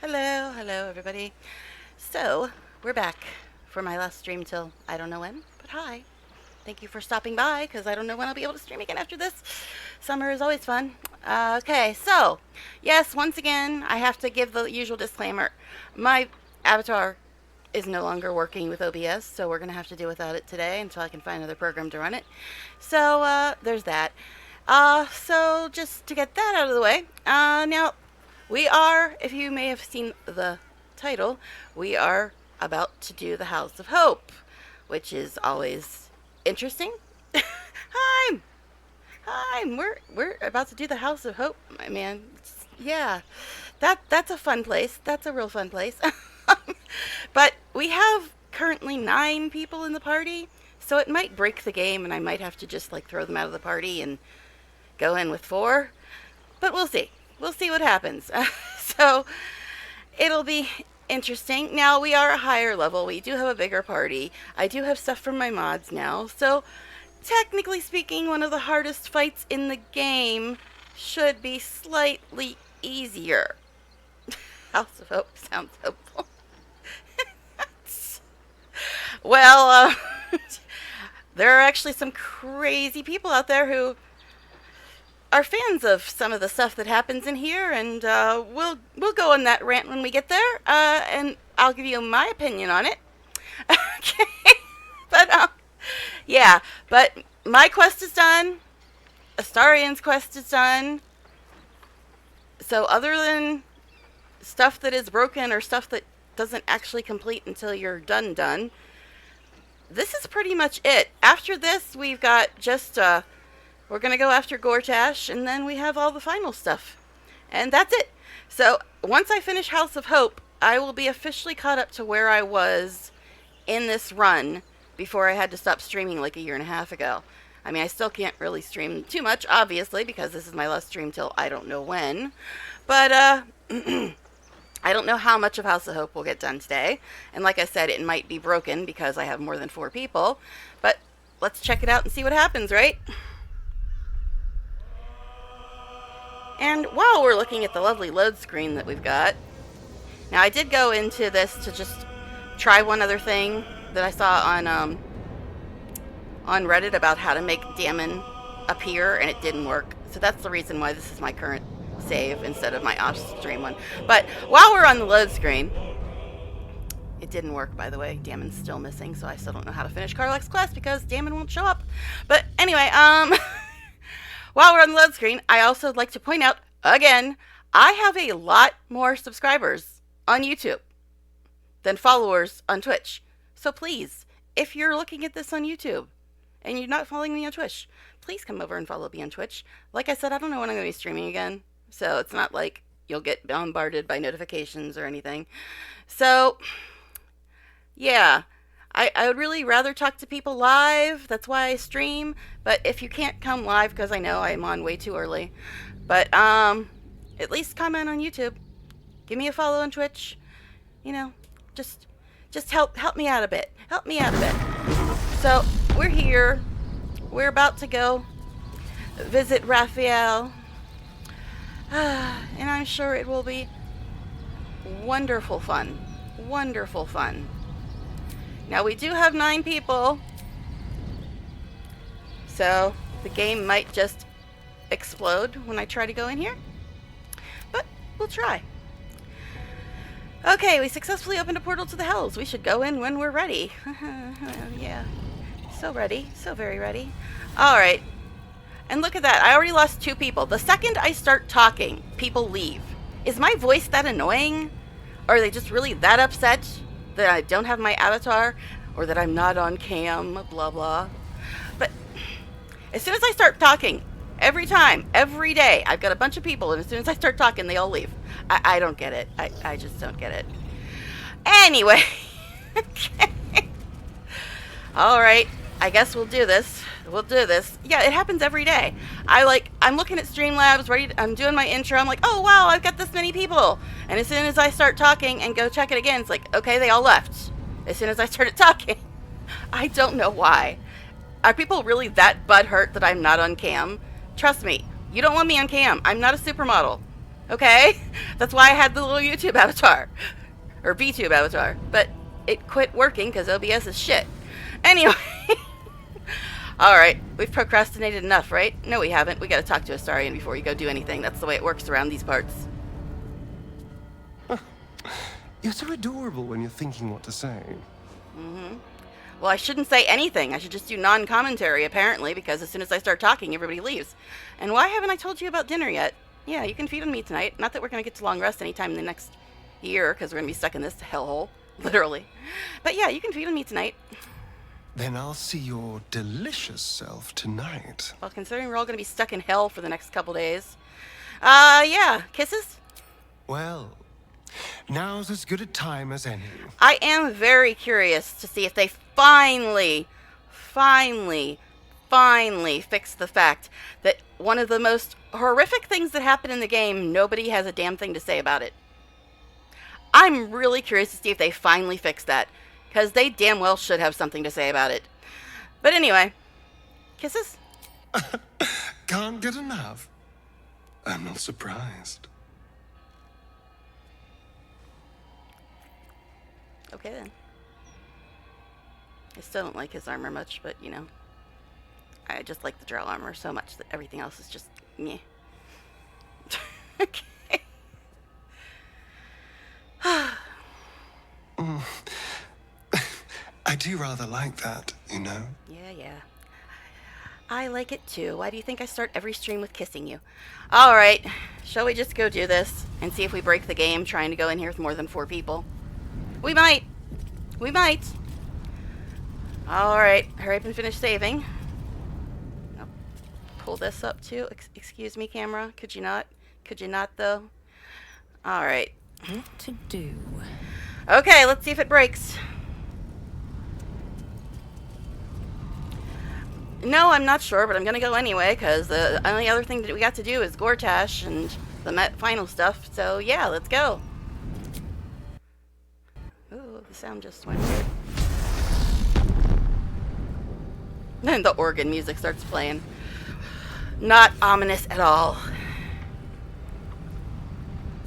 Hello everybody. So, we're back for my last stream till I don't know when, but hi. Thank you for stopping by, because I don't know when I'll be able to stream again after this. Summer is always fun. Okay, so, yes, once again, I have to give the usual disclaimer. My avatar is no longer working with OBS, so we're going to have to deal without it today until I can find another program to run it. So, there's that. So just to get that out of the way, now we are, if you may have seen the title, we are about to do the House of Hope, which is always interesting. Hi, hi, we're about to do the House of Hope, my man. Yeah, that's a fun place. That's a real fun place. But we have currently 9 people in the party, so it might break the game, and I might have to just like throw them out of the party and go in with 4. But we'll see. We'll see what happens. So it'll be interesting. Now we are a higher level. We do have a bigger party. I do have stuff from my mods now. So technically speaking, one of the hardest fights in the game should be slightly easier. House of Hope sounds hopeful. Well, there are actually some crazy people out there who are fans of some of the stuff that happens in here, and we'll go on that rant when we get there, and I'll give you my opinion on it. Okay, but yeah, but my quest is done. Astarion's quest is done. So other than stuff that is broken or stuff that doesn't actually complete until you're done, this is pretty much it. After this, we've got just we're going to go after Gortash, and then we have all the final stuff. And that's it. So, once I finish House of Hope, I will be officially caught up to where I was in this run before I had to stop streaming like a year and a half ago. I mean, I still can't really stream too much, obviously, because this is my last stream till I don't know when. But, I don't know how much of House of Hope will get done today. And like I said, it might be broken because I have more than 4 people. But let's check it out and see what happens, right? And while we're looking at the lovely load screen that we've got, now I did go into this to just try one other thing that I saw on Reddit about how to make Damon appear, and it didn't work. So that's the reason why this is my current save instead of my off-stream one. But while we're on the load screen, it didn't work, by the way. Damon's still missing, so I still don't know how to finish Karlach's quest because Damon won't show up. But anyway, while we're on the load screen, I also would like to point out, again, I have a lot more subscribers on YouTube than followers on Twitch. So please, if you're looking at this on YouTube and you're not following me on Twitch, please come over and follow me on Twitch. Like I said, I don't know when I'm going to be streaming again, so it's not like you'll get bombarded by notifications or anything. So, yeah. I would really rather talk to people live. That's why I stream. But if you can't come live, because I know I'm on way too early, but at least comment on YouTube. Give me a follow on Twitch. You know, just help me out a bit. Help me out a bit. So we're here. We're about to go visit Raphael, and I'm sure it will be wonderful fun. Wonderful fun. Now, we do have 9 people, so the game might just explode when I try to go in here, but we'll try. Okay, we successfully opened a portal to the Hells. We should go in when we're ready. Yeah, so ready, so very ready. Alright, and look at that, I already lost 2 people. The second I start talking, people leave. Is my voice that annoying? Or are they just really that upset that I don't have my avatar, or that I'm not on cam, blah blah. But as soon as I start talking, every time, every day, I've got a bunch of people, and as soon as I start talking, they all leave. I don't get it. I just don't get it. Anyway. Okay. Alright, I guess we'll do this. We'll do this. Yeah, it happens every day. I'm looking at Streamlabs, I'm doing my intro, I'm like, oh wow, I've got this many people. And as soon as I start talking and go check it again, it's like, okay, they all left. As soon as I started talking. I don't know why. Are people really that butthurt that I'm not on cam? Trust me, you don't want me on cam. I'm not a supermodel. Okay? That's why I had the little YouTube avatar. Or VTube avatar. But it quit working because OBS is shit. Anyway. Alright, we've procrastinated enough, right? No, we haven't. We gotta talk to Astarion before you go do anything. That's the way it works around these parts. You're so adorable when you're thinking what to say. Well, I shouldn't say anything. I should just do non-commentary, apparently, because as soon as I start talking, everybody leaves. And why haven't I told you about dinner yet? Yeah, you can feed on me tonight. Not that we're going to get to long rest anytime in the next year, because we're going to be stuck in this hellhole, literally. But yeah, you can feed on me tonight. Then I'll see your delicious self tonight. Well, considering we're all going to be stuck in hell for the next couple days. Yeah, kisses? Well, now's as good a time as any. I am very curious to see if they finally fix the fact that one of the most horrific things that happened in the game, nobody has a damn thing to say about it. I'm really curious to see if they finally fix that, because they damn well should have something to say about it. But anyway, kisses? Can't get enough. I'm not surprised. Okay then. I still don't like his armor much, but you know, I just like the drow armor so much that everything else is just meh. Okay. I do rather like that, you know? Yeah. I like it too. Why do you think I start every stream with kissing you? Alright, shall we just go do this and see if we break the game trying to go in here with more than 4 people? We might. Alright, hurry up and finish saving. I'll pull this up too. Excuse me, camera. Could you not? Could you not, though? Alright. What to do? Okay, let's see if it breaks. No, I'm not sure, but I'm gonna go anyway, because the only other thing that we got to do is Gortash and the final stuff. So, yeah, let's go. Ooh, the sound just went weird. Then the organ music starts playing. Not ominous at all.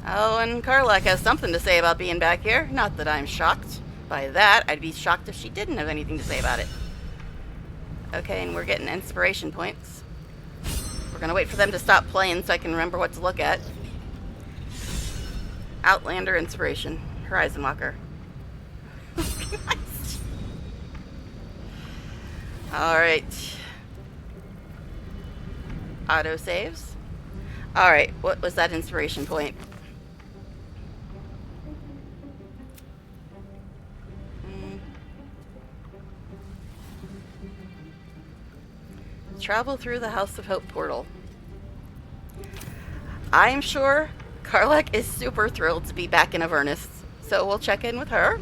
Oh, and Karlak has something to say about being back here. Not that I'm shocked by that. I'd be shocked if she didn't have anything to say about it. Okay, and we're getting inspiration points. We're gonna wait for them to stop playing so I can remember what to look at. Outlander inspiration. Horizon Walker. Alright. Auto saves. Alright, what was that inspiration point? Travel through the House of Hope portal. I'm sure Karlak is super thrilled to be back in Avernus, so we'll check in with her.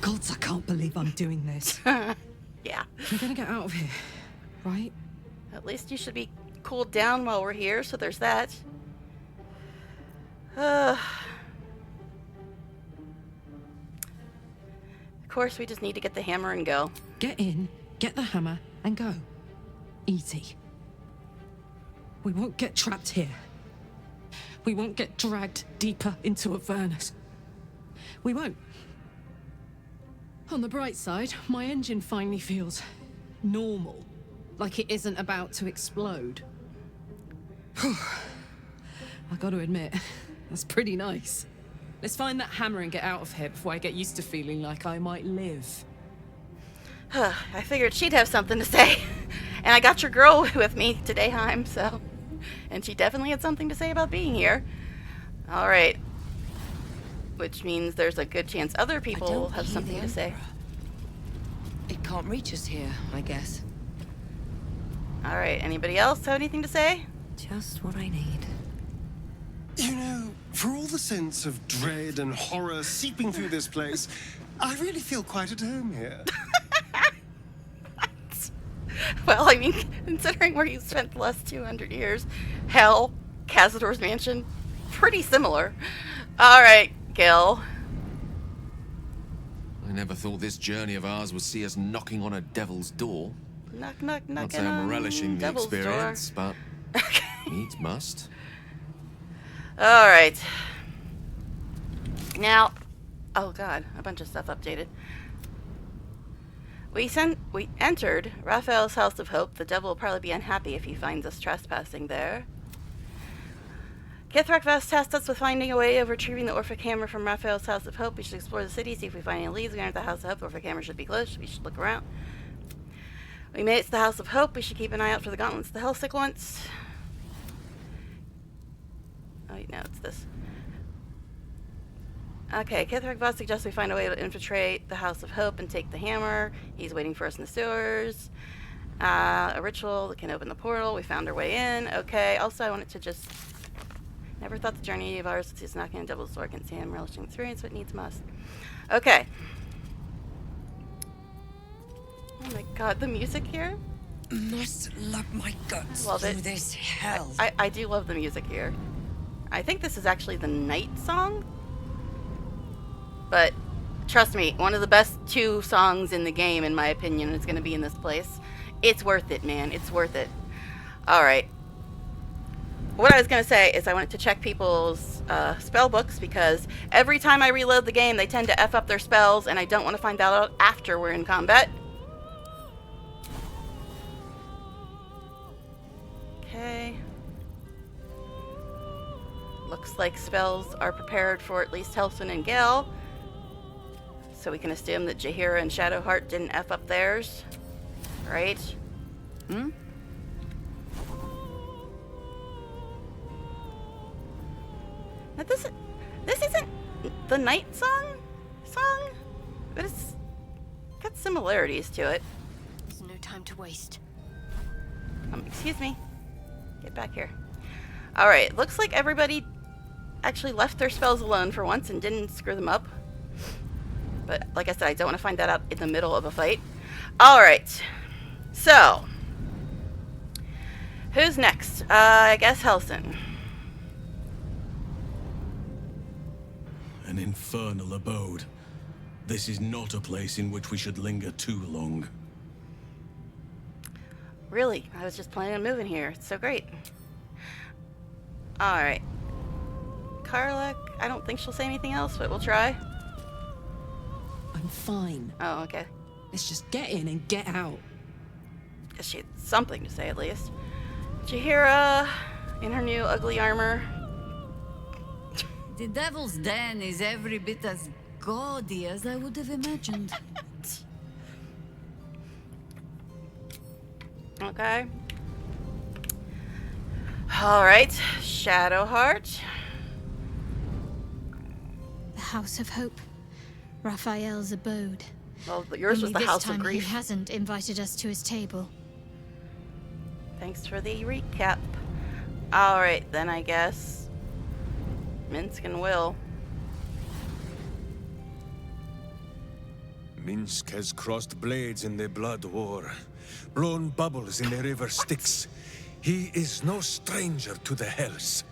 Gods, I can't believe I'm doing this. Yeah. We're gonna get out of here, right? At least you should be cooled down while we're here, so there's that. Of course, we just need to get the hammer and go. Get in, get the hammer, and go. Easy. We won't get trapped here. We won't get dragged deeper into Avernus. We won't. On the bright side, my engine finally feels normal. Like it isn't about to explode. I gotta admit, that's pretty nice. Let's find that hammer and get out of here before I get used to feeling like I might live. I figured she'd have something to say. And I got your girl with me today, Heim, so... And she definitely had something to say about being here. Alright. Which means there's a good chance other people have something to say. It can't reach us here, I guess. Alright, anybody else have anything to say? Just what I need. You know, for all the sense of dread and horror seeping through this place, I really feel quite at home here. Well, I mean, considering where you spent the last 200 years, hell, Cazador's mansion, pretty similar. Alright, Gil. I never thought this journey of ours would see us knocking on a devil's door. Knock, knock, knock. Not say I'm relishing the experience, but... Needs must. All right. Now, oh god, a bunch of stuff updated. We entered Raphael's House of Hope. The devil will probably be unhappy if he finds us trespassing there. durgeXastarion tasked us with finding a way of retrieving the Orphic Hammer from Raphael's House of Hope. We should explore the city, see if we find any leads. We enter the House of Hope. The Orphic Hammer should be close. We should look around. We made it to the House of Hope. We should keep an eye out for the gauntlets the Hellsick wants. Oh, wait, no, it's this. Okay, durgeXastarion suggests we find a way to infiltrate the House of Hope and take the hammer. He's waiting for us in the sewers. A ritual that can open the portal. We found our way in. Okay, also I wanted to just... Never thought the journey of ours is knocking a double sword against him, relishing experience, but needs must. Okay. Oh my god, the music here? Must love my guts Love through it. this hell. I do love the music here. I think this is actually the night song. But trust me, one of the best 2 songs in the game, in my opinion, is going to be in this place. It's worth it, man. It's worth it. Alright. What I was going to say is I wanted to check people's spell books, because every time I reload the game, they tend to F up their spells, and I don't want to find that out after we're in combat. Okay. Looks like spells are prepared for at least Helson and Gale. So we can assume that Jaheira and Shadowheart didn't F up theirs. Right? Hmm? Now this isn't the night song, but it's got similarities to it. There's no time to waste. Excuse me. Get back here. Alright, looks like everybody actually left their spells alone for once and didn't screw them up. But like I said, I don't want to find that out in the middle of a fight. Alright. So. Who's next? I guess Helson. An infernal abode. This is not a place in which we should linger too long. Really? I was just planning on moving here. It's so great. Alright. Karlach, I don't think she'll say anything else, but we'll try. I'm fine. Oh, okay. Let's just get in and get out. Guess she had something to say at least. Jaheira, in her new ugly armor. The Devil's Den is every bit as gaudy as I would have imagined. Okay. Alright, Shadowheart. The House of Hope. Raphael's abode. Well, yours was Only the this House time of Grief. He hasn't invited us to his table. Thanks for the recap. Alright, then I guess Minsk and Will. Minsk has crossed blades in the blood war, blown bubbles in the river Styx. He is no stranger to the hells.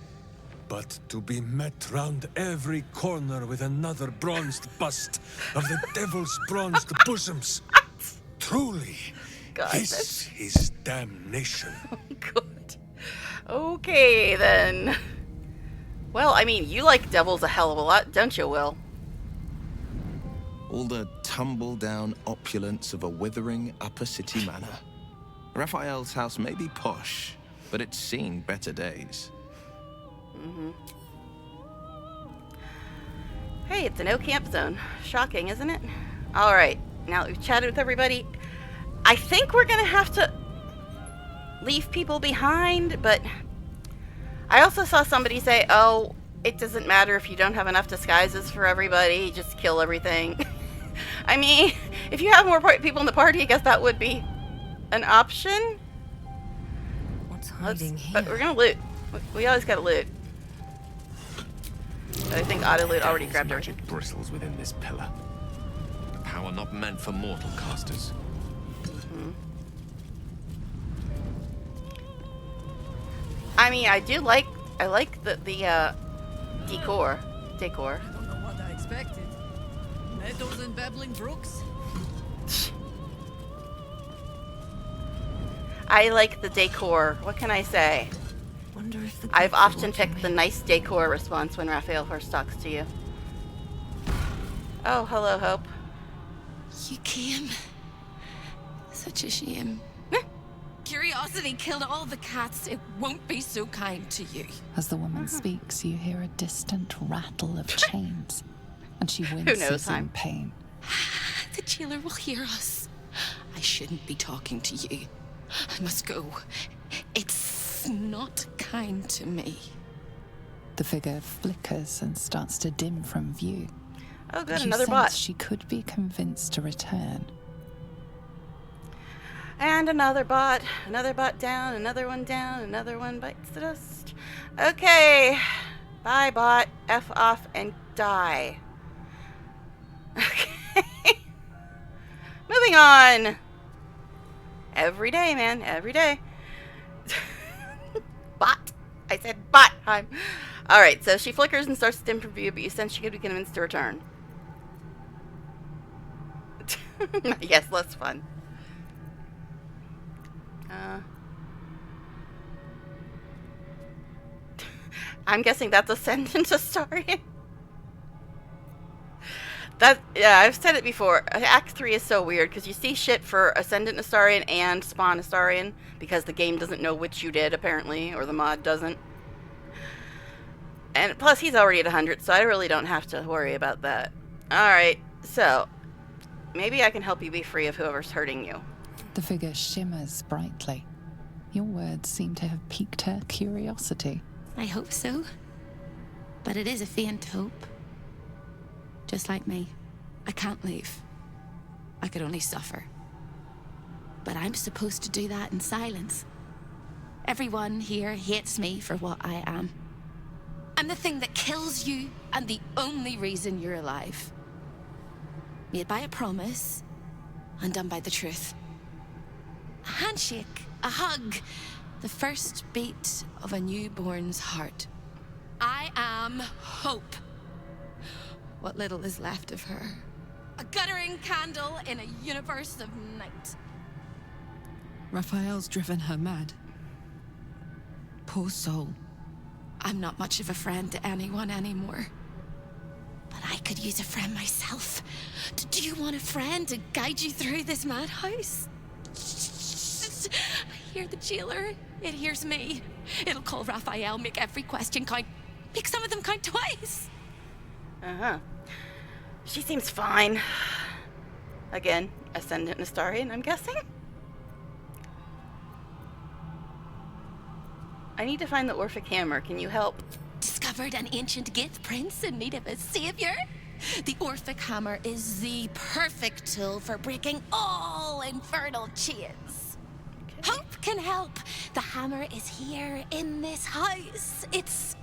But to be met round every corner with another bronzed bust of the devil's bronzed bosoms. Truly, God, this is damnation. Good. Okay, then. Well, I mean, you like devils a hell of a lot, don't you, Will? All the tumble-down opulence of a withering upper city manor. Raphael's house may be posh, but it's seen better days. Mm-hmm. Hey, it's a no-camp zone. Shocking, isn't it? Alright, now that we've chatted with everybody, I think we're gonna have to leave people behind, but I also saw somebody say, oh, it doesn't matter if you don't have enough disguises for everybody, just kill everything. I mean, if you have more people in the party, I guess that would be an option. What's hiding here? But we're gonna loot. We always gotta loot. But I think auto loot already grabbed everything. Magic bristles within this pillar. A power not meant for mortal casters. I mean, I like the decor. I don't know what I expected. Meadows and babbling brooks? I like the decor. What can I say? wonder if the I've gods are often watching picked me. the nice decor response when Raphael first talks to you. Oh, hello, Hope. You came. Such a shame. Curiosity killed all the cats. It won't be so kind to you. As the woman speaks, you hear a distant rattle of chains, and she Who winces knows, in I'm pain. The jailer will hear us. I shouldn't be talking to you. I must go. It's not kind to me. The figure flickers and starts to dim from view. Oh, good, You another sense bot. she could be convinced to return. And another bot down, another one down, another one bites the dust. Okay, bye bot, F off and die. Okay, moving on. Every day, man, every day. Bot, I said bot time. All right, so she flickers and starts to dim from view, but you sense she could be convinced to return. Yes, less fun. I'm guessing that's durgeXastarion. Yeah, I've said it before. Act 3 is so weird because you see shit for durgeXastarion and Astarion because the game doesn't know which you did, apparently, or the mod doesn't. And plus, he's already at 100, so I really don't have to worry about that. Alright, so maybe I can help you be free of whoever's hurting you. The figure shimmers brightly. Your words seem to have piqued her curiosity. I hope so. But it is a faint hope. Just like me. I can't leave. I could only suffer. But I'm supposed to do that in silence. Everyone here hates me for what I am. I'm the thing that kills you and the only reason you're alive. Made by a promise, undone by the truth. A handshake, a hug, the first beat of a newborn's heart. I am hope. What little is left of her. A guttering candle in a universe of night. Raphael's driven her mad. Poor soul. I'm not much of a friend to anyone anymore. But I could use a friend myself. Do you want a friend to guide you through this madhouse? I hear the jailer. It hears me. It'll call Raphael, make every question count. Make some of them count twice. Uh-huh. She seems fine. Again, durgeXastarion, I'm guessing? I need to find the Orphic Hammer. Can you help? Discovered an ancient Gith prince in need of a savior. The Orphic Hammer is the perfect tool for breaking all infernal chains. Okay. Hope can help. The hammer is here in this house. It's...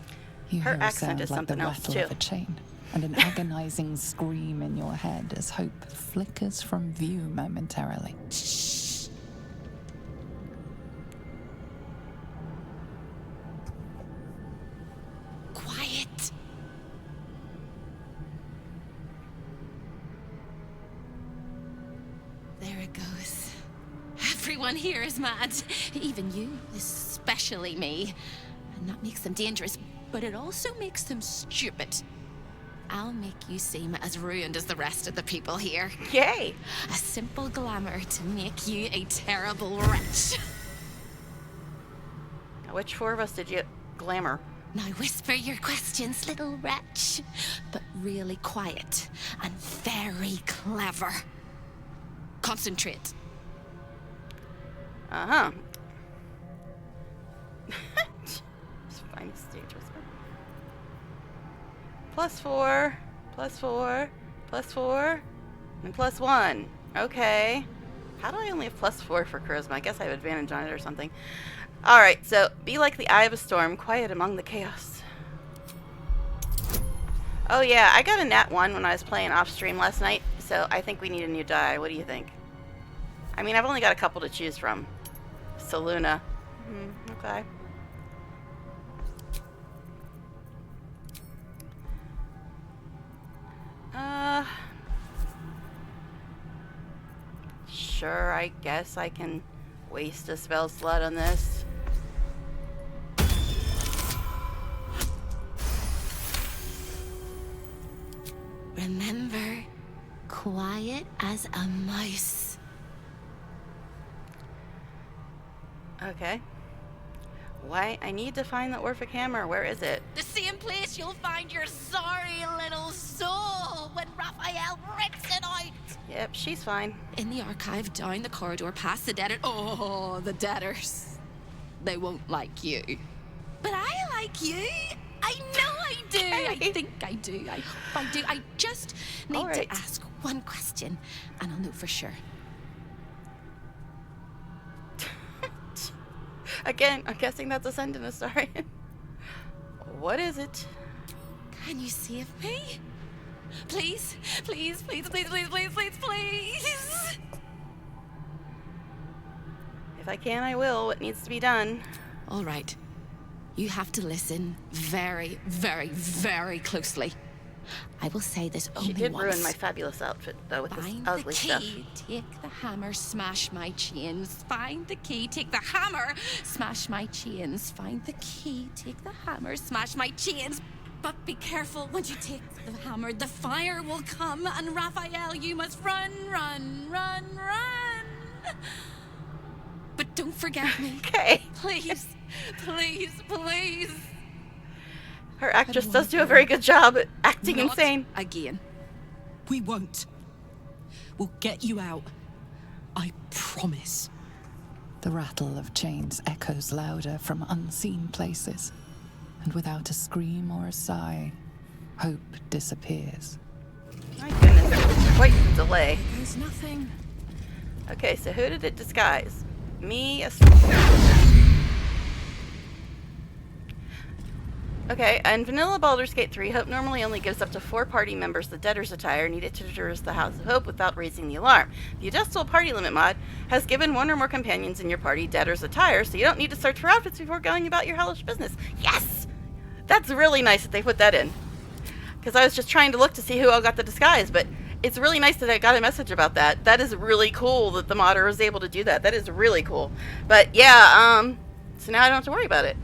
You Her hear a accent sound is like the something else, rattle too. of a chain, and an agonizing scream in your head as hope flickers from view momentarily. Shh. Quiet. There it goes. Everyone here is mad. Even you, especially me. And that makes them dangerous, but it also makes them stupid. I'll make you seem as ruined as the rest of the people here. Yay! A simple glamour to make you a terrible wretch. Which four of us did you glamour? Now whisper your questions, little wretch. But really quiet and very clever. Concentrate. Uh-huh. Just find a stage whisper. +4, +4, +4, and +1. Okay. How do I only have +4 for charisma? I guess I have advantage on it or something. Alright, so be like the eye of a storm, quiet among the chaos. Oh yeah, I got a nat 1 when I was playing off stream last night, so I think we need a new die. What do you think? I mean, I've only got a couple to choose from. So Luna. Okay. Sure, I guess I can waste a spell slot on this. Remember, quiet as a mouse. Okay. Why? I need to find the Orphic hammer. Where is it? The same place you'll find your sorry little soul when Raphael rips it out. Yep, she's fine. In the archive, down the corridor, past the debtor. Oh, the debtors. They won't like you. But I like you. I know I do. I think I do. I hope I do. I just need to ask one question, and I'll know for sure. Again, I'm guessing that's a Sendinastarion. What is it? Can you save me? Please, please, please, please, please, please, please, please. If I can, I will. What needs to be done? All right. You have to listen very, very, very closely. I will say this only once. She did ruin my fabulous outfit, though, with this ugly stuff. Find the key, take the hammer, smash my chains. Find the key, take the hammer, smash my chains. Find the key, take the hammer, smash my chains. But be careful, once you take the hammer, the fire will come, and Raphael, you must run, run, run, run. But don't forget me. Okay. Please, please, please. Her actress does do a very good job at acting insane. Again. We won't. We'll get you out. I promise. The rattle of chains echoes louder from unseen places, and without a scream or a sigh, hope disappears. My goodness, that was quite the delay. There's nothing. Okay, so who did it disguise? Me, Okay, in vanilla Baldur's Gate 3, Hope normally only gives up to 4 party members the debtor's attire needed to traverse the House of Hope without raising the alarm. The Adjustable Party Limit mod has given 1 or more companions in your party debtor's attire, so you don't need to search for outfits before going about your hellish business. Yes! That's really nice that they put that in. Because I was just trying to look to see who all got the disguise, but it's really nice that I got a message about that. That is really cool that the modder was able to do that. That is really cool. But yeah, so now I don't have to worry about it.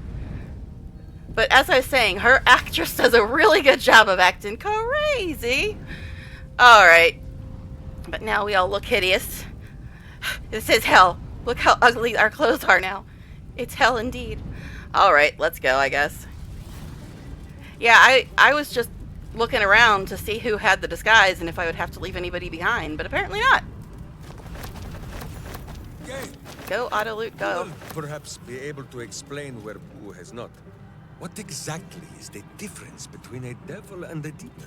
But as I was saying, her actress does a really good job of acting crazy. Alright. But now we all look hideous. This is hell. Look how ugly our clothes are now. It's hell indeed. Alright, let's go, I guess. Yeah, I was just looking around to see who had the disguise and if I would have to leave anybody behind, but apparently not. Go, auto loot, go. Perhaps be able to explain where Boo has not. What exactly is the difference between a devil and a demon?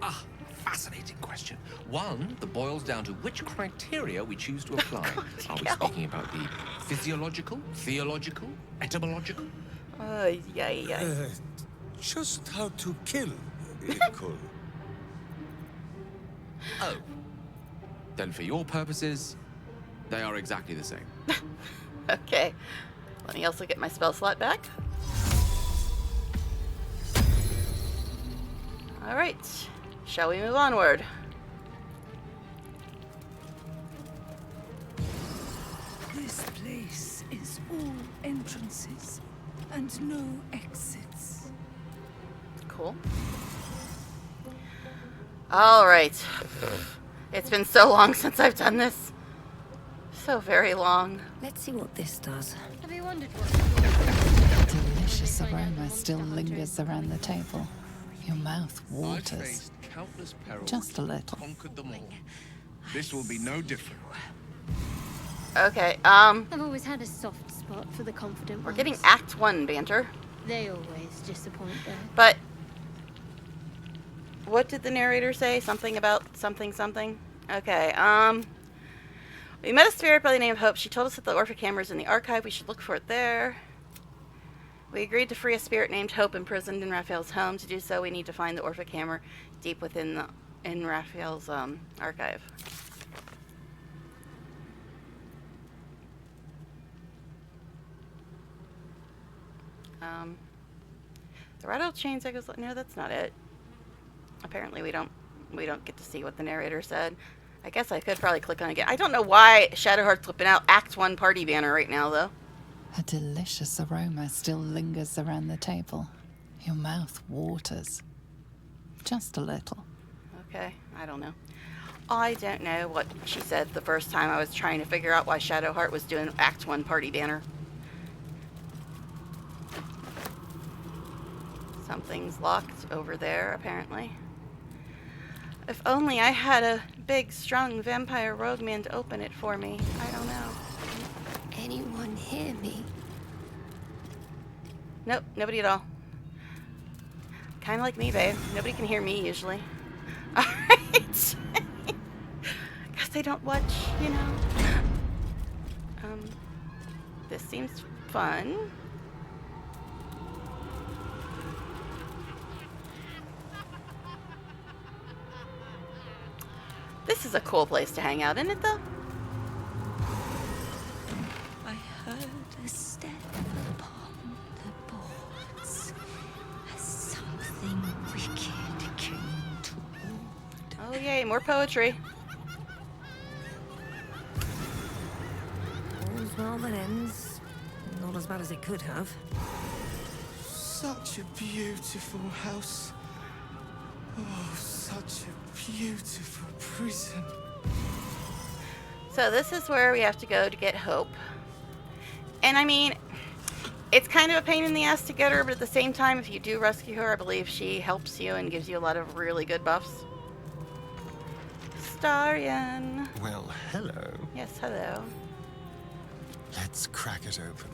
Ah, fascinating question. One that boils down to which criteria we choose to apply. Are we speaking about the physiological, theological, etymological? Just how to kill it could. Oh. Then for your purposes, they are exactly the same. Okay. Let me also get my spell slot back. Alright. Shall we move onward? This place is all entrances and no exits. Cool. Alright. It's been so long since I've done this. So very long. Let's see what this does. Have you wondered what? Delicious aroma still lingers around the table. Your mouth waters. Countless perils, just a little. Conquered them all. This will be no different. Okay, I've always had a soft spot for the confident we're ones. getting Act 1 banter. They always disappoint though. But what did the narrator say? Something about something? Okay, we met a spirit by the name of Hope. She told us that the Orphic hammer is in the archive. We should look for it there. We agreed to free a spirit named Hope imprisoned in Raphael's home. To do so, we need to find the Orphic hammer deep within in Raphael's archive. The rattle chains echoes. No, that's not it. Apparently, we don't get to see what the narrator said. I guess I could probably click on it again. I don't know why Shadowheart's flipping out Act 1 party banner right now, though. A delicious aroma still lingers around the table. Your mouth waters. Just a little. Okay, I don't know. I don't know what she said the first time I was trying to figure out why Shadowheart was doing Act 1 party banner. Something's locked over there, apparently. If only I had a big, strong vampire rogue man to open it for me. I don't know. Anyone hear me? Nope, nobody at all. Kind of like me, babe. Nobody can hear me, usually. Alright. Because they don't watch, you know. This seems fun. This is a cool place to hang out, isn't it, though? I heard a step upon the boards as something wicked came toward. Oh, yay, more poetry. All's well that ends. Not as bad as it could have. Such a beautiful house. Oh, such a beautiful prison. So this is where we have to go to get Hope. And I mean, it's kind of a pain in the ass to get her, but at the same time, if you do rescue her, I believe she helps you and gives you a lot of really good buffs. Starion. Well, hello. Yes, hello. Let's crack it open.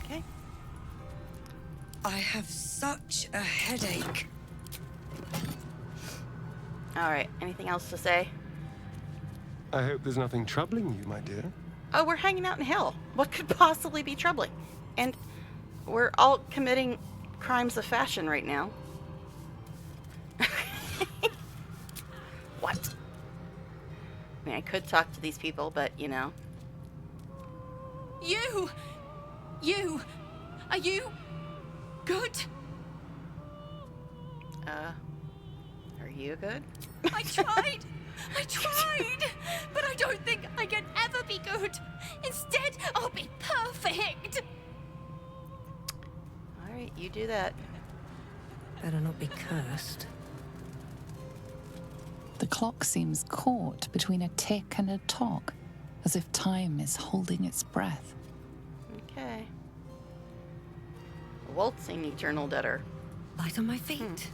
Okay. I have such a headache. Alright, anything else to say? I hope there's nothing troubling you, my dear. Oh, we're hanging out in hell. What could possibly be troubling? And we're all committing crimes of fashion right now. What? I mean, I could talk to these people, but, you know. You! Are you good? Are you good? I tried! But I don't think I can ever be good. Instead, I'll be perfect. Alright, you do that. Better not be cursed. The clock seems caught between a tick and a tock, as if time is holding its breath. Okay. A waltzing eternal debtor. Light on my feet.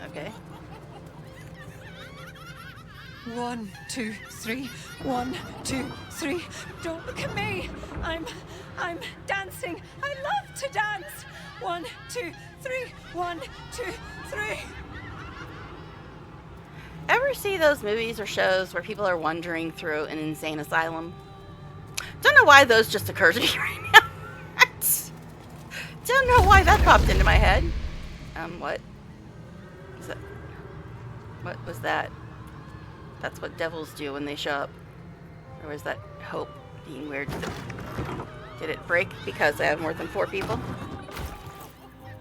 Okay. 1, 2, 3. 1, 2, 3. Don't look at me. I'm dancing. I love to dance. 1, 2, 3. 1, 2, 3. Ever see those movies or shows where people are wandering through an insane asylum? Don't know why those just occur to me right now. Don't know why that popped into my head. What? Is that? What was that? That's what devils do when they show up. Or was that Hope being weird? Did it break because I have more than 4 people?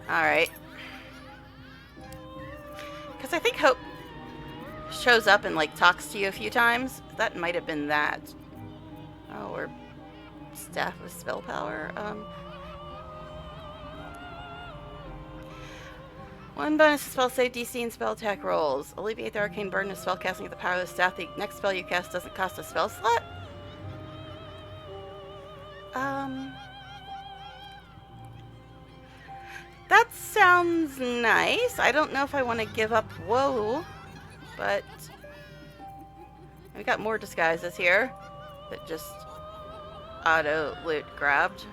Alright. Because I think Hope shows up and, like, talks to you a few times. That might have been that. Oh, or Staff of Spell Power. 1 bonus to spell save DC and spell attack rolls. Alleviate the arcane burden of spell casting at the power of the staff. The next spell you cast doesn't cost a spell slot. That sounds nice. I don't know if I want to give up Woe, but we got more disguises here that just auto loot grabbed.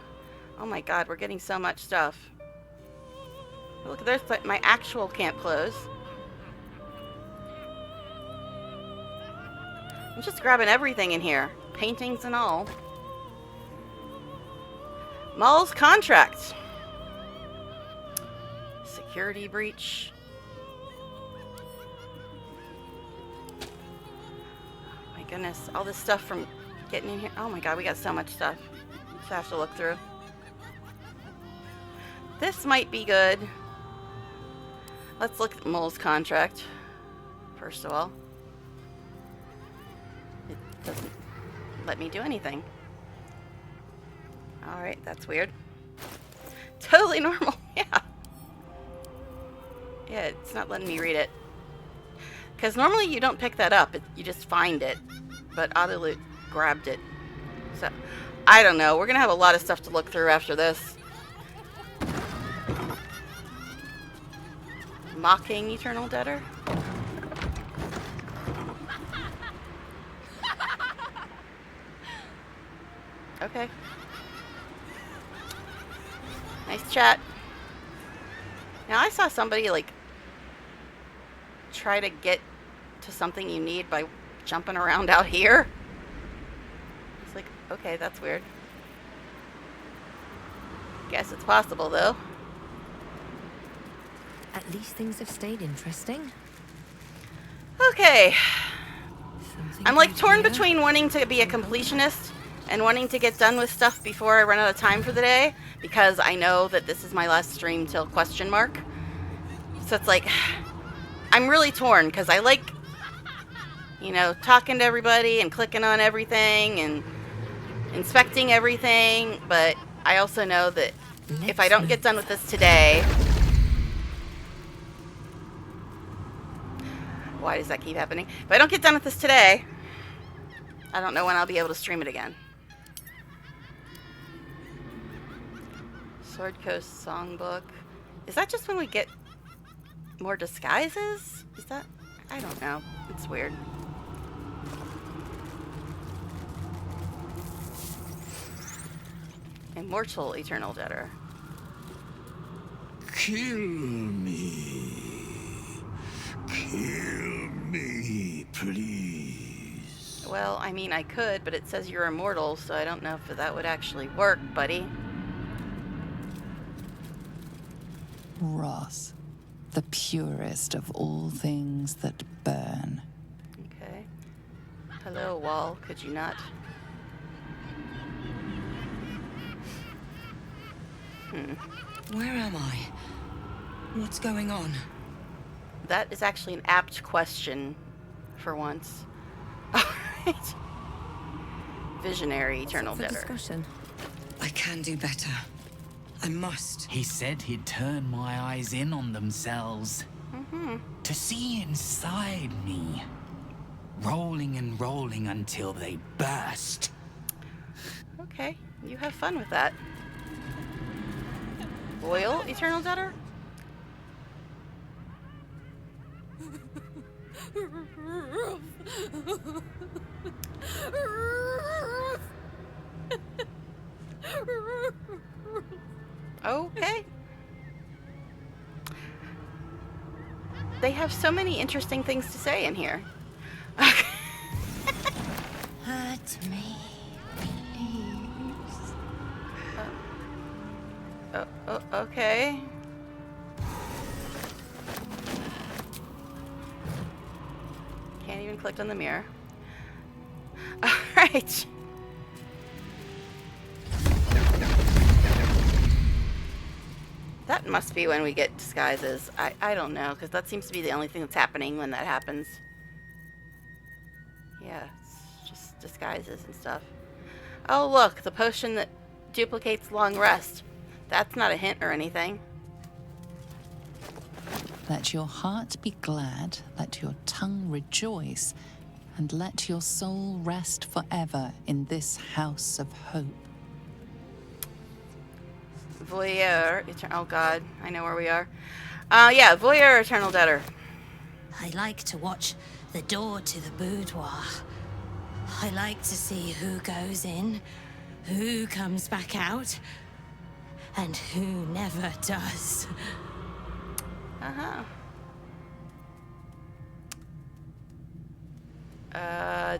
Oh my god, we're getting so much stuff. Look, there's my actual camp clothes. I'm just grabbing everything in here. Paintings and all. Maul's contract. Security breach. My goodness, all this stuff from getting in here. Oh my god, we got so much stuff. Just have to look through. This might be good. Let's look at Mole's contract. First of all. It doesn't let me do anything. Alright, that's weird. Totally normal, yeah. Yeah, it's not letting me read it. Because normally you don't pick that up, you just find it. But Autoloot grabbed it. So, I don't know. We're going to have a lot of stuff to look through after this. Mocking Eternal Debtor? Okay. Nice chat. Now I saw somebody like try to get to something you need by jumping around out here. It's like, okay, that's weird. Guess it's possible though. At least things have stayed interesting. Okay. Something I'm like good torn here. between wanting to be a completionist and wanting to get done with stuff before I run out of time for the day, because I know that this is my last stream till question mark. So it's like, I'm really torn, because I like, you know, talking to everybody and clicking on everything and inspecting everything, but I also know that if I don't get done with this today... Why does that keep happening? If I don't get done with this today, I don't know when I'll be able to stream it again. Sword Coast Songbook. Is that just when we get more disguises? Is that? I don't know. It's weird. Immortal Eternal Debtor. Kill me. Kill me, please. Well, I mean, I could, but it says you're immortal, so I don't know if that would actually work, buddy. Wrath, the purest of all things that burn. Okay. Hello, wall. Could you not? Where am I? What's going on? That is actually an apt question, for once. Alright. Visionary Eternal For Debtor. discussion. I can do better. I must. He said he'd turn my eyes in on themselves. To see inside me. Rolling and rolling until they burst. Okay, you have fun with that. Loyal Eternal Debtor? Okay. They have so many interesting things to say in here. Hurt me, please. Okay. Can't even click on the mirror. Alright. That must be when we get disguises. I don't know, because that seems to be the only thing that's happening when that happens. Yeah, it's just disguises and stuff. Oh, look, the potion that duplicates long rest. That's not a hint or anything. Let your heart be glad, let your tongue rejoice, and let your soul rest forever in this house of hope. Voyeur, oh god, I know where we are. Yeah, Voyeur, Eternal Debtor. I like to watch the door to the boudoir. I like to see who goes in, who comes back out, and who never does.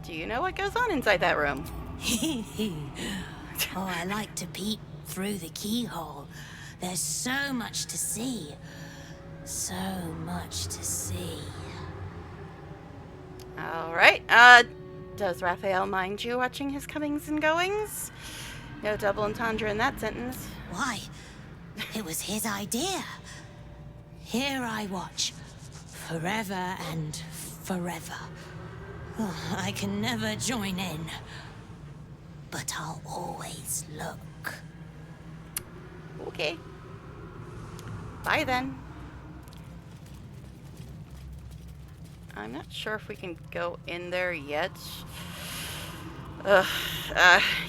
Do you know what goes on inside that room? Oh, I like to peep through the keyhole. There's so much to see. So much to see. Alright, does Raphael mind you watching his comings and goings? No double entendre in that sentence. Why? It was his idea. Here I watch, forever and forever. Oh, I can never join in, but I'll always look. Okay. Bye then. I'm not sure if we can go in there yet.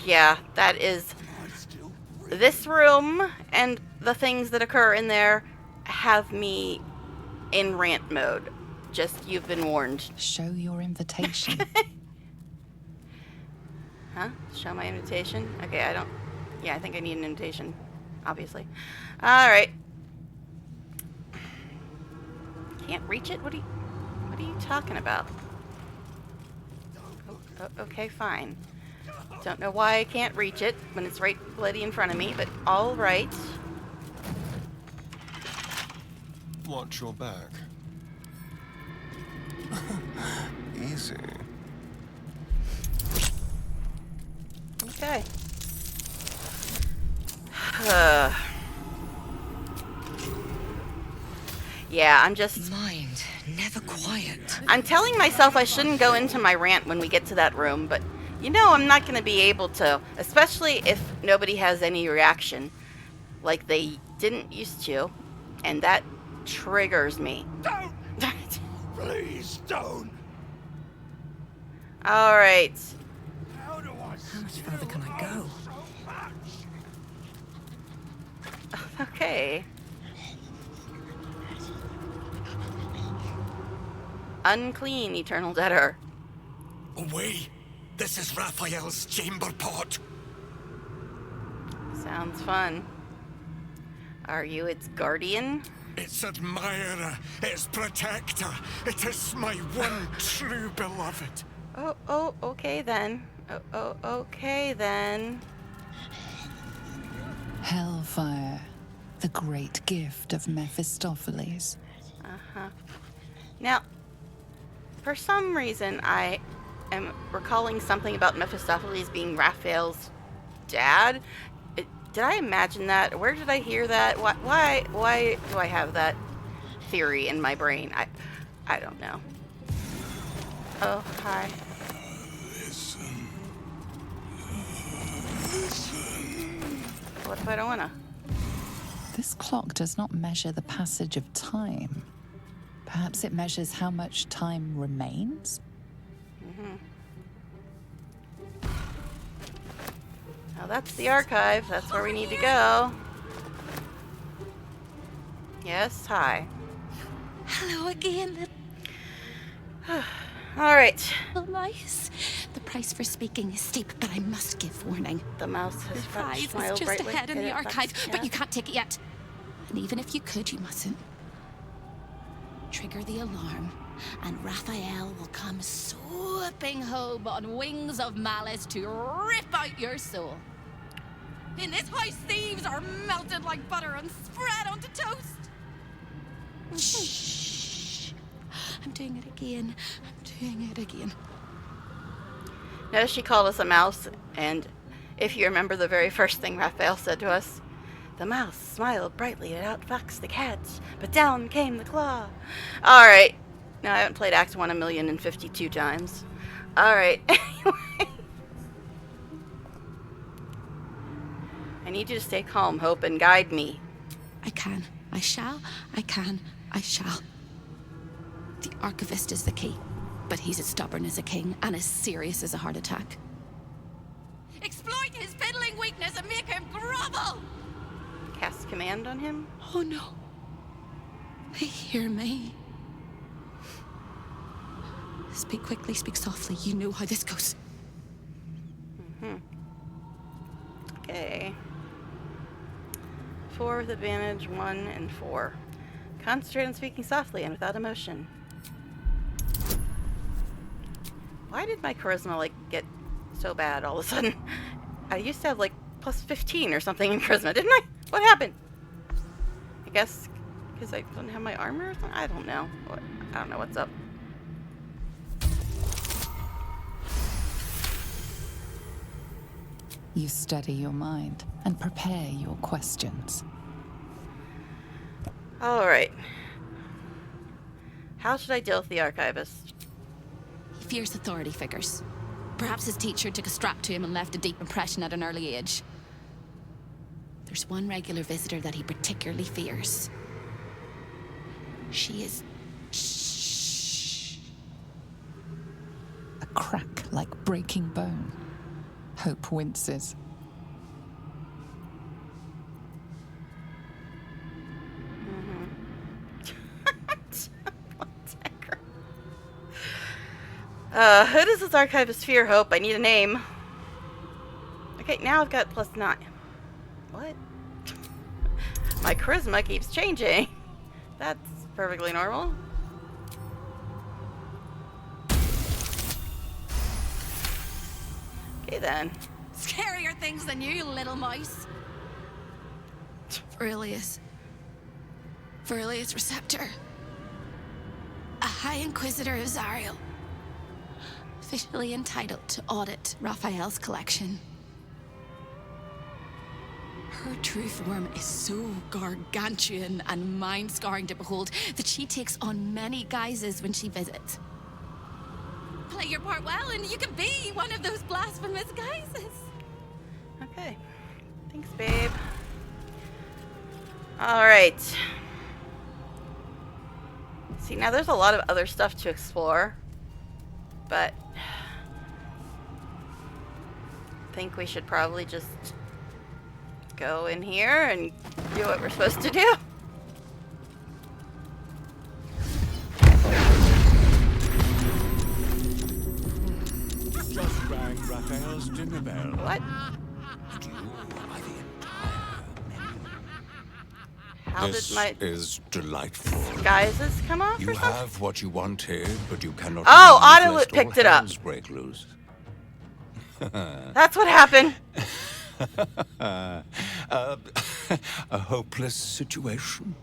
Yeah, that is... This room and the things that occur in there have me in rant mode. Just, you've been warned. Show your invitation. Huh? Show my invitation? Okay, I don't... Yeah, I think I need an invitation. Obviously. Alright. Can't reach it? What are you talking about? Okay, fine. Don't know why I can't reach it when it's right bloody in front of me, but alright. Watch your back. Easy. Okay. Yeah, I'm just... Mind, never quiet. I'm telling myself I shouldn't go into my rant when we get to that room, but you know I'm not going to be able to, especially if nobody has any reaction like they didn't used to, and that triggers me. Don't! Please don't! Alright. How much further can I go? Okay. Unclean, eternal debtor. Away! This is Raphael's chamber pot. Sounds fun. Are you its guardian? Its admirer, its protector. It is my one true beloved. Oh, okay then. Okay then. Hellfire, the great gift of Mephistopheles. Uh-huh. Now, for some reason, I am recalling something about Mephistopheles being Raphael's dad. Did I imagine that? Where did I hear that? Why do I have that theory in my brain? I don't know. Oh, hi. What if I don't wanna? This clock does not measure the passage of time. Perhaps it measures how much time remains? Now that's the archive. That's where we need to go. Yes, hi. Hello again, All right. little mice. The price for speaking is steep, but I must give warning. The mouse has The prize smiled is just brightly. ahead in Hit the it, archive, Fox, but yeah. you can't take it yet. And even if you could, you mustn't. Trigger the alarm, and Raphael will come swooping home on wings of malice to rip out your soul. In this house, thieves are melted like butter and spread onto toast. Shh. I'm doing it again. Notice she called us a mouse, and if you remember the very first thing Raphael said to us, the mouse smiled brightly and outfoxed the cat, but down came the claw. Alright. Now, I haven't played Act 1 1,052 times. Alright. Anyway. I need you to stay calm, Hope, and guide me. I can. I shall. I can. I shall. The archivist is the key, but he's as stubborn as a king and as serious as a heart attack. Exploit his fiddling weakness and make him grovel! Cast command on him? Oh no. They hear me. Speak quickly, speak softly. You know how this goes. Okay. 4 with advantage, 1 and 4. Concentrate on speaking softly and without emotion. Why did my charisma, like, get so bad all of a sudden? I used to have, like, plus 15 or something in charisma, didn't I? What happened? I guess because I don't have my armor or something? I don't know. I don't know what's up. You steady your mind and prepare your questions. Alright. How should I deal with the archivist? He fears authority figures. Perhaps his teacher took a strap to him and left a deep impression at an early age. There's one regular visitor that he particularly fears. She is... A crack like breaking bone. Hope winces. Who does this archivist fear, Hope? I need a name. Okay, now I've got +9. What? My charisma keeps changing. That's perfectly normal. Okay then. Scarier things than you, little mice. Aurelius. Aurelius Receptor. A High Inquisitor of Zariel. Officially entitled to audit Raphael's collection. Her true form is so gargantuan and mind-scarring to behold that she takes on many guises when she visits. Play your part well and you can be one of those blasphemous guises. Okay. Thanks, babe. Alright. See, now there's a lot of other stuff to explore. But I think we should probably just go in here and do what we're supposed to do. Just rang Raphael's dinner bell. What? How This did my is delightful. disguises come off You or something? have what you wanted, but you cannot. Oh, leave Autoloot lest picked all it up. hells break loose. That's what happened. A hopeless situation.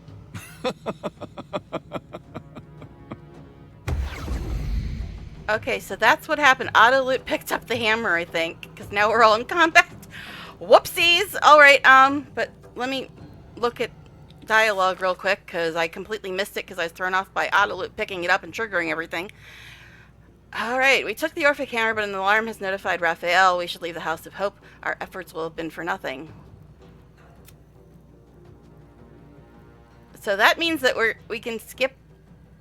Okay, so that's what happened. Autoloot picked up the hammer, I think, because now we're all in combat. Whoopsies. All right, but let me look at dialogue real quick because I completely missed it because I was thrown off by Autoloot picking it up and triggering everything. All right, we took the Orphic hammer, but an alarm has notified Raphael we should leave the House of Hope. Our efforts will have been for nothing. So that means that we can skip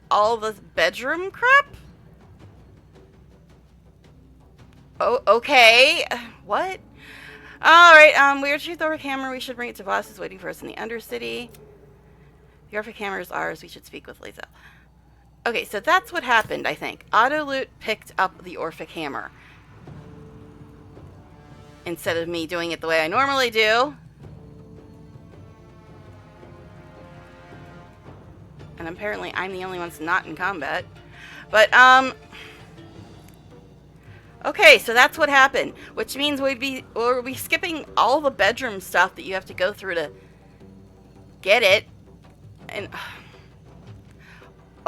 all this bedroom crap? Oh, okay. What? Alright, we retrieved the Orphic hammer. We should bring it to boss who's waiting for us in the Undercity. The Orphic hammer is ours. We should speak with Lisa. Okay, so that's what happened, I think. Autoloot picked up the Orphic hammer. Instead of me doing it the way I normally do. And apparently I'm the only one that's not in combat. But, okay, so that's what happened. Which means we'll be skipping all the bedroom stuff that you have to go through to get it. And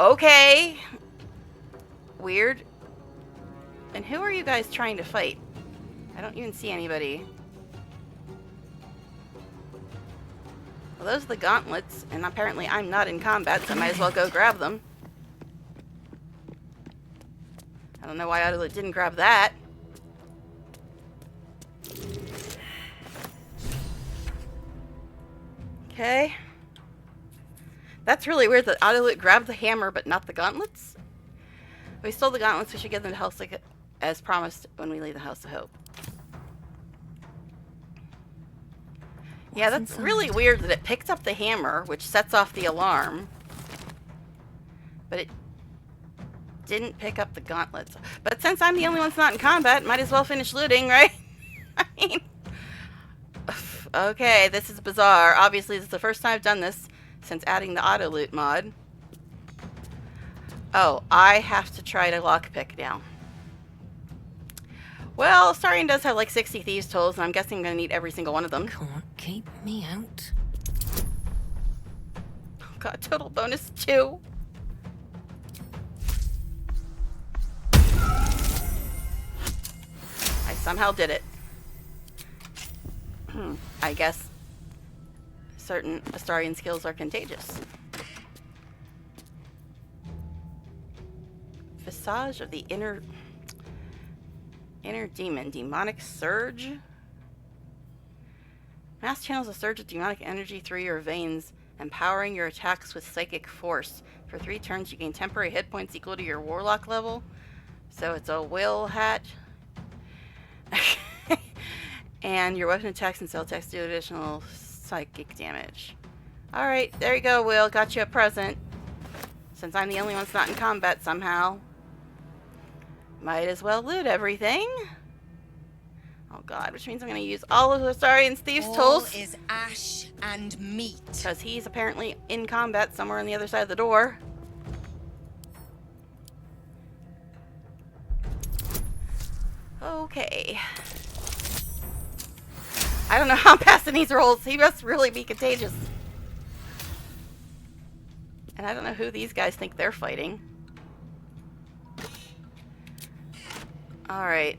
okay. Weird. And who are you guys trying to fight? I don't even see anybody. Well, those are the gauntlets, and apparently I'm not in combat, so I might as well go grab them. I don't know why Autoloot didn't grab that. Okay. That's really weird that Autoloot grabbed the hammer but not the gauntlets. We stole the gauntlets. We should give them to Helsing as promised when we leave the House of Hope. Yeah, that's really weird that it picked up the hammer, which sets off the alarm. But it didn't pick up the gauntlets. But since I'm the only one that's not in combat, might as well finish looting, right? I mean... Okay, this is bizarre. Obviously, this is the first time I've done this since adding the auto-loot mod. Oh, I have to try to lockpick now. Well, Astarion does have like 60 Thieves' Tools, and I'm guessing I'm going to need every single one of them. Can't keep me out. Got total bonus 2. I somehow did it. I guess certain Astarion skills are contagious. Visage of the inner demon. Demonic surge. Mass channels a surge of demonic energy through your veins, empowering your attacks with psychic force. For 3 turns, you gain temporary hit points equal to your warlock level. So it's a will hat. And your weapon attacks and spell attacks do additional psychic damage. Alright, there you go, Will. Got you a present. Since I'm the only one that's not in combat somehow. Might as well loot everything. Oh god, which means I'm going to use all of Astarion's thieves' All tools. is ash and meat. Because he's apparently in combat somewhere on the other side of the door. Okay. I don't know how I'm passing these rolls. He must really be contagious. And I don't know who these guys think they're fighting. Alright.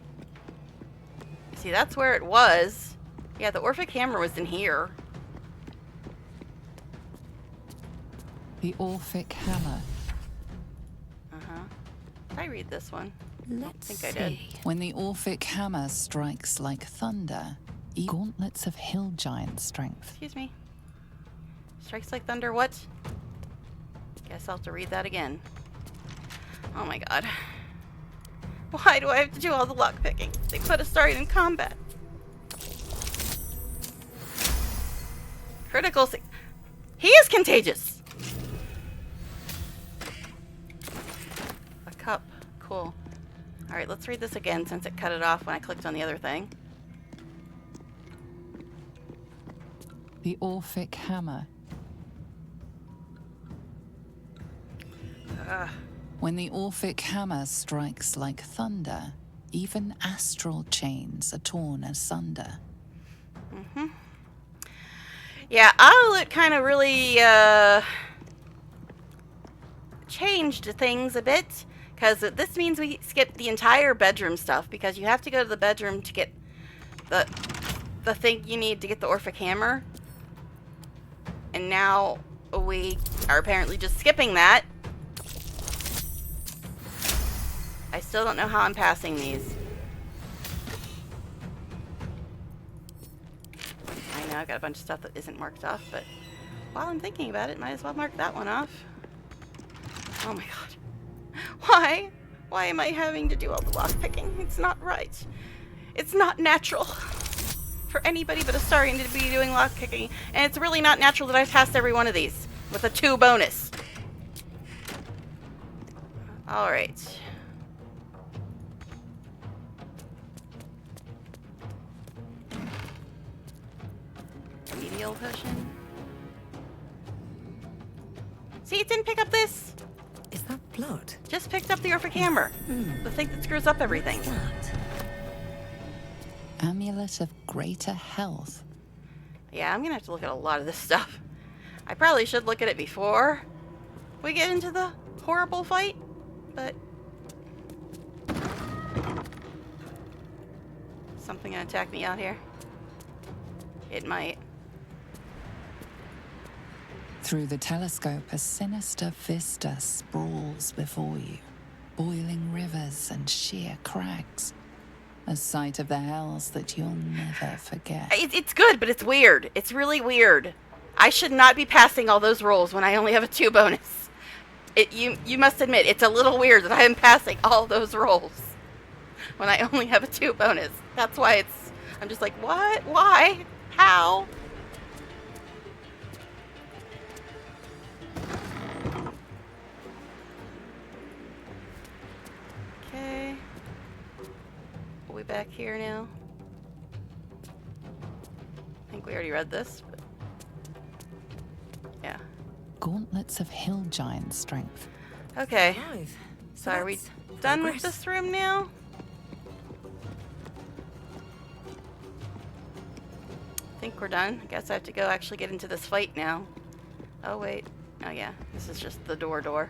See, that's where it was. Yeah, the Orphic hammer was in here. The Orphic hammer. Uh-huh. Did I read this one? Let's I think I did. When the Orphic hammer strikes like thunder, gauntlets of hill giant strength. Excuse me. Strikes like thunder, what? Guess I'll have to read that again. Oh my god. Why do I have to do all the lockpicking? They put Astarion in combat. Critical He is contagious! A cup. Cool. Alright, let's read this again since it cut it off when I clicked on the other thing. The Orphic hammer. When the Orphic hammer strikes like thunder, even astral chains are torn asunder. Mm-hmm. Yeah, Autoloot kind of really changed things a bit, because this means we skip the entire bedroom stuff, because you have to go to the bedroom to get the thing you need to get the Orphic hammer. And now we are apparently just skipping that. I still don't know how I'm passing these. I know I've got a bunch of stuff that isn't marked off, but while I'm thinking about it, might as well mark that one off. Oh my god. Why? Why am I having to do all the lockpicking? It's not right. It's not natural for anybody but Astarion to be doing lockpicking, and it's really not natural that I've passed every one of these with a 2 bonus. Alright. Medial potion. See, it didn't pick up this. Is that blood? Just picked up the Orphic hammer. The thing that screws up everything. Amulet of greater health. Yeah, I'm gonna have to look at a lot of this stuff. I probably should look at it before we get into the horrible fight, but something gonna attack me out here. It might. Through the telescope, a sinister vista sprawls before you. Boiling rivers and sheer crags. A sight of the hells that you'll never forget. It's good, but it's weird. It's really weird. I should not be passing all those rolls when I only have a 2 bonus. You must admit, it's a little weird that I am passing all those rolls when I only have a 2 bonus. That's why I'm just like, what? Why? How? Okay. Are we back here now? I think we already read this, but yeah. Gauntlets of hill giant strength. Okay. So are we done with this room now? I think we're done. I guess I have to go actually get into this fight now. Oh wait. Oh yeah. This is just the door.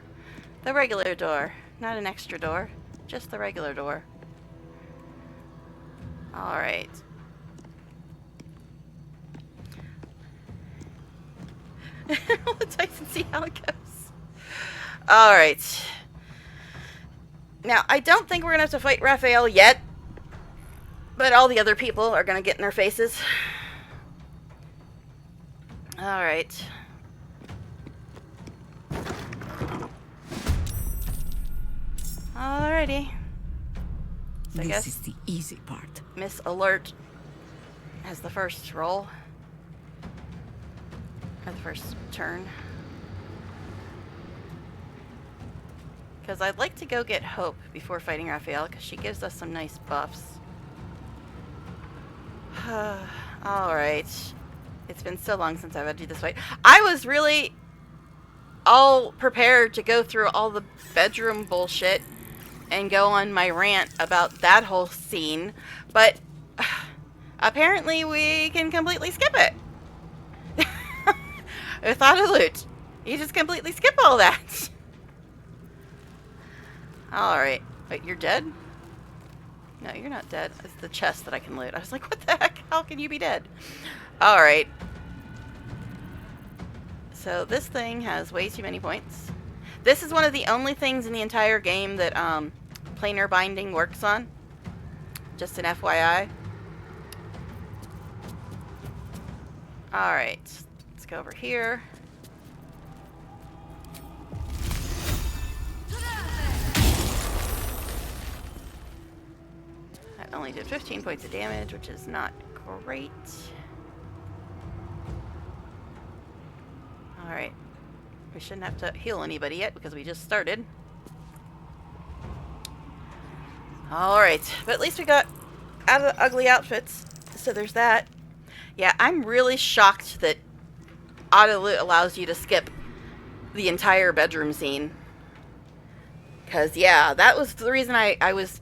The regular door. Not an extra door. Just the regular door. Alright. Roll the dice and see how it goes. Alright. Now, I don't think we're going to have to fight Raphael yet, but all the other people are going to get in their faces. Alright. Alrighty. So I guess This is the easy part. Miss Alert has the first roll. Or the first turn. Because I'd like to go get Hope before fighting Raphael, because she gives us some nice buffs. Alright. It's been so long since I've had to do this fight. I was really all prepared to go through all the bedroom bullshit and go on my rant about that whole scene, but apparently we can completely skip it. Without a loot. You just completely skip all that. Alright. Wait, you're dead? No, you're not dead. It's the chest that I can loot. I was like, what the heck? How can you be dead? Alright. So this thing has way too many points. This is one of the only things in the entire game that planar binding works on. Just an FYI. Alright. Let's go over here. That only did 15 points of damage, which is not great. Alright. We shouldn't have to heal anybody yet because we just started. Alright. But at least we got out of the ugly outfits. So there's that. Yeah, I'm really shocked that auto loot allows you to skip the entire bedroom scene. Because, yeah, that was the reason I was...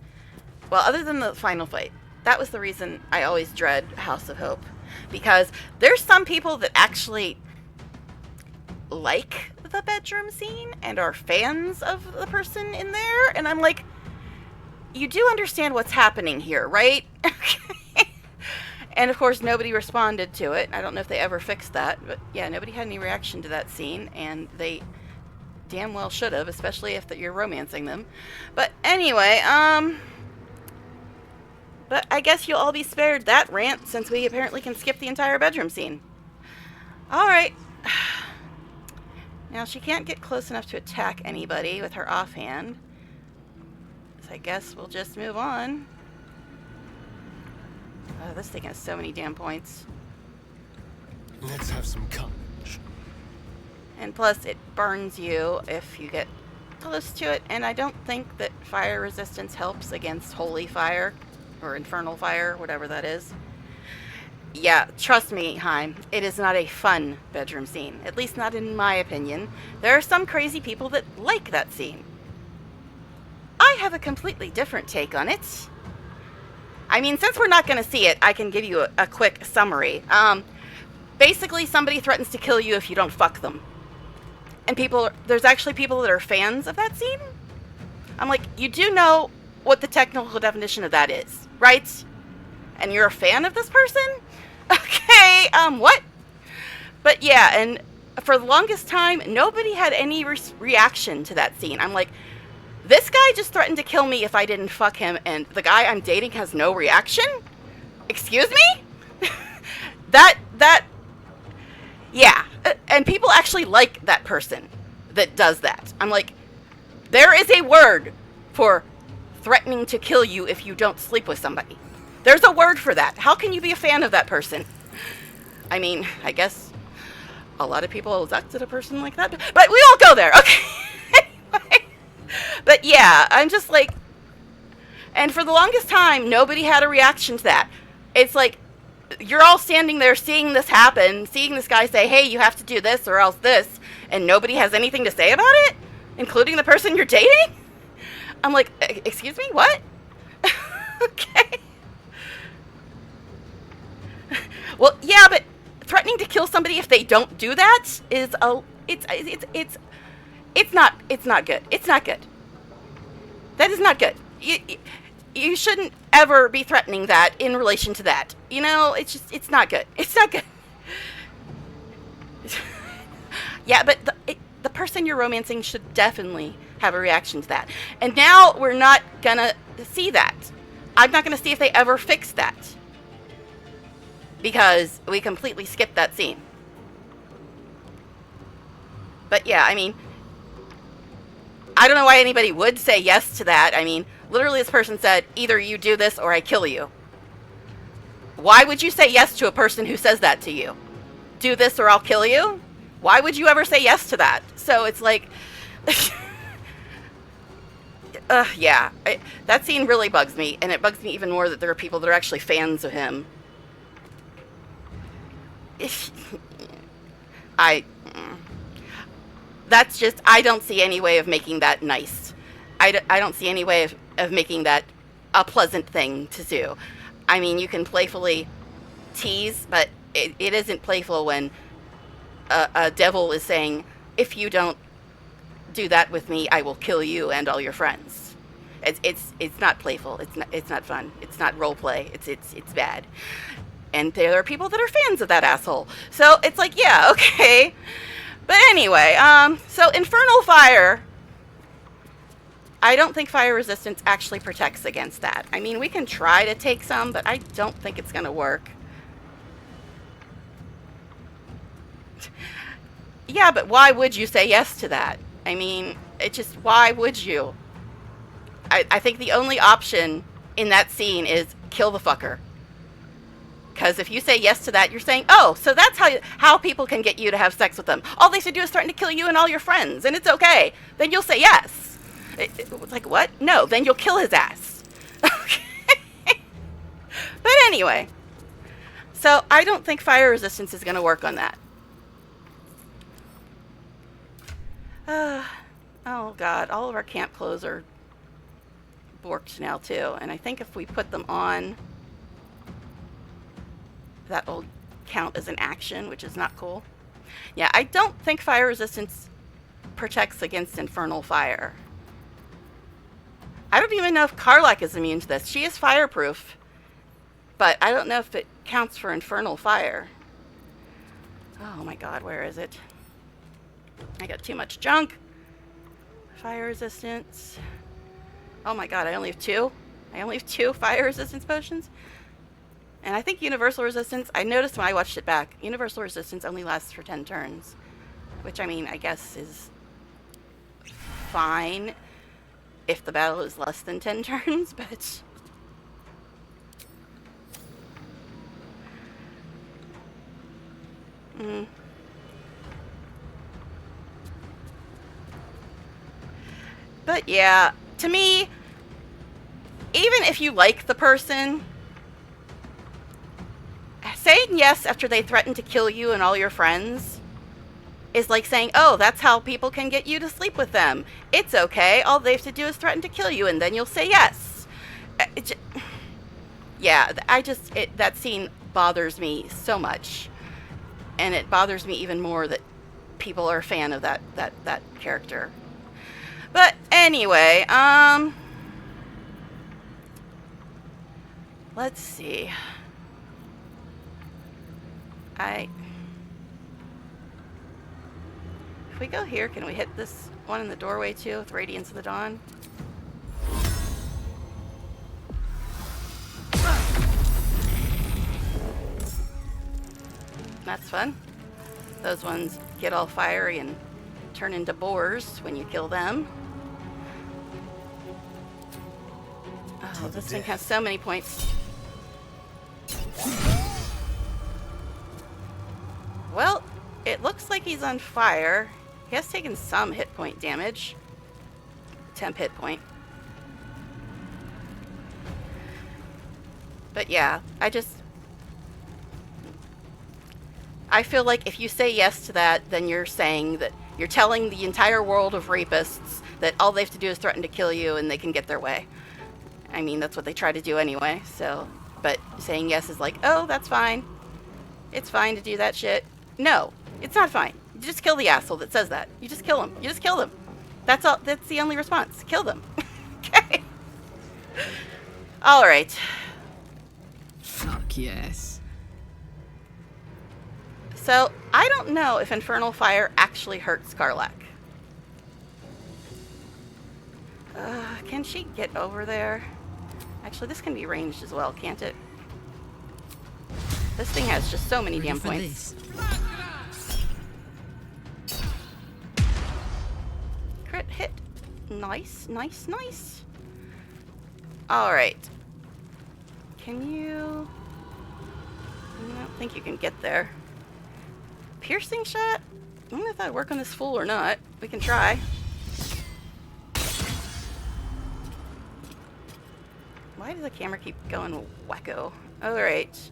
Well, other than the final fight, that was the reason I always dread House of Hope. Because there's some people that actually like the bedroom scene and are fans of the person in there. And I'm like, you do understand what's happening here, right? And of course, nobody responded to it. I don't know if they ever fixed that. But yeah, nobody had any reaction to that scene. And they damn well should have, especially if you're romancing them. But anyway, but I guess you'll all be spared that rant since we apparently can skip the entire bedroom scene. Alright. Now, she can't get close enough to attack anybody with her offhand. So I guess we'll just move on. Oh, this thing has so many damn points. Let's have some courage. And plus, it burns you if you get close to it. And I don't think that fire resistance helps against holy fire. Or infernal fire, whatever that is. Yeah, trust me, Heim, it is not a fun bedroom scene. At least not in my opinion. There are some crazy people that like that scene. I have a completely different take on it. I mean, since we're not going to see it, I can give you a quick summary. Basically, somebody threatens to kill you if you don't fuck them. And there's actually people that are fans of that scene. I'm like, you do know what the technical definition of that is, right? And you're a fan of this person? Okay, what? But yeah, and for the longest time, nobody had any reaction to that scene. I'm like, this guy just threatened to kill me if I didn't fuck him, and the guy I'm dating has no reaction? Excuse me? Yeah. And people actually like that person that does that. I'm like, there is a word for threatening to kill you if you don't sleep with somebody. There's a word for that. How can you be a fan of that person? I mean, I guess a lot of people elected a person like that, but we won't go there, okay? Anyway. But yeah, I'm just like, and for the longest time, nobody had a reaction to that. It's like, you're all standing there seeing this happen, seeing this guy say, hey, you have to do this or else this, and nobody has anything to say about it, including the person you're dating? I'm like, excuse me, what? Okay. Well, yeah, but threatening to kill somebody if they don't do that is it's not good. It's not good. That is not good. You shouldn't ever be threatening that in relation to that. You know, it's not good. It's not good. Yeah, but the person you're romancing should definitely have a reaction to that. And now we're not gonna see that. I'm not gonna see if they ever fix that. Because we completely skipped that scene. But yeah, I mean, I don't know why anybody would say yes to that. I mean, literally this person said, either you do this or I kill you. Why would you say yes to a person who says that to you? Do this or I'll kill you? Why would you ever say yes to that? So it's like, yeah, that scene really bugs me. And it bugs me even more that there are people that are actually fans of him. That's just, I don't see any way of making that nice. I don't see any way of making that a pleasant thing to do. I mean, you can playfully tease, but it isn't playful when a devil is saying, if you don't do that with me, I will kill you and all your friends. It's not playful. It's not fun. It's not role play. It's bad. And there are people that are fans of that asshole. So it's like, yeah, okay. But anyway, so Infernal Fire, I don't think fire resistance actually protects against that. I mean, we can try to take some, but I don't think it's going to work. Yeah, but why would you say yes to that? I mean, why would you? I think the only option in that scene is kill the fucker. Because if you say yes to that, you're saying, oh, so that's how people can get you to have sex with them. All they should do is threaten to kill you and all your friends, and it's okay. Then you'll say yes. It's like, what? No, then you'll kill his ass. Okay. But anyway, so I don't think fire resistance is going to work on that. Oh, God, all of our camp clothes are borked now, too. And I think if we put them on, that will count as an action, which is not cool. Yeah, I don't think fire resistance protects against infernal fire. I don't even know if Karlach is immune to this. She is fireproof, but I don't know if it counts for infernal fire. Oh my God, where is it? I got too much junk. Fire resistance. Oh my God, I only have 2. I only have 2 fire resistance potions. And I think universal resistance, I noticed when I watched it back, universal resistance only lasts for 10 turns. Which, I mean, I guess is fine if the battle is less than 10 turns, but... But yeah, to me, even if you like the person, saying yes after they threaten to kill you and all your friends is like saying, oh, that's how people can get you to sleep with them. It's okay. All they have to do is threaten to kill you and then you'll say yes. Yeah, that scene bothers me so much. And it bothers me even more that people are a fan of that character. But anyway, let's see. If we go here, can we hit this one in the doorway too with Radiance of the Dawn? That's fun. Those ones get all fiery and turn into boars when you kill them. Oh, this thing has so many points. Well, it looks like he's on fire. He has taken some hit point damage. Temp hit point. But yeah, I feel like if you say yes to that, then you're saying that you're telling the entire world of rapists that all they have to do is threaten to kill you and they can get their way. I mean, that's what they try to do anyway, so... But saying yes is like, oh, that's fine. It's fine to do that shit. No, it's not fine. You just kill the asshole that says that. You just kill him. You just kill them. That's all. That's the only response. Kill them. Okay. All right. Fuck yes. So, I don't know if Infernal Fire actually hurts Karlach. Can she get over there? Actually, this can be ranged as well, can't it? This thing has just so many damn points. Crit hit. Nice, nice, nice. Alright. Can you... I don't think you can get there. Piercing shot? I don't know if that'd work on this fool or not. We can try. Why does the camera keep going wacko? Alright.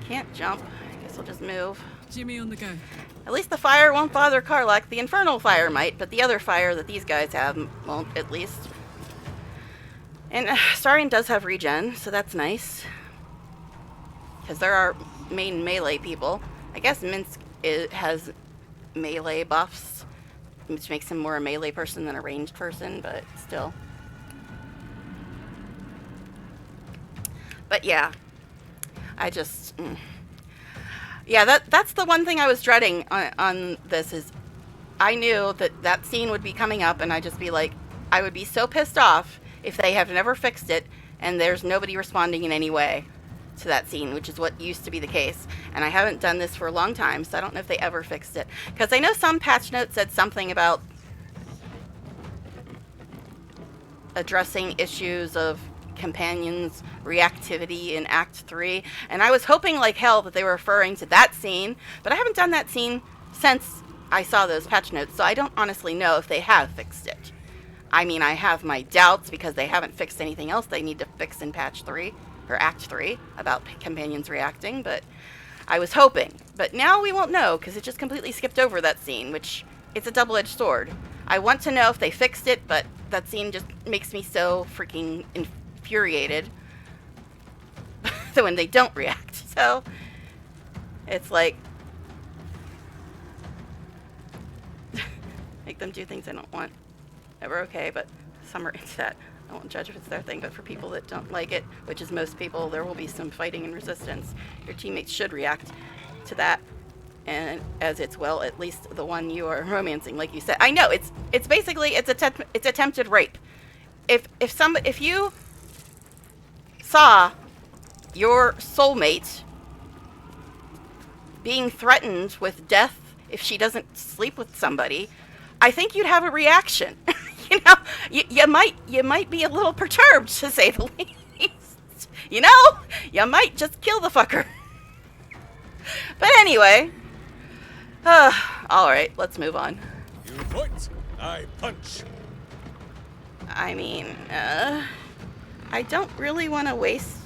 Can't jump. I guess we'll just move. Jimmy on the go. At least the fire won't bother Karlach. The infernal fire might, but the other fire that these guys have won't, at least. And Astarion does have regen, so that's nice. Because there are main melee people. I guess Minsk has melee buffs, which makes him more a melee person than a ranged person, but still. But yeah, I just... Yeah, that's the one thing I was dreading on this is I knew that that scene would be coming up and I'd just be like, I would be so pissed off if they have never fixed it and there's nobody responding in any way to that scene, which is what used to be the case. And I haven't done this for a long time, so I don't know if they ever fixed it. Because I know some patch note said something about addressing issues of companions' reactivity in Act 3, and I was hoping like hell that they were referring to that scene, but I haven't done that scene since I saw those patch notes, so I don't honestly know if they have fixed it. I mean, I have my doubts because they haven't fixed anything else they need to fix in patch 3, or Act 3, about companions reacting, but I was hoping. But now we won't know, because it just completely skipped over that scene, which, it's a double-edged sword. I want to know if they fixed it, but that scene just makes me so freaking infuriated so when they don't react. So it's like make them do things I don't want. Never okay, but some are into that. I won't judge if it's their thing, but for people that don't like it, which is most people, there will be some fighting and resistance. Your teammates should react to that, and as it's, well, at least the one you are romancing, like you said. I know it's basically it's attempted rape. If you saw your soulmate being threatened with death if she doesn't sleep with somebody, I think you'd have a reaction. You know, you might be a little perturbed, to say the least. You know, you might just kill the fucker. But anyway, all right, let's move on. You point, I punch. I mean, I don't really want to waste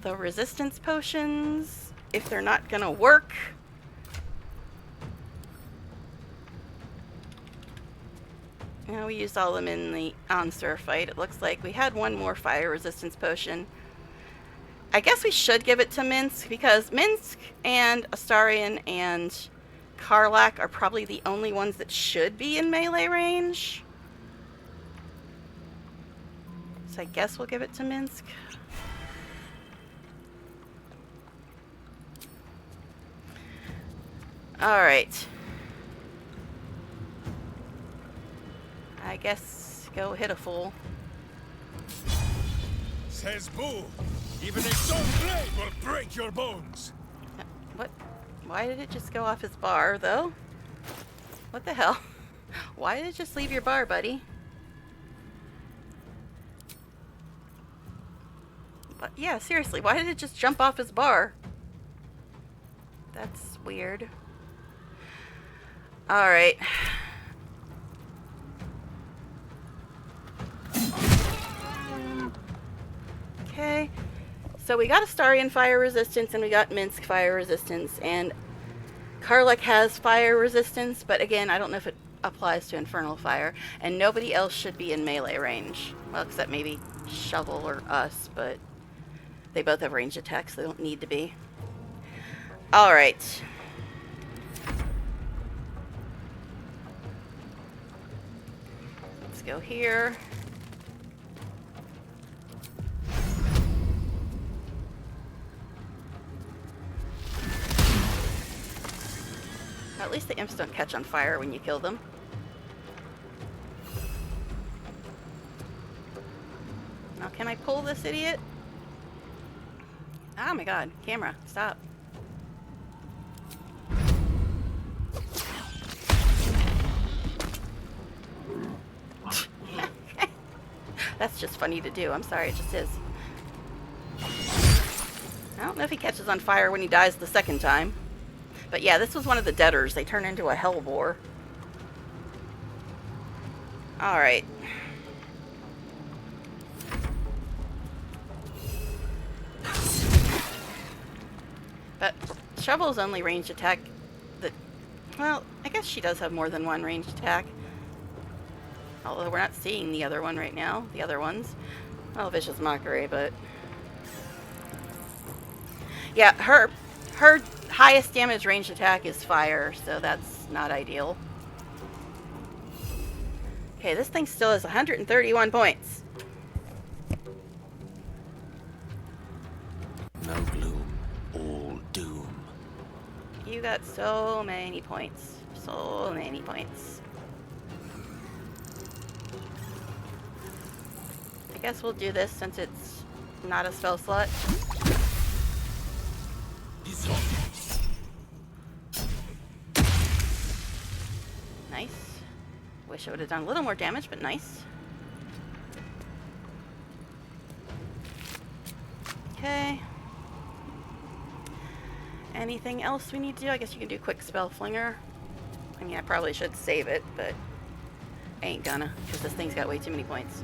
the resistance potions if they're not gonna work. Yeah, we used all of them in the Ansur fight. It looks like we had one more fire resistance potion. I guess we should give it to Minsk, because Minsk and Astarion and Karlach are probably the only ones that should be in melee range. So I guess we'll give it to Minsk. Alright. I guess go hit a fool. Says Boo, even a stone blade will break your bones. What? Why did it just go off his bar, though? What the hell? Why did it just leave your bar, buddy? But yeah, seriously, why did it just jump off his bar? That's weird. Alright. Okay. So we got Astarion fire resistance and we got Minsk fire resistance, and Karlach has fire resistance, but again, I don't know if it applies to infernal fire, and nobody else should be in melee range. Well, except maybe Shovel or us, but they both have ranged attacks, so they don't need to be. Alright. Let's go here. At least the imps don't catch on fire when you kill them. can I pull this idiot? Oh my god, camera, stop. That's just funny to do. I'm sorry, it just is. I don't know if he catches on fire when he dies the second time. But yeah, this was one of the deaders. They turn into a hellbore. Alright. But Shovel's only ranged attack that... Well, I guess she does have more than one ranged attack. Although we're not seeing the other one right now. The other ones. Well, Vicious Mockery, but... Yeah, her highest damage ranged attack is fire, so that's not ideal. Okay, this thing still has 131 points. No gloom, all doom. You got so many points. So many points. I guess we'll do this since it's not a spell slot. Nice. Wish I would have done a little more damage, but nice. Okay. Anything else we need to do? I guess you can do quick spell flinger. I mean, I probably should save it, but I ain't gonna, because this thing's got way too many points.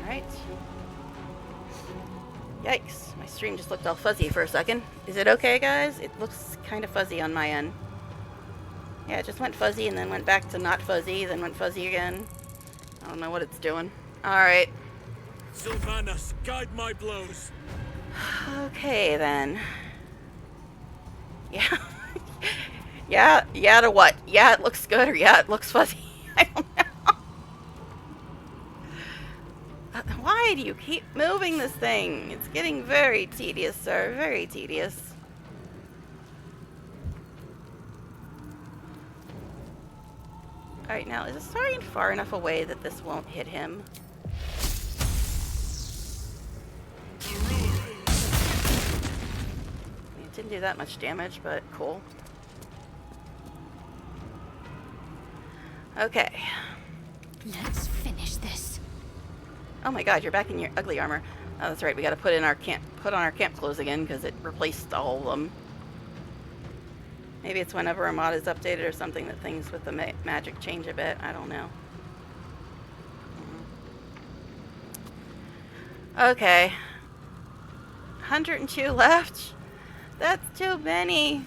Alright. Yikes, my stream just looked all fuzzy for a second. Is it okay, guys? It looks kind of fuzzy on my end. Yeah, it just went fuzzy and then went back to not fuzzy, then went fuzzy again. I don't know what it's doing. Alright. Sylvanas, guide my blows. Okay, then. Yeah. yeah to what? Yeah, it looks good, or yeah, it looks fuzzy. I don't know. Why do you keep moving this thing? It's getting very tedious, sir. Very tedious. Alright, now, is Astarion far enough away that this won't hit him? It didn't do that much damage, but cool. Okay. Let's finish this. Oh my god, you're back in your ugly armor. Oh, that's right, we gotta put on our camp clothes again, because it replaced all of them. Maybe it's whenever a mod is updated or something that things with the magic change a bit. I don't know. Okay. 102 left? That's too many.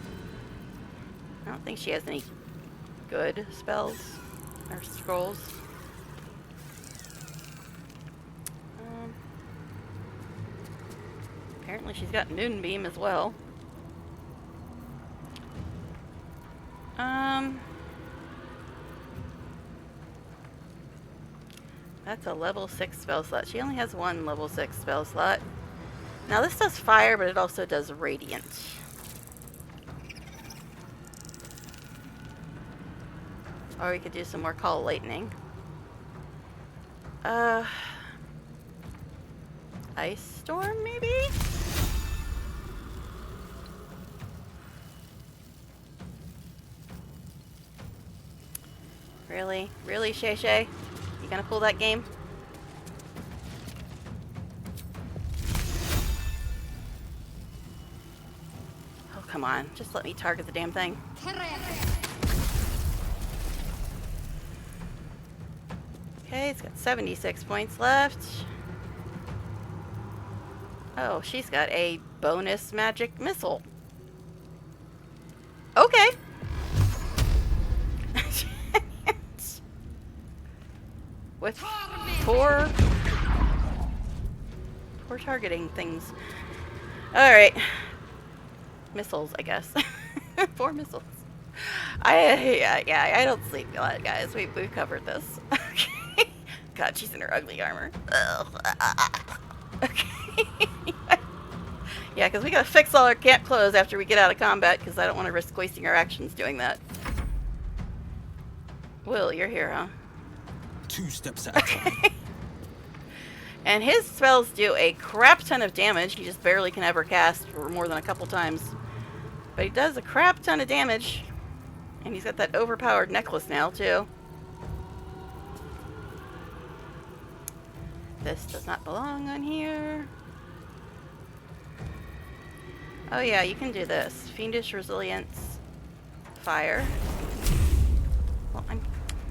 I don't think she has any good spells or scrolls. Apparently she's got Moonbeam as well. That's a level 6 spell slot. She only has one level 6 spell slot. Now this does fire, but it also does radiant. Or we could do some more Call Lightning. Ice Storm, maybe? Really? Really, Shay Shay? You gonna pull that game? Oh, come on. Just let me target the damn thing. Okay, it's got 76 points left. Oh, she's got a bonus magic missile. Okay. With poor targeting things. Alright. Missiles, I guess. 4 missiles. I don't sleep a lot, guys. We've covered this. Okay. God, she's in her ugly armor. Okay. Yeah, because we gotta fix all our camp clothes after we get out of combat, because I don't want to risk wasting our actions doing that. Will, you're here, huh? 2 steps at a time. And his spells do a crap ton of damage. He just barely can ever cast for more than a couple times. But he does a crap ton of damage. And he's got that overpowered necklace now, too. This does not belong on here. Oh yeah, you can do this. Fiendish Resilience. Fire. Well,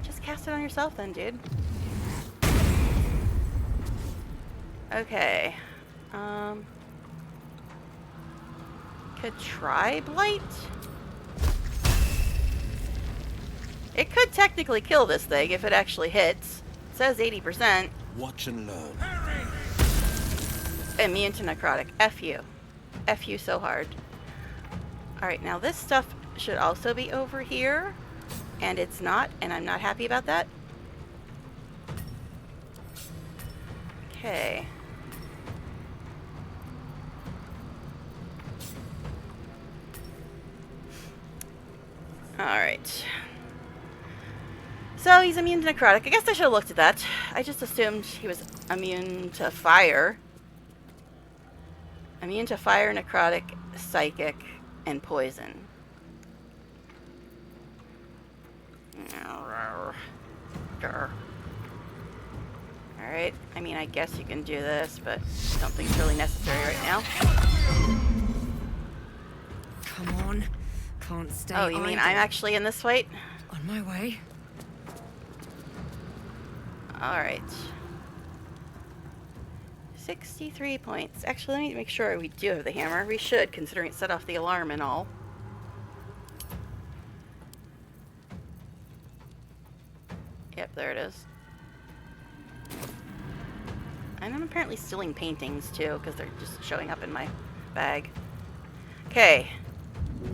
just cast it on yourself then, dude. Okay. Could try Blight. It could technically kill this thing if it actually hits. It says 80%. Watch and learn. Immune to necrotic. F you. F you so hard. Alright, now this stuff should also be over here. And it's not, and I'm not happy about that. Okay. Alright. So he's immune to necrotic. I guess I should have looked at that. I just assumed he was immune to fire. Immune to fire, necrotic, psychic, and poison. Alright, I mean, I guess you can do this, but I don't think it's really necessary right now. Come on. Can't stay. Oh, you mean I'm actually in this fight? On my way. Alright. 63 points. Actually, let me make sure we do have the hammer. We should, considering it set off the alarm and all. Yep, there it is. And I'm apparently stealing paintings, too, because they're just showing up in my bag. Okay.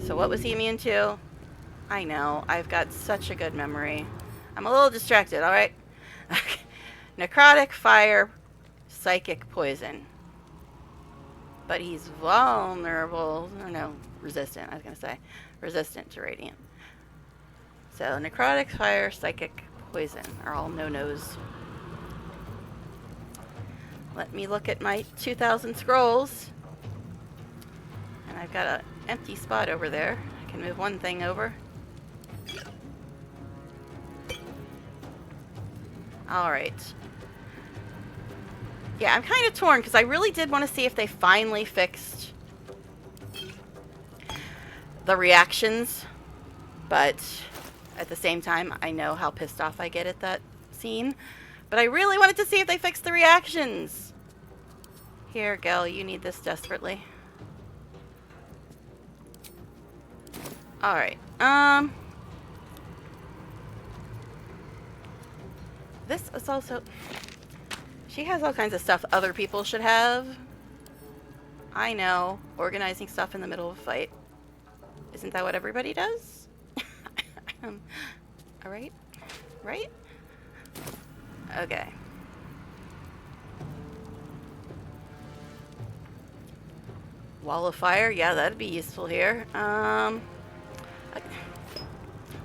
So what was he immune to? I know. I've got such a good memory. I'm a little distracted, alright? Necrotic, fire, psychic, poison. But he's vulnerable. Or no, resistant, I was going to say. Resistant to radiant. So necrotic, fire, psychic, poison are all no-nos. Let me look at my 2,000 scrolls. And I've got an empty spot over there. I can move one thing over. Alright. Yeah, I'm kind of torn because I really did want to see if they finally fixed the reactions. But at the same time, I know how pissed off I get at that scene. But I really wanted to see if they fixed the reactions. Here, Gel, you need this desperately. Alright, this is also... She has all kinds of stuff other people should have. I know. Organizing stuff in the middle of a fight. Isn't that what everybody does? Alright? Right? Okay. Wall of fire? Yeah, that'd be useful here.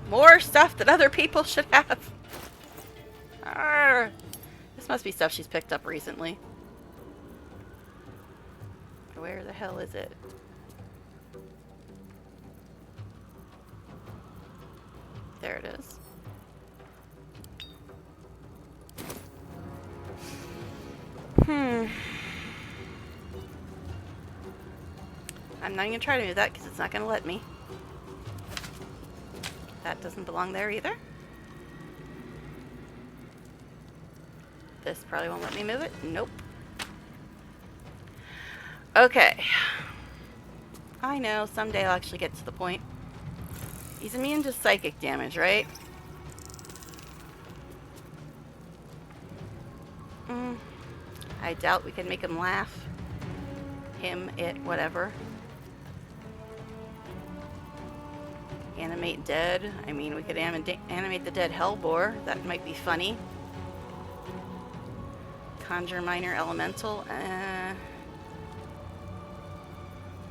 More stuff that other people should have. Arrgh. This must be stuff she's picked up recently. Where the hell is it? There it is. I'm not going to try to move that because it's not going to let me. That doesn't belong there either. This probably won't let me move it. Nope. Okay. I know, someday I'll actually get to the point. He's immune to psychic damage, right? I doubt we can make him laugh. Him, it, whatever. Animate dead. I mean, we could animate the dead Hellbore. That might be funny. Conjure minor elemental.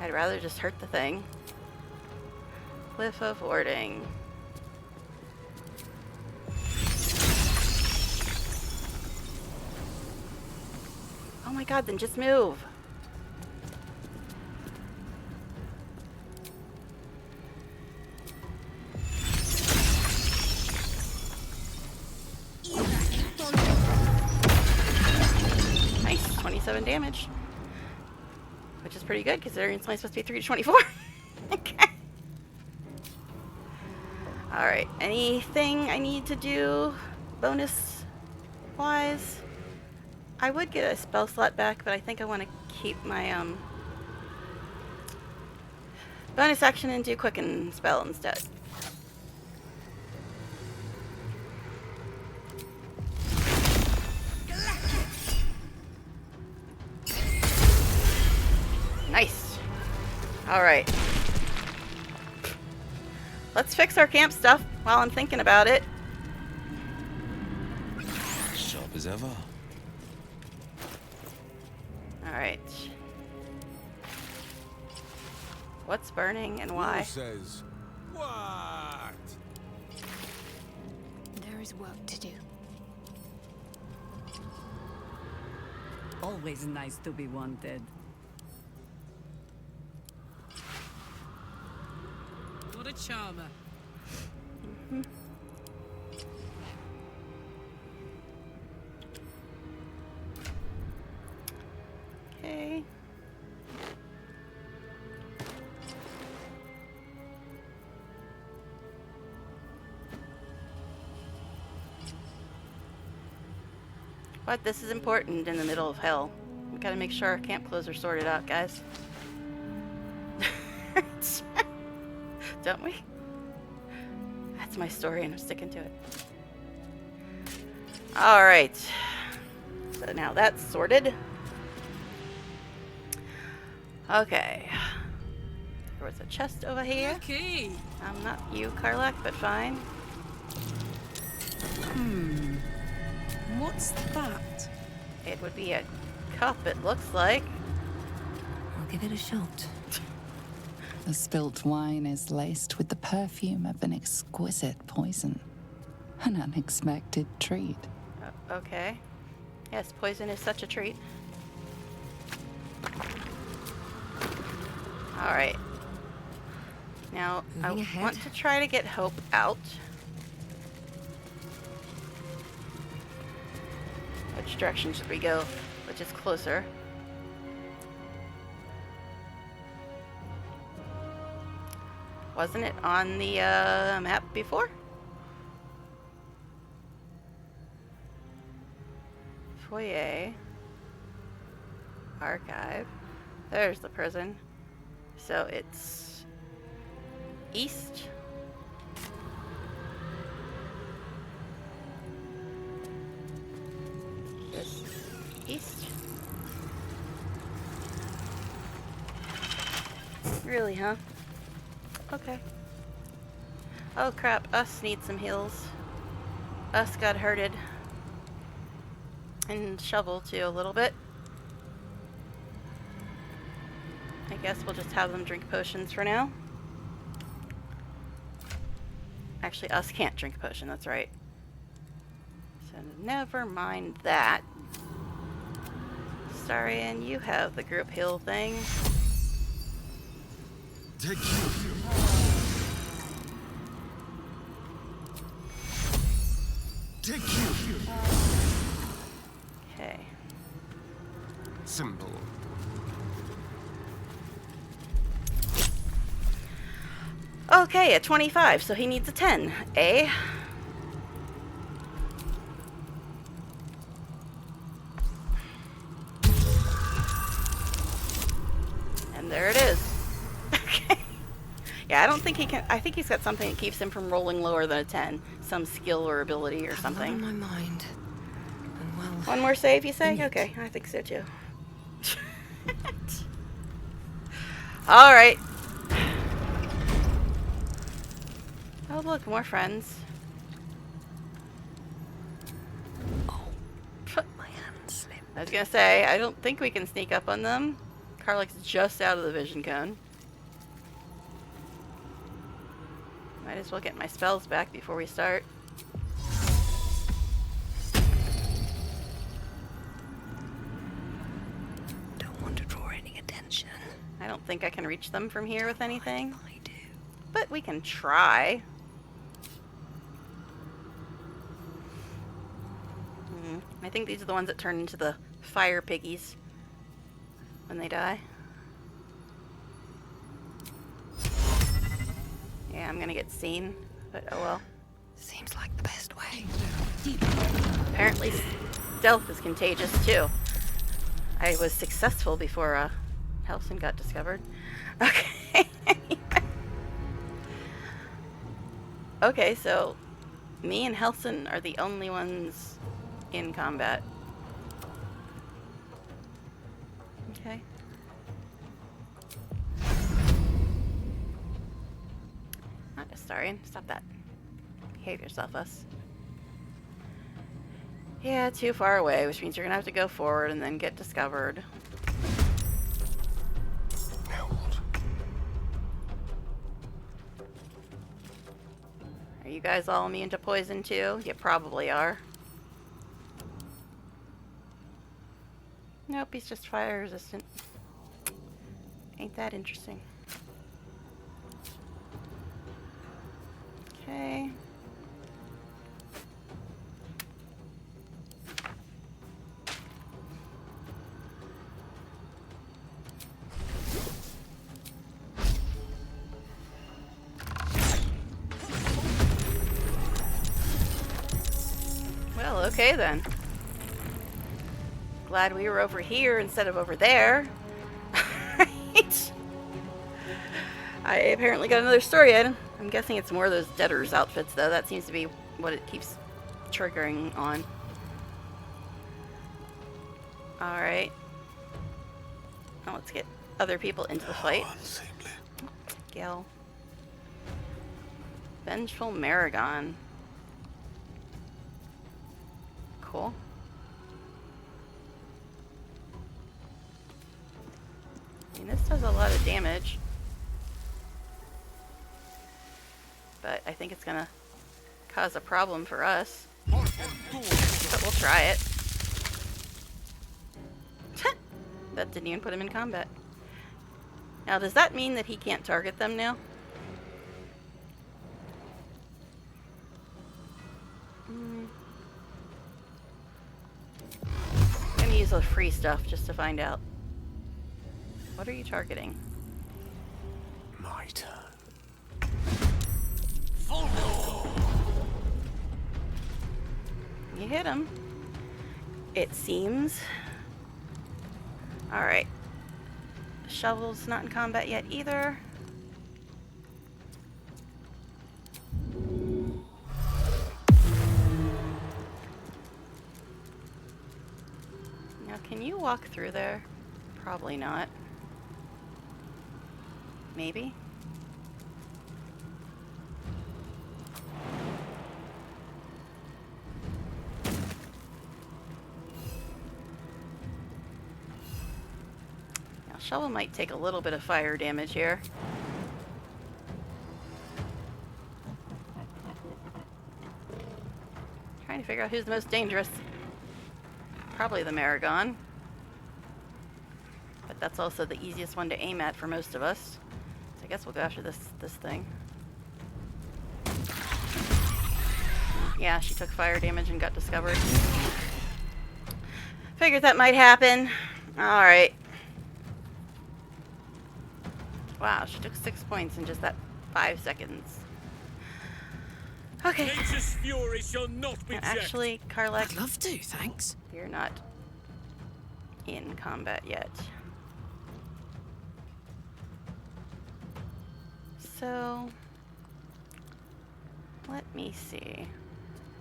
I'd rather just hurt the thing. Cliff of Warding. Oh my god, then just move. Nice, 27 damage. Which is pretty good considering it's only supposed to be 3 to 24. Okay. Alright, anything I need to do bonus wise? I would get a spell slot back, but I think I want to keep my bonus action and do quicken spell instead. Nice. Alright. Let's fix our camp stuff while I'm thinking about it. Sharp as ever. Alright. What's burning and why? Who says what? There is work to do. Always nice to be wanted. What a charmer. Mm-hmm. Okay. But this is important in the middle of hell. We gotta make sure our camp clothes are sorted out, guys. Don't we? That's my story and I'm sticking to it. Alright. So now that's sorted. Okay. There was a chest over here. Okay. Not you, Karlak, but fine. What's that? It would be a cup, it looks like. I'll give it a shot. The spilt wine is laced with the perfume of an exquisite poison. An unexpected treat. Okay. Yes, poison is such a treat. Alright. Now, Moving I ahead. want to try to get Hope out. Which direction should we go? Which is closer? Wasn't it on the map before? Foyer. Archive. There's the prison. So it's east. This east. Really, huh? Okay. Oh crap, us need some heals. Us got hurted. And Shovel too a little bit. I guess we'll just have them drink potions for now. Actually, us can't drink a potion, that's right. So never mind that. Starion, you have the group heal thing. Okay. Simple. Okay, a 25, so he needs a 10. Eh? And there it is. Okay. Yeah, I don't think he can. I think he's got something that keeps him from rolling lower than a 10. Some skill or ability or something. On my mind. And well, One more save, you say? Okay, I think so too. Alright. Oh, look, more friends. my hand slipped. I was gonna say, I don't think we can sneak up on them. Karlak's just out of the vision cone. Might as well get my spells back before we start. I don't think I can reach them from here with anything. But we can try. I think these are the ones that turn into the fire piggies when they die. Yeah, I'm gonna get seen, but oh well. Seems like the best way. Apparently stealth is contagious too. I was successful before Helson got discovered. Okay. Okay, so me and Helson are the only ones in combat. Okay. Not Astarion. Stop that. Behave yourself, us. Yeah, too far away, which means you're gonna have to go forward and then get discovered. Now what? Are you guys all immune to poison too? You probably are. Nope, he's just fire resistant. Ain't that interesting. Okay. Well, okay then. Glad we were over here instead of over there. Right. I apparently got another story item. I'm guessing it's more of those debtors outfits though. That seems to be what it keeps triggering on. Alright. Now let's get other people into the fight. Gale. Vengeful Maragon. Cool. I mean, this does a lot of damage. But I think it's gonna cause a problem for us. But we'll try it. That didn't even put him in combat. Now, does that mean that he can't target them now? I'm gonna use the free stuff just to find out. What are you targeting? My turn. You hit him. It seems. Alright. Shovel's not in combat yet either. Now, can you walk through there? Probably not. Maybe? Now, Shovel might take a little bit of fire damage here. Trying to figure out who's the most dangerous. Probably the Maragon. But that's also the easiest one to aim at for most of us. So I guess we'll go after this thing. Yeah, she took fire damage and got discovered. Figured that might happen. Alright. Wow, she took 6 points in just that 5 seconds. Okay. Nature's fury shall not be actually, Karlak, I'd love to, thanks. You're not in combat yet. So, let me see.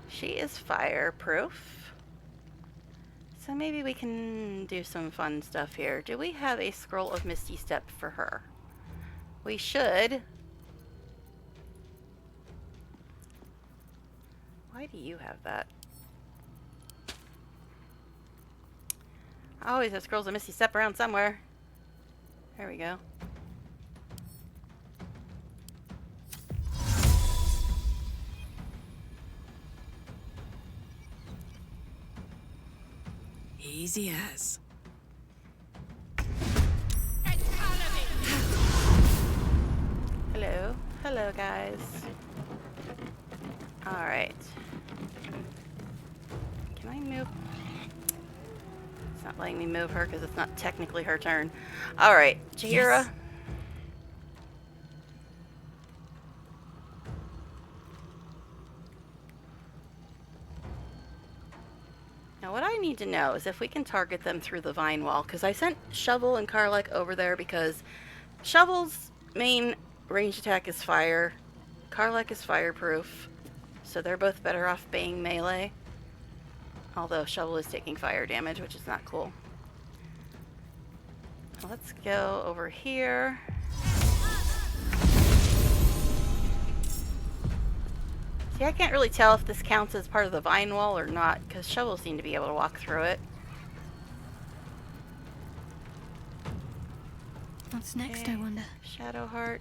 She is fireproof. So maybe we can do some fun stuff here. Do we have a scroll of Misty Step for her? We should. Why do you have that? I always have scrolls of Misty Step around somewhere. There we go. Easy as. Hello, guys. Alright. Can I move? It's not letting me move her because it's not technically her turn. Alright, Jahira. Yes. Now what I need to know is if we can target them through the vine wall, because I sent Shovel and Karlek over there because Shovel's main range attack is fire. Karlek is fireproof, so they're both better off being melee. Although Shovel is taking fire damage, which is not cool. Let's go over here. See, I can't really tell if this counts as part of the vine wall or not, because Shovel seemed to be able to walk through it. What's next, I wonder? Shadowheart.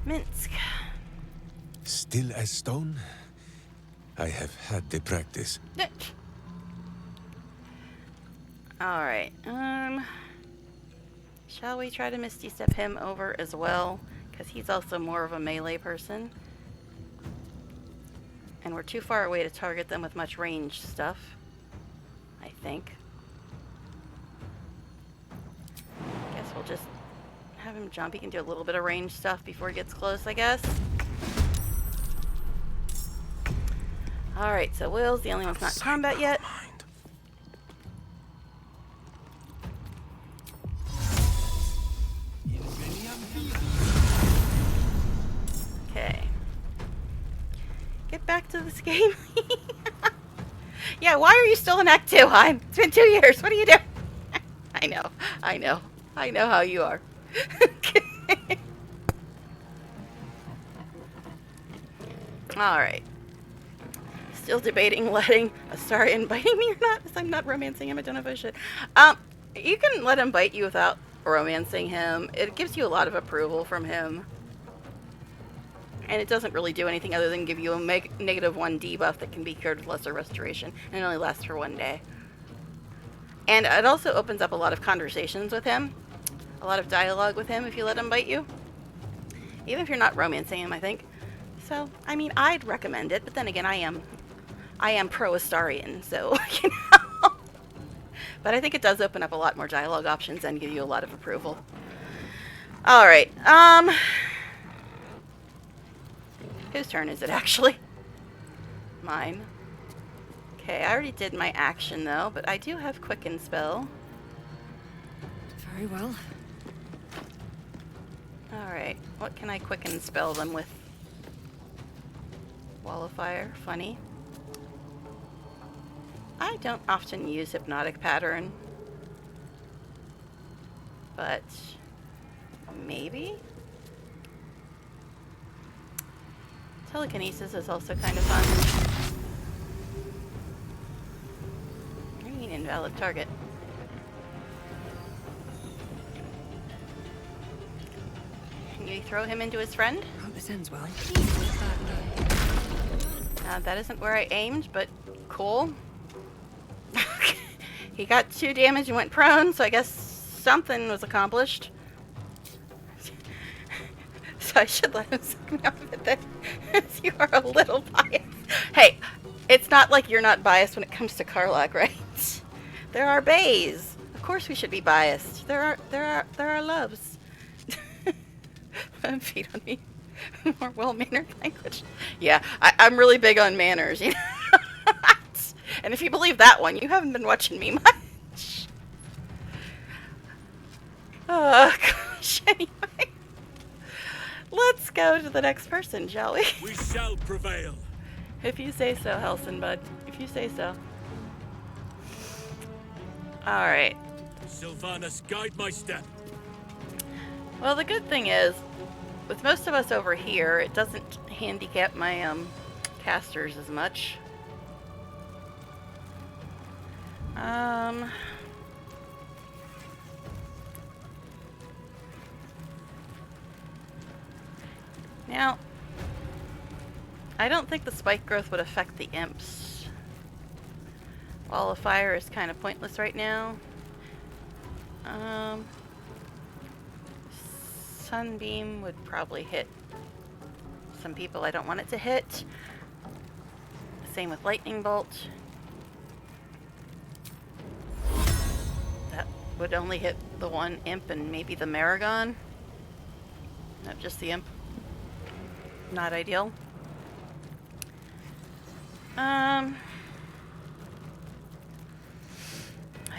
Minsk. Still as stone? I have had the practice. Alright, shall we try to Misty Step him over as well? Because he's also more of a melee person. And we're too far away to target them with much range stuff, I think. Guess we'll just have him jump. He can do a little bit of range stuff before he gets close, I guess. Alright, so Will's the only one's not in combat yet. Okay. Get back to this game. Yeah, why are you still in Act 2, Heim? It's been 2 years. What are you doing? I know how you are. Alright. Still debating letting Astarion biting me or not, because I'm not romancing him. I don't know if I should. You can let him bite you without romancing him. It gives you a lot of approval from him. And it doesn't really do anything other than give you a -1 debuff that can be cured with lesser restoration. And it only lasts for 1 day. And it also opens up a lot of conversations with him. A lot of dialogue with him if you let him bite you. Even if you're not romancing him, I think. So, I mean, I'd recommend it. But then again, I am pro-Astarion, so, you know. But I think it does open up a lot more dialogue options and give you a lot of approval. Alright, whose turn is it, actually? Mine. Okay, I already did my action, though, but I do have Quicken Spell. Very well. Alright, what can I Quicken Spell them with? Wall of Fire, funny. I don't often use Hypnotic Pattern, but maybe? Telekinesis is also kind of fun. I mean, invalid target. Can you throw him into his friend? Hope this ends well. That isn't where I aimed, but cool. He got 2 damage and went prone, so I guess something was accomplished. So I should let him suck me off of it then. You are a little biased. Hey, it's not like you're not biased when it comes to Karlek, right? There are bays. Of course we should be biased. There are loves. Feed on me. More well-mannered language. Yeah, I'm really big on manners, you know? And if you believe that one, you haven't been watching me much. Oh, gosh, anyway. Let's go to the next person, shall we? We shall prevail. If you say so, Helson, bud. If you say so. Alright. Sylvanas, guide my step. Well, the good thing is, with most of us over here, it doesn't handicap my casters as much. Now, I don't think the spike growth would affect the imps. Wall of fire is kind of pointless right now. Sunbeam would probably hit some people I don't want it to hit. Same with lightning bolt. That would only hit the one imp and maybe the Maragon. Not just the imp. Not ideal. I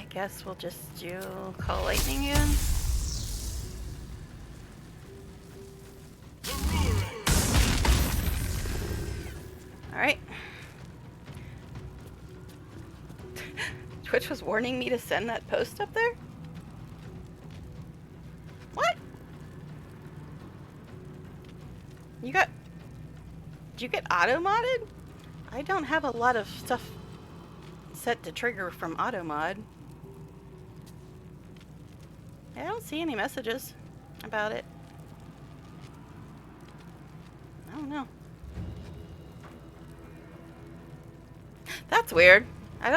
guess we'll just do call lightning in. Alright. Twitch was warning me to send that post up there? What? Did you get auto-modded? I don't have a lot of stuff set to trigger from auto-mod. I don't see any messages about it. I don't know. That's weird. I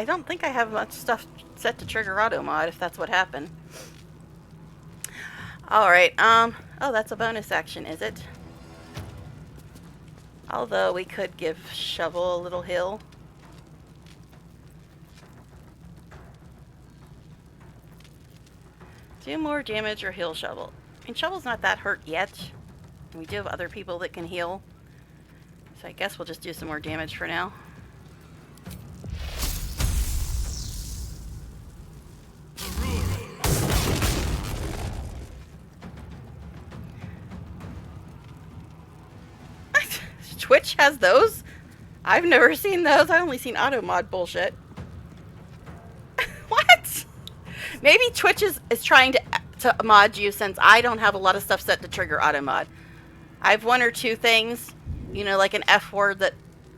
don't think I have much stuff set to trigger auto mod if that's what happened. Alright, oh, that's a bonus action, is it? Although we could give Shovel a little heal. Do more damage or heal Shovel. I mean, Shovel's not that hurt yet. We do have other people that can heal. So I guess we'll just do some more damage for now. Twitch has those? I've never seen those. I've only seen auto mod bullshit. What? Maybe Twitch is trying to mod you since I don't have a lot of stuff set to trigger auto mod. I have one or two things, you know, like an F word that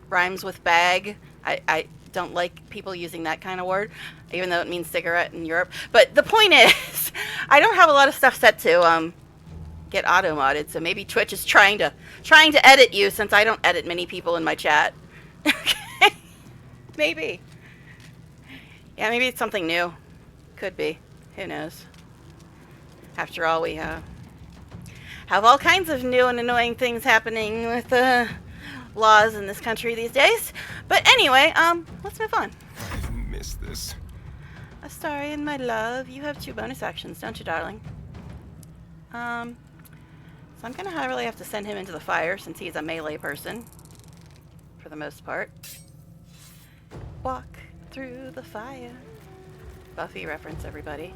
rhymes with bag. I don't like people using that kind of word, even though it means cigarette in Europe. But the point is, I don't have a lot of stuff set to get auto modded, so maybe Twitch is trying to edit you since I don't edit many people in my chat. Okay. Maybe. Yeah, maybe it's something new. Could be. Who knows? After all, we have all kinds of new and annoying things happening with laws in this country these days. But anyway, let's move on. I miss this. Astarion, my love, you have 2 bonus actions, don't you, darling? So I'm gonna really have to send him into the fire since he's a melee person, for the most part. Walk through the fire. Buffy reference, everybody.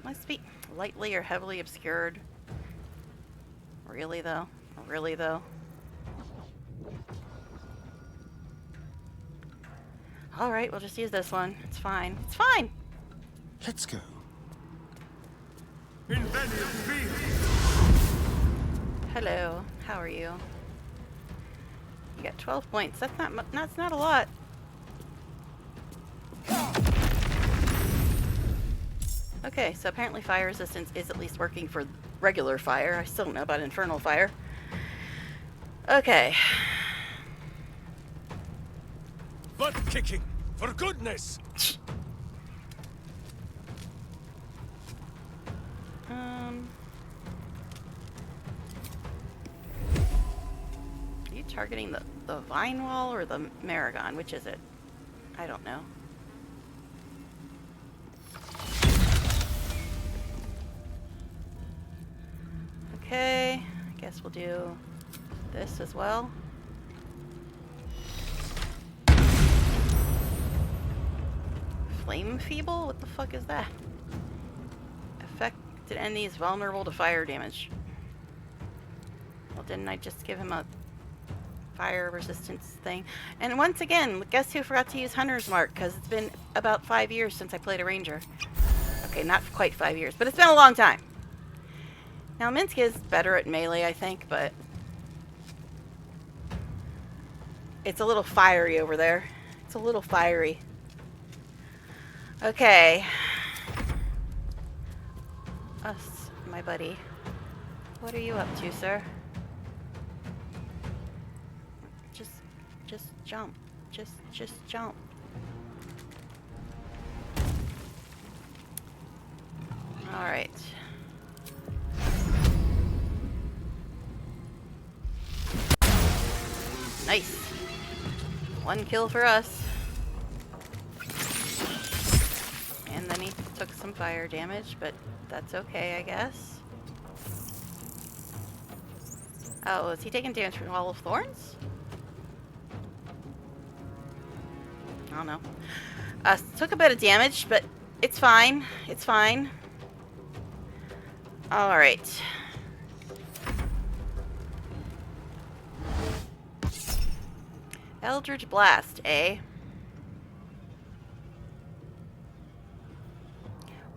Must be lightly or heavily obscured. Really though? Really though? Alright, we'll just use this one. It's fine. It's fine! Let's go. Hello, how are you? You got 12 points. That's not a lot. Okay, so apparently fire resistance is at least working for regular fire. I still don't know about infernal fire. Okay. Butt kicking, for goodness! Are you targeting the vine wall or the Maragon? Which is it? I don't know. Okay, I guess we'll do this as well. Flame Feeble? What the fuck is that? Affected enemies vulnerable to fire damage. Well, didn't I just give him a fire resistance thing? And once again, guess who forgot to use Hunter's Mark? Because it's been about 5 years since I played a ranger. Okay, not quite 5 years, but it's been a long time. Now, Minsky is better at melee, I think, but it's a little fiery over there. It's a little fiery. Okay. Us, my buddy. What are you up to, sir? Just jump. Just jump. All right. Nice. 1 kill for us. And then he took some fire damage, but that's okay, I guess. Oh, is he taking damage from Wall of Thorns? I don't know. Took a bit of damage, but it's fine. It's fine. Alright. Eldritch Blast, eh?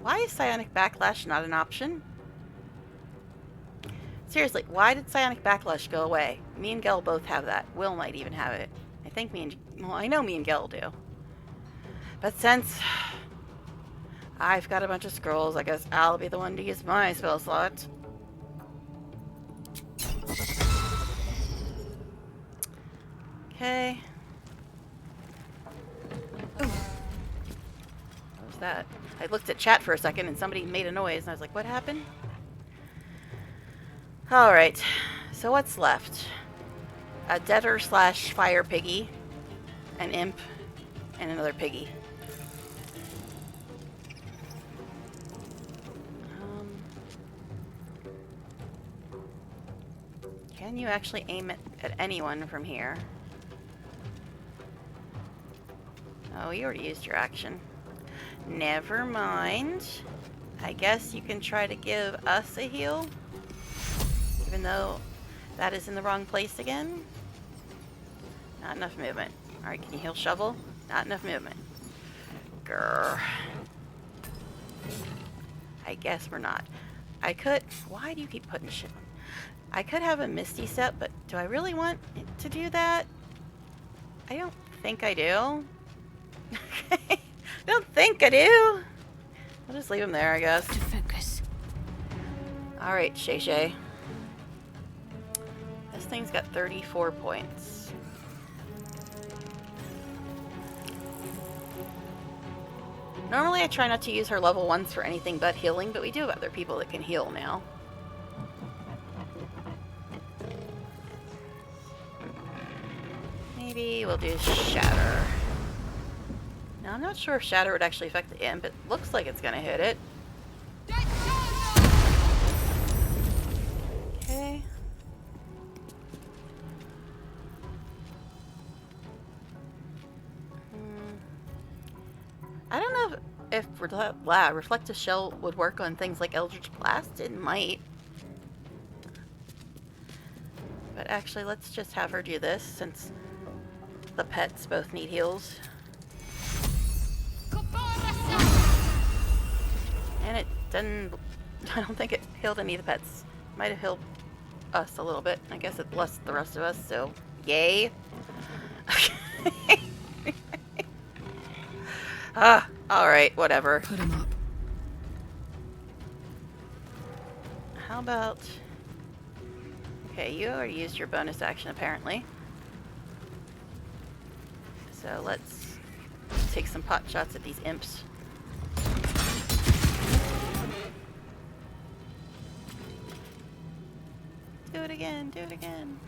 Why is Psionic Backlash not an option? Seriously, why did Psionic Backlash go away? Me and Gel both have that. Will might even have it. I think well, I know me and Gel do. But since I've got a bunch of scrolls, I guess I'll be the one to use my spell slot. Okay. What was that? I looked at chat for a second and somebody made a noise and I was like, what happened? Alright, so what's left? A Deader / Fire Piggy, an Imp, and another Piggy. Can you actually aim it at anyone from here? Oh, you already used your action. Never mind. I guess you can try to give us a heal. Even though that is in the wrong place again. Not enough movement. Alright, can you heal Shovel? Not enough movement. Grr. I guess we're not. I could... Why do you keep putting shit on? I could have a Misty Step, but do I really want to do that? I don't think I do. I don't think I do. I'll just leave him there, I guess. To focus. Alright, Shay Shay. This thing's got 34 points. Normally I try not to use her level 1s for anything but healing, but we do have other people that can heal now. Maybe we'll do Shatter. Now I'm not sure if Shatter would actually affect the Imp. It looks like it's gonna hit it. Okay. I don't know if Reflective Shell would work on things like Eldritch Blast. It might. But actually, let's just have her do this since the pets both need heals. And it didn't... I don't think it healed any of the pets. Might have healed us a little bit. I guess it blessed the rest of us, so yay. Alright, whatever. Put him up. How about... Okay, you already used your bonus action, apparently. So let's take some pot shots at these imps. Do it again, do it again.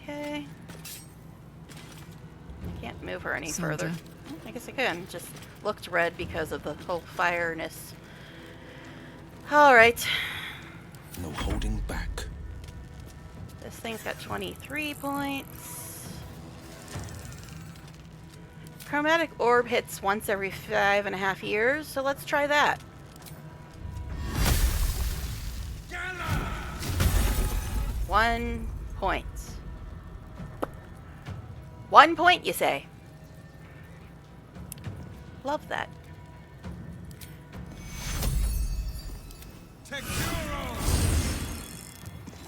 Okay. I can't move her any further. I guess I can. Just looked red because of the whole fireness. Alright. No holding back. This thing's got 23 points. Chromatic Orb hits once every 5.5 years, so let's try that. One point. 1 point, you say? Love that.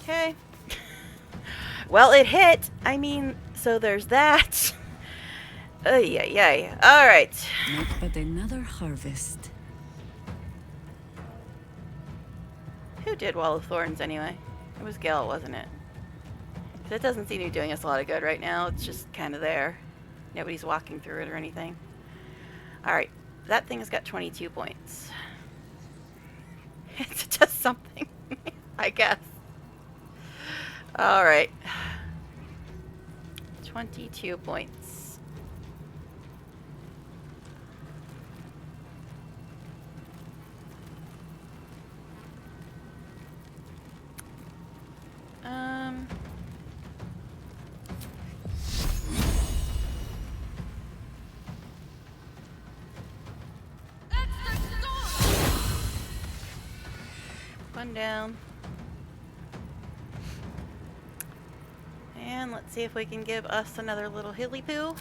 Okay. Well, it hit. I mean, so there's that. Ay, ay, ay. All right. Not but another harvest. Who did Wall of Thorns anyway? It was Gale, wasn't it? 'Cause it doesn't seem to be doing us a lot of good right now. It's just kind of there. Nobody's walking through it or anything. All right. That thing has got 22 points. It's just something, I guess. All right. 22 points. One down. And let's see if we can give us another little hilly poo.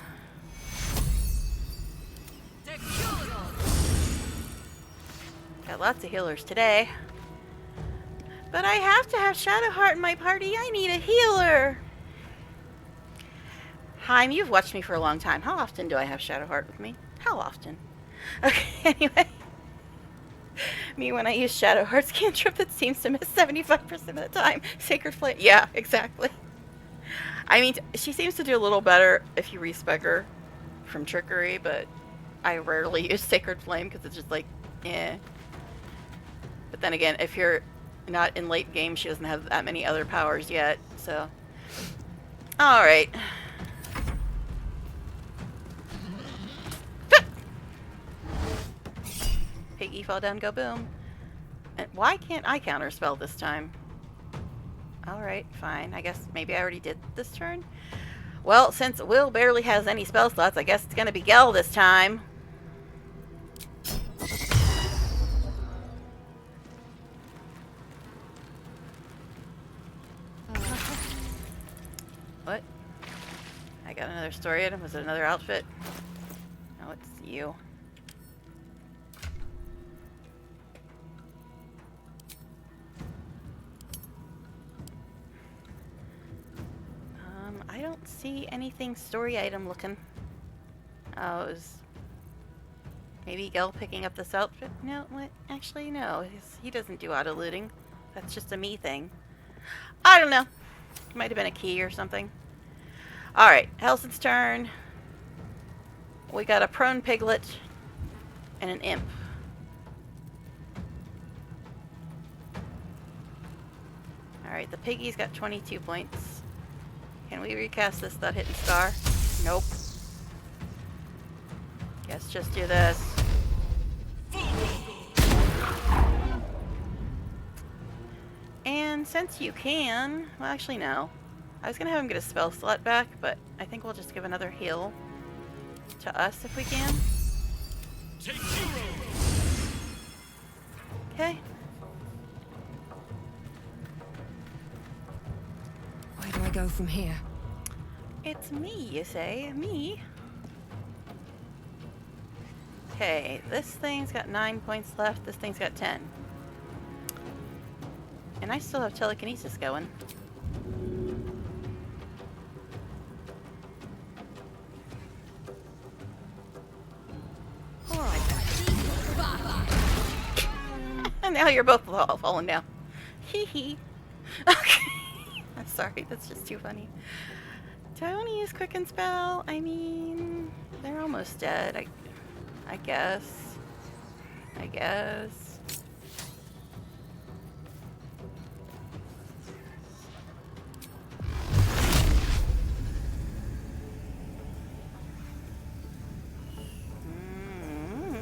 Got lots of healers today. But I have to have Shadowheart in my party. I need a healer. Haim, you've watched me for a long time. How often do I have Shadowheart with me? How often? Okay, anyway. Me, when I use Shadowheart's cantrip, it seems to miss 75% of the time. Sacred Flame. Yeah, exactly. I mean, she seems to do a little better if you respec her from Trickery, but I rarely use Sacred Flame because it's just like, eh. But then again, if you're not in late game, she doesn't have that many other powers yet, so. Alright. Piggy fall down, go boom. And why can't I counterspell this time? Alright, fine. I guess maybe I already did this turn. Well, since Will barely has any spell slots, I guess it's gonna be Gel this time. What? I got another story item. Was it another outfit? No, it's you. I don't see anything story item looking. Oh, it was maybe Gel picking up this outfit? No, what? Actually, no. He doesn't do auto-looting. That's just a me thing. I don't know. It might have been a key or something. Alright, Helson's turn. We got a prone piglet and an imp. Alright, the piggy's got 22 points. Can we recast this without hitting star? Nope. Guess just do this. And since you can, well actually no. I was gonna have him get a spell slot back, but I think we'll just give another heal to us if we can. Okay. Where do I go from here? It's me, you say? Me? Okay, this thing's got 9 points left. This thing's got 10. And I still have telekinesis going. And now you're both falling down. Hee hee. Okay. I'm sorry, that's just too funny. Do I want to use Quicken Spell? I mean, they're almost dead. I guess. I guess.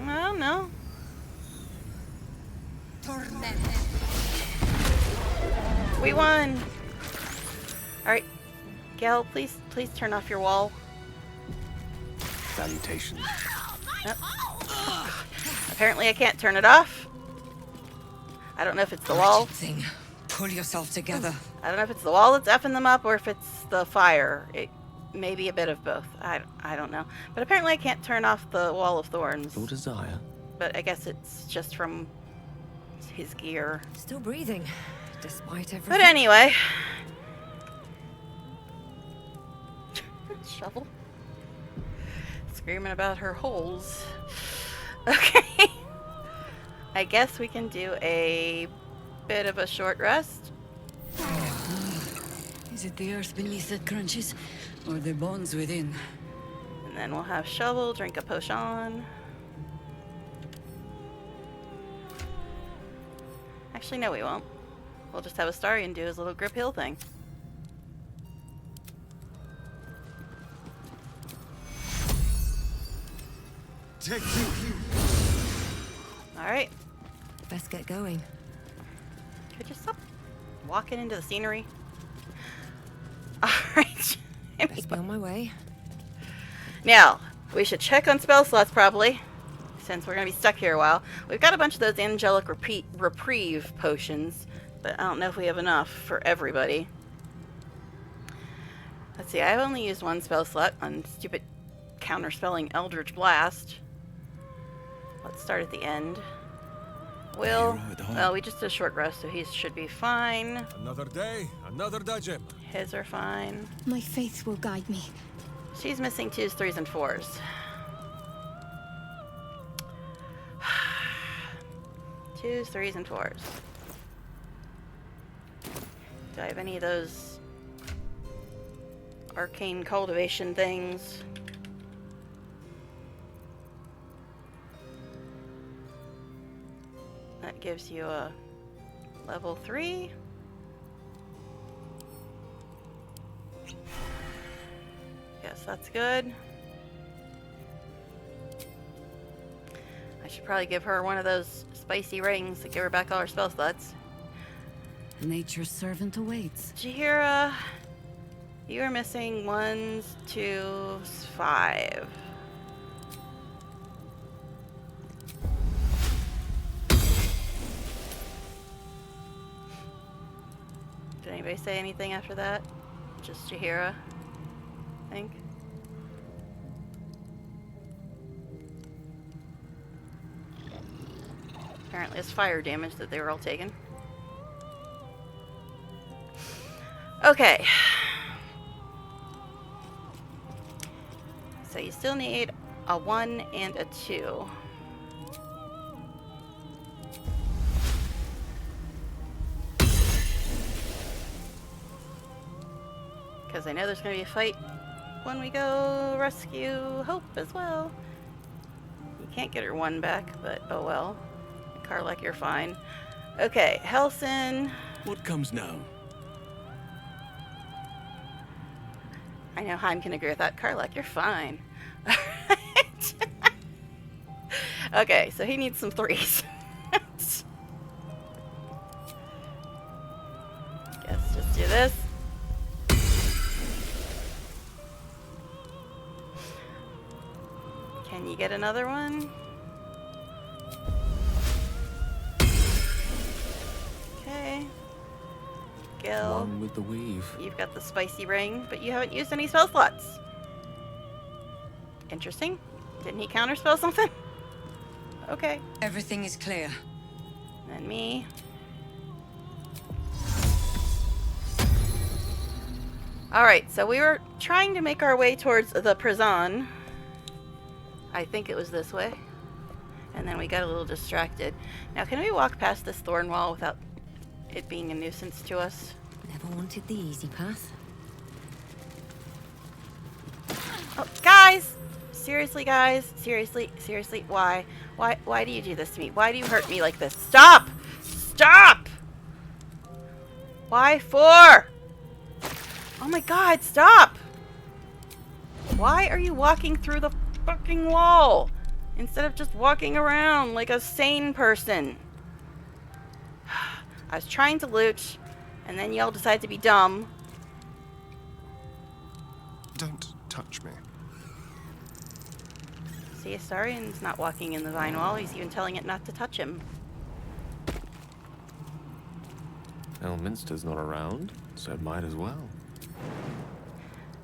I don't know. We won! Alright. Gale, please turn off your wall. Salutations. Oh. Apparently I can't turn it off. I don't know if it's the wall. Thing. Pull yourself together. I don't know if it's the wall that's effing them up or if it's the fire. It may be a bit of both. I don't know. But apparently I can't turn off the Wall of Thorns. Your desire. But I guess it's just from his gear. Still breathing, despite everything. But anyway. Shovel. screaming about her holes. Okay. I guess we can do a bit of a short rest. Is it the earth beneath that crunches, or the bones within? And then we'll have Shovel drink a potion. Actually, no, we won't. We'll just have Astarion do his little grip hill thing. Take you. Alright. Best get going. Could you stop walking into the scenery? Alright. Best be on my way. Now, we should check on spell slots probably, since we're going to be stuck here a while. We've got a bunch of those angelic reprieve potions, but I don't know if we have enough for everybody. Let's see, I've only used one spell slot on stupid counterspelling Eldritch Blast. Let's start at the end. Will, well, we just did a short rest, so he should be fine. Another day, another dungeon. His are fine. My faith will guide me. She's missing 2s, 3s, and 4s. 2s, 3s, and 4s. Do I have any of those arcane cultivation things? That gives you a level 3. Yes, that's good. I should probably give her one of those spicy rings to give her back all her spell slots. Nature's servant awaits. Jahira, you are missing 1s, 2s, 5. Did anybody say anything after that? Just Jahira, I think. Apparently it's fire damage that they were all taking. Okay. So you still need a 1 and a 2. Because I know there's going to be a fight when we go rescue Hope as well. You can't get her 1 back, but oh well. Karlach, you're fine. Okay, Helson. What comes now? I know Heim can agree with that. Karlach, you're fine. Okay, so he needs some 3s. Guess just do this. Can you get another one? Okay. Gil. One with the weave. You've got the spicy ring, but you haven't used any spell slots. Interesting. Didn't he counterspell something? Okay. Everything is clear. And me. Alright, so we were trying to make our way towards the prison. I think it was this way. And then we got a little distracted. Now, can we walk past this thorn wall without it being a nuisance to us? Never wanted the easy path. Oh, guys! Seriously, guys? Seriously? Seriously? Why? Why do you do this to me? Why do you hurt me like this? Stop! Stop! Why for? Oh my god, stop! Why are you walking through the fucking wall instead of just walking around like a sane person? I was trying to loot, and then y'all decide to be dumb. Don't touch me. See, Astarion's not walking in the vine wall. He's even telling it not to touch him. Elminster's not around, so it might as well.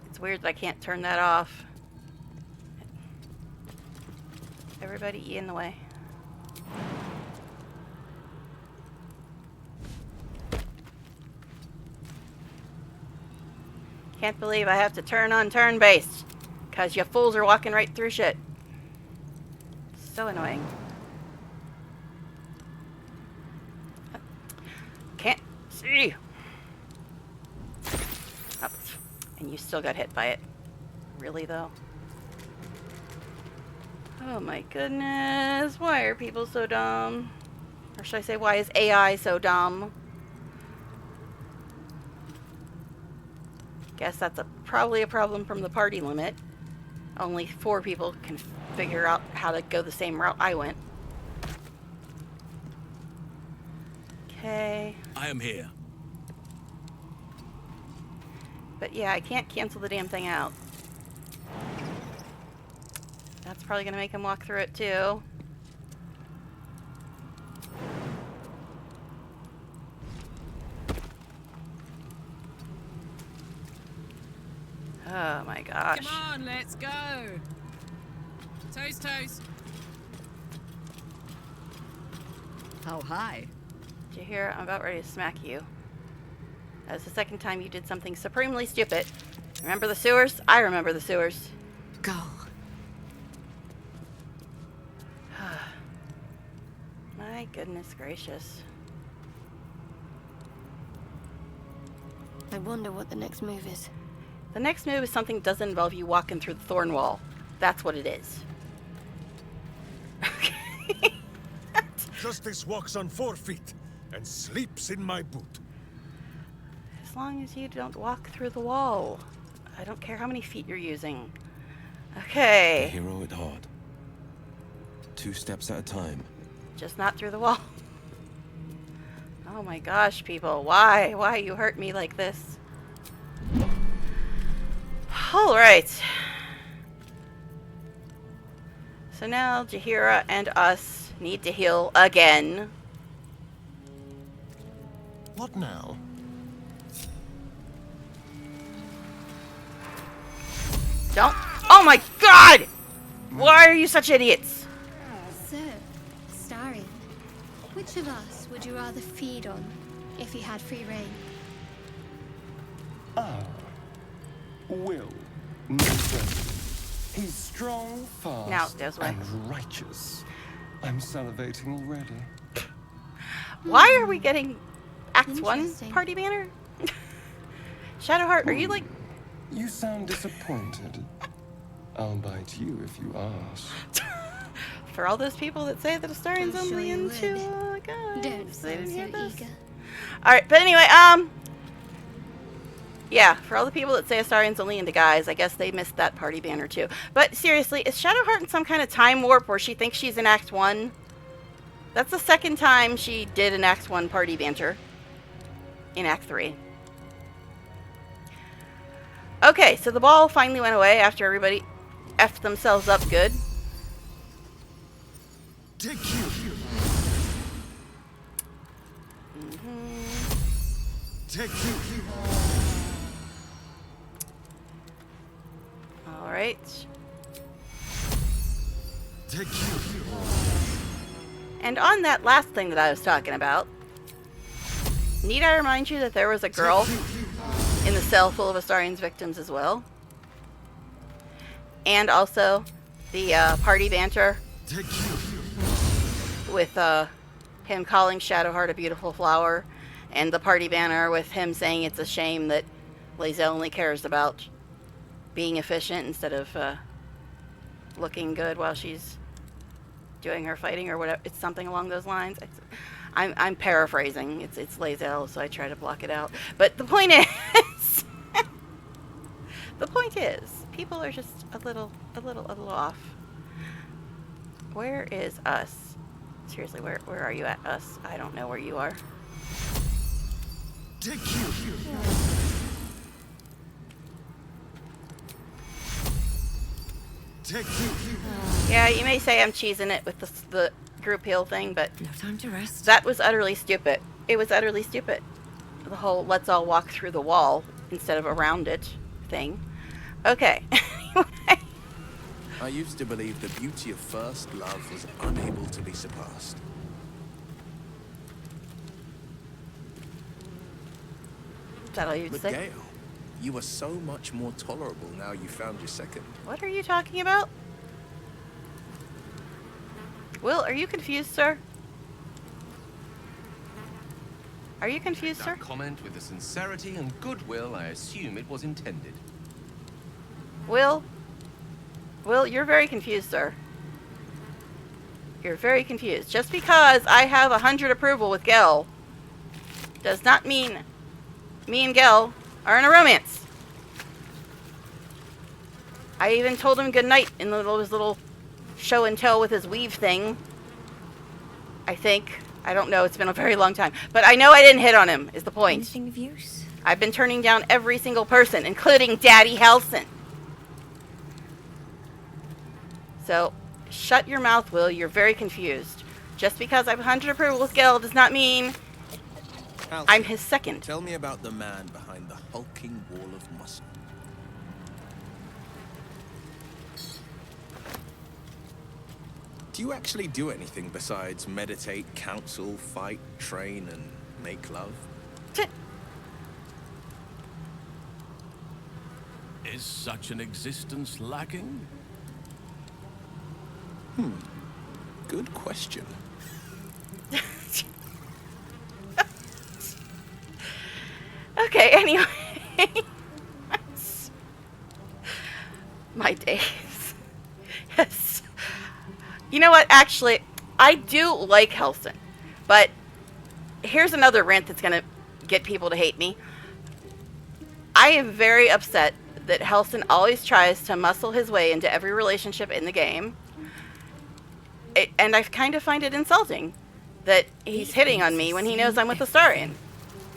It's weird that I can't turn that off. Everybody in the way. Can't believe I have to turn on turn-based. Because you fools are walking right through shit. So annoying. Can't see. Oh, and you still got hit by it. Really, though? Oh my goodness. Why are people so dumb? Or should I say, why is AI so dumb? Guess that's probably a problem from the party limit. Only 4 people can figure out how to go the same route I went. Okay. I am here. But yeah, I can't cancel the damn thing out. That's probably going to make him walk through it too. Oh my gosh. Come on, let's go. Toast, toast. How high? Did you hear? I'm about ready to smack you. That's the second time you did something supremely stupid. Remember the sewers? I remember the sewers. Go. My goodness gracious. I wonder what the next move is. The next move is something that doesn't involve you walking through the thorn wall. That's what it is. Justice walks on 4 feet and sleeps in my boot. As long as you don't walk through the wall. I don't care how many feet you're using. Okay. The hero at heart. 2 steps at a time. Just not through the wall. Oh my gosh, people. Why? Why you hurt me like this? Alright. So now Jaheira and us need to heal again. What now? Don't. Oh my god! Why are you such idiots? So, Astarion, which of us would you rather feed on if you had free reign? Will. No doubt. He's strong, fast, Now, Desway. and righteous. I'm salivating already. Why are we getting Act 1 party banner? Shadowheart, are you like... You sound disappointed. I'll bite you if you ask. For all those people that say that Astarion's I'm sure only you into would. guys. Don't They didn't hear sound so this. eager. Alright, but anyway, yeah, for all the people that say Astarion's only into guys, I guess they missed that party banner too. But seriously, is Shadowheart in some kind of time warp where she thinks she's in Act 1? That's the second time she did an Act 1 party banter. In Act 3. Okay, so the ball finally went away after everybody effed themselves up good. Take you. Take you. Alright. Take you. And on that last thing that I was talking about, need I remind you that there was a girl in the cell full of Astarion's victims as well? And also the party banter with him calling Shadowheart a beautiful flower, and the party banner with him saying it's a shame that Lae'zel only cares about being efficient instead of looking good while she's doing her fighting or whatever. It's something along those lines. I'm paraphrasing. It's Lae'zel, so I try to block it out. But the point is, the point is, people are just a little off. Where is us? Seriously, where are you at, us? I don't know where you are. Take you. Take you. Yeah, you may say I'm cheesing it with the group heal thing, but No time to rest. that was utterly stupid. It was utterly stupid. The whole let's all walk through the wall instead of around it thing. Okay. I used to believe the beauty of first love was unable to be surpassed. Is that all you'd But say? Gale, You were so much more tolerable now you found your second. What are you talking about? Will, are you confused, sir? Are you confused, sir? That comment with the sincerity and goodwill I assume it was intended. Will, you're very confused, sir. You're very confused. Just because I have 100 approval with Gel does not mean me and Gel are in a romance. I even told him goodnight in his little show and tell with his weave thing. I think. I don't know. It's been a very long time. But I know I didn't hit on him, is the point. Anything of use? I've been turning down every single person, including Daddy Helson. So, shut your mouth, Will. You're very confused. Just because I have 100 approval with Gil does not mean Halcyon, I'm his second. Tell me about the man behind the hulking wall of muscle. Do you actually do anything besides meditate, counsel, fight, train, and make love? Is such an existence lacking? Good question. Okay, anyway. My days. Yes. You know what? Actually, I do like Helson. But here's another rant that's going to get people to hate me. I am very upset that Helson always tries to muscle his way into every relationship in the game. And I kind of find it insulting that he's hitting on me when he knows I'm with Astarion.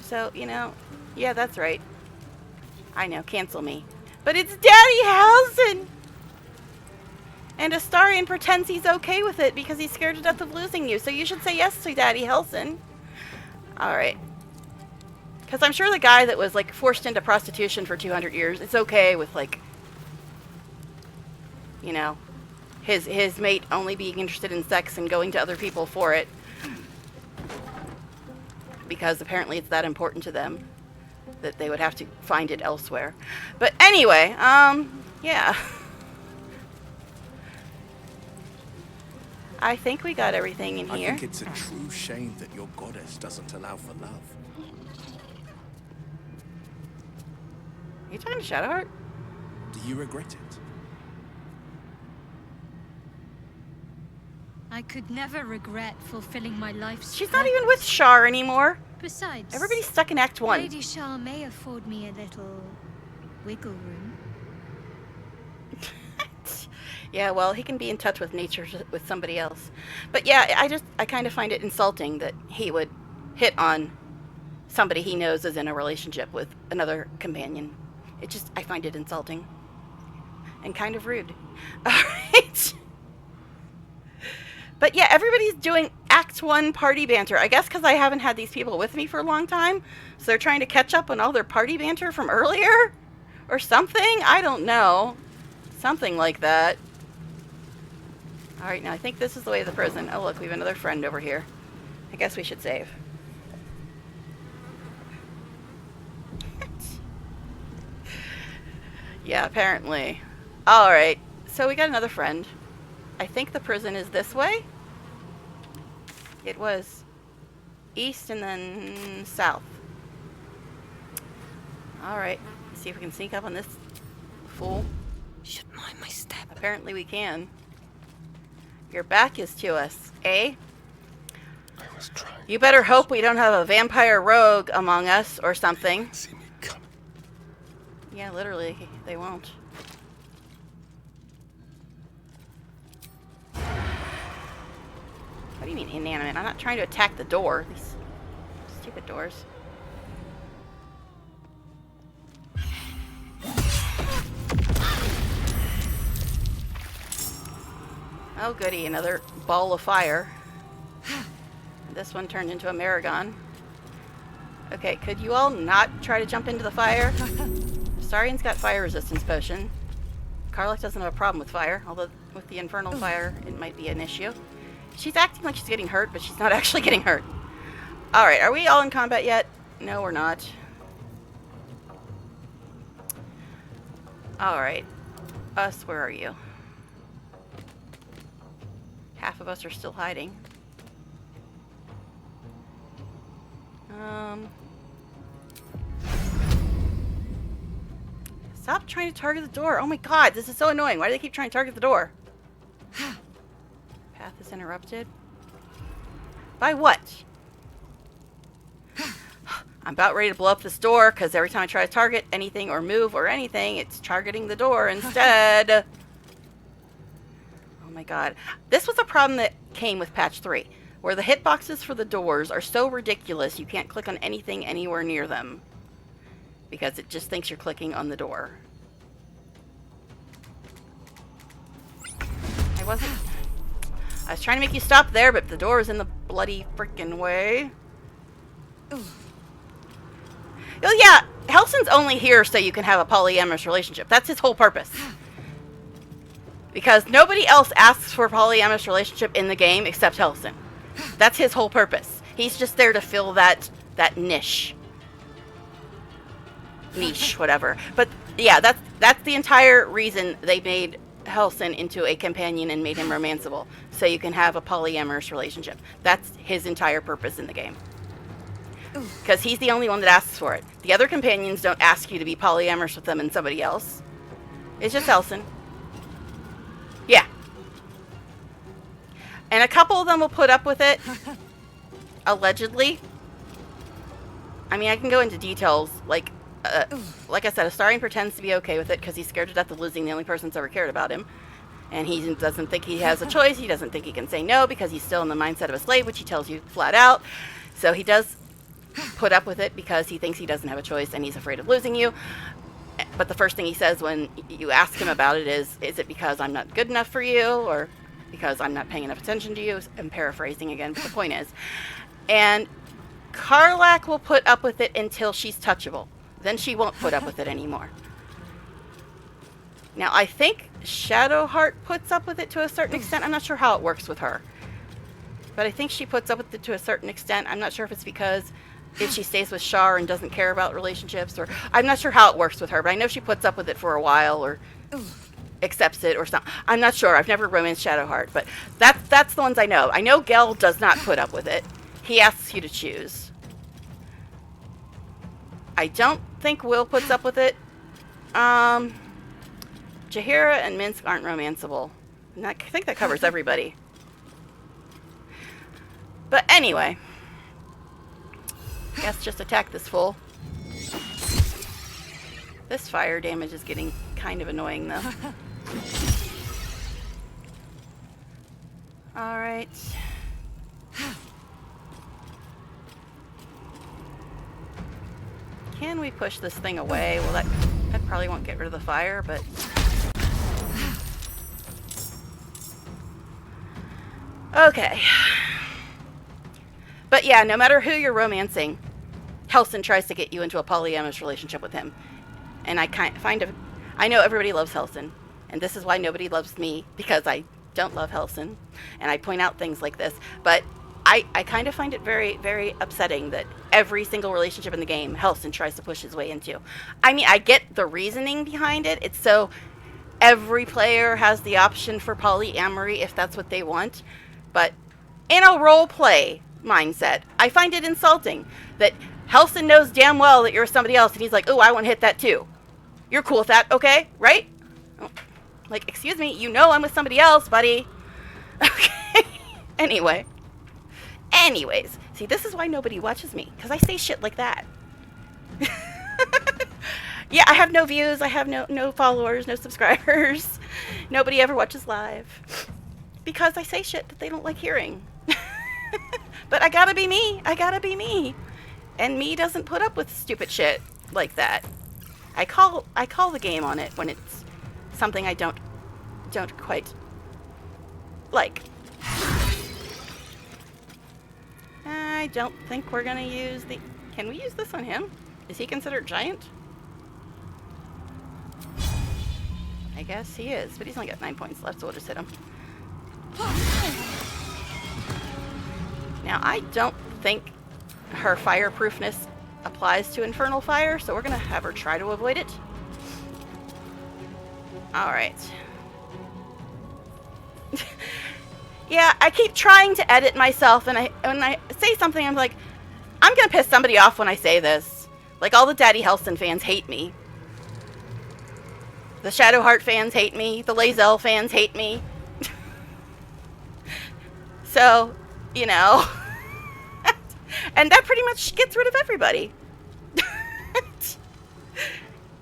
So, you know, yeah, that's right. I know, cancel me. But it's Daddy Helson! And Astarion pretends he's okay with it because he's scared to death of losing you. So you should say yes to Daddy Helson. Alright. Because I'm sure the guy that was, like, forced into prostitution for 200 years, it's okay with, like, you know, his mate only being interested in sex and going to other people for it. Because apparently it's that important to them that they would have to find it elsewhere. But anyway, yeah. I think we got everything in here. I think it's a true shame that your goddess doesn't allow for love. Are you talking to Shadowheart? Do you regret it? I could never regret fulfilling my life's She's not even with Shar anymore. Besides, Everybody's stuck in Act 1. Lady Shar may afford me a little wiggle room. Yeah, well, he can be in touch with nature with somebody else. But yeah, I kind of find it insulting that he would hit on somebody he knows is in a relationship with another companion. I find it insulting. And kind of rude. Alright. But yeah, everybody's doing Act 1 party banter. I guess because I haven't had these people with me for a long time. So they're trying to catch up on all their party banter from earlier? Or something? I don't know. Something like that. Alright, now I think this is the way to the prison. Oh look, we have another friend over here. I guess we should save. Yeah, apparently. Alright, so we got another friend. I think the prison is this way. It was east and then south. Alright, let's see if we can sneak up on this fool. Should mind my step. Apparently we can. Your back is to us, eh? I was trying. You better hope we don't have a vampire rogue among us or something. See me coming. Yeah, literally, they won't. What do you mean inanimate? I'm not trying to attack the door. These stupid doors. Oh goody, another ball of fire. This one turned into a Maragon. Okay, could you all not try to jump into the fire? Astarion's got fire resistance potion. Karlach doesn't have a problem with fire, although with the infernal fire it might be an issue. She's acting like she's getting hurt, but she's not actually getting hurt. Alright, are we all in combat yet? No, we're not. Alright. Us, where are you? Half of us are still hiding. Stop trying to target the door. Oh my god, this is so annoying. Why do they keep trying to target the door? Path is interrupted. By what? I'm about ready to blow up this door because every time I try to target anything or move or anything, it's targeting the door instead. Oh my god. This was a problem that came with patch 3, where the hitboxes for the doors are so ridiculous you can't click on anything anywhere near them because it just thinks you're clicking on the door. I was trying to make you stop there, but the door is in the bloody frickin' way. Oh yeah, Helson's only here so you can have a polyamorous relationship. That's his whole purpose. Because nobody else asks for a polyamorous relationship in the game except Helson. That's his whole purpose. He's just there to fill that niche. Niche, whatever. But yeah, that's the entire reason they made Helson into a companion and made him romanceable. So you can have a polyamorous relationship. That's his entire purpose in the game. Because he's the only one that asks for it. The other companions don't ask you to be polyamorous with them and somebody else. It's just Helson. Yeah. And a couple of them will put up with it. Allegedly. I mean, I can go into details. Like I said, Astarion pretends to be okay with it because he's scared to death of losing the only person that's ever cared about him. And he doesn't think he has a choice. He doesn't think he can say no because he's still in the mindset of a slave, which he tells you flat out. So he does put up with it because he thinks he doesn't have a choice and he's afraid of losing you. But the first thing he says when you ask him about it is it because I'm not good enough for you or because I'm not paying enough attention to you? I'm paraphrasing again, but the point is. And Karlach will put up with it until she's touchable. Then she won't put up with it anymore. Now, I think Shadowheart puts up with it to a certain extent. I'm not sure how it works with her. But I think she puts up with it to a certain extent. I'm not sure if it's because if she stays with Shar and doesn't care about relationships, or I'm not sure how it works with her, but I know she puts up with it for a while or accepts it or something. I'm not sure. I've never romanced Shadowheart, but that's the ones I know. I know Gel does not put up with it. He asks you to choose. I don't think Will puts up with it. Jaheira and Minsk aren't romanceable. And I think that covers everybody. But anyway. I guess just attack this fool. This fire damage is getting kind of annoying though. Alright. Can we push this thing away? Well, that probably won't get rid of the fire, but... Okay. But yeah, no matter who you're romancing, Helson tries to get you into a polyamorous relationship with him. And I know everybody loves Helson. And this is why nobody loves me, because I don't love Helson. And I point out things like this. But I kind of find it very, very upsetting that every single relationship in the game, Helson tries to push his way into. I mean, I get the reasoning behind it. It's so every player has the option for polyamory if that's what they want. But in a role-play mindset, I find it insulting that Helson knows damn well that you're somebody else, and he's like, oh, I want to hit that too. You're cool with that, okay? Right? Oh, like, excuse me, you know I'm with somebody else, buddy. Okay. Anyways, see, this is why nobody watches me, because I say shit like that. Yeah, I have no views, I have no followers, no subscribers. Nobody ever watches live. Because I say shit that they don't like hearing. But I gotta be me. I gotta be me. And me doesn't put up with stupid shit like that. I call the game on it when it's something I don't quite like. I don't think we're gonna use the... Can we use this on him? Is he considered giant? I guess he is, but he's only got 9 points left, so we'll just hit him. Now, I don't think her fireproofness applies to infernal fire, so we're going to have her try to avoid it. Alright. Yeah, I keep trying to edit myself, and when I say something, I'm like, I'm gonna piss somebody off when I say this. Like, all the Daddy Helston fans hate me. The Shadowheart fans hate me. The Lae'zel fans hate me. So, you know. And that pretty much gets rid of everybody.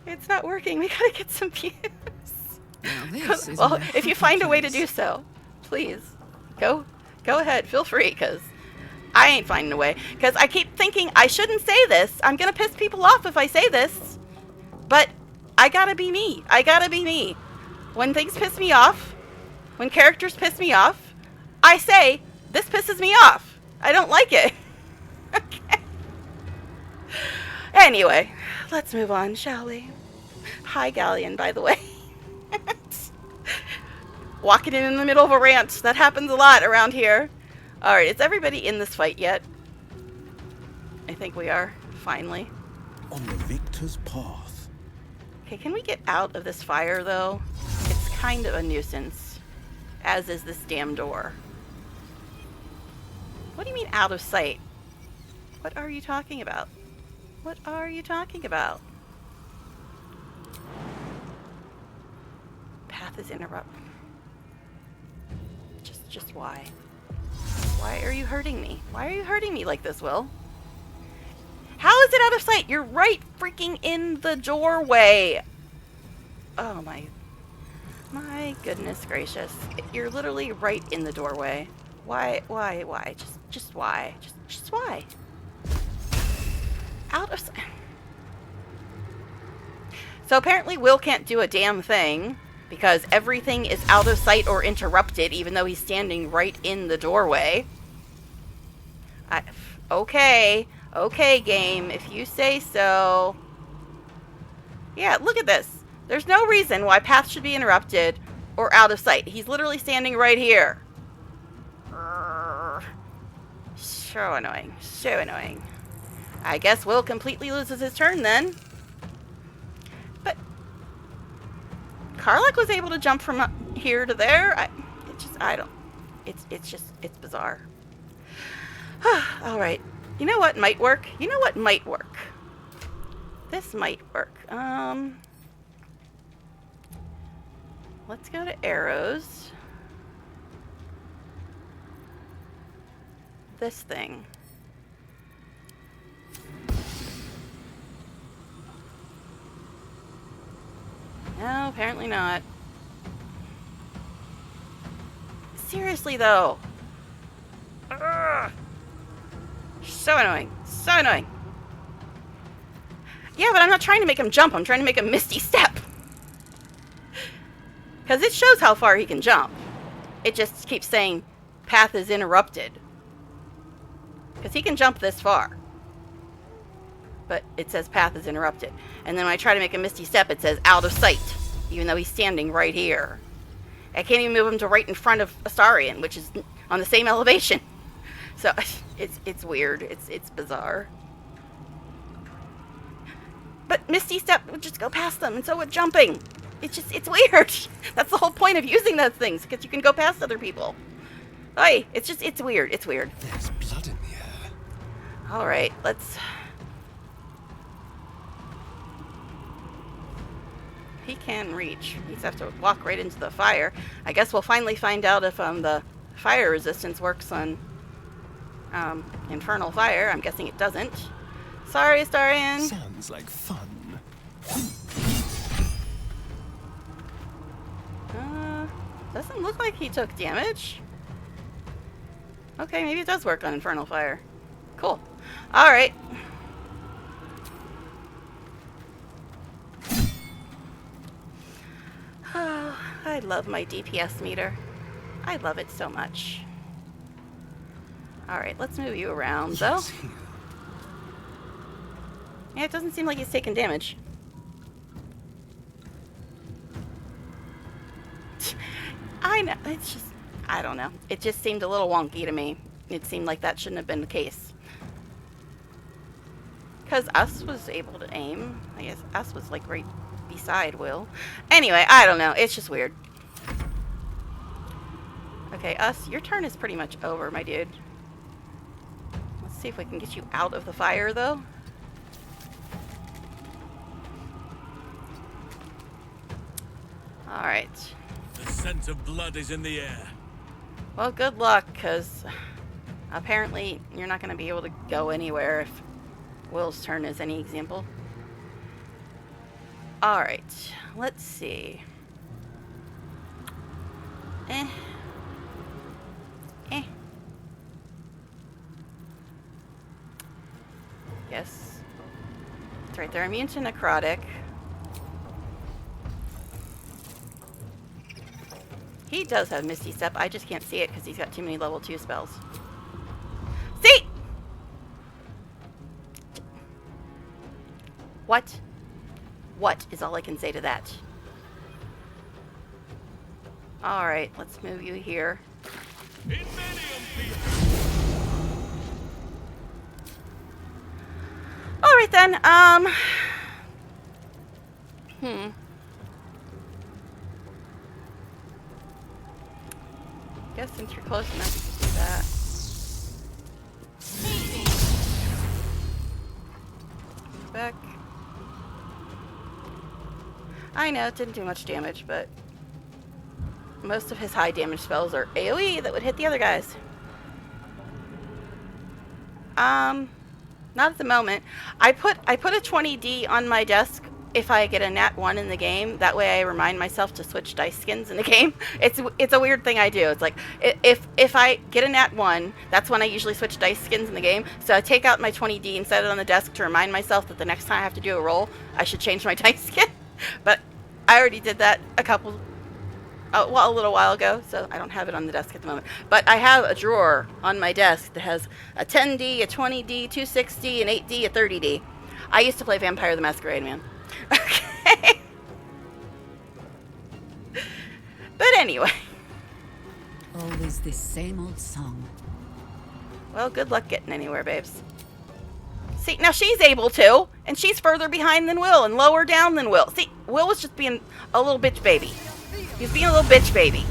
It's not working. We gotta get some views. Well, if you find a way to do so, please, go ahead. Feel free, because I ain't finding a way. Because I keep thinking I shouldn't say this. I'm gonna piss people off if I say this. But I gotta be me. I gotta be me. When things piss me off, when characters piss me off, I say, this pisses me off. I don't like it. Okay. Anyway, let's move on, shall we? Hi, Galleon, by the way. Walking in the middle of a rant. That happens a lot around here. Alright, is everybody in this fight yet? I think we are, finally. On the victor's path. Okay, can we get out of this fire, though? It's kind of a nuisance. As is this damn door. What do you mean out of sight? What are you talking about? What are you talking about? Path is interrupted. Just why? Why are you hurting me? Why are you hurting me like this, Will? How is it out of sight? You're right freaking in the doorway. Oh my goodness gracious. You're literally right in the doorway. Why? Just why? Just why? Out of sight. So apparently Will can't do a damn thing because everything is out of sight or interrupted even though he's standing right in the doorway. Okay, game, if you say so. Yeah, look at this. There's no reason why path should be interrupted or out of sight. He's literally standing right here. So annoying. So annoying. I guess Will completely loses his turn then. But Karlach was able to jump from up here to there. It's bizarre. Alright. You know what might work? You know what might work? This might work. Let's go to arrows. This thing. No, apparently not. Seriously, though. Ugh. So annoying. So annoying. Yeah, but I'm not trying to make him jump. I'm trying to make a misty step. Because it shows how far he can jump. It just keeps saying, path is interrupted. Because he can jump this far. But it says path is interrupted. And then when I try to make a misty step, it says out of sight. Even though he's standing right here. I can't even move him to right in front of Astarion, which is on the same elevation. So, it's weird. It's bizarre. But misty step would just go past them, and so would jumping. It's weird. That's the whole point of using those things, because you can go past other people. Oy, it's weird. It's weird. There's blood in the air. Alright, let's... He can reach. He just have to walk right into the fire. I guess we'll finally find out if the fire resistance works on infernal fire. I'm guessing it doesn't. Sorry, Astarion. Sounds like fun. Doesn't look like he took damage. Okay, maybe it does work on infernal fire. Cool. Alright. Oh, I love my DPS meter. I love it so much. Alright, let's move you around, though. Yeah, it doesn't seem like he's taking damage. I know, it's just, I don't know. It just seemed a little wonky to me. It seemed like that shouldn't have been the case. Because Us was able to aim. I guess Us was like right beside Will. Anyway, I don't know. It's just weird. Okay, your turn is pretty much over, my dude. Let's see if we can get you out of the fire, though. Alright. The scent of blood is in the air. Well, good luck, because apparently you're not going to be able to go anywhere if Will's turn is any example. Alright, let's see. Yes. That's right, they're immune to necrotic. He does have Misty Step, I just can't see it because he's got too many level 2 spells. See! What? What is all I can say to that? Alright, let's move you here. Alright then, guess since you're close enough, you can do that. Back. I know it didn't do much damage, but most of his high damage spells are AoE that would hit the other guys. Not at the moment. I put a 20D on my desk if I get a nat 1 in the game. That way I remind myself to switch dice skins in the game. It's a weird thing I do. It's like if I get a nat 1, that's when I usually switch dice skins in the game. So I take out my 20D and set it on the desk to remind myself that the next time I have to do a roll, I should change my dice skin. But I already did that a little while ago, so I don't have it on the desk at the moment. But I have a drawer on my desk that has a 10D, a 20D, 260, an 8D, a 30D. I used to play Vampire the Masquerade, man. Okay. But anyway. Always this same old song. Well, good luck getting anywhere, babes. See, now she's able to, and she's further behind than Will and lower down than Will. See, Will was just being a little bitch baby. He's being a little bitch baby.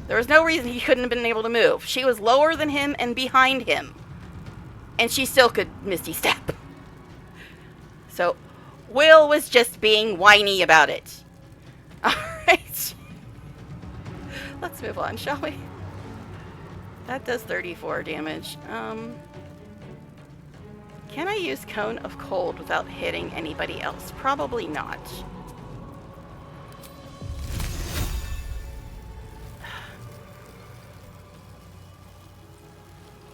There was no reason he couldn't have been able to move. She was lower than him and behind him. And she still could Misty Step. So, Will was just being whiny about it. Alright. Let's move on, shall we? That does 34 damage. Can I use Cone of Cold without hitting anybody else? Probably not.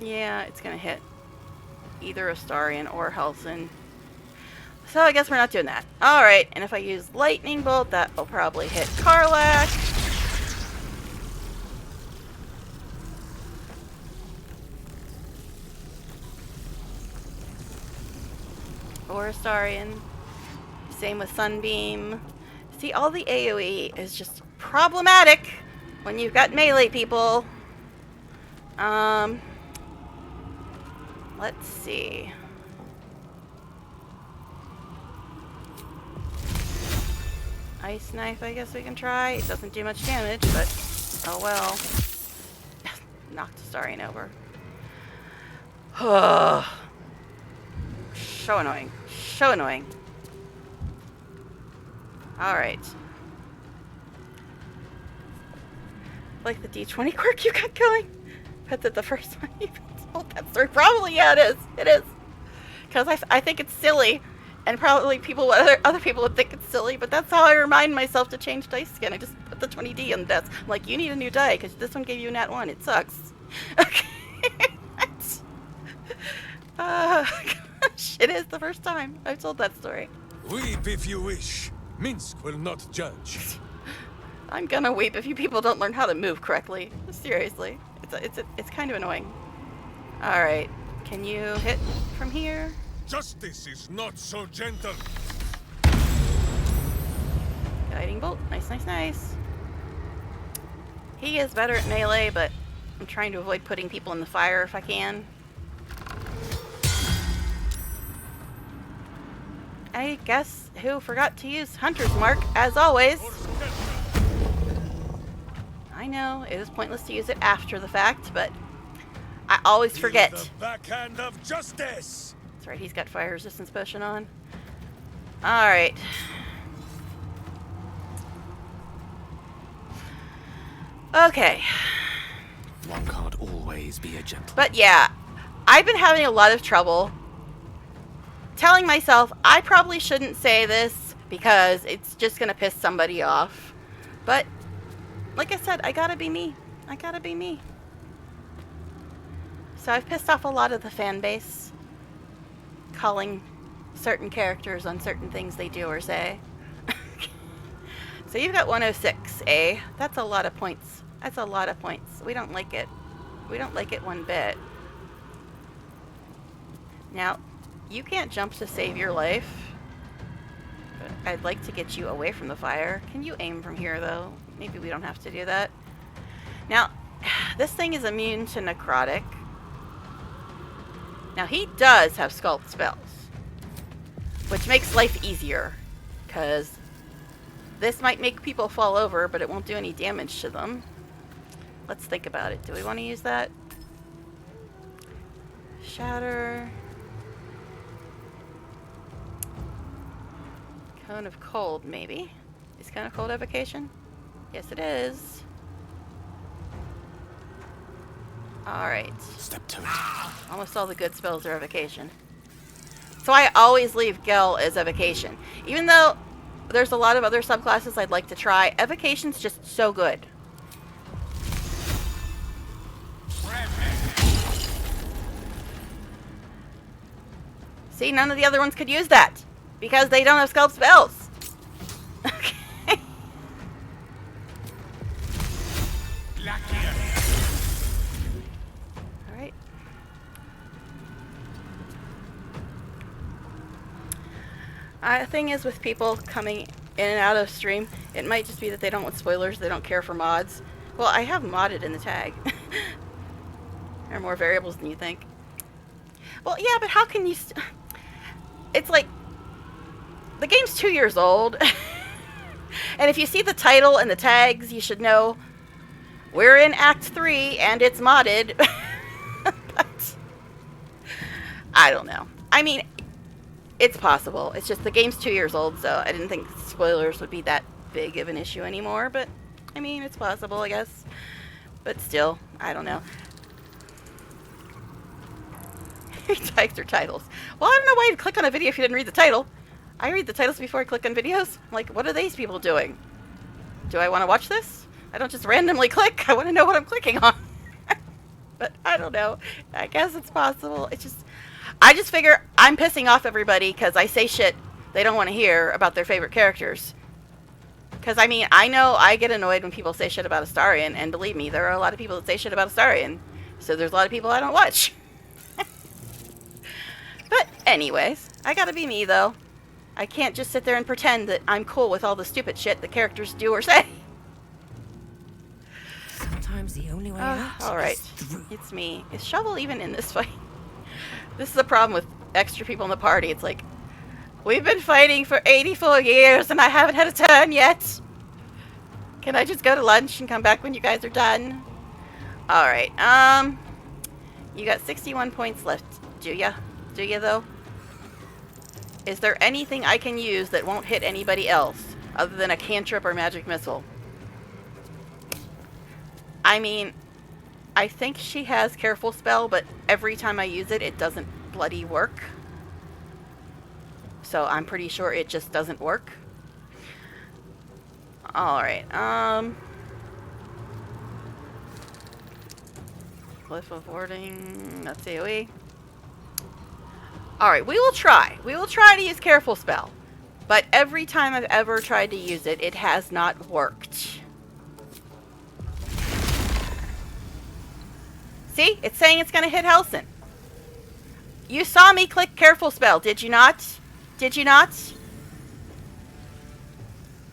Yeah, it's gonna hit either Astarion or Helson. So I guess we're not doing that. Alright, and if I use Lightning Bolt, that will probably hit Karlach. Or Astarion. Same with Sunbeam. See, all the AoE is just problematic when you've got melee people. Let's see. Ice Knife, I guess we can try. It doesn't do much damage, but oh well. Knocked Astarion over. So annoying. So annoying. Alright. Like the D20 quirk you got going? That's it the first time you told that story. Probably, yeah, it is. It is. Because I think it's silly. And probably other people would think it's silly, but that's how I remind myself to change dice skin. I just put the 20D on the desk. I'm like, you need a new die, because this one gave you a nat 1. It sucks. Okay. Gosh, it is the first time I've told that story. Weep if you wish. Minsk will not judge. I'm gonna weep if you people don't learn how to move correctly. Seriously. It's kind of annoying. Alright. Can you hit from here? Justice is not so gentle. Guiding Bolt. Nice, nice, nice. He is better at melee, but I'm trying to avoid putting people in the fire if I can. I guess who forgot to use Hunter's Mark, as always. I know, it is pointless to use it after the fact, but I always forget. The backhand of justice! That's right, he's got fire resistance potion on. Alright. Okay. One can't always be a gentleman. But yeah, I've been having a lot of trouble telling myself I probably shouldn't say this because it's just going to piss somebody off. But like I said, I gotta be me. I gotta be me. So I've pissed off a lot of the fan base, calling certain characters on certain things they do or say. So you've got 106, eh? That's a lot of points. That's a lot of points. We don't like it. We don't like it one bit. Now, you can't jump to save your life. But I'd like to get you away from the fire. Can you aim from here, though? Maybe we don't have to do that. Now, this thing is immune to necrotic. Now, he does have sculpt spells, which makes life easier, because this might make people fall over, but it won't do any damage to them. Let's think about it. Do we want to use that? Shatter. Cone of Cold, maybe. Is Cone of Cold evocation? Yes, it is. Alright. Step to it. Almost all the good spells are evocation. So I always leave Gel as evocation. Even though there's a lot of other subclasses I'd like to try, evocation's just so good. See, none of the other ones could use that because they don't have sculpt spells. Okay. Alright. The thing is with people coming in and out of stream, it might just be that they don't want spoilers, they don't care for mods. Well, I have modded in the tag. There are more variables than you think. Well, yeah, but how can you... It's like... The game's 2 years old. And if you see the title and the tags, you should know we're in Act 3 and it's modded. But I don't know. I mean, it's possible. It's just the game's 2 years old, so I didn't think spoilers would be that big of an issue anymore. But, I mean, it's possible, I guess. But still, I don't know. Tags or titles. Well, I don't know why you'd click on a video if you didn't read the title. I read the titles before I click on videos. I'm like, what are these people doing? Do I want to watch this? I don't just randomly click. I want to know what I'm clicking on. But I don't know. I guess it's possible. It's just... I just figure I'm pissing off everybody because I say shit they don't want to hear about their favorite characters. Because, I mean, I know I get annoyed when people say shit about Astarion, and believe me, there are a lot of people that say shit about Astarion. So there's a lot of people I don't watch. But anyways, I gotta be me, though. I can't just sit there and pretend that I'm cool with all the stupid shit the characters do or say. Sometimes the only way out alright. is through. It's me. Is Shovel even in this fight? This is the problem with extra people in the party. It's like, we've been fighting for 84 years and I haven't had a turn yet. Can I just go to lunch and come back when you guys are done? Alright, you got 61 points left, do ya? Do you, though? Is there anything I can use that won't hit anybody else, other than a cantrip or magic missile? I mean, I think she has Careful Spell, but every time I use it, it doesn't bloody work. So I'm pretty sure it just doesn't work. Alright, Cliff of Warding, that's AoE. Alright, we will try. We will try to use Careful Spell. But every time I've ever tried to use it, it has not worked. See? It's saying it's going to hit Helson. You saw me click Careful Spell, did you not? Did you not?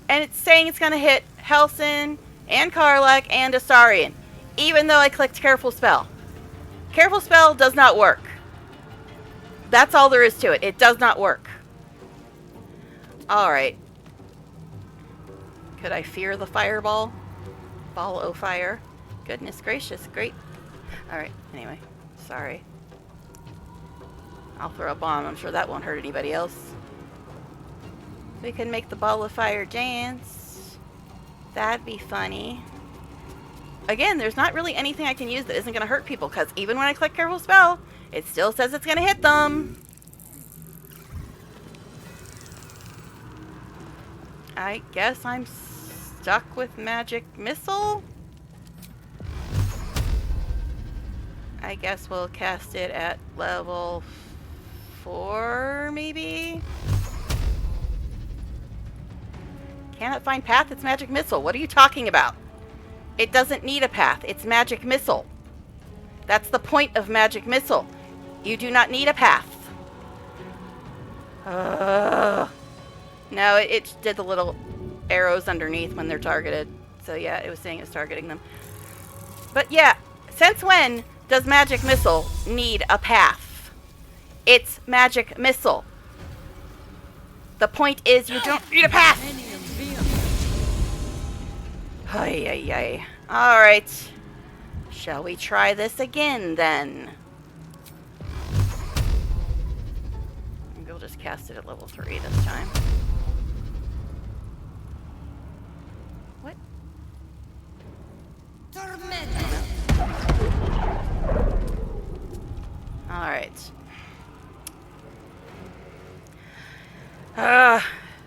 And it's saying it's going to hit Helson and Karlach and Astarion, even though I clicked Careful Spell. Careful Spell does not work. That's all there is to it. It does not work. Alright. Could I fear the fireball? Ball o' fire. Goodness gracious, great. Alright, anyway. Sorry. I'll throw a bomb. I'm sure that won't hurt anybody else. We can make the ball of fire dance. That'd be funny. Again, there's not really anything I can use that isn't going to hurt people, because even when I click Careful Spell, it still says it's going to hit them. I guess I'm stuck with Magic Missile. I guess we'll cast it at level 4, maybe? Cannot find path, it's Magic Missile. What are you talking about? It doesn't need a path, it's Magic Missile. That's the point of Magic Missile. You do not need a path. No, it did the little arrows underneath when they're targeted. So yeah, it was saying it's targeting them. But yeah, since when does Magic Missile need a path? It's Magic Missile. The point is you don't need a path. Ay, ay, ay. Alright. Shall we try this again then? Maybe we'll just cast it at level 3 this time. What? Alright.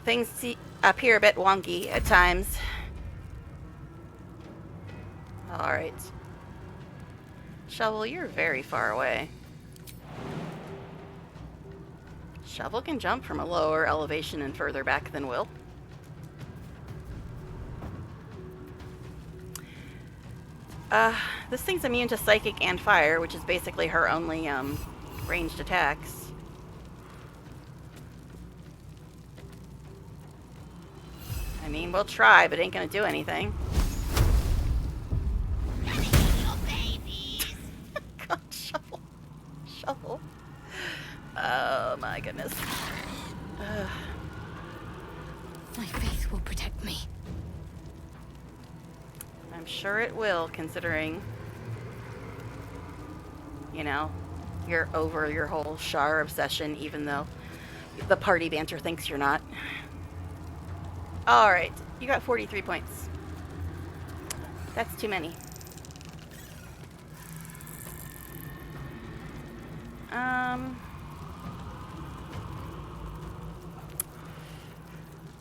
Things appear a bit wonky at times. Alright. Shovel, you're very far away. Shovel can jump from a lower elevation and further back than Will. This thing's immune to psychic and fire, which is basically her only ranged attacks. I mean, we'll try, but it ain't gonna do anything. God, shovel. Shovel. Oh my goodness. My faith will protect me. I'm sure it will, considering, you know, you're over your whole Shar obsession, even though the party banter thinks you're not. Alright, you got 43 points. That's too many.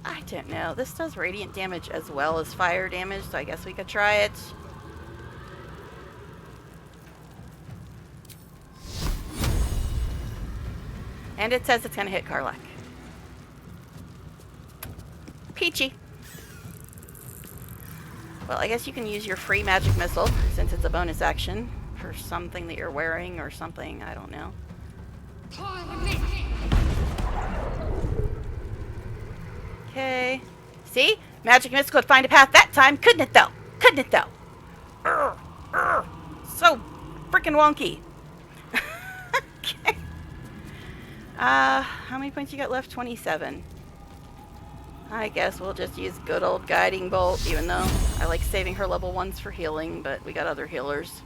I don't know. This does radiant damage as well as fire damage, so I guess we could try it. And it says it's going to hit Karlach. Peachy. Well, I guess you can use your free magic missile, since it's a bonus action, for something that you're wearing or something. I don't know. Okay. See? Magic missile could find a path that time, couldn't it though? Couldn't it though? So freaking wonky. Okay. How many points you got left? 27. I guess we'll just use good old Guiding Bolt, even though I like saving her level 1s for healing, but we got other healers.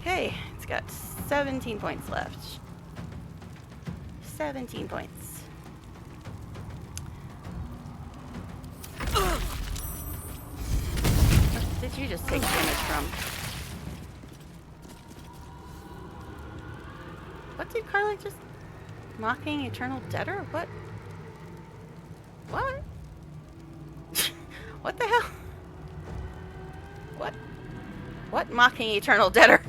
Okay, it's got 17 points left. 17 points. What did you just take damage from? What did Karlach just... Mocking Eternal Debtor? What? What? What the hell? What? What Mocking Eternal Debtor?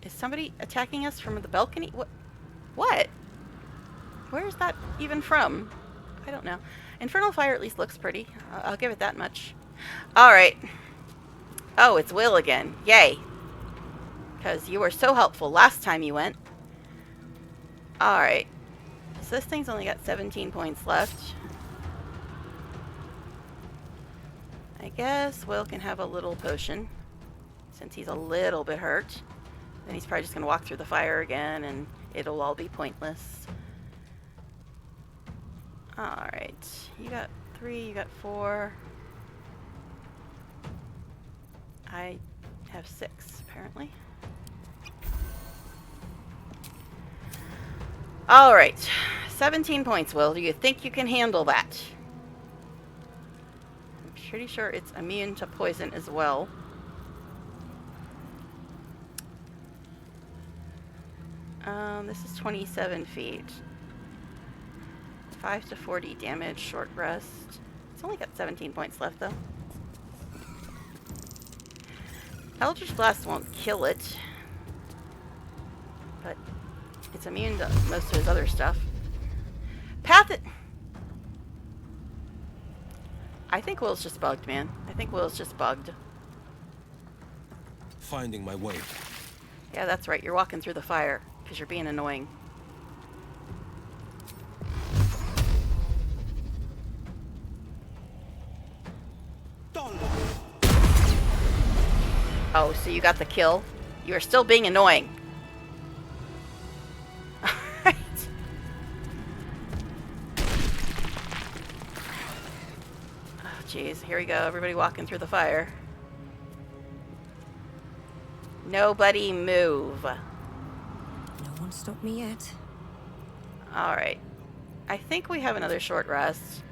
Is somebody attacking us from the balcony? What? What? Where's that even from? I don't know. Infernal Fire at least looks pretty. I'll give it that much. Alright. Oh, it's Will again. Yay. Because you were so helpful last time you went. Alright. So this thing's only got 17 points left. I guess Will can have a little potion, since he's a little bit hurt. Then he's probably just going to walk through the fire again, and it'll all be pointless. Alright, you got 3, you got 4. I have 6, apparently. Alright, 17 points, Will. Do you think you can handle that? I'm pretty sure it's immune to poison as well. This is 27 feet. 5 to 40 damage, short rest. It's only got 17 points left, though. Eldritch Blast won't kill it, but it's immune to most of his other stuff. I think Will's just bugged, man. I think Will's just bugged. Finding my way. Yeah, that's right. You're walking through the fire because you're being annoying. Oh, so you got the kill? You are still being annoying. Alright. Oh, jeez. Here we go. Everybody walking through the fire. Nobody move. No one stopped me yet. Alright. I think we have another short rest.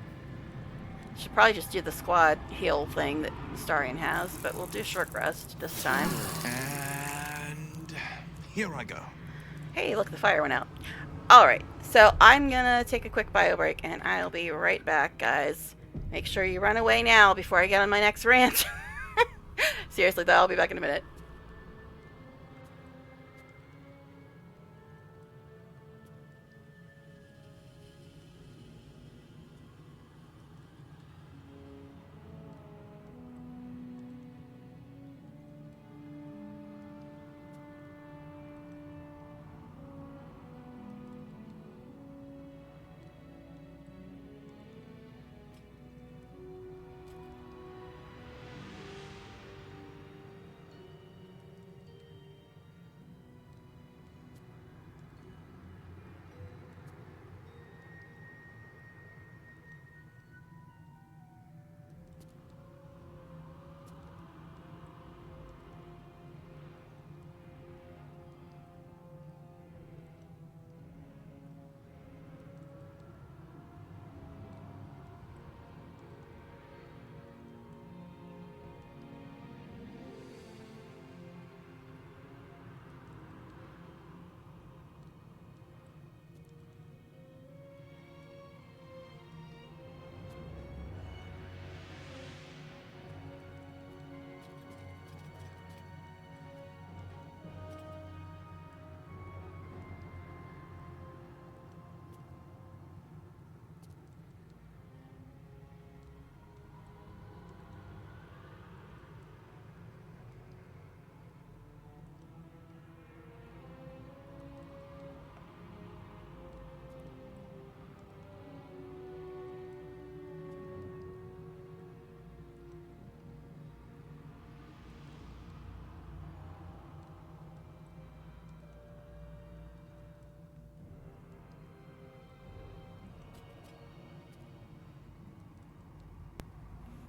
Should probably just do the squad heal thing that Astarion has, but we'll do short rest this time. And here I go. Hey, look, the fire went out. Alright, so I'm gonna take a quick bio break, and I'll be right back, guys. Make sure you run away now before I get on my next rant. Seriously, though, I'll be back in a minute.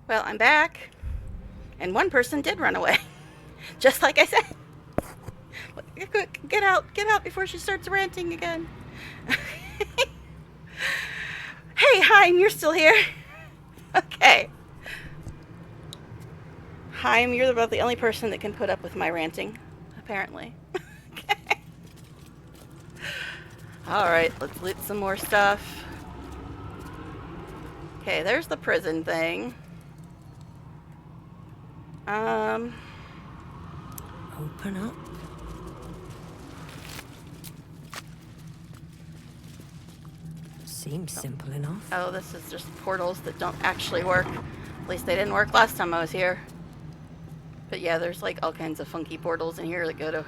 Well, I'm back, and one person did run away, just like I said. Get out before she starts ranting again. Hey, Haim, you're still here? Okay. Haim, you're about the only person that can put up with my ranting, apparently. Okay. Alright, let's loot some more stuff. Okay, there's the prison thing. Open up. Seems simple enough. Oh, this is just portals that don't actually work. At least they didn't work last time I was here. But yeah, there's like all kinds of funky portals in here that go to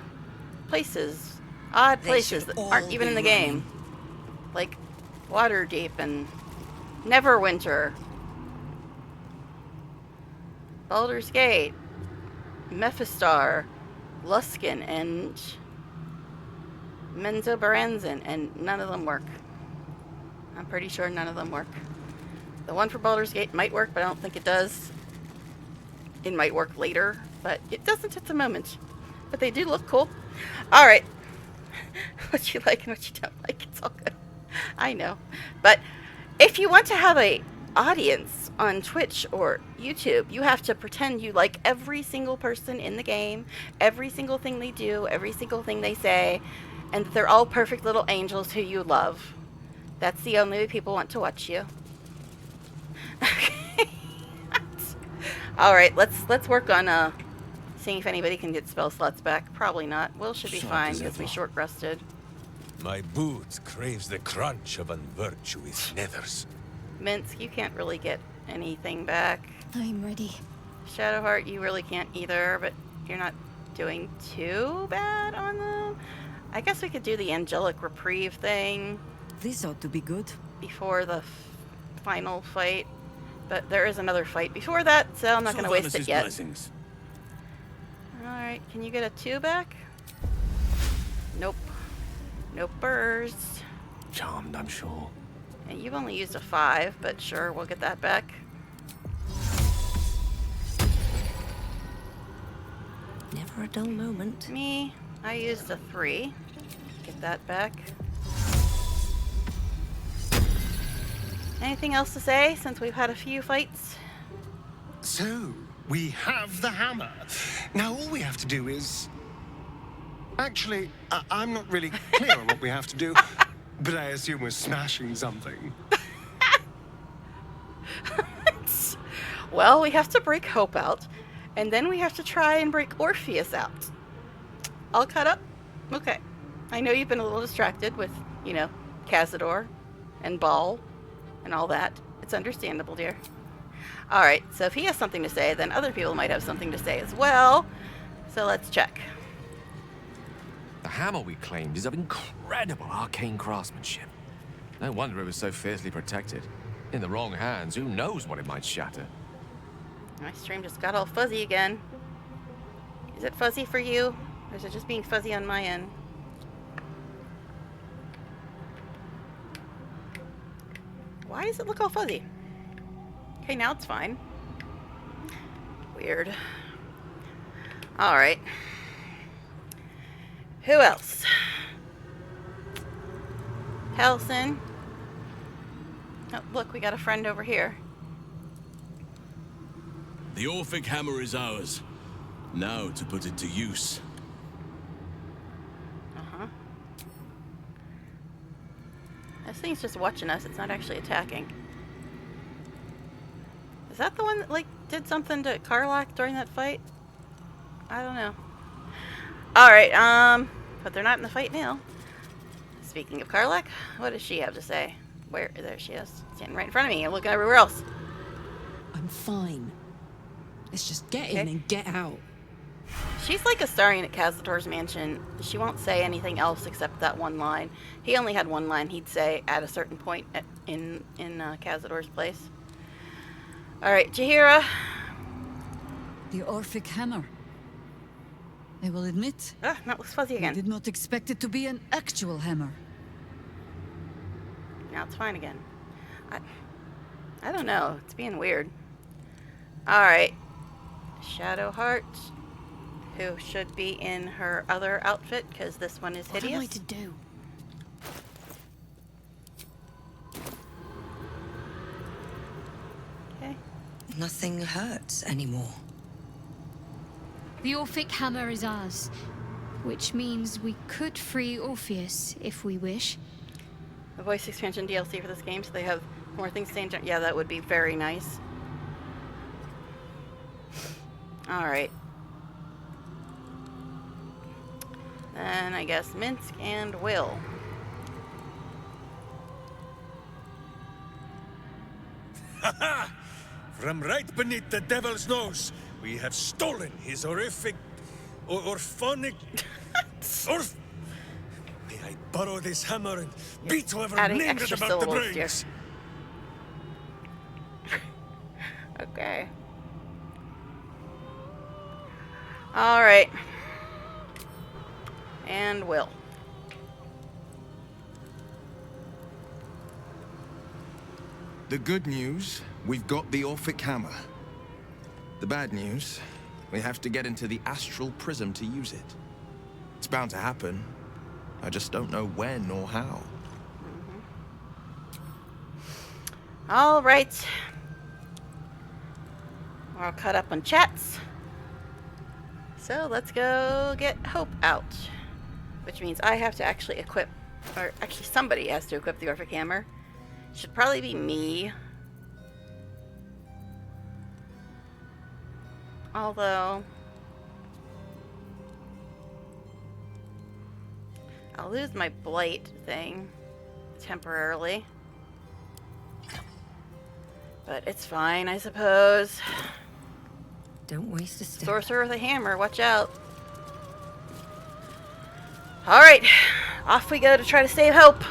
places, odd places that aren't even in the game. Like Waterdeep and Neverwinter, Baldur's Gate, Mephistar, Luskan, and Menzoberranzan, and none of them work. I'm pretty sure none of them work. The one for Baldur's Gate might work, but I don't think it does. It might work later, but it doesn't at the moment. But they do look cool. Alright. What you like and what you don't like, it's all good. I know. But if you want to have a audience on Twitch or YouTube, you have to pretend you like every single person in the game, every single thing they do, every single thing they say, and that they're all perfect little angels who you love. That's the only way people want to watch you. Alright, let's work on seeing if anybody can get spell slots back. Probably not. Will should be fine because we short rested. My boot craves the crunch of unvirtuous nethers. Minsk, you can't really get anything back. I'm ready. Shadowheart, you really can't either, but you're not doing too bad on them. I guess we could do the angelic reprieve thing. This ought to be good. Before the final fight. But there is another fight before that, so I'm not going to waste it yet. Alright, can you get a 2 back? Nope. Nope, burst. Charmed, I'm sure. And you've only used a 5, but sure, we'll get that back. Never a dull moment. Me, I used a 3. Get that back. Anything else to say since we've had a few fights? So, we have the hammer. Now all we have to do is... Actually, I'm not really clear on what we have to do, but I assume we're smashing something. Well, we have to break Hope out, and then we have to try and break Orpheus out. All caught up? Okay. I know you've been a little distracted with, you know, Cazador and Ball and all that. It's understandable, dear. Alright, so if he has something to say, then other people might have something to say as well. So let's check. The hammer we claimed is of incredible arcane craftsmanship. No wonder it was so fiercely protected. In the wrong hands, who knows what it might shatter. My stream just got all fuzzy again. Is it fuzzy for you? Or is it just being fuzzy on my end? Why does it look all fuzzy? Okay, now it's fine. Weird. Alright. Who else? Helson. Oh, look, we got a friend over here. The Orphic hammer is ours. Now to put it to use. Uh-huh. This thing's just watching us. It's not actually attacking. Is that the one that, like, did something to Karlach during that fight? I don't know. Alright, but they're not in the fight now. Speaking of Karlach, what does she have to say? Where? There she is. Standing right in front of me. I'm looking everywhere else. I'm fine. Let's just get in and get out. She's like Astarion at Cazador's mansion. She won't say anything else except that one line. He only had one line he'd say at a certain point in Cazador's place. Alright, Jaheira. The Orphic hammer. I will admit. Ah, that looks fuzzy again. I did not expect it to be an actual hammer. Now it's fine again. I don't know. It's being weird. Alright. Shadowheart, who should be in her other outfit, because this one is hideous. What am I to do? Okay. Nothing hurts anymore. The Orphic hammer is ours, which means we could free Orpheus if we wish. The voice expansion DLC for this game, so they have more things to change. Yeah, that would be very nice. Alright. Then I guess Minsk and Will. Ha-ha! From right beneath the devil's nose, we have stolen his horrific... orphonic... May I borrow this hammer and beat whoever Adding named it extra about the syllables, brains? Okay. Alright. And Will. The good news, we've got the Orphic hammer. The bad news, we have to get into the astral prism to use it. It's bound to happen. I just don't know when or how. All right. We're all caught up on chats. So let's go get Hope out. Which means I have to actually equip, or actually somebody has to equip the Orphic hammer. Should probably be me. Although I'll lose my blight thing temporarily. But it's fine, I suppose. Don't waste a step. Sorcerer with a hammer, watch out. Alright, off we go to try to save Hope.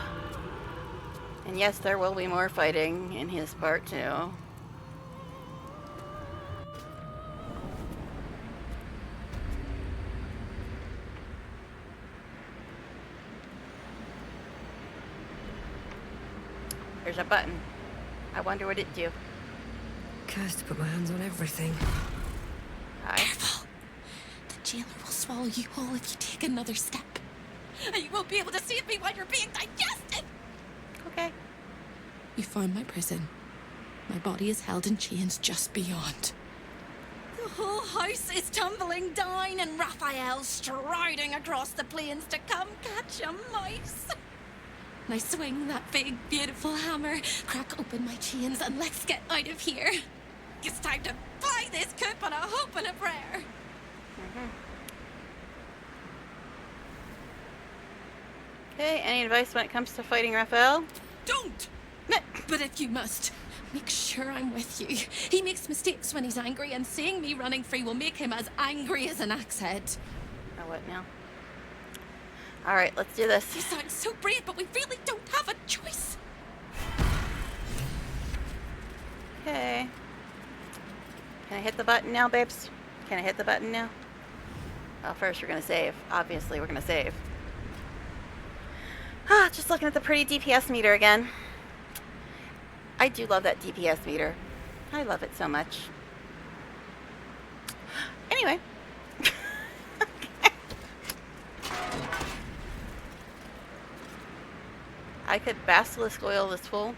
And yes, there will be more fighting in his part too. There's a button. I wonder what it do. Cursed to put my hands on everything. Hi. Careful. The jailer will swallow you whole if you take another step. And you won't be able to save me while you're being digested. Okay. You found my prison. My body is held in chains just beyond. The whole house is tumbling down and Raphael striding across the plains to come catch a mouse. And I swing that big, beautiful hammer, crack open my chains, and let's get out of here. It's time to fly this coop on a hope and a prayer. Okay, any advice when it comes to fighting Raphael? Don't! But if you must, make sure I'm with you. He makes mistakes when he's angry, and seeing me running free will make him as angry as an axe head. Oh, what now? Alright, let's do this. You sound so brave, but we really don't have a choice. Okay. Can I hit the button now, babes? Can I hit the button now? Well, first we're gonna save. Obviously, we're gonna save. Ah, just looking at the pretty DPS meter again. I do love that DPS meter. I love it so much. Anyway. I could basilisk oil this fool,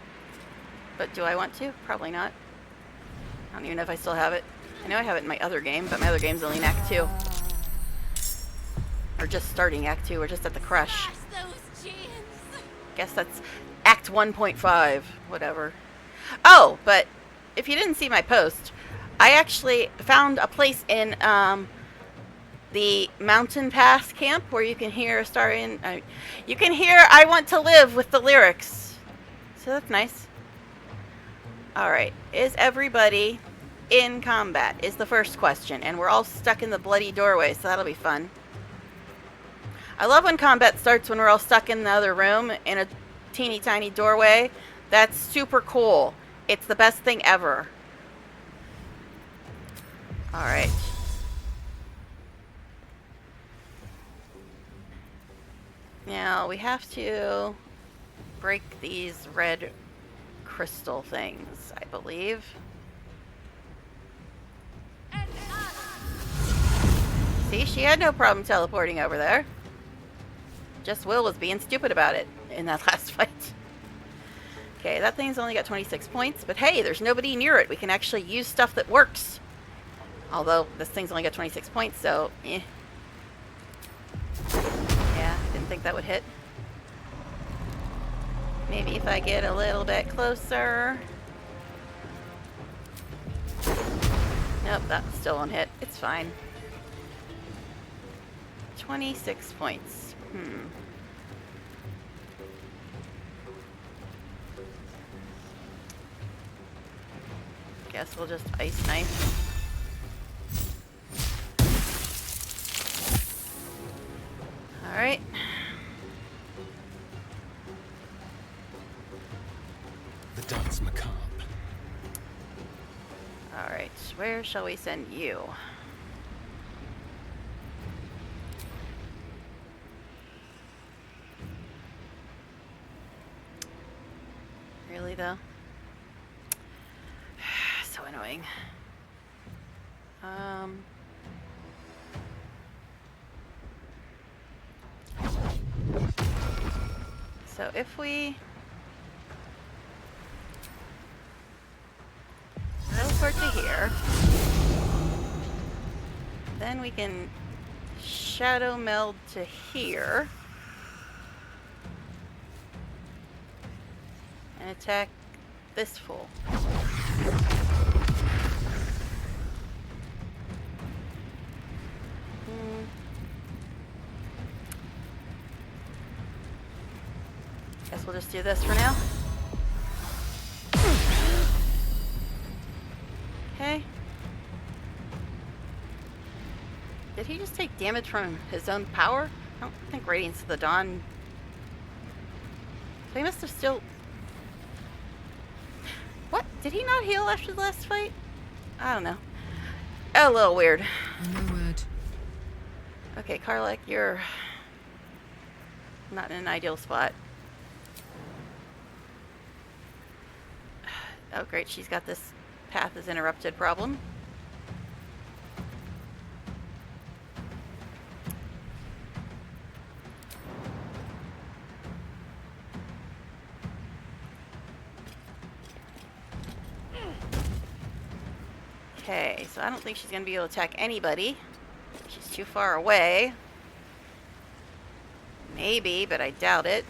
but do I want to? Probably not. I don't even know if I still have it. I know I have it in my other game, but my other game's only in Act 2. Or just starting Act 2, or just at the crush. Guess that's Act 1.5, whatever. Oh, but if you didn't see my post, I actually found a place in the Mountain Pass camp where you can hear Astarion. You can hear "I Want to Live" with the lyrics, so that's nice. All right, is everybody in combat? Is the first question, and we're all stuck in the bloody doorway, so that'll be fun. I love when combat starts when we're all stuck in the other room in a teeny tiny doorway. That's super cool. It's the best thing ever. All right. Now we have to break these red crystal things, I believe. See, she had no problem teleporting over there. Just Will was being stupid about it in that last fight. Okay, that thing's only got 26 points, but hey, there's nobody near it. We can actually use stuff that works. Although, this thing's only got 26 points, so, eh. Yeah, I didn't think that would hit. Maybe if I get a little bit closer. Nope, that still won't hit. It's fine. 26 points. Guess we'll just ice knife. Alright. The dance macabre. Alright, where shall we send you? Really though? annoying. So if we teleport to here, then we can shadow meld to here and attack this fool. Guess we'll just do this for now. Okay. Did he just take damage from his own power? I don't think Radiance of the Dawn... They must have still... What? Did he not heal after the last fight? I don't know. A little weird. No word. Okay, Karlach, you're not in an ideal spot. Oh great, she's got this path is interrupted problem. Okay, so I don't think she's going to be able to attack anybody. She's too far away. Maybe, but I doubt it.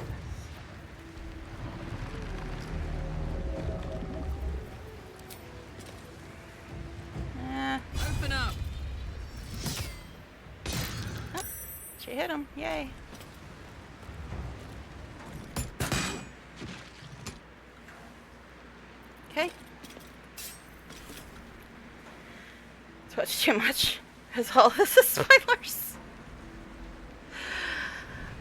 Open up. Oh, she hit him. Yay. Okay. Switch too much. Because all this is spoilers.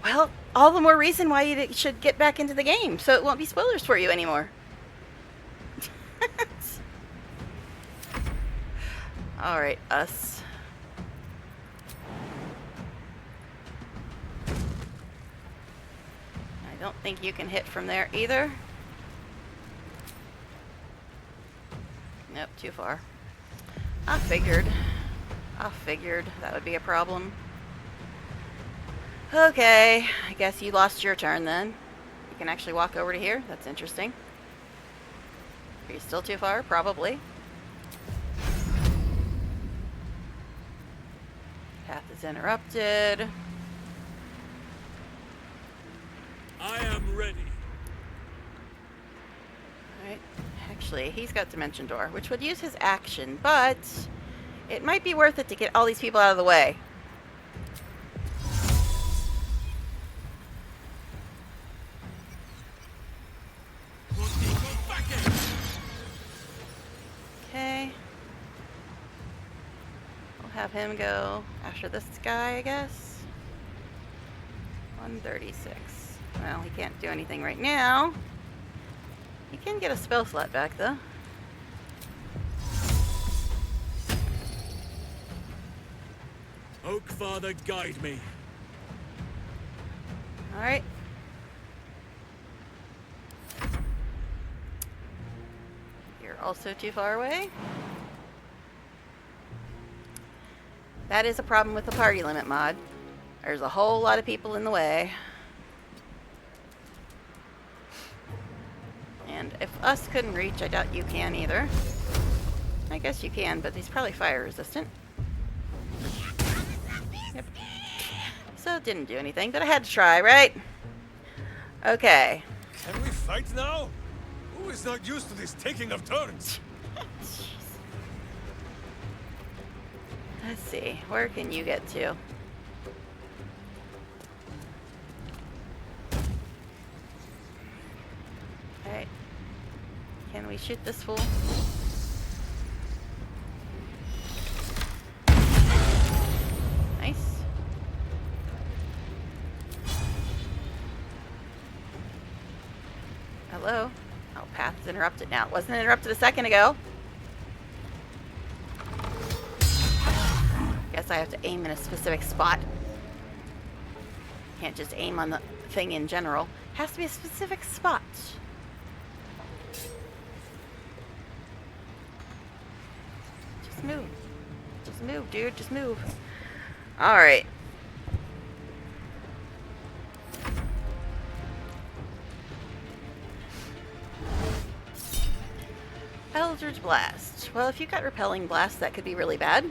Well, all the more reason why you should get back into the game, so it won't be spoilers for you anymore. Alright, us. I don't think you can hit from there either. Nope, too far. I figured that would be a problem. Okay, I guess you lost your turn then. You can actually walk over to here. That's interesting. Are you still too far? Probably. Path is interrupted. I am ready. Alright. Actually, he's got Dimension Door, which would use his action, but it might be worth it to get all these people out of the way. Okay. We'll have him go after this guy, I guess. 136. Well, he can't do anything right now. He can get a spell slot back, though. Oak Father, guide me. Alright. You're also too far away. That is a problem with the party limit mod. There's a whole lot of people in the way. And if us couldn't reach, I doubt you can either. I guess you can, but he's probably fire resistant. Yep. So it didn't do anything, but I had to try, right? Okay. Can we fight now? Who is not used to this taking of turns? Let's see. Where can you get to? Alright. Can we shoot this fool? Nice. Hello? Oh, path is interrupted now. It wasn't interrupted a second ago. Guess I have to aim in a specific spot. Can't just aim on the thing in general. Has to be a specific spot. move. Just move, dude. Just move. Alright. Eldritch Blast. Well, if you got Repelling Blast, that could be really bad.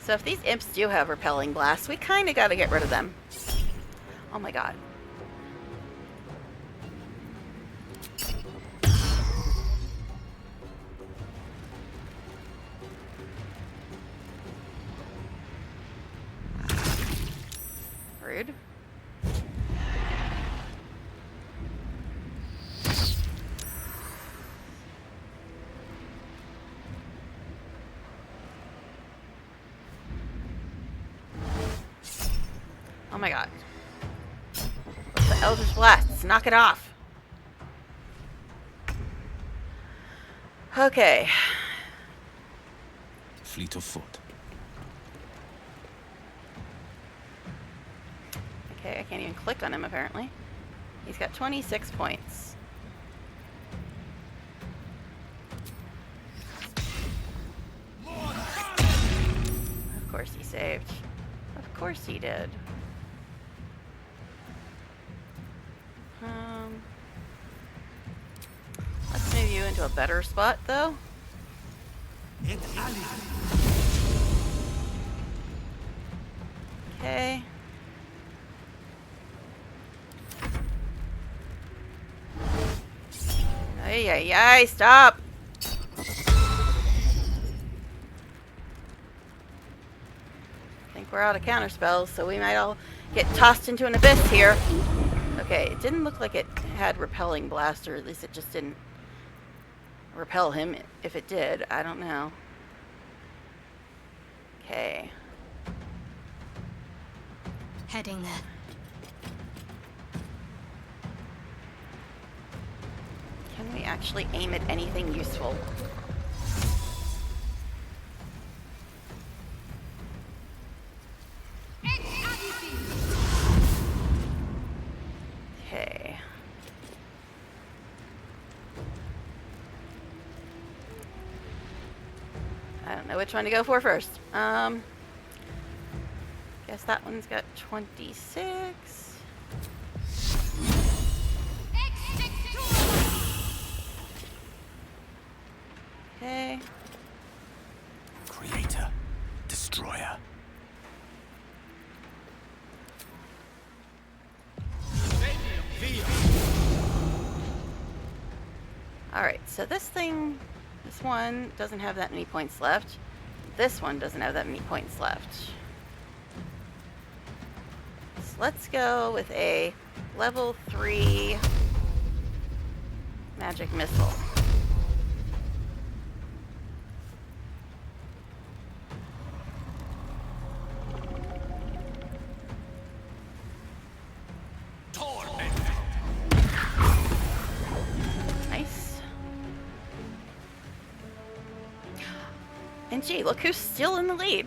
So if these imps do have Repelling Blast, we kind of got to get rid of them. Oh my god. Rude. Oh my god. What's the Eldritch Blast? Knock it off. Okay. Fleet of foot. Okay, I can't even click on him apparently. He's got 26 points. Of course he saved. Of course he did. Let's move you into a better spot though. Okay. Ay, ay, ay, stop! I think we're out of counter spells, so we might all get tossed into an abyss here. Okay, it didn't look like it had Repelling Blast, or at least it just didn't repel him. If it did, I don't know. Okay. Heading there. Can we actually aim at anything useful? Okay. I don't know which one to go for first. Guess that one's got 26. Okay. Creator. Destroyer. Alright, so this one doesn't have that many points left. This one doesn't have that many points left. So let's go with a level 3 magic missile. Nice. And gee, look who's still in the lead.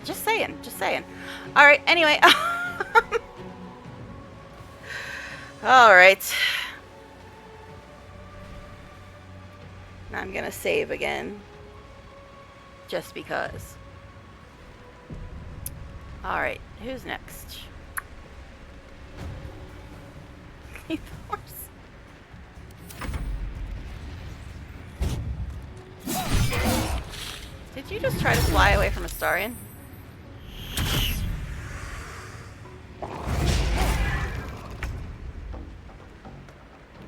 Just saying, just saying. Alright, anyway. Alright. I'm gonna save again. Just because. Alright, who's next? Did you just try to fly away from Astarion?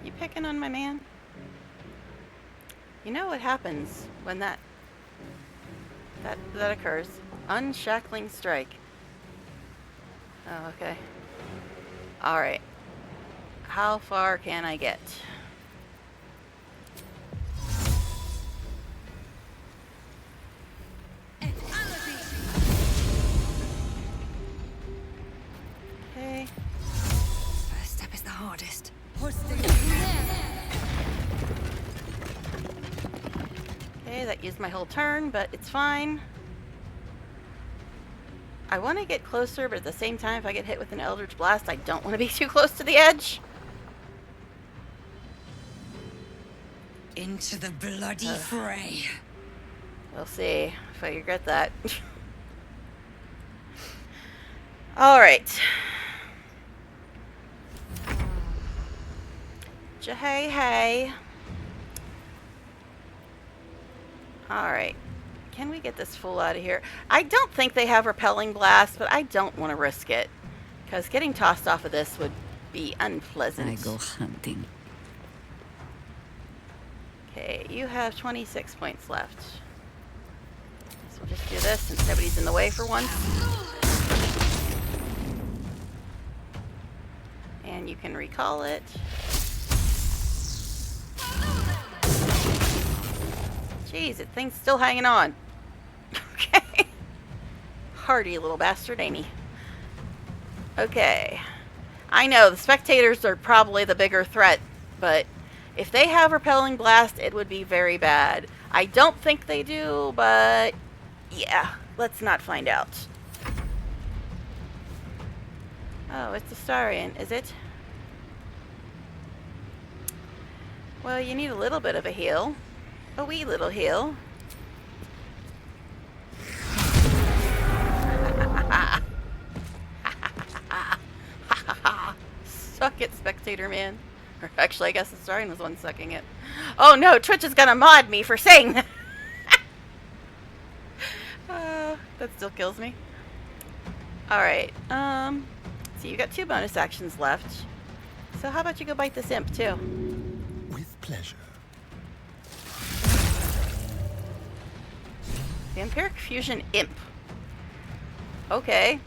You picking on my man? You know what happens when that occurs? Unshackling strike. Oh, okay. Alright. How far can I get? Okay. First step is the hardest. Okay, that used my whole turn, but it's fine. I want to get closer, but at the same time, if I get hit with an Eldritch Blast, I don't want to be too close to the edge. Into the bloody fray. We'll see if I regret that. Alright. Hey, hey. Alright. Can we get this fool out of here? I don't think they have repelling blast, but I don't want to risk it. Because getting tossed off of this would be unpleasant. I go hunting. Okay, you have 26 points left. So we'll just do this since nobody's in the way for once. And you can recall it. Jeez, that thing's still hanging on. Okay. Hardy little bastard, ain't he? Okay. I know, the spectators are probably the bigger threat, but if they have repelling blast, it would be very bad. I don't think they do, but yeah, let's not find out. Oh, it's Astarion, is it? Well, you need a little bit of a heal. A wee little heal. Suck it, spectator man. Or actually, I guess Astarion was the one sucking it. Oh no, Twitch is gonna mod me for saying that. That still kills me. Alright, so you got 2 bonus actions left. So how about you go bite this imp too? With pleasure. Vampiric Fusion Imp. Okay.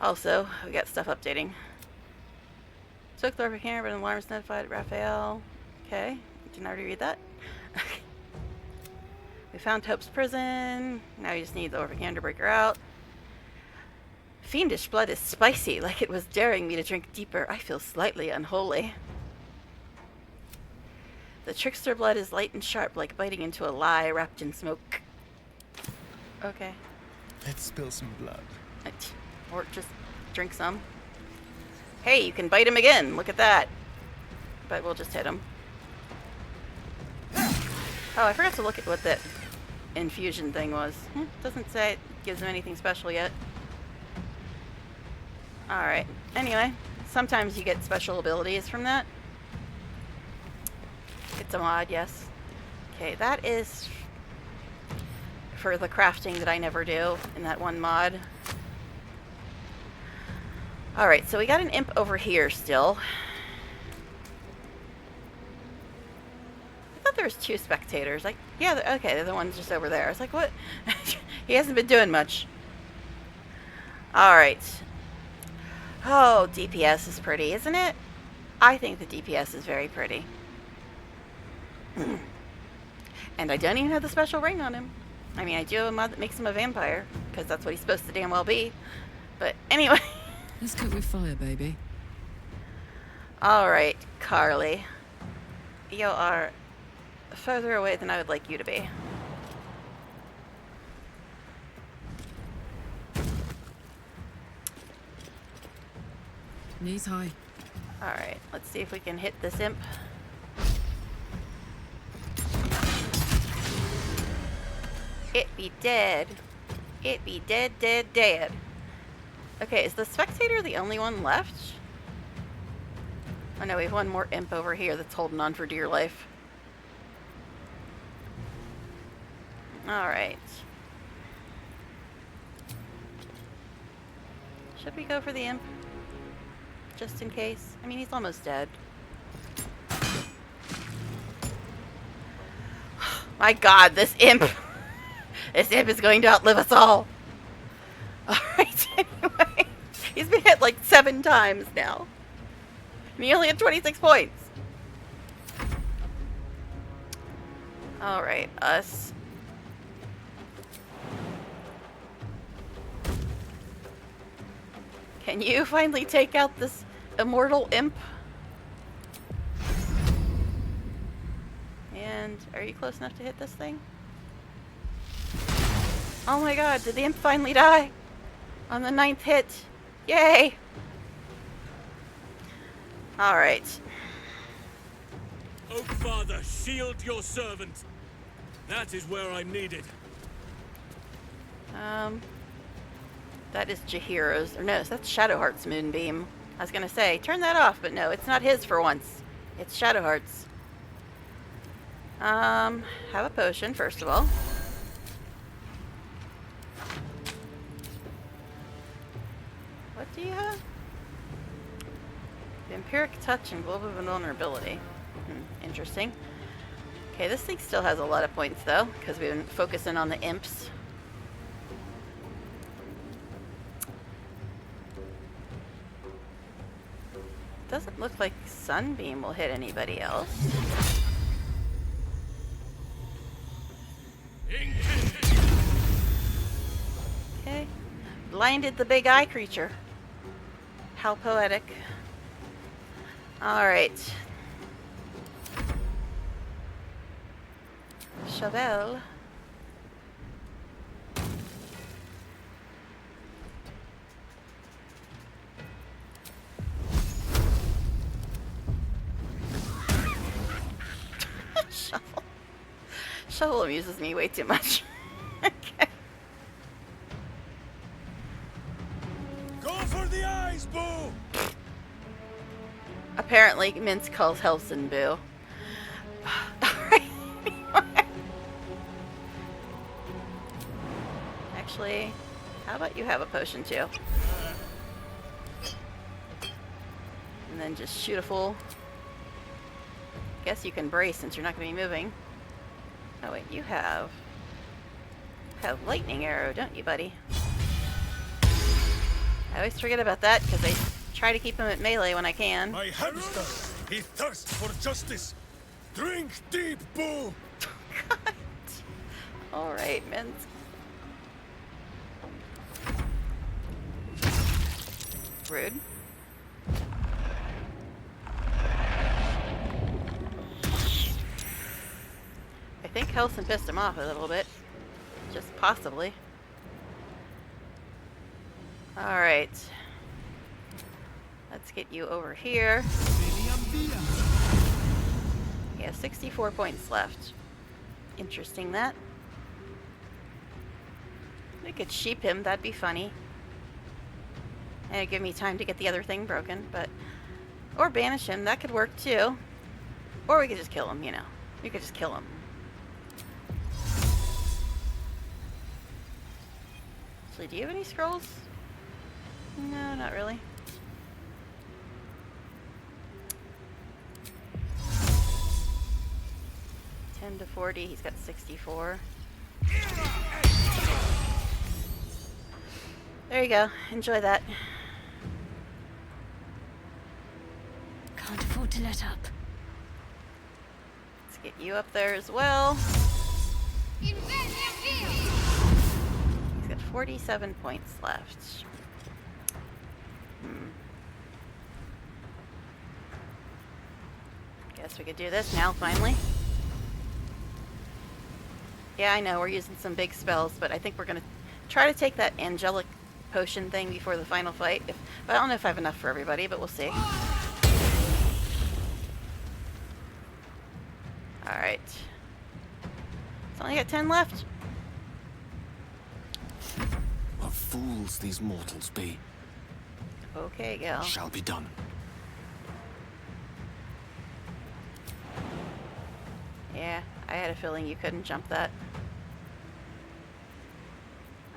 Also, we got stuff updating. Took the camera, but an alarm was notified. Raphael. Okay. Didn't I already read that? We found Hope's prison. Now you just need the Orphan to break her out. Fiendish blood is spicy, like it was daring me to drink deeper. I feel slightly unholy. The trickster blood is light and sharp, like biting into a lie wrapped in smoke. Okay. Let's spill some blood. Or just drink some. Hey, you can bite him again. Look at that. But we'll just hit him. Oh, I forgot to look at what that infusion thing was. Doesn't say it gives him anything special yet. Alright. Anyway, sometimes you get special abilities from that. It's a mod, yes. Okay, that is for the crafting that I never do in that one mod. Alright, so we got an imp over here still. I thought there was 2 spectators. Like, yeah, okay, they're the ones just over there. I was like, what? He hasn't been doing much. Alright. Oh, DPS is pretty, isn't it? I think the DPS is very pretty. And I don't even have the special ring on him. I mean, I do have a mod that makes him a vampire, because that's what he's supposed to damn well be. But anyway. Let's cook with fire, baby. Alright, Carly. You are further away than I would like you to be. Knees high. Alright, let's see if we can hit this imp. It be dead. It be dead, dead, dead. Okay, is the spectator the only one left? Oh no, we have one more imp over here that's holding on for dear life. Alright. Should we go for the imp? Just in case. I mean, he's almost dead. My god, this imp! This imp is going to outlive us all! Alright, anyway. He's been hit like 7 times now. And he only had 26 points. Alright, us. Can you finally take out this immortal imp? And are you close enough to hit this thing? Oh my god, did the imp finally die? On the 9th hit. Yay! Alright. Oh, Father, shield your servant. That is where I'm needed. That is Jahiro's, or no, that's Shadowheart's moonbeam. I was gonna say, turn that off, but no, it's not his for once. It's Shadowheart's. Have a potion, first of all. What do you have? Vampiric touch and global vulnerability. Interesting. Okay, this thing still has a lot of points though, because we've been focusing on the imps. Doesn't look like Sunbeam will hit anybody else. Okay. Blinded the big eye creature. How poetic. Alright. Chauvel. Shovel. Shovel amuses me way too much. Okay. Go for the eyes, Boo! Apparently, Mince calls Helson Boo. Actually, how about you have a potion too? And then just shoot a fool. Guess you can brace since you're not going to be moving. Oh wait, you have lightning arrow, don't you, buddy? I always forget about that because I try to keep him at melee when I can. My hamster, he thirsts for justice. Drink deep, Boo! God. Alright, Mince. Rude. I think Helson pissed him off a little bit. Just possibly. Alright. Let's get you over here. He has 64 points left. Interesting that. We could sheep him, that'd be funny. And it'd give me time to get the other thing broken, but... Or banish him, that could work too. Or we could just kill him, you know. We could just kill him. Actually, do you have any scrolls? No, not really. $10 to $40, he's got 64. There you go, enjoy that. Can't afford to let up. Let's get you up there as well. He's got 47 points left. Guess we could do this now, finally. Yeah, I know, we're using some big spells, but I think we're going to try to take that angelic potion thing before the final fight. But I don't know if I have enough for everybody, but we'll see. Alright. It's only got 10 left. What fools these mortals be. Okay, gal. Shall be done. Yeah, I had a feeling you couldn't jump that.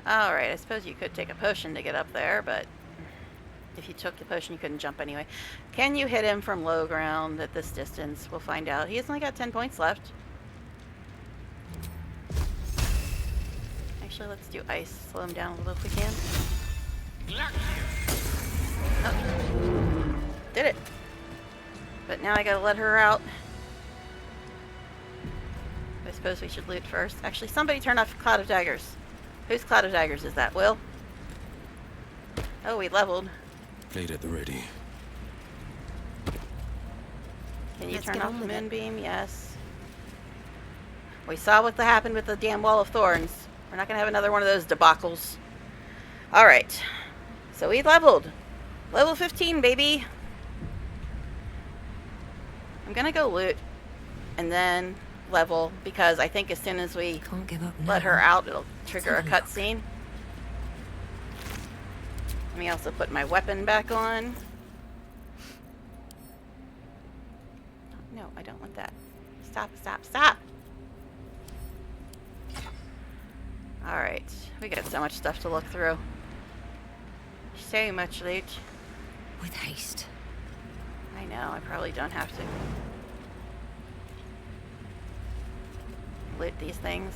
Alright, I suppose you could take a potion to get up there, but if you took the potion, you couldn't jump anyway. Can you hit him from low ground at this distance? We'll find out. He has only got 10 points left. Actually, let's do ice. Slow him down a little if we can. Oh. Did it. But now I gotta let her out. I suppose we should loot first. Actually, somebody turn off Cloud of Daggers. Whose Cloud of Daggers is that, Will? Oh, we leveled. Blade at the ready. Can you Let's turn get off on the with it. moonbeam? Yes. We saw what happened with the damn Wall of Thorns. We're not going to have another one of those debacles. Alright. So we leveled. Level 15, baby. I'm going to go loot. and then level, because I think as soon as we Can't give up let now. her out, it'll trigger a Let's have a look. cutscene. Let me also put my weapon back on. No, I don't want that. Stop, stop, stop! Alright, we got so much stuff to look through. So much loot. With haste. I know, I probably don't have to loot these things.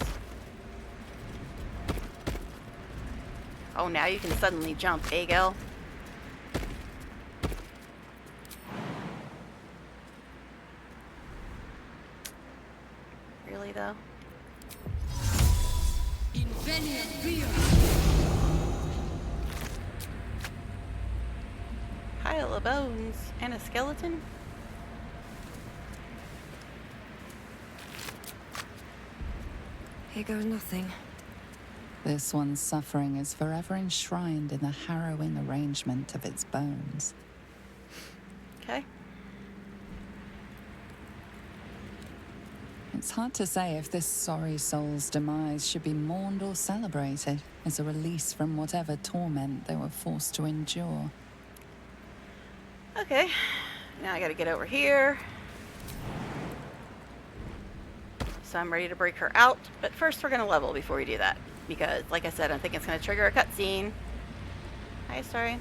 Oh, now you can suddenly jump, Agel. Really, though? Pile of bones and a skeleton? Here goes nothing. This one's suffering is forever enshrined in the harrowing arrangement of its bones. Okay. It's hard to say if this sorry soul's demise should be mourned or celebrated as a release from whatever torment they were forced to endure. Okay. Now I gotta get over here. So I'm ready to break her out, but first we're gonna level before we do that. Because, like I said, I think it's gonna trigger a cutscene. Hi, sorry.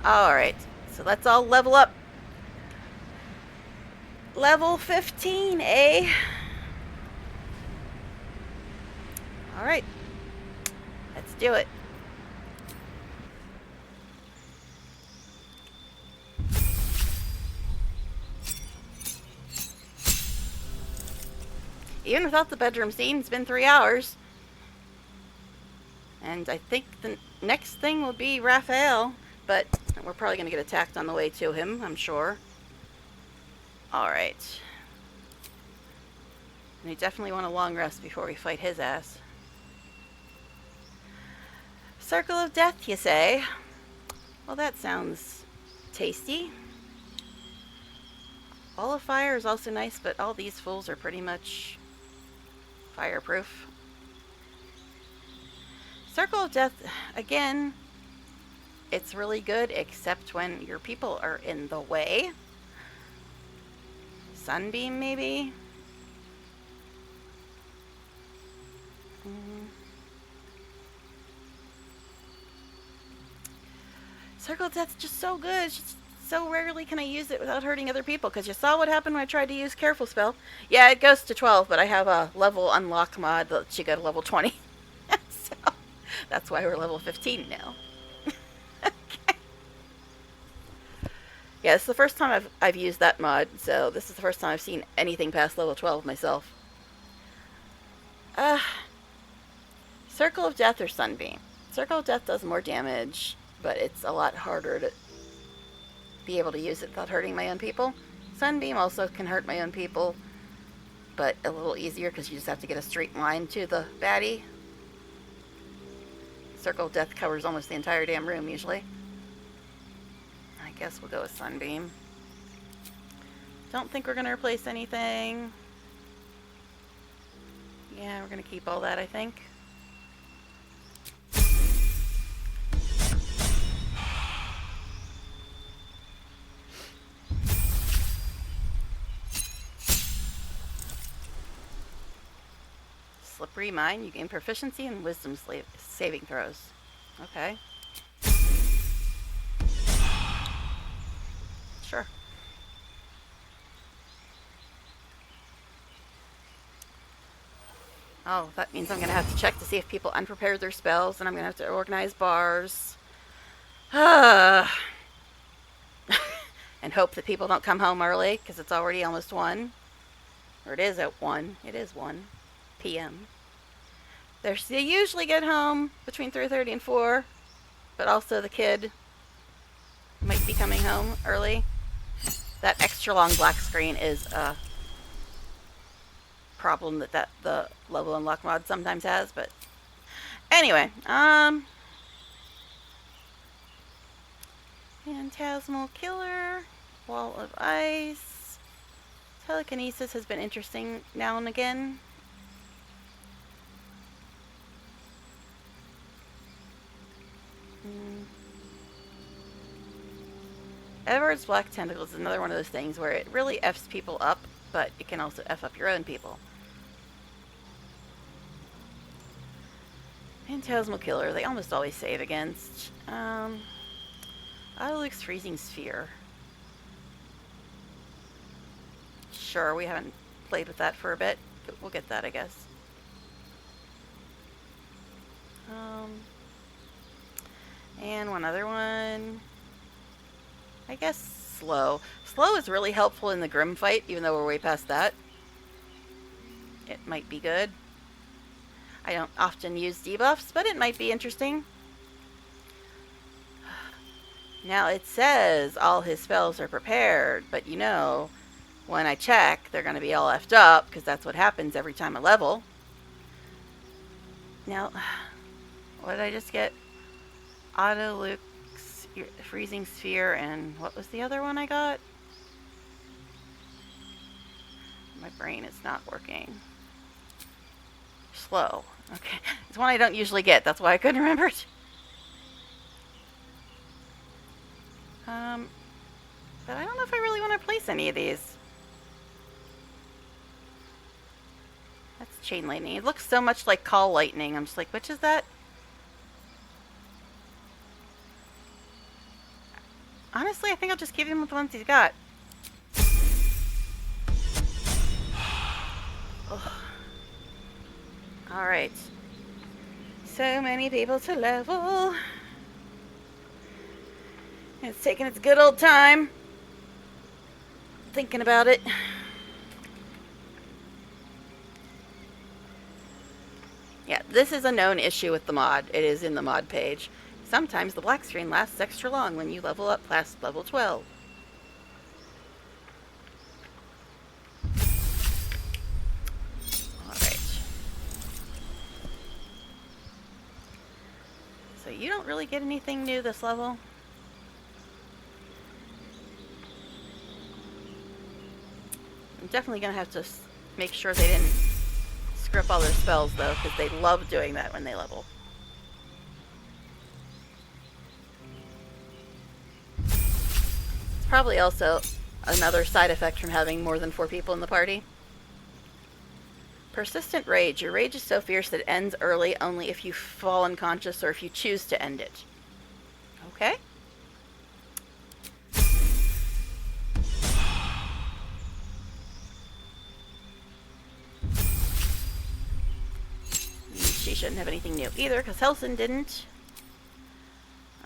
Alright, so let's all level up. Level 15, eh? Alright. Let's do it. Even without the bedroom scene, it's been 3 hours. And I think the next thing will be Raphael, but we're probably going to get attacked on the way to him, I'm sure. Alright. We definitely want a long rest before we fight his ass. Circle of Death, you say? Well, that sounds tasty. Ball of Fire is also nice, but all these fools are pretty much fireproof. Circle of Death, again, it's really good, except when your people are in the way. Sunbeam, maybe? Circle of Death's just so good. It's just so rarely can I use it without hurting other people, because you saw what happened when I tried to use Careful Spell. Yeah, it goes to 12, but I have a level unlock mod that lets you go to level 20. So, that's why we're level 15 now. Okay. Yeah, this is the first time I've used that mod, so this is the first time I've seen anything past level 12 myself. Circle of Death or Sunbeam? Circle of Death does more damage, but it's a lot harder to be able to use it without hurting my own people. Sunbeam also can hurt my own people, but a little easier because you just have to get a straight line to the baddie. Circle of Death covers almost the entire damn room usually. I guess we'll go with Sunbeam. Don't think we're going to replace anything. Yeah, we're going to keep all that, I think. Slippery Mine, you gain proficiency in wisdom saving throws. Okay. Sure. Oh, that means I'm going to have to check to see if people unprepared their spells, and I'm going to have to organize bars. And hope that people don't come home early, because it's already almost 1. Or it is at 1. It is 1 p.m. They usually get home between 3:30 and 4, but also the kid might be coming home early. That extra long black screen is a problem that the level unlock mod sometimes has, but anyway, Phantasmal Killer, Wall of Ice, Telekinesis has been interesting now and again. Edward's Black Tentacles is another one of those things where it really F's people up, but it can also F up your own people. Phantasmal Killer, they almost always save against. Autoluke's Freezing Sphere. Sure, we haven't played with that for a bit, but we'll get that, I guess. And one other one. I guess Slow. Slow is really helpful in the Grim fight, even though we're way past that. It might be good. I don't often use debuffs, but it might be interesting. Now it says all his spells are prepared, but you know, when I check, they're going to be all effed up, because that's what happens every time I level. Now, what did I just get? Autoluke's Freezing Sphere, and what was the other one I got? My brain is not working. Slow. Okay. It's one I don't usually get. That's why I couldn't remember it. But I don't know if I really want to place any of these. That's Chain Lightning. It looks so much like Call Lightning. I'm just like, which is that? Honestly, I think I'll just keep him with the ones he's got. Alright. So many people to level. It's taking its good old time. Thinking about it. Yeah, this is a known issue with the mod. It is in the mod page. Sometimes the black screen lasts extra long when you level up past level 12. Alright. So you don't really get anything new this level. I'm definitely going to have to make sure they didn't screw up all their spells, though, because they love doing that when they level. It's probably also another side effect from having more than 4 people in the party. Persistent Rage. Your rage is so fierce that it ends early only if you fall unconscious or if you choose to end it. Okay. She shouldn't have anything new either, because Helson didn't.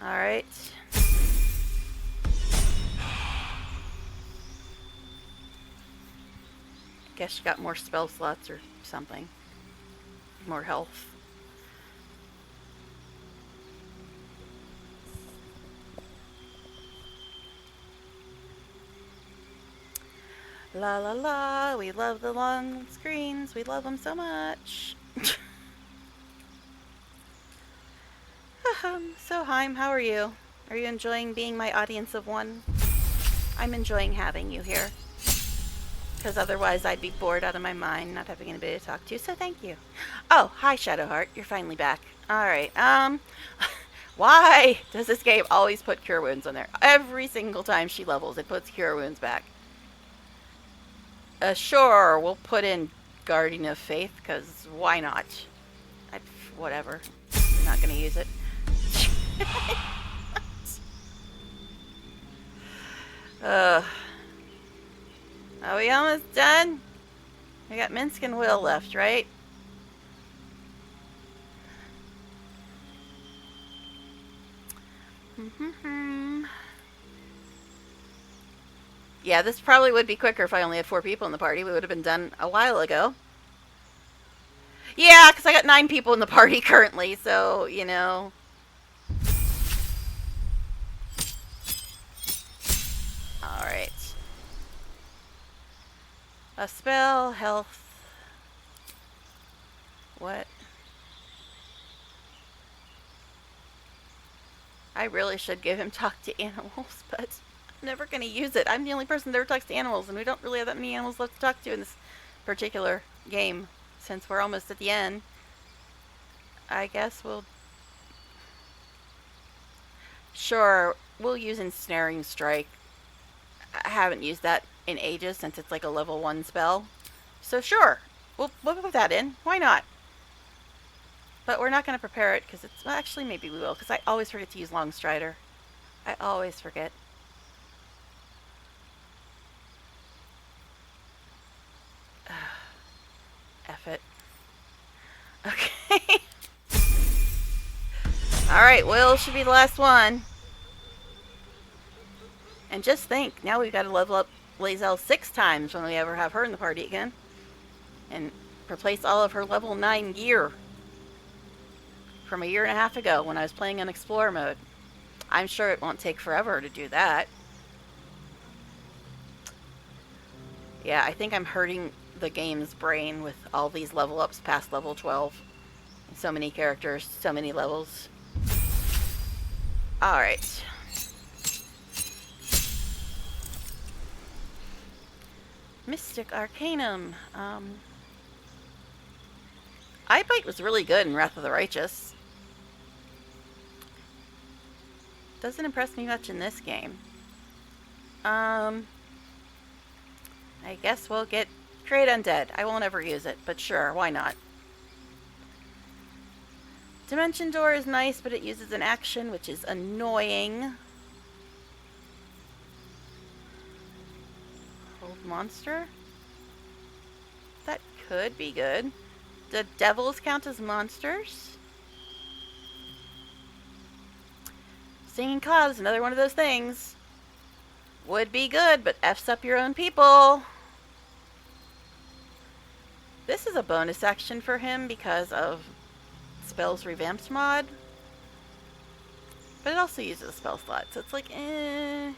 Alright. Guess she got more spell slots or something. More health. La la la, we love the long screens. We love them so much. So Haim, how are you? Are you enjoying being my audience of one? I'm enjoying having you here. Because otherwise I'd be bored out of my mind not having anybody to talk to, so thank you. Oh, hi Shadowheart, you're finally back. Alright, why does this game always put Cure Wounds on there? Every single time she levels, it puts Cure Wounds back. Sure, we'll put in Guardian of Faith, because why not? Whatever. I'm not going to use it. Are we almost done? We got Minsk and Will left, right? Yeah, this probably would be quicker if I only had 4 people in the party. We would have been done a while ago. Yeah, because I got 9 people in the party currently, so, you know. Alright. A spell, health. What? I really should give him talk to animals, but never going to use it. I'm the only person that ever talks to animals, and we don't really have that many animals left to talk to in this particular game. Since we're almost at the end, I guess we'll... Sure, we'll use Ensnaring Strike. I haven't used that in ages since it's like a level 1 spell. So sure, we'll put that in. Why not? But we're not going to prepare it because it's... Well, actually, maybe we will, because I always forget to use Long Strider. I always forget. F it. Okay. Alright, Will should be the last one. And just think, now we've got to level up Lae'zel 6 times when we ever have her in the party again. And replace all of her level 9 gear from a year and a half ago when I was playing in Explorer mode. I'm sure it won't take forever to do that. Yeah, I think I'm hurting the game's brain with all these level ups past level 12. So many characters, so many levels. Alright. Mystic Arcanum. Eye Bite was really good in Wrath of the Righteous. Doesn't impress me much in this game. I guess we'll get Create Undead. I won't ever use it, but sure, why not? Dimension Door is nice, but it uses an action, which is annoying. Hold Monster? That could be good. Do devils count as monsters? Singing Cloud is another one of those things. Would be good, but F's up your own people. This is a bonus action for him because of Spells Revamped mod. But it also uses a spell slot, so it's like, eh.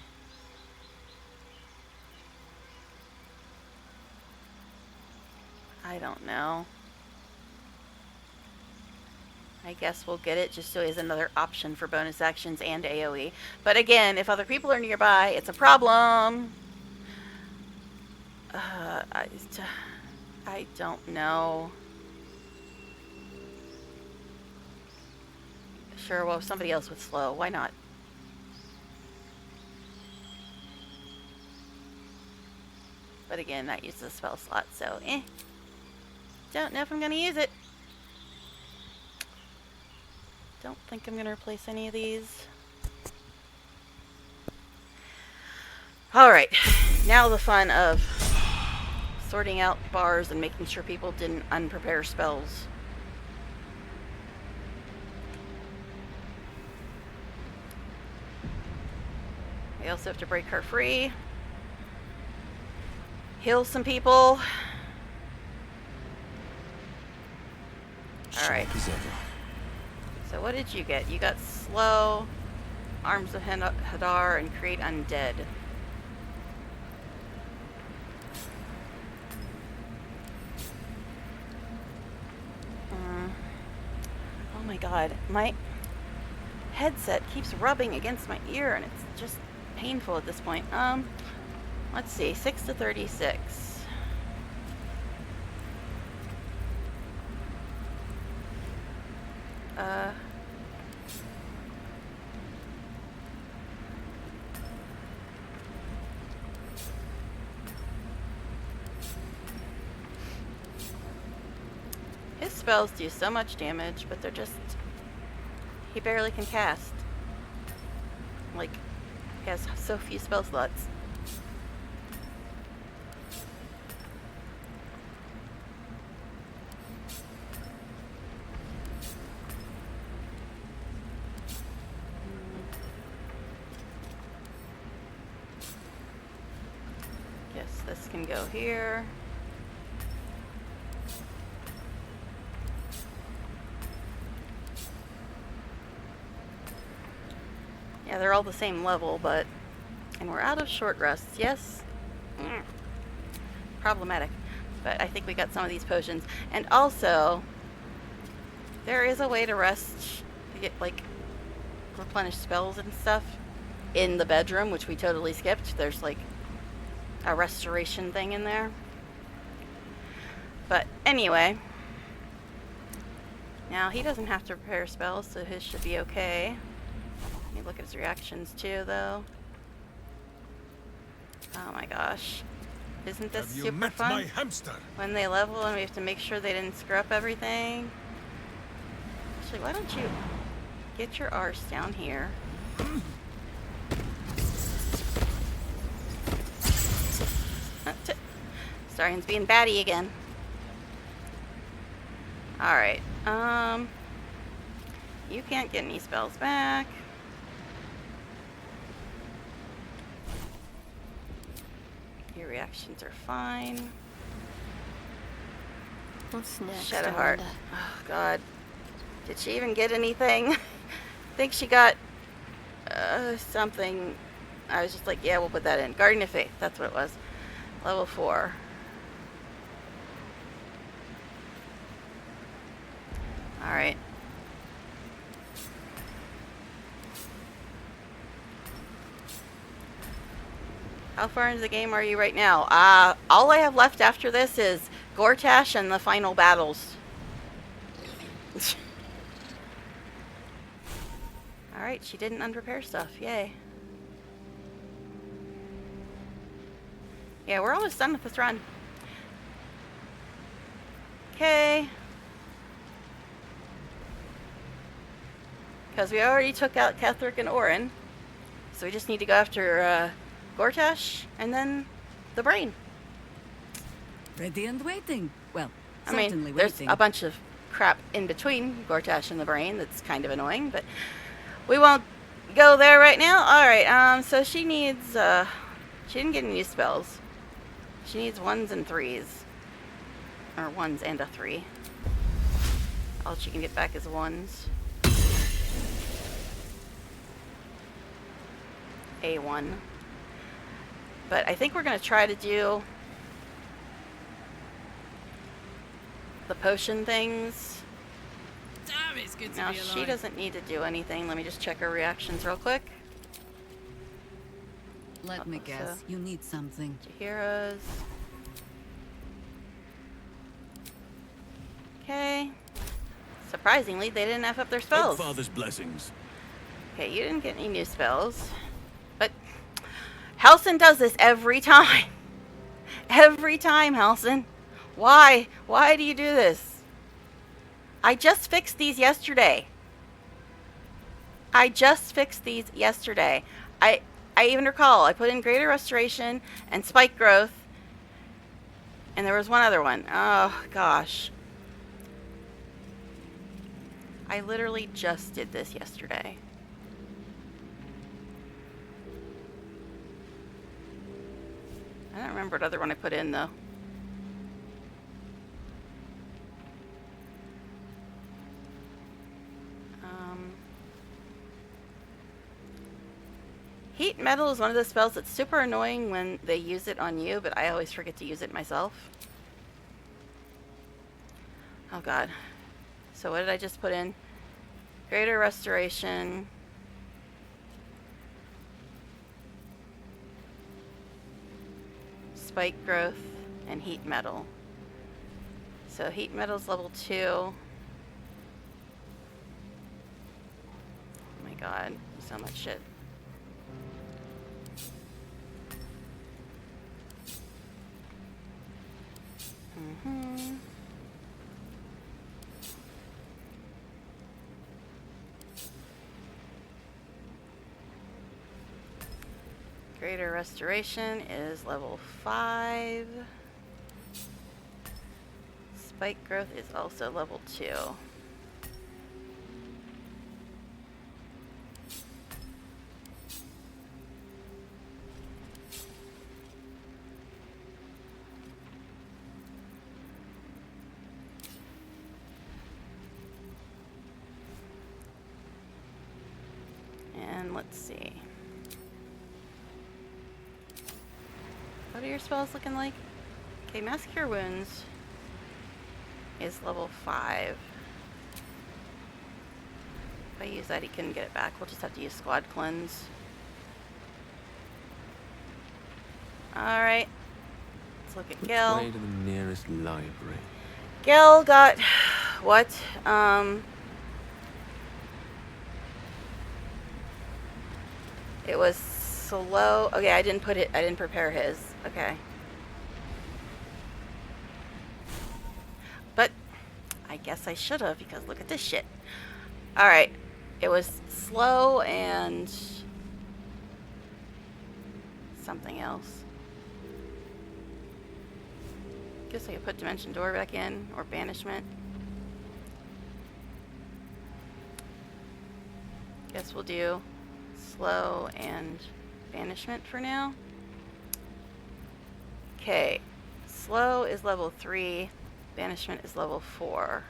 I don't know. I guess we'll get it just so he has another option for bonus actions and AoE. But again, if other people are nearby, it's a problem. I don't know. Sure, well, somebody else with slow. Why not? But again, that uses a spell slot, so eh. Don't know if I'm going to use it. Don't think I'm going to replace any of these. Alright, now the fun of sorting out bars and making sure people didn't unprepare spells. We also have to break her free. Heal some people. Alright. So what did you get? You got slow, Arms of Hadar, and Create Undead. Oh my god, my headset keeps rubbing against my ear and it's just painful at this point. Let's see, 6 to 36. His spells do so much damage, but they're just... He barely can cast. Like, he has so few spell slots. Guess this can go here. Yeah, they're all the same level, but... And we're out of short rests, yes? Problematic. But I think we got some of these potions. And also, there is a way to rest, to get, like, replenish spells and stuff. in the bedroom, which we totally skipped. There's like a restoration thing in there. But anyway, now he doesn't have to prepare spells, so his should be okay. Let me look at his reactions too, though. Oh my gosh. Isn't this super fun? My hamster? When they level and we have to make sure they didn't screw up everything. Actually, why don't you get your arse down here? Starion's being batty again. Alright, you can't get any spells back. Your reactions are fine. What's next? Shadow Heart. Oh god. Did she even get anything? I think she got something. I was just like, yeah, we'll put that in. Guardian of Faith, that's what it was. Level 4. Alright. How far into the game are you right now? All I have left after this is Gortash and the final battles. Alright, she didn't unprepare stuff. Yay. Yeah, we're almost done with this run. Okay. Because we already took out Ketheric and Orin. So we just need to go after Gortash and then the brain. Ready and waiting. Well, I mean, certainly there's waiting. a bunch of crap in between Gortash and the brain that's kind of annoying, but we won't go there right now. Alright, so she needs, she didn't get any spells. She needs 1s and 3s. Or 1s and a 3. All she can get back is 1s. A1. But I think we're going to try to do the potion things. Damn, it's good to Now, be alive. she doesn't need to do anything. Let me just check her reactions real quick. Let me guess. You need something. Jahiras. Okay. Surprisingly, they didn't F up their spells. Father's blessings. Okay, you didn't get any new spells. But Halsin does this every time. Every time, Halsin. Why? Why do you do this? I just fixed these yesterday. I even recall I put in Greater Restoration and Spike Growth. And there was one other one. Oh, gosh. I literally just did this yesterday. I don't remember what other one I put in, though. Heat Metal is one of those spells that's super annoying when they use it on you, but I always forget to use it myself. Oh god. So what did I just put in? Greater Restoration. Spike Growth and Heat Metal. So Heat Metal's level 2. Oh my god, so much shit. Greater Restoration is level 5. Spike Growth is also level 2. And let's see. What are your spells looking like? Okay, Mass Cure Wounds is level 5. If I use that, he couldn't get it back. We'll just have to use Squad Cleanse. Alright. Let's look at Which Gil. way to the nearest library? Gil got what? It was slow. Okay, I didn't prepare his. Okay. But I guess I should have, because look at this shit. Alright. It was slow and something else. Guess I could put Dimension Door back in, or Banishment. Guess we'll do slow and Banishment for now. Okay. Slow is level 3. Banishment is level 4.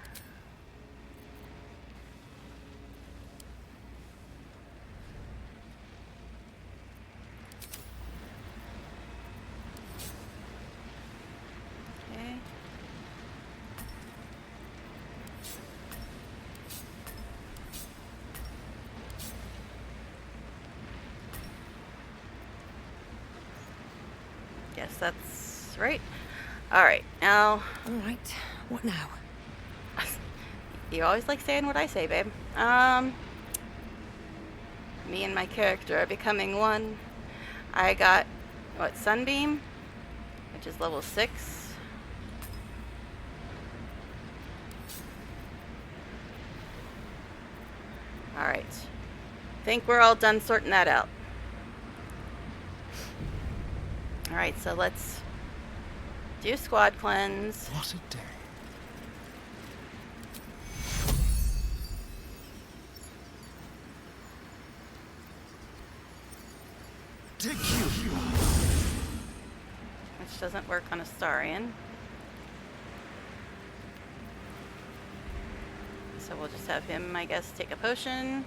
Okay. Guess that's right. Alright, now... Alright, what now? You always like saying what I say, babe. Me and my character are becoming one. I got, what, Sunbeam? Which is level 6. Alright. Think we're all done sorting that out. Alright, so let's do squad cleanse. What a day. Which doesn't work on Astarion. So we'll just have him, I guess, take a potion.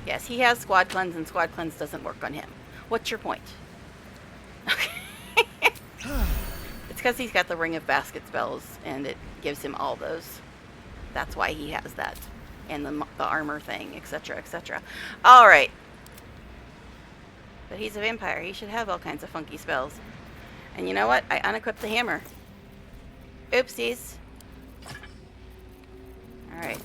Yes, he has squad cleanse, and squad cleanse doesn't work on him. What's your point? It's because he's got the Ring of Basket spells, and it gives him all those. That's why he has that. And the armor thing, etc., etc. Alright. But he's a vampire. He should have all kinds of funky spells. And you know what? I unequipped the hammer. Oopsies. Alright.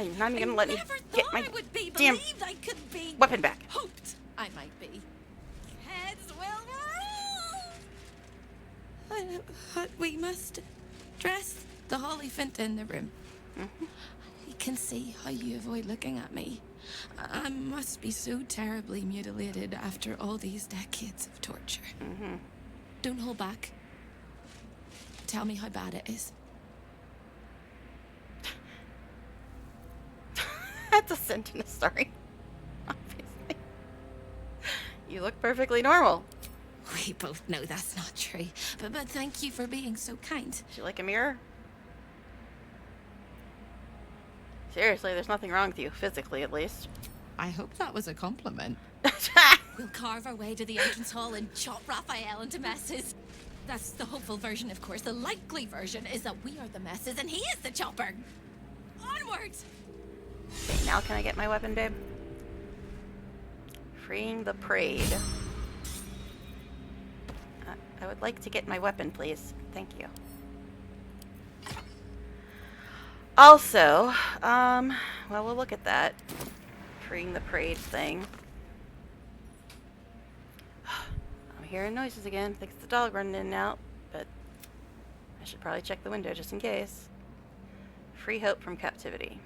You're not even gonna let me get my damn weapon back. Hoped I might be. Heads will roll. But we must dress the Hollyphant in the room. I can see how you avoid looking at me. I must be so terribly mutilated after all these decades of torture. Don't hold back. Tell me how bad it is. That's a sentence, sorry. Obviously. You look perfectly normal. We both know that's not true. But thank you for being so kind. Do you like a mirror? Seriously, there's nothing wrong with you, physically at least. I hope that was a compliment. We'll carve our way to the entrance hall and chop Raphael into messes. That's the hopeful version, of course. The likely version is that we are the messes and he is the chopper. Onwards! Okay, now can I get my weapon, babe? Freeing the preyed. I would like to get my weapon, please. Thank you. Also, well, we'll look at that. Freeing the preyed thing. I'm hearing noises again. I think it's the dog running in and out, but I should probably check the window just in case. Free hope from captivity.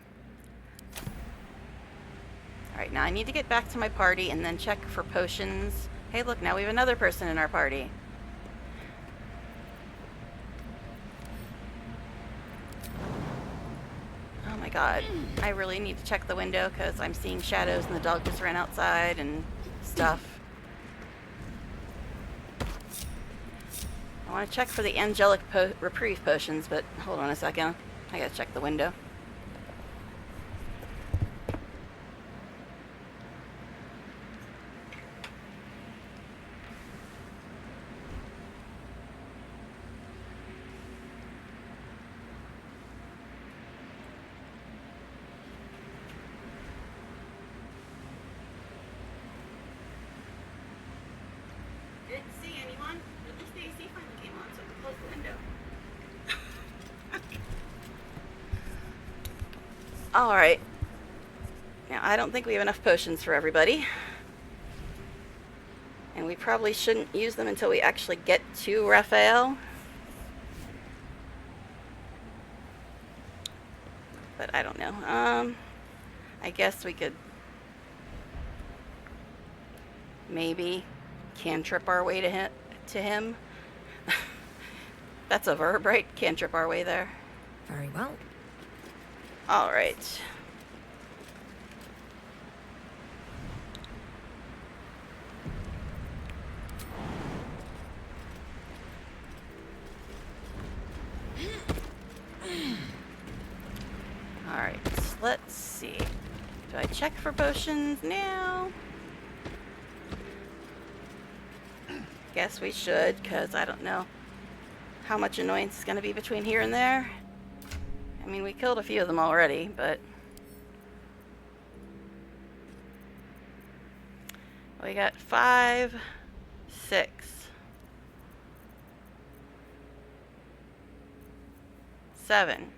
Alright, now I need to get back to my party and then check for potions. Hey, look, now we have another person in our party. Oh my god. I really need to check the window because I'm seeing shadows and the dog just ran outside and stuff. I want to check for the angelic reprieve potions, but hold on a second. I gotta check the window. Alright. Now, I don't think we have enough potions for everybody. And we probably shouldn't use them until we actually get to Raphael. But I don't know. I guess we could maybe cantrip our way to him. That's a verb, right? Cantrip our way there. Very well. All right. All right. Let's see. Do I check for potions now? Guess we should, because I don't know how much annoyance is going to be between here and there. I mean, we killed a few of them already, but we got 5, 6, 7.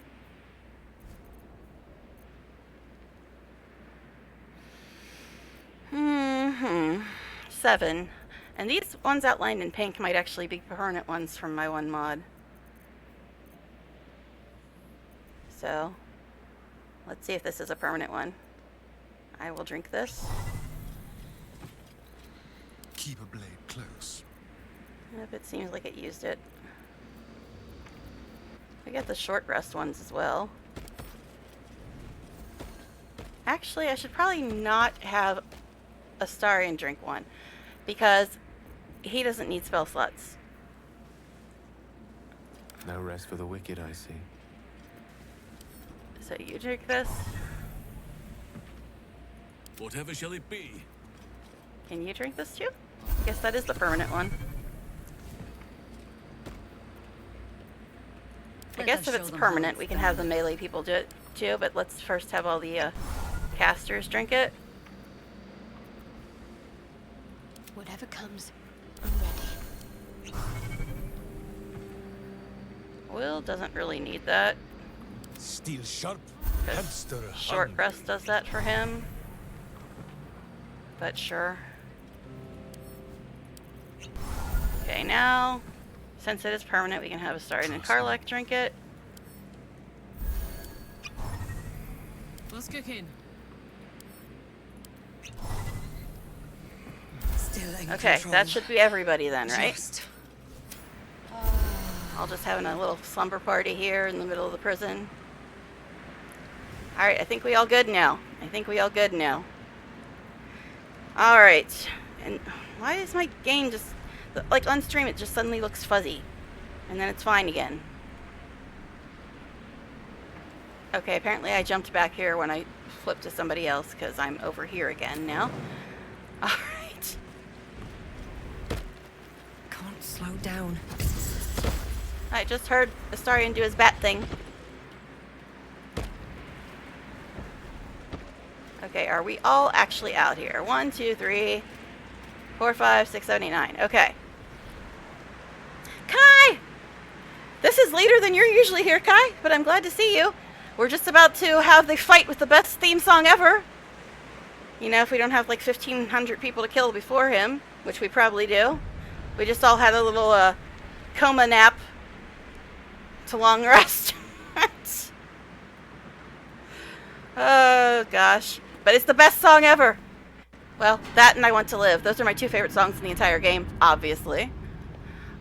Mm-hmm. 7. And these ones outlined in pink might actually be permanent ones from my one mod. So, let's see if this is a permanent one. I will drink this. Keep a blade close. Yep, it seems like it used it. We got the short rest ones as well. Actually, I should probably not have Astarion drink one, because he doesn't need spell slots. No rest for the wicked, I see. So you drink this. Whatever shall it be? Can you drink this too? I guess that is the permanent one. I guess if it's permanent, we can have the melee people do it too, but let's first have all the casters drink it. Whatever comes, I'm ready. Will doesn't really need that. Steel sharp, hamster Short hungry. rest does that for him. But sure. Okay, now, since it is permanent, we can have Astarion and Karlach drink it. Let's kick in. Okay, that should be everybody then, right? All just having a little slumber party here in the middle of the prison. Alright, I think we all good now. Alright. And why is my game just, like on stream it just suddenly looks fuzzy. And then it's fine again. Okay, apparently I jumped back here when I flipped to somebody else because I'm over here again now. Alright. Can't slow down. I just heard Astarion do his bat thing. Okay, are we all actually out here? 1, 2, 3, 4, 5, 6, 7, 8, 9. Okay. Kai! This is later than you're usually here, Kai, but I'm glad to see you. We're just about to have the fight with the best theme song ever. You know, if we don't have like 1,500 people to kill before him, which we probably do. We just all had a little coma nap to long rest. Oh, gosh. But it's the best song ever. Well, that and I Want to Live. Those are my 2 favorite songs in the entire game, obviously.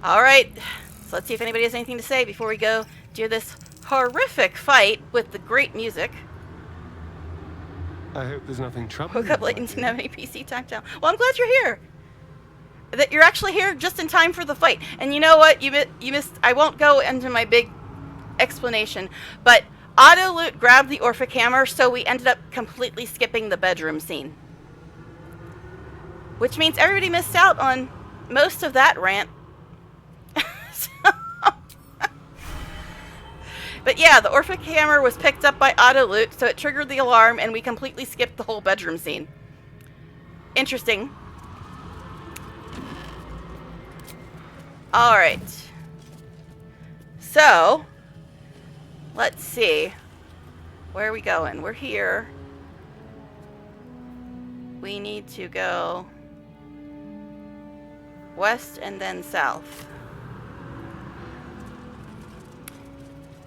Alright, so let's see if anybody has anything to say before we go do this horrific fight with the great music. I hope there's nothing troubling. Woke up late and didn't have any PC time down. Well, I'm glad you're here. That you're actually here just in time for the fight. And you know what? You missed. I won't go into my big explanation, but Autoloot grabbed the Orphic Hammer, so we ended up completely skipping the bedroom scene. Which means everybody missed out on most of that rant. But yeah, the Orphic Hammer was picked up by Autoloot, so it triggered the alarm, and we completely skipped the whole bedroom scene. Interesting. Alright. So, let's see. Where are we going? We're here. We need to go west and then south.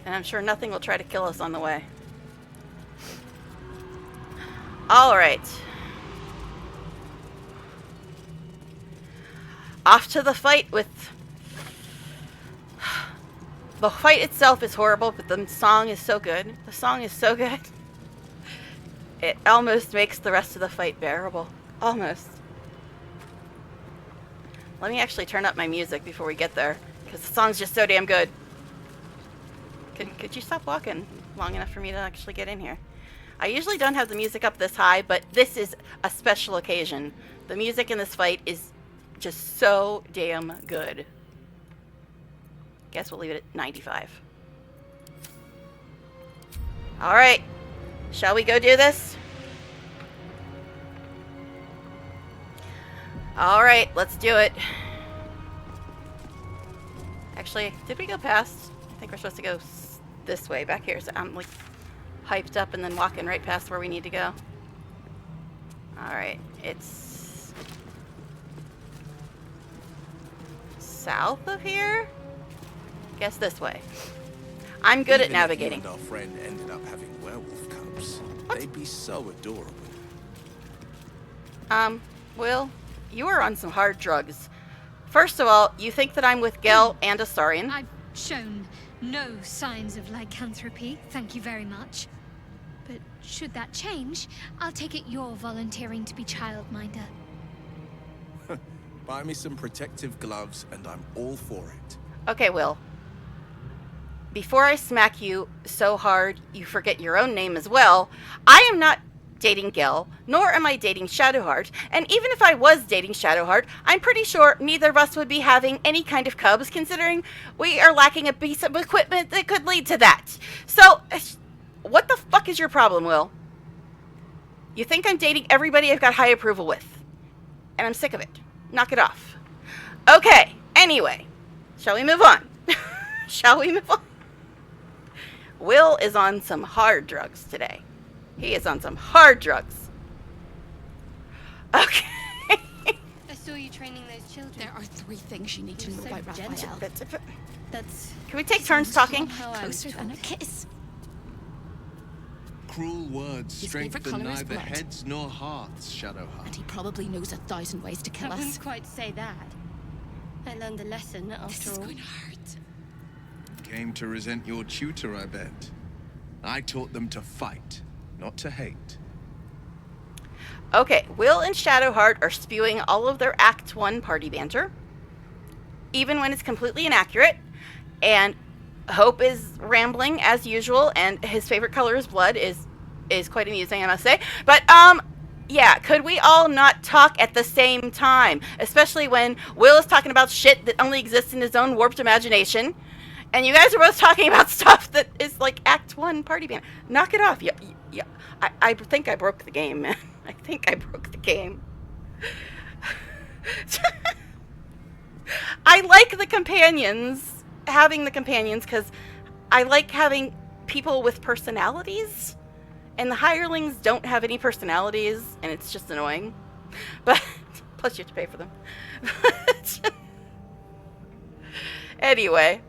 And I'm sure nothing will try to kill us on the way. Alright. Off to the fight with... The fight itself is horrible, but the song is so good. The song is so good. It almost makes the rest of the fight bearable. Almost. Let me actually turn up my music before we get there, because the song's just so damn good. Could you stop walking long enough for me to actually get in here? I usually don't have the music up this high, but this is a special occasion. The music in this fight is just so damn good. Guess we'll leave it at 95. Alright. Shall we go do this? Alright, let's do it. Actually, did we go past? I think we're supposed to go this way, back here. So I'm like hyped up and then walking right past where we need to go. Alright, it's south of here? Guess this way. I'm good at navigating. If you and our friend ended up having werewolf cubs, they'd be so adorable. Will, you are on some hard drugs. First of all, you think that I'm with Gel and Astarion. I've shown no signs of lycanthropy, thank you very much. But should that change, I'll take it you're volunteering to be childminder. Buy me some protective gloves and I'm all for it. Okay, Will. Before I smack you so hard you forget your own name as well, I am not dating Gel, nor am I dating Shadowheart, and even if I was dating Shadowheart, I'm pretty sure neither of us would be having any kind of cubs, considering we are lacking a piece of equipment that could lead to that. So, what the fuck is your problem, Will? You think I'm dating everybody I've got high approval with, and I'm sick of it. Knock it off. Okay, anyway, shall we move on? Shall we move on? Will is on some hard drugs today. He is on some hard drugs. Okay. I saw you training those children. There are 3 things you need to know about Raphael. That's... Can we take turns talking? Closer than a kiss. Cruel words His favourite strengthen colour is neither blood. heads nor hearts, Shadowheart. And he probably knows 1,000 ways to kill I us. wouldn't quite say that. I learned a lesson after all. This is going to hurt. Came to resent your tutor, I bet. I taught them to fight, not to hate. Okay, Will and Shadowheart are spewing all of their Act 1 party banter, even when it's completely inaccurate, and Hope is rambling as usual, and his favorite color is blood is quite amusing, I must say. But, yeah, could we all not talk at the same time? Especially when Will is talking about shit that only exists in his own warped imagination, and you guys are both talking about stuff that is like Act 1 party banter. Knock it off. Yeah. I think I broke the game, man. I think I broke the game. I like the companions, having the companions, because I like having people with personalities, and the hirelings don't have any personalities, and it's just annoying. But, plus you have to pay for them. Anyway,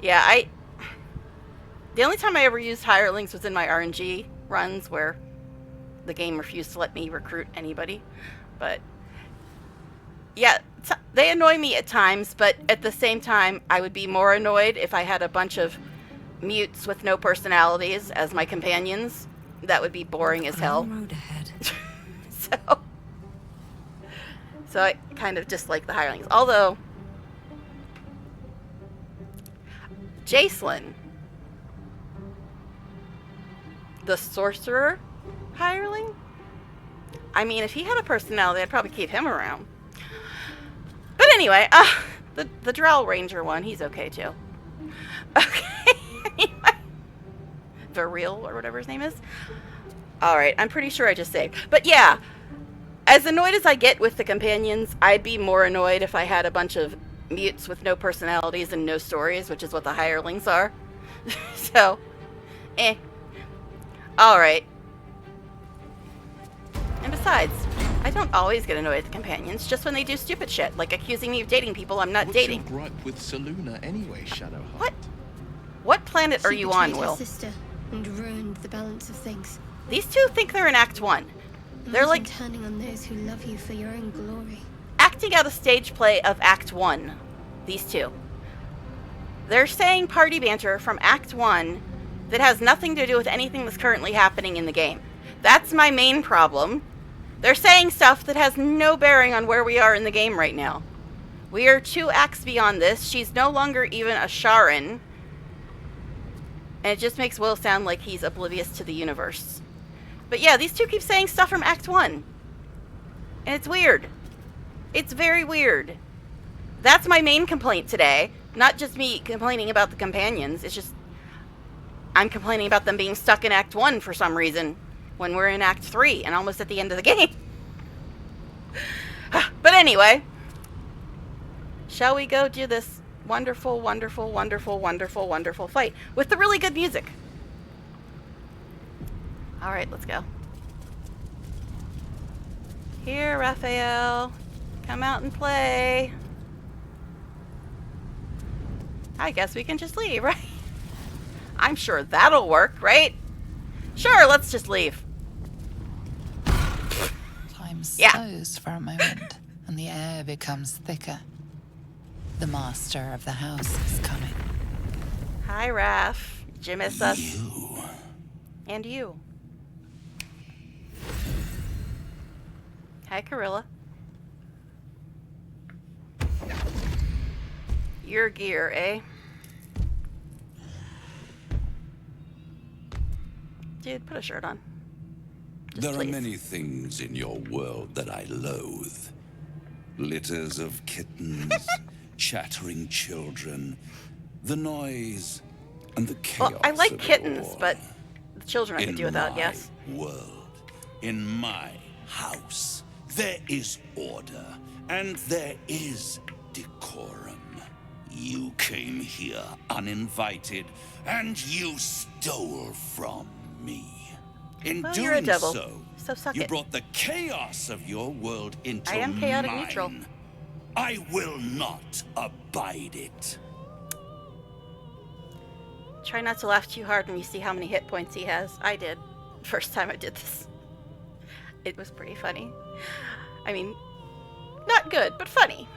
yeah, the only time I ever used hirelings was in my RNG runs, where the game refused to let me recruit anybody. But yeah, they annoy me at times, but at the same time, I would be more annoyed if I had a bunch of mutes with no personalities as my companions. That would be boring as hell. Road ahead. So I kind of dislike the hirelings. Although, Jacelyn, the sorcerer hireling? I mean, if he had a personality, I'd probably keep him around. But anyway, the Drow Ranger one, he's okay too. Okay, anyway. Varil, or whatever his name is. Alright, I'm pretty sure I just saved. But yeah, as annoyed as I get with the companions, I'd be more annoyed if I had a bunch of mutes with no personalities and no stories, which is what the hirelings are. So, Alright. And besides, I don't always get annoyed at the companions, just when they do stupid shit, like accusing me of dating people I'm not dating. What's your gripe with Saluna anyway, Shadowheart? What? What planet are She you on, betrayed her Will? sister and ruined the balance of things. These two think they're in Act 1. They're Imagine like turning on those who love you for your own glory. acting out a stage play of Act 1. These two. They're saying party banter from Act 1 that has nothing to do with anything that's currently happening in the game. That's my main problem. They're saying stuff that has no bearing on where we are in the game right now. We are 2 acts beyond this. She's no longer even a Sharon. And it just makes Will sound like he's oblivious to the universe. But yeah, these two keep saying stuff from Act 1. And it's weird. It's very weird. That's my main complaint today. Not just me complaining about the companions. It's just I'm complaining about them being stuck in Act 1 for some reason when we're in Act 3 and almost at the end of the game. But anyway, shall we go do this wonderful, wonderful, wonderful, wonderful, wonderful fight with the really good music? Alright, let's go. Here, Raphael. Come out and play. I guess we can just leave, right? I'm sure that'll work, right? Sure, let's just leave. Time slows for a moment, and the air becomes thicker. The master of the house is coming. Hi, Raph. Did you miss us? And you. Hi, Carilla. Your gear, eh? Dude, put a shirt on. There are many things in your world that I loathe. Litters of kittens, chattering children, the noise, and the chaos. Well, I like of it kittens, all. but the children I In could do without, my yes. world, in my house, there is order, and there is decorum. You came here uninvited, and you stole from me. In Well, you're a doing devil, so, suck you it. brought the chaos of your world into I am chaotic mine. neutral. I will not abide it. Try not to laugh too hard when you see how many hit points he has. I did. First time I did this. It was pretty funny. I mean, not good, but funny.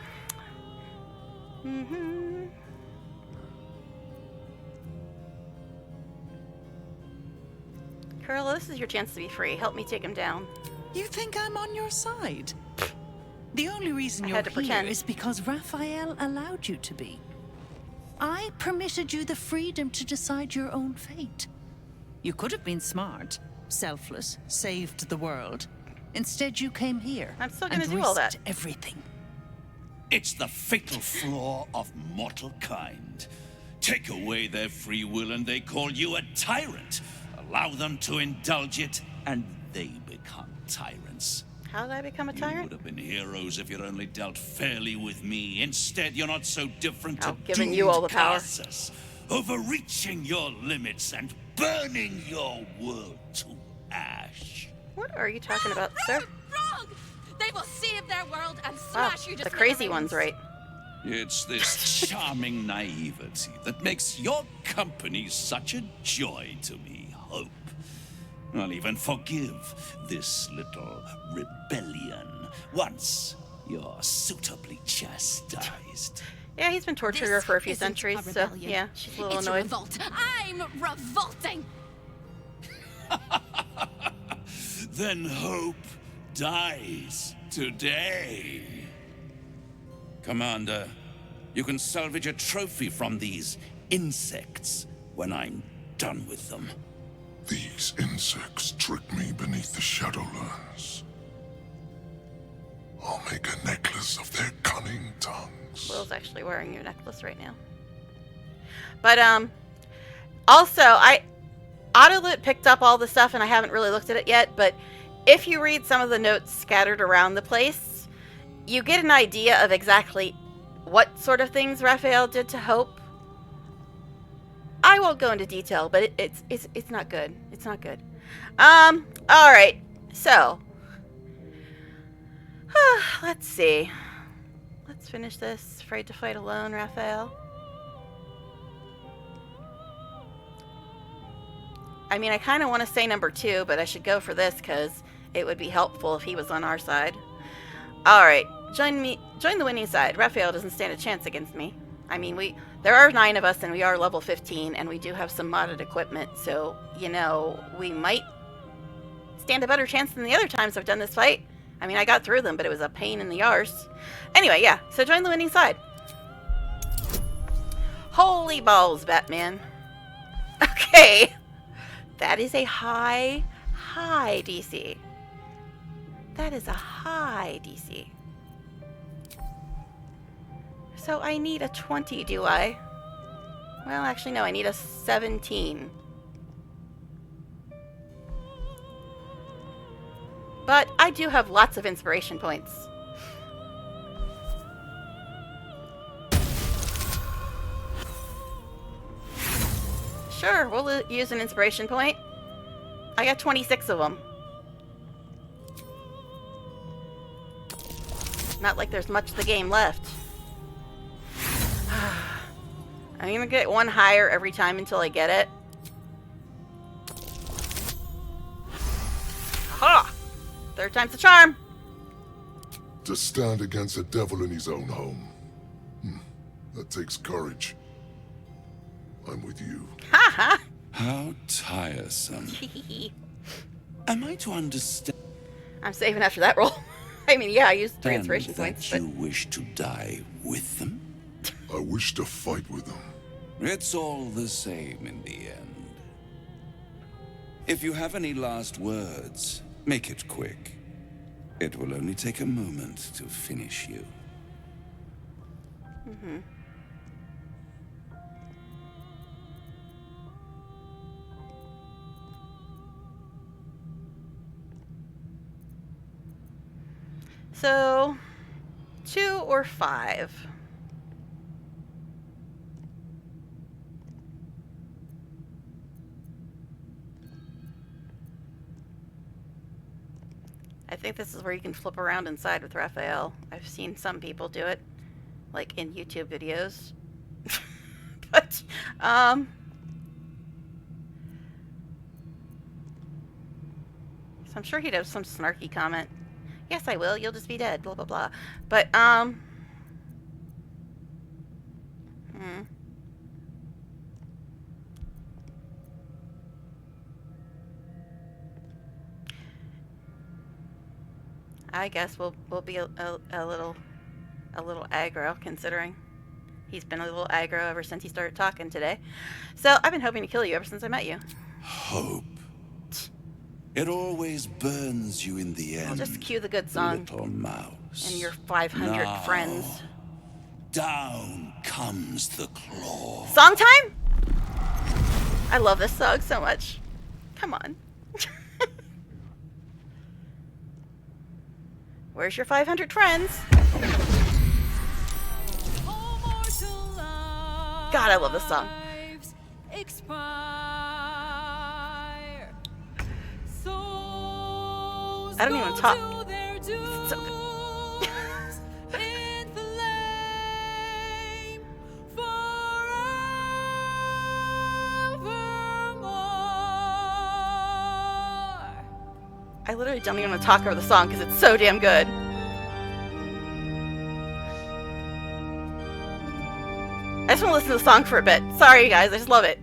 Carla, this is your chance to be free. Help me take him down. You think I'm on your side? The only reason I you're had to here pretend. is because Raphael allowed you to be. I permitted you the freedom to decide your own fate. You could have been smart, selfless, saved the world. Instead, you came here. I'm still and gonna do all that. risked everything. It's the fatal flaw of mortal kind. Take away their free will and they call you a tyrant. Allow them to indulge it and they become tyrants. How did I become a You tyrant? would have been heroes if you'd only dealt fairly with me. Instead, you're not so different to giving you all the power. classes, overreaching your limits and burning your world to ash. What are you talking about, sir? Wrong! They will save their world and Wow, smash you to the crazy smithereens. one's right. It's this charming naivety that makes your company such a joy to me, Hope. I'll even forgive this little rebellion once you're suitably chastised. Yeah, he's been torturing her for a few isn't centuries, a so rebellion. yeah, she's a little It's annoyed. revolt. I'm revolting. Then Hope dies today. Commander, you can salvage a trophy from these insects when I'm done with them. These insects trick me beneath the Shadowlands. I'll make a necklace of their cunning tongues. Will's actually wearing your necklace right now. But, also, Autolit picked up all the stuff and I haven't really looked at it yet, but if you read some of the notes scattered around the place, you get an idea of exactly what sort of things Raphael did to Hope. I won't go into detail, but it's not good. It's not good. Alright. So. Let's see. Let's finish this. Afraid to fight alone, Raphael. I mean, I kind of want to say number 2, but I should go for this because it would be helpful if he was on our side. Alright. Join the winning side. Raphael doesn't stand a chance against me. I mean, there are 9 of us and we are level 15 and we do have some modded equipment, so, you know, we might stand a better chance than the other times I've done this fight. I mean, I got through them, but it was a pain in the arse. Anyway, yeah, so join the winning side. Holy balls, Batman. Okay. That is a high DC. That is a high DC. So I need a 20, do I? Well, actually, no, I need a 17. But I do have lots of inspiration points. Sure, we'll use an inspiration point. I got 26 of them. Not like there's much of the game left. I'm gonna get one higher every time until I get it. Aha! 3rd time's the charm. To stand against a devil in his own home. That takes courage. I'm with you. Haha! How tiresome. Am I to understand? I'm saving after that roll. I mean, yeah, I used 3 inspiration that points. You wish to die with them? I wish to fight with them. It's all the same in the end. If you have any last words, make it quick. It will only take a moment to finish you. So, 2 or 5? I think this is where you can flip around inside with Raphael. I've seen some people do it, like in YouTube videos. But, so I'm sure he'd have some snarky comment. Yes, I will. You'll just be dead. Blah, blah, blah. But, I guess we'll be a little aggro, considering he's been a little aggro ever since he started talking today. So I've been hoping to kill you ever since I met you. Hope. It always burns you in the end. I'll just cue the good song. Little mouse. And your 500 Now, friends. Down comes the claw. Song time? I love this song so much. Come on. Where's your 500 friends? God, I love this song. I don't even talk. It's so good. I literally don't even want to talk over the song because it's so damn good. I just want to listen to the song for a bit. Sorry, you guys. I just love it.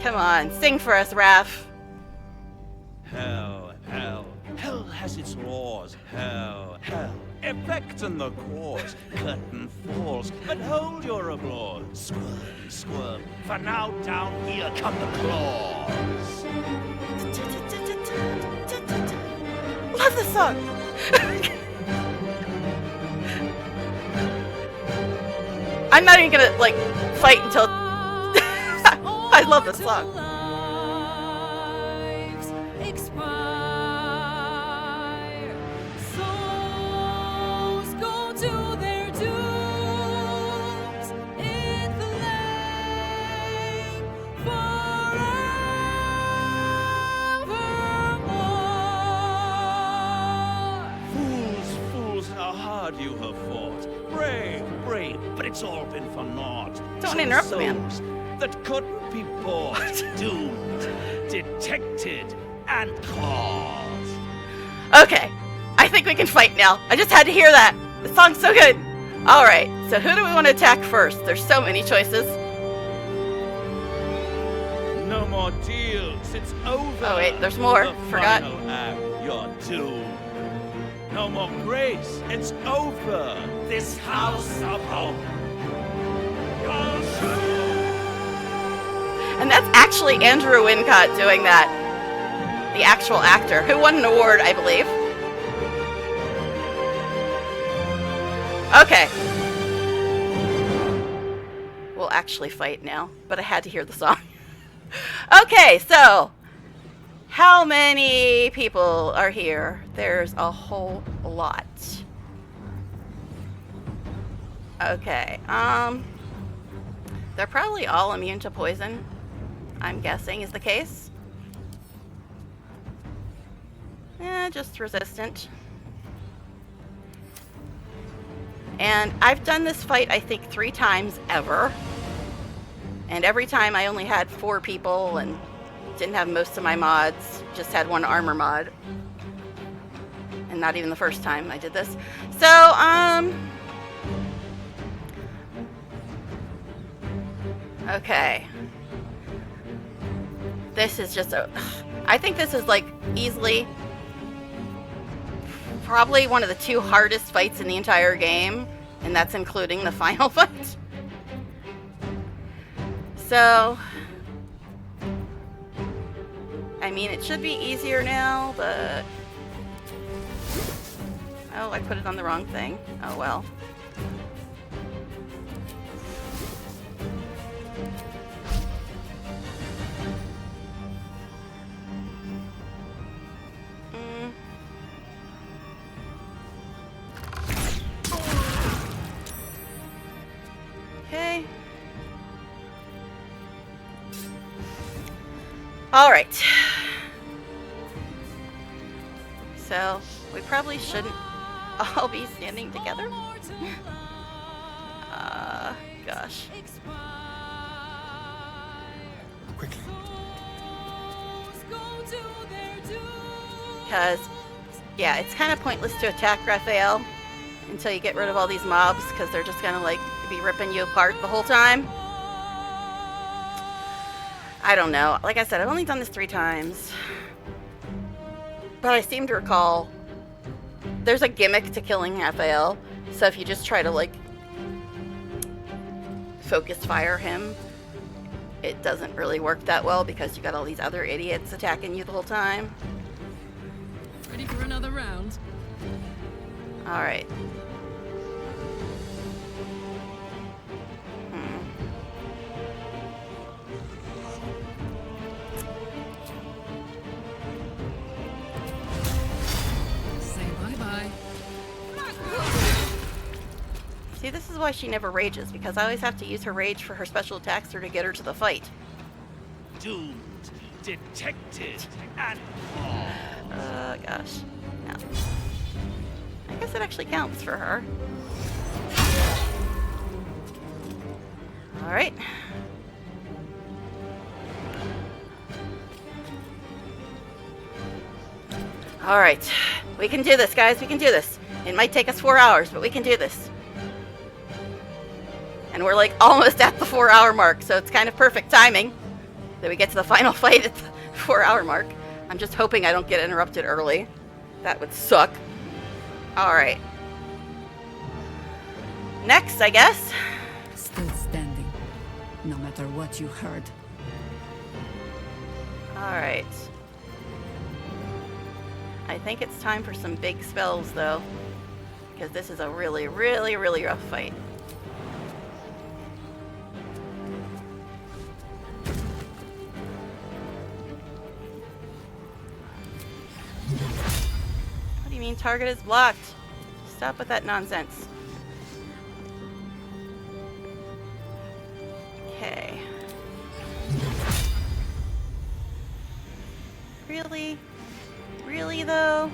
Come on, sing for us, Raph. Hell, hell, hell has its laws. Hell, hell, effect in the cause. Curtain falls, but hold your applause. Squirm, squirm, for now down here come the claws. Love this song. I'm not even gonna, like, fight until... I love this song. you have fought. Brave, brave, but it's all been for naught. Don't Two interrupt the man. souls that couldn't be bought. Doomed, detected, and caught. Okay, I think we can fight now. I just had to hear that. The song's so good. All right, so who do we want to attack first? There's so many choices. No more deals, it's over. Oh wait, there's more. The Forgot. final act, you're doomed. No more grace, it's over. This house of hope. And that's actually Andrew Wincott doing that. The actual actor, who won an award, I believe. Okay. We'll actually fight now, but I had to hear the song. Okay, so how many people are here? There's a whole lot. Okay, they're probably all immune to poison, I'm guessing is the case. Just resistant. And I've done this fight, I think, 3 times ever. And every time I only had 4 people and didn't have most of my mods, just had 1 armor mod. And not even the first time I did this. So, okay. This is just I think this is like easily probably one of the 2 hardest fights in the entire game, and that's including the final fight. So, I mean, it should be easier now, but oh, I put it on the wrong thing. Oh well. Okay. All right. So, we probably shouldn't all be standing together. Gosh. Quickly. Because, yeah, it's kind of pointless to attack Raphael until you get rid of all these mobs, because they're just gonna, like, be ripping you apart the whole time. I don't know. Like I said, I've only done this 3 times. But I seem to recall there's a gimmick to killing Raphael. So if you just try to, like, focus fire him, it doesn't really work that well because you got all these other idiots attacking you the whole time. Ready for another round? Alright. Say bye-bye. See, this is why she never rages, because I always have to use her rage for her special attacks or to get her to the fight. Doomed, detected, and Gosh. No. I guess it actually counts for her. Alright. Alright. We can do this, guys. We can do this. It might take us 4 hours, but we can do this. And we're like almost at the 4-hour mark, so it's kind of perfect timing that we get to the final fight at the 4-hour mark. I'm just hoping I don't get interrupted early. That would suck. Alright. Next, I guess. Still standing, no matter what you heard. Alright. I think it's time for some big spells, though. Because this is a really, really, really rough fight. What do you mean target is blocked? Stop with that nonsense. Okay. Really? Really, though?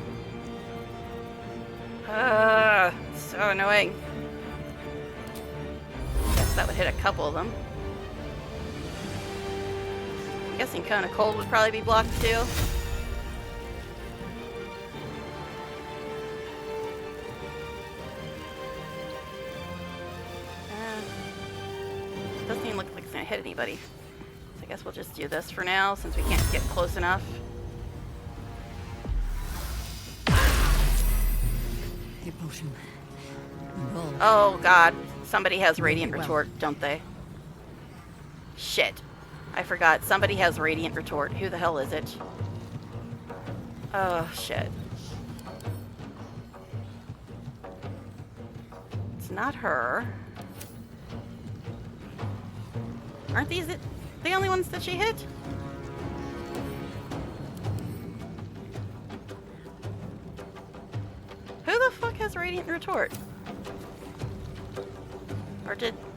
So annoying. Guess that would hit a couple of them. I'm guessing Cone of Cold would probably be blocked too. Doesn't even look like it's gonna hit anybody. So I guess we'll just do this for now since we can't get close enough. Hey, potion. Oh god, somebody has Radiant Retort, don't they? Shit. I forgot. Somebody has Radiant Retort. Who the hell is it? Oh, shit. It's not her. Aren't these the only ones that she hit? Who the fuck has Radiant Retort? Or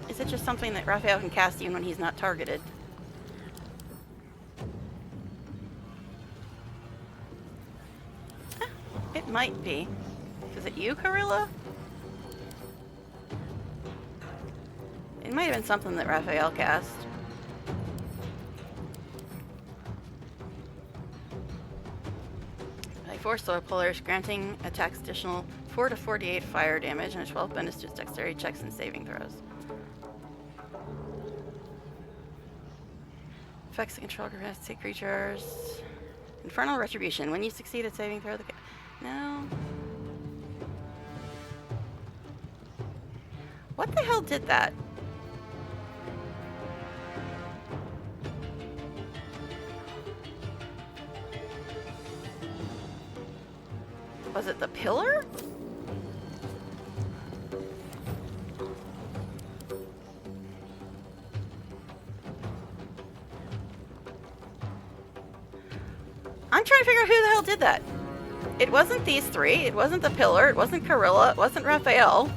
is it just something that Raphael can cast even when he's not targeted? It might be. Is it you, Carilla? It might have been something that Raphael cast. By force solar pillars, granting attacks additional 4 to 48 fire damage and a 12 bonus to its dexterity checks and saving throws. Affects the control capacity creatures. Infernal Retribution. When you succeed at saving throw, no. What the hell did that? Was it the pillar? I'm trying to figure out who the hell did that. It wasn't these three. It wasn't the pillar. It wasn't Carilla. It wasn't Raphael.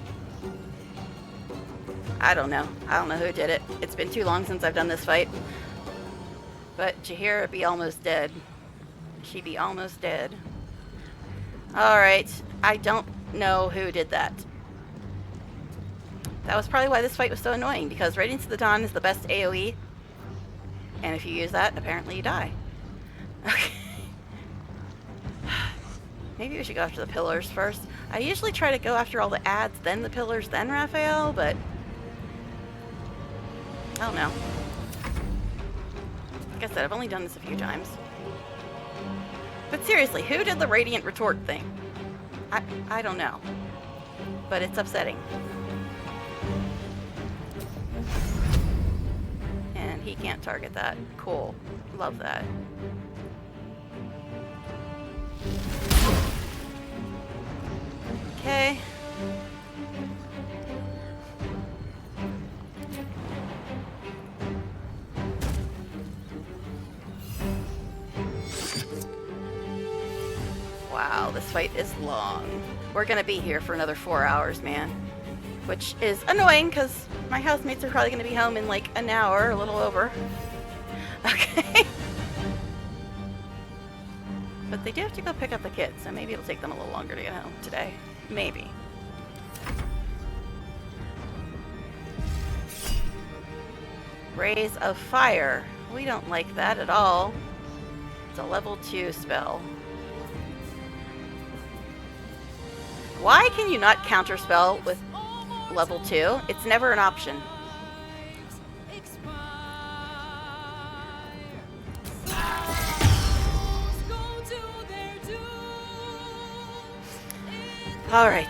I don't know. I don't know who did it. It's been too long since I've done this fight. But Jaheira be almost dead. She be almost dead. Alright. I don't know who did that. That was probably why this fight was so annoying, because Radiance of the Dawn is the best AoE. And if you use that, apparently you die. Okay. Maybe we should go after the pillars first. I usually try to go after all the ads, then the pillars, then Raphael, but I don't know. Like I said, I've only done this a few times. But seriously, who did the Radiant Retort thing? I don't know. But it's upsetting. And he can't target that. Cool. Love that. Okay. Wow, this fight is long. We're gonna be here for another 4 hours, man. Which is annoying, because my housemates are probably gonna be home in like an hour, a little over. Okay. But they do have to go pick up the kids, so maybe it'll take them a little longer to get home today. Maybe. Rays of Fire. We don't like that at all. It's a level 2 spell. Why can you not counterspell with level 2? It's never an option. All right.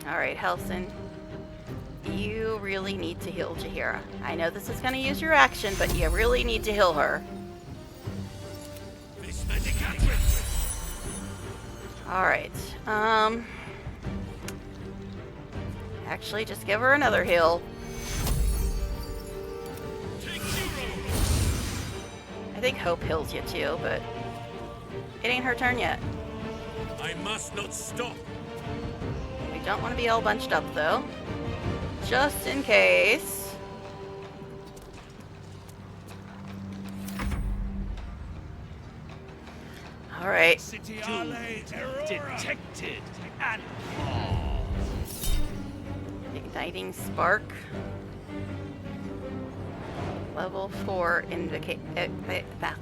All right, Helson. You really need to heal Jaheira. I know this is going to use your action, but you really need to heal her. Alright. Actually, just give her another heal. I think Hope heals you too, but it ain't her turn yet. I must not stop. We don't want to be all bunched up, though. just in case. All right. Detected and Igniting spark. Level 4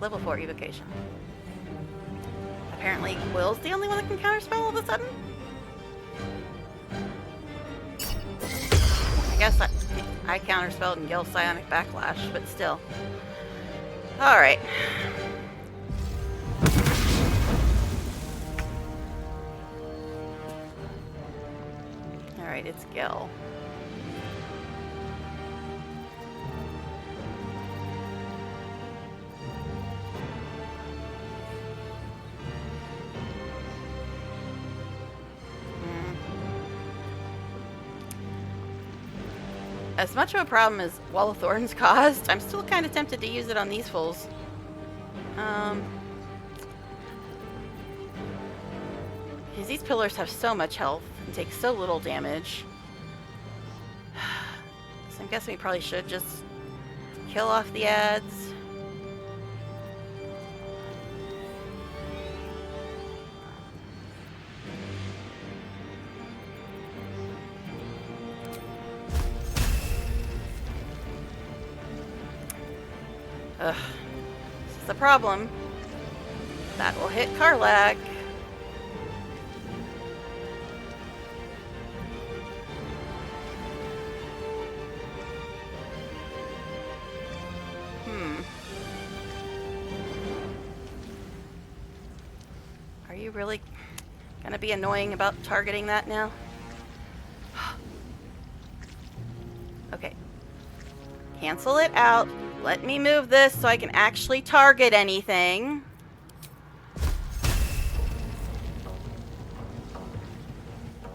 level 4 evocation. Apparently, Will's the only one that can counterspell all of a sudden. I guess I counterspelled and yelled psionic backlash, but still. All right. All right, it's Gil. As much of a problem as Wall of Thorns caused, I'm still kind of tempted to use it on these fools. Because these pillars have so much health and take so little damage. So I'm guessing we probably should just kill off the ads. Ugh. This is the problem. That will hit Karlach. Are you really gonna be annoying about targeting that now? Okay. Cancel it out. Let me move this so I can actually target anything.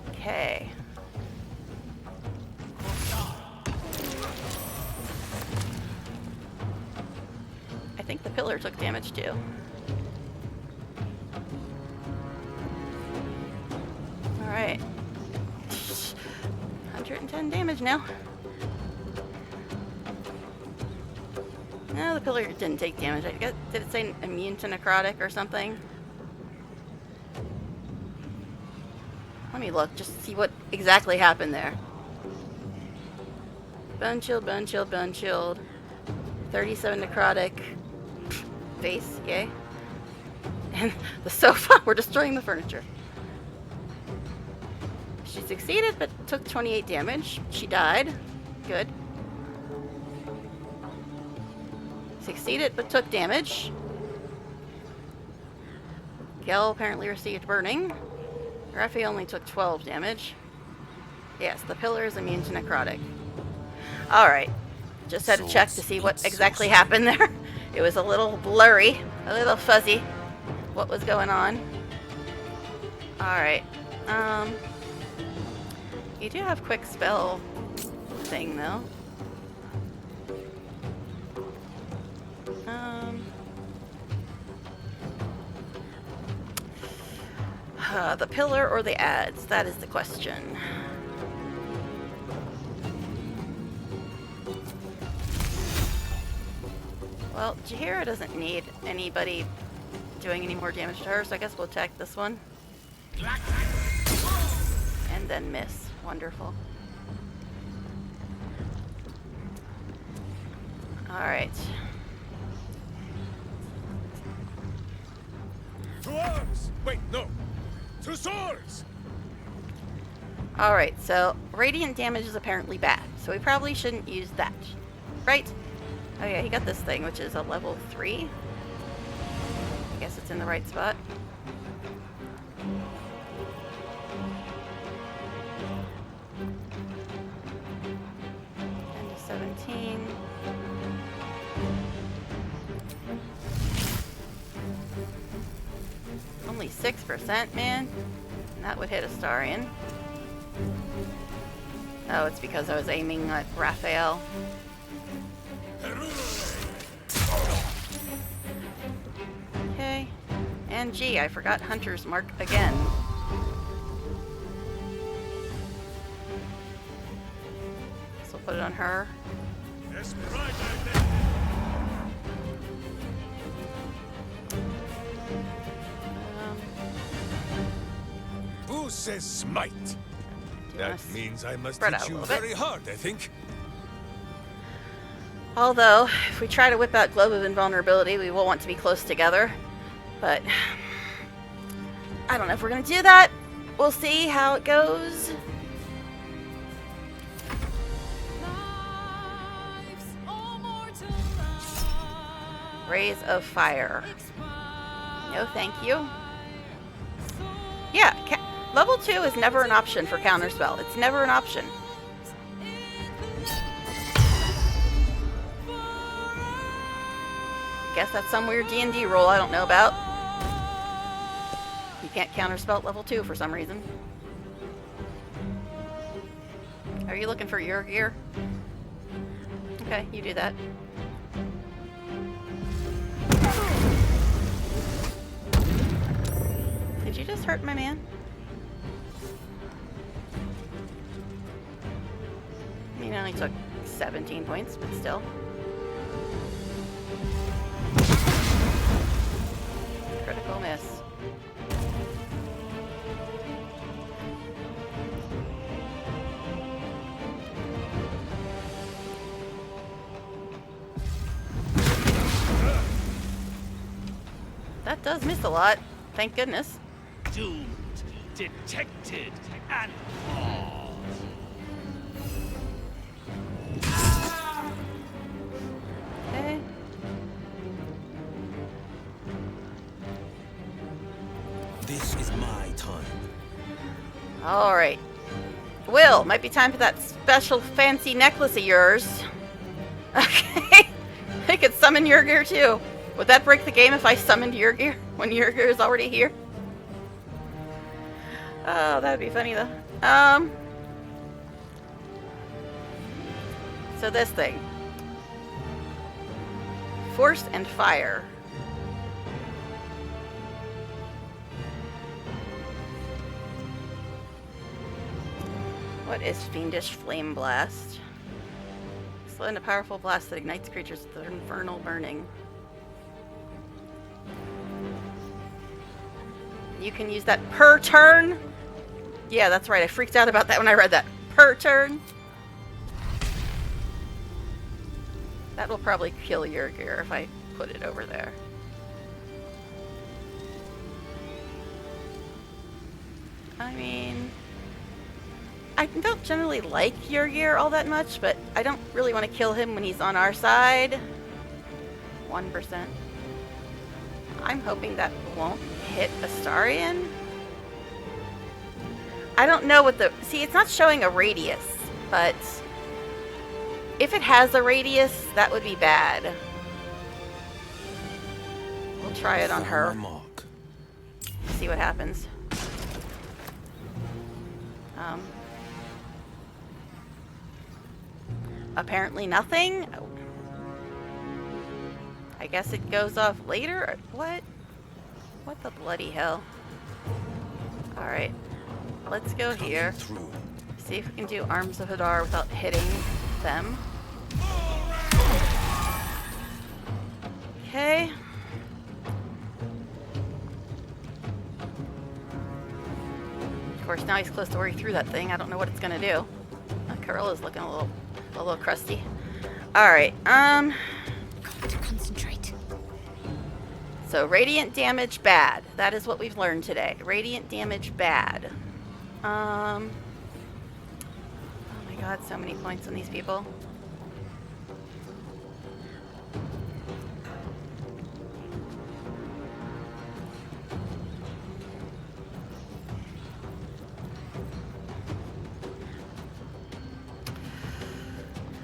Okay. I think the pillar took damage too. Alright. 110 damage now. No, the pillar didn't take damage. I guess, did it say immune to necrotic or something? Let me look, just to see what exactly happened there. Bone shield, bone shield, bone shield. 37 necrotic. Face, yay. And the sofa, we're destroying the furniture. She succeeded, but took 28 damage. She died. Good. Succeeded, but took damage. Gel apparently received burning. Raphael only took 12 damage. Yes, the pillar is immune to necrotic. Alright. Just had to check to see what exactly happened there. It was a little blurry, a little fuzzy, what was going on. Alright. You do have quick spell thing, though. The pillar or the ads? That is the question. Well, Jaheira doesn't need anybody doing any more damage to her, so I guess we'll attack this one. And then miss. Wonderful. Alright. To arms! Wait, no! To swords! Alright, so radiant damage is apparently bad, so we probably shouldn't use that. Right? Oh yeah, he got this thing, which is a level 3. I guess it's in the right spot. And 17. Only 6%, man. And that would hit Astarion. Oh, it's because I was aiming at Raphael. Okay. And gee, I forgot Hunter's Mark again. put it on her. Who says smite? That means I must spread out hit a you little bit? very hard, I think. Although, if we try to whip out Globe of Invulnerability, we will want to be close together. But I don't know if we're going to do that. We'll see how it goes. Rays of Fire. No, thank you. Yeah, level 2 is never an option for Counterspell. It's never an option. Guess that's some weird D&D rule I don't know about. You can't Counterspell at level 2 for some reason. Are you looking for your gear? Okay, you do that. Did you just hurt my man? I mean, it only took 17 points, but still. Critical miss. That does miss a lot. Thank goodness. Doomed, detected, and paused. Okay. This is my time. Alright. Will, might be time for that special fancy necklace of yours. Okay. I could summon your gear too. Would that break the game if I summoned your gear when your gear is already here? Oh, that would be funny though. So this thing. Force and fire. What is Fiendish Flame Blast? Send a powerful blast that ignites creatures with infernal burning. You can use that per turn? Yeah, that's right. I freaked out about that when I read that. Per turn? That will probably kill your gear if I put it over there. I mean, I don't generally like your gear all that much, but I don't really want to kill him when he's on our side. 1%. I'm hoping that won't hit Astarion. I don't know what the... See, it's not showing a radius, but if it has a radius, that would be bad. We'll try it on her. See what happens. Apparently nothing. Oh. I guess it goes off later. What? What the bloody hell? Alright. Let's go here. See if we can do Arms of Hadar without hitting them. Okay. Of course, now he's close to where he threw that thing. I don't know what it's gonna do. Carilla's looking a little crusty. Alright, Got to concentrate. So, radiant damage, bad. That is what we've learned today. Radiant damage, bad. Oh my god, so many points on these people.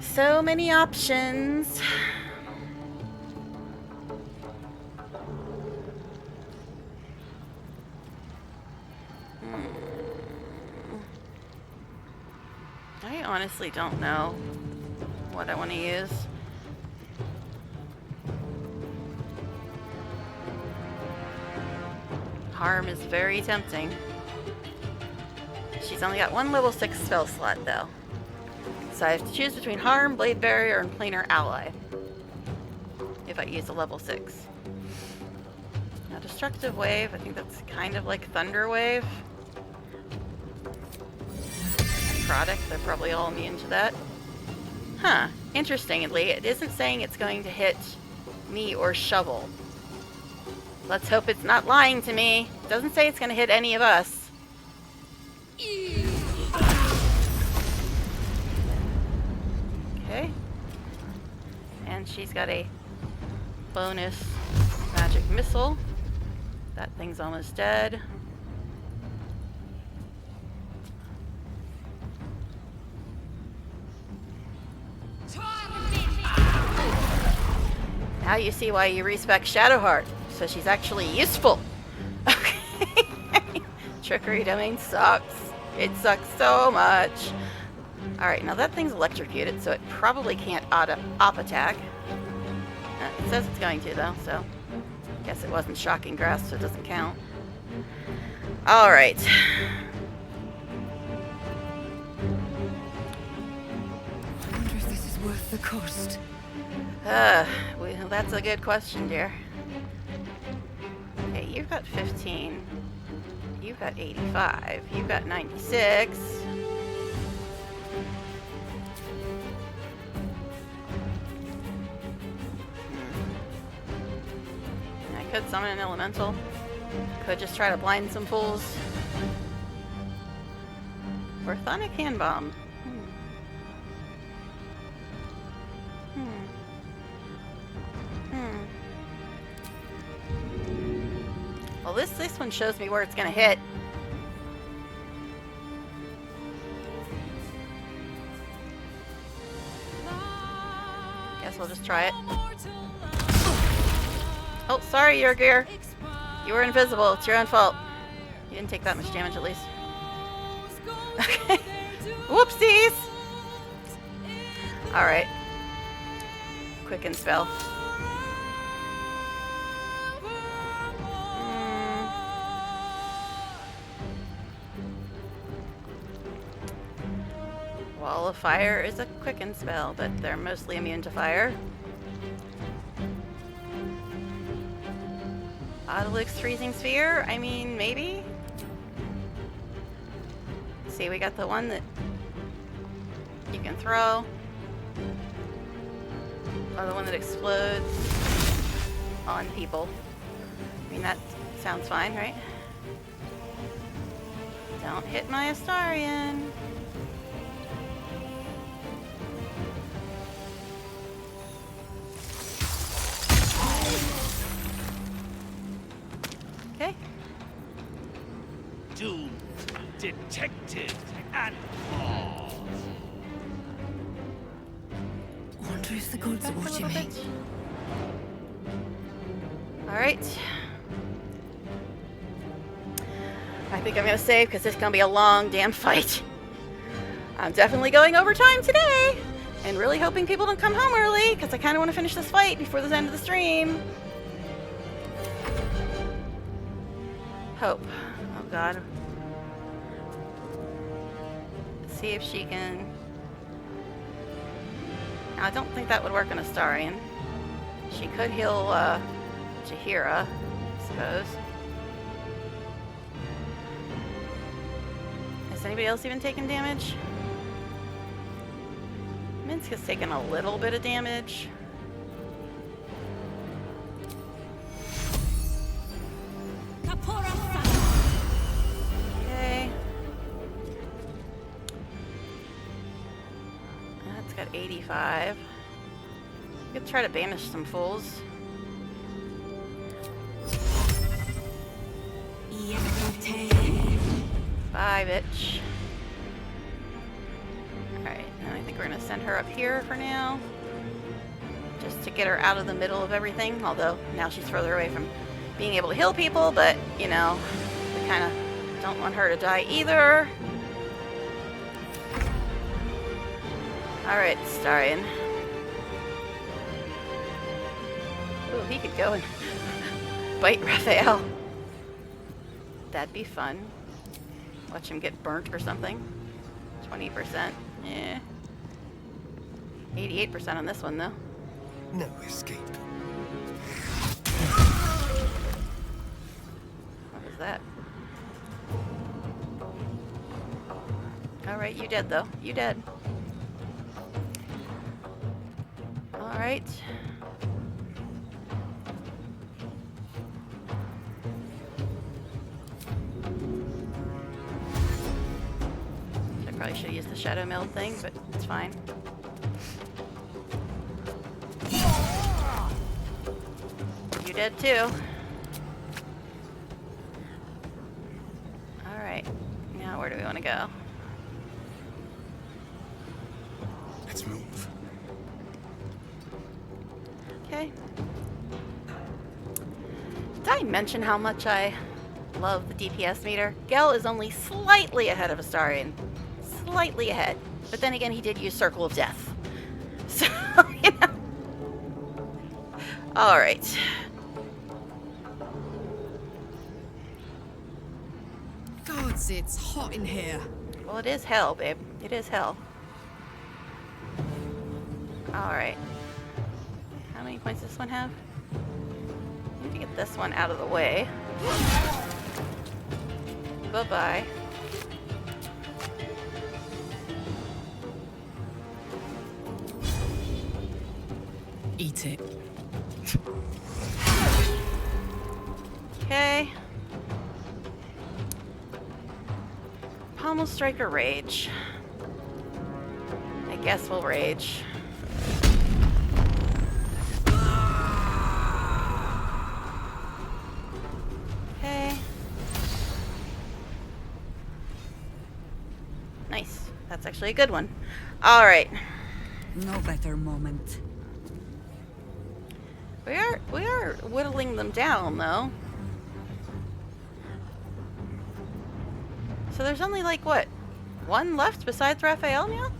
So many options. I honestly don't know what I want to use. Harm is very tempting. She's only got one level 6 spell slot though. So I have to choose between harm, blade barrier, and planar ally. If I use a level 6. Now destructive wave, I think that's kind of like thunder wave. Product, they're probably all immune to that. Huh. Interestingly, it isn't saying it's going to hit me or Shovel. Let's hope it's not lying to me. It doesn't say it's going to hit any of us. Okay. And she's got a bonus magic missile. That thing's almost dead. Now you see why you respect Shadowheart. So she's actually useful. Okay. Trickery domain sucks. It sucks so much. Alright, now that thing's electrocuted, so it probably can't op attack. It says it's going to, though, so guess it wasn't shocking grass, so it doesn't count. Alright. I wonder if this is worth the cost. Well, that's a good question, dear. Okay, you've got 15. You've got 85. You've got 96. I could summon an elemental. Could just try to blind some fools. Orthonic hand bomb. Well, this one shows me where it's gonna hit. Guess we'll just try it. Oh, sorry, your gear. You were invisible. It's your own fault. You didn't take that much damage, at least. Okay. Whoopsies! Alright. Quicken spell. Wall of Fire is a quicken spell, but they're mostly immune to fire. Autolux Freezing Sphere? I mean, maybe? See, we got the one that you can throw. Or the one that explodes on people. I mean, that sounds fine, right? Don't hit my Astarion. Okay. Doom detected and lost. Wonder if the gods are watching me. Alright. I think I'm gonna save because this is gonna be a long damn fight. I'm definitely going overtime today. And really hoping people don't come home early because I kind of want to finish this fight before the end of the stream. Hope. Oh god. Let's see if she can... Now, I don't think that would work on Astarion. She could heal Jaheira, I suppose. Has anybody else even taken damage? Minsk has taken a little bit of damage. Okay. That's got 85. We could try to banish some fools. Bye, bitch. Alright, and I think we're gonna send her up here for now. Just to get her out of the middle of everything. Although, now she's further away from being able to heal people, but, you know, we kind of don't want her to die either. Alright, Astarion. Ooh, he could go and bite Raphael. That'd be fun. Watch him get burnt or something. 20%. Yeah. 88% on this one, though. No escape. What was that? Alright, you dead, though. You dead. Alright. I probably should have used the shadow meld thing, but it's fine. You dead too. Alright. Now where do we want to go? Let's move. Okay. Did I mention how much I love the DPS meter? Gel is only slightly ahead of Astarion. Slightly ahead. But then again, he did use Circle of Death. So, you know. Alright. Gods, it's hot in here. Well, it is hell, babe. It is hell. Alright. How many points does this one have? I need to get this one out of the way. Bye-bye. Eat it. Okay. Pommel strike or rage? I guess we'll rage. Okay. Nice. That's actually a good one. All right. No better moment. We are whittling them down, though. So there's only like what, one left besides Raphael now?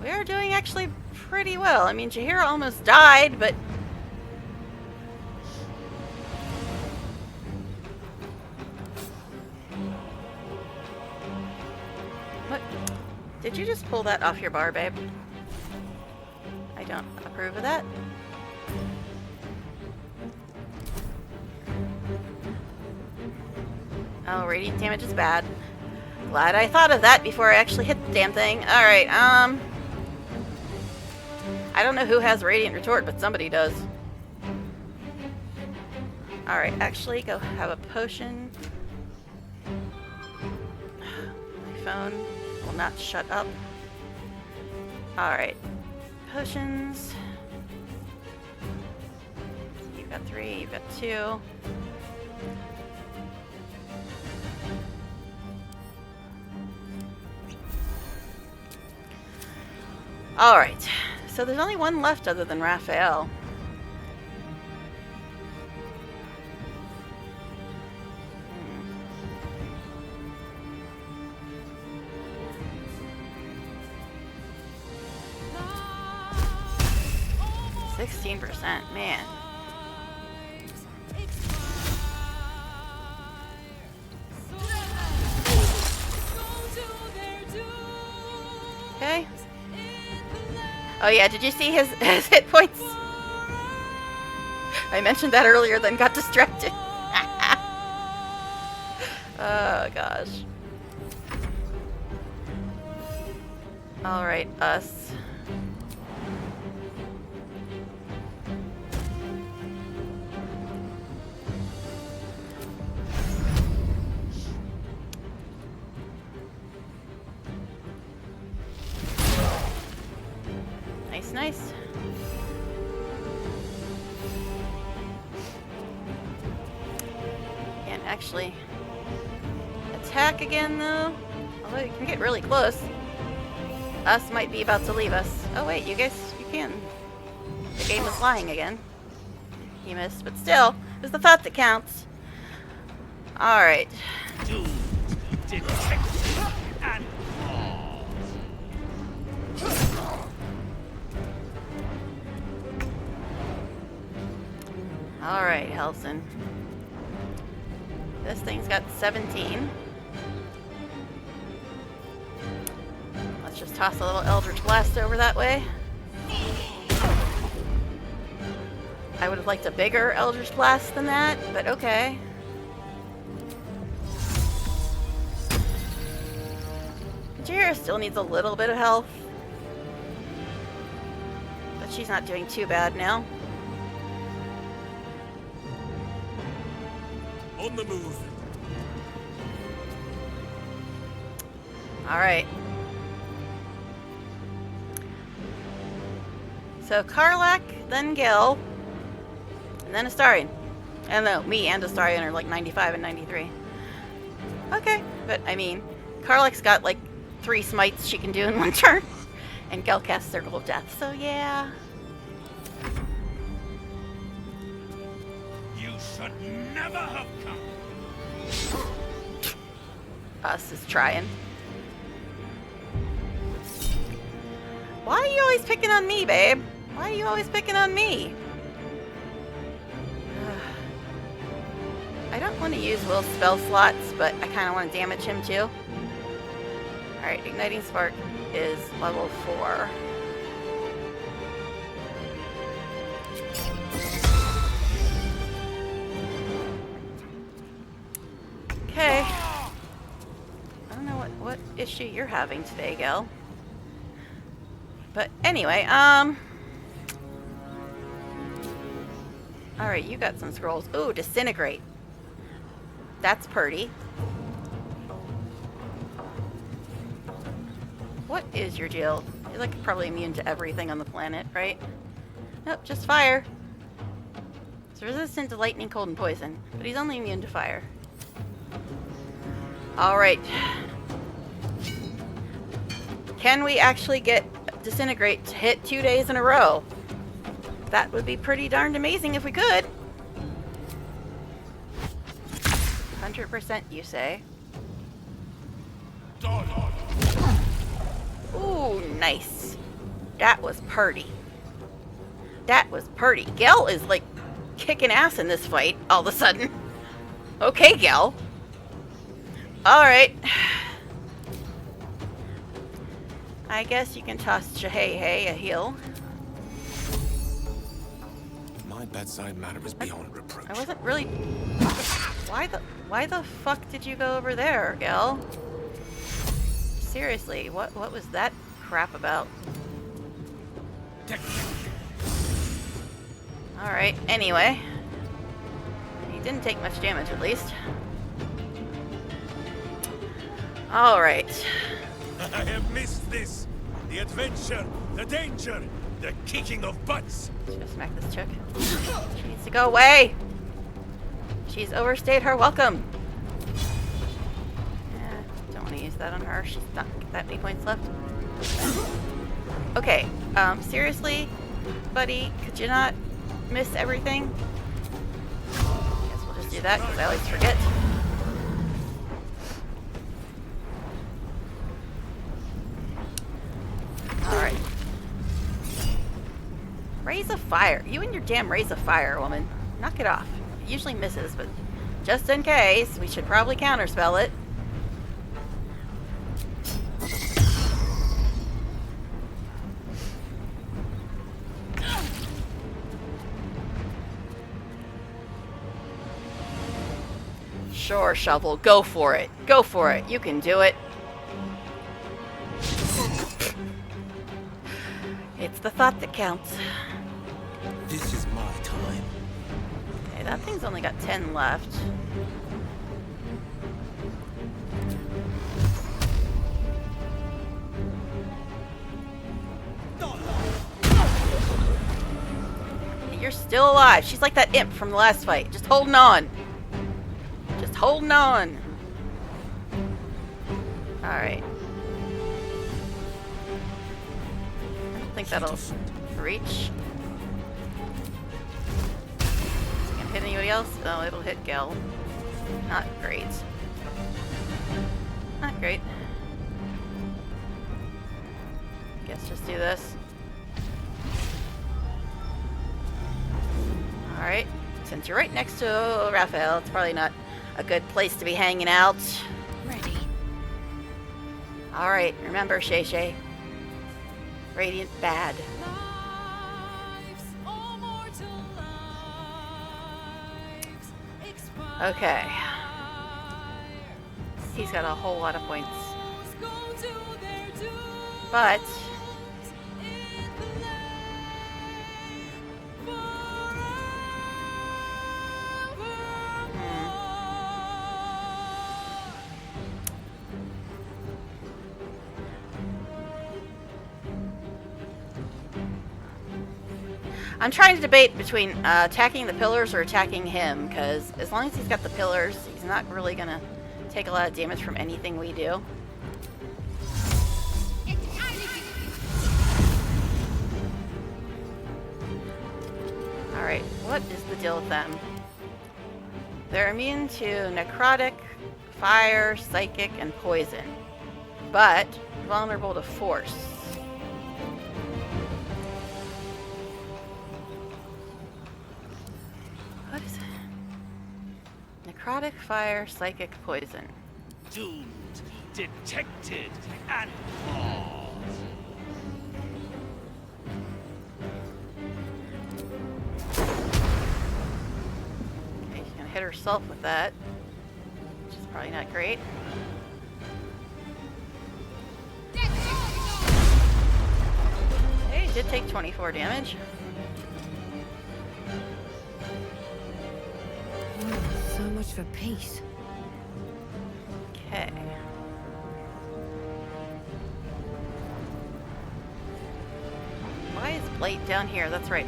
We are doing actually pretty well. I mean, Jaheira almost died, but what? Did you just pull that off your bar, babe? I don't approve of that. Oh, radiant damage is bad. Glad I thought of that before I actually hit the damn thing. Alright, I don't know who has radiant retort, but somebody does. Alright, actually go have a potion. My phone will not shut up. Alright. Potions. You've got 3, you've got 2. Alright, so there's only one left other than Raphael. Hmm. 16%, man. Okay. Oh yeah, did you see his hit points? I mentioned that earlier, then got distracted. Oh gosh. Alright, us. Nice, nice. Can't actually attack again, though. Although you can get really close. Us might be about to leave us. Oh wait, you guys, you can. The game was lying again. He missed, but still, it's the thought that counts. Alright. Alright, Helson. This thing's got 17. Let's just toss a little Eldritch Blast over that way. I would have liked a bigger Eldritch Blast than that, but okay. Jira still needs a little bit of health. But she's not doing too bad now. On the move. Alright. So Karlak, then Gil, and then Astarion. And no, me and Astarion are like 95 and 93. Okay, but I mean, Karlak's got like 3 smites she can do in one turn. And Gil casts Circle of Death, so yeah. You should never have come. Us is trying. Why are you always picking on me, babe? Why are you always picking on me? I don't want to use Will's spell slots, but I kind of want to damage him too. Alright, Igniting Spark is level 4. Okay. I don't know what issue you're having today, Gil. But anyway, alright, you got some scrolls. Ooh, Disintegrate. That's pretty. What is your deal? You're like probably immune to everything on the planet, right? Nope, just fire. He's resistant to lightning, cold, and poison, but he's only immune to fire. Alright. Can we actually get Disintegrate to hit 2 days in a row? That would be pretty darned amazing if we could. 100% you say. Ooh, nice. That was purty. That was purty. Gel is like kicking ass in this fight all of a sudden. Okay, Gel. Alright. I guess you can toss Jahei a heal. My bedside manner is beyond reproach. I wasn't really... Why the fuck did you go over there, Gel? Seriously, what was that crap about? Alright, anyway. He didn't take much damage, at least. Alright. I have missed this. The adventure, the danger, the kicking of butts. Just gonna smack this chick. She needs to go away. She's overstayed her welcome. Don't want to use that on her. She's not got that many points left. Okay, seriously, buddy, could you not miss everything? Guess we'll just do that because I always forget. Alright. Raise of Fire. You and your damn Raise of Fire, woman. Knock it off. It usually misses, but just in case, we should probably counterspell it. Sure, Shovel. Go for it. Go for it. You can do it. It's the thought that counts. This is my time. Okay, that thing's only got 10 left. You're still alive. She's like that imp from the last fight. Just holding on. Just holding on. Alright. I don't think that'll reach. Is it gonna hit anybody else? Oh, it'll hit Gel. Not great. Not great. Guess just do this. Alright. Since you're right next to Raphael, it's probably not a good place to be hanging out. Ready. Alright, remember, Shay Shay. Radiant bad. Okay. He's got a whole lot of points. But I'm trying to debate between attacking the pillars or attacking him, because as long as he's got the pillars, he's not really gonna take a lot of damage from anything we do. Alright, what is the deal with them? They're immune to necrotic, fire, psychic, and poison, but vulnerable to force. What is it? Necrotic, fire, psychic, poison. Doomed, detected, and lost. Okay, she's gonna hit herself with that, which is probably not great. Hey, did take 24 damage. So much for peace. Okay. Why is Blight down here? That's right,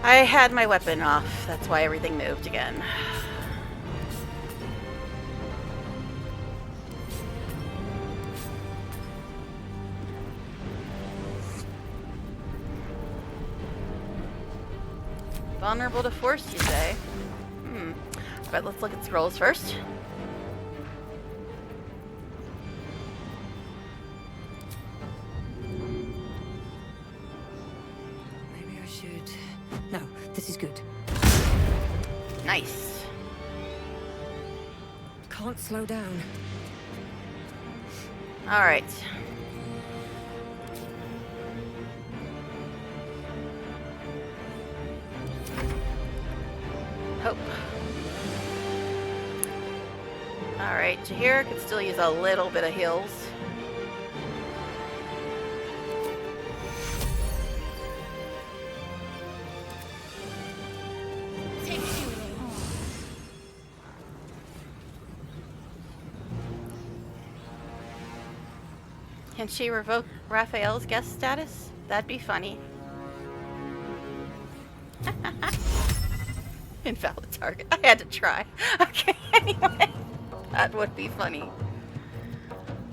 I had my weapon off. That's why everything moved again. Vulnerable to force, you say? But let's look at scrolls first. Maybe I should... No, this is good. Nice. Can't slow down. Alright. Hope. Alright, Jahira could still use a little bit of heals. Can she revoke Raphael's guest status? That'd be funny. Invalid target. I had to try. Okay, anyway. That would be funny.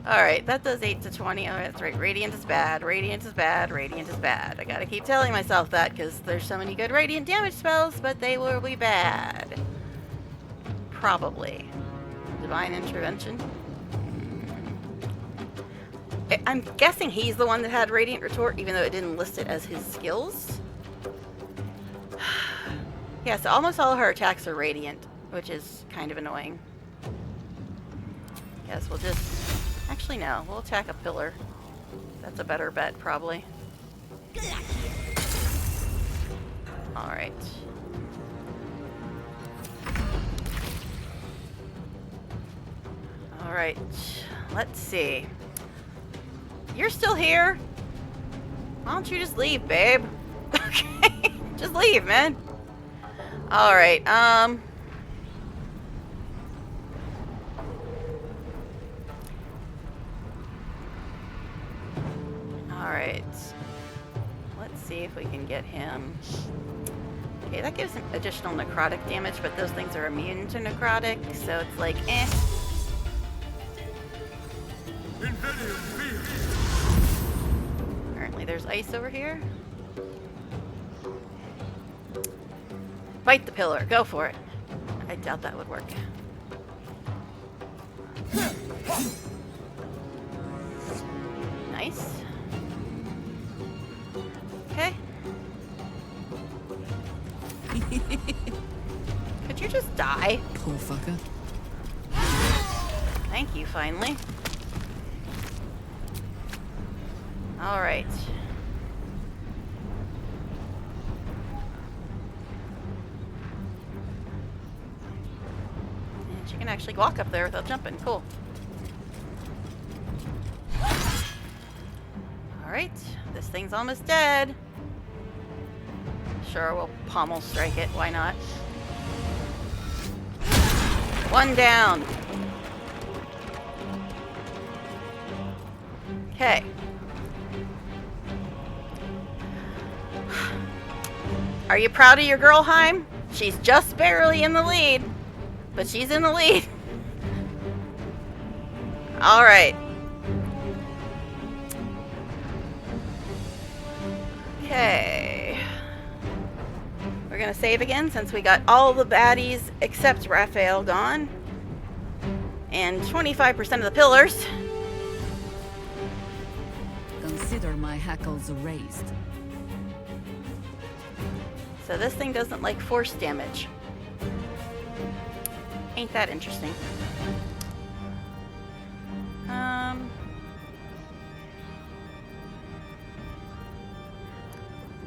Alright, that does 8 to 20. Oh, that's right. Radiant is bad. Radiant is bad. Radiant is bad. I gotta keep telling myself that because there's so many good radiant damage spells, but they will be bad. Probably. Divine Intervention. I'm guessing he's the one that had Radiant Retort, even though it didn't list it as his skills. Yeah, so almost all of her attacks are Radiant, which is kind of annoying. Guess we'll just... Actually, no. We'll attack a pillar. That's a better bet, probably. Alright. Alright. Let's see. You're still here? Why don't you just leave, babe? Okay. Just leave, man. Alright, Alright. Let's see if we can get him. Okay, that gives him additional necrotic damage, but those things are immune to necrotic, so it's like, eh. Apparently there's ice over here. Fight the pillar. Go for it. I doubt that would work. Nice. Okay. Could you just die? Poor fucker. Thank you, finally. Alright. And she can actually walk up there without jumping. Cool. Alright. This thing's almost dead. Sure, we'll pommel strike it. Why not? One down. Okay. Are you proud of your girl, Heim? She's just barely in the lead, but she's in the lead. All right. Okay. We're gonna save again since we got all the baddies except Raphael gone. And 25% of the pillars. Consider my hackles raised. So this thing doesn't like force damage. Ain't that interesting?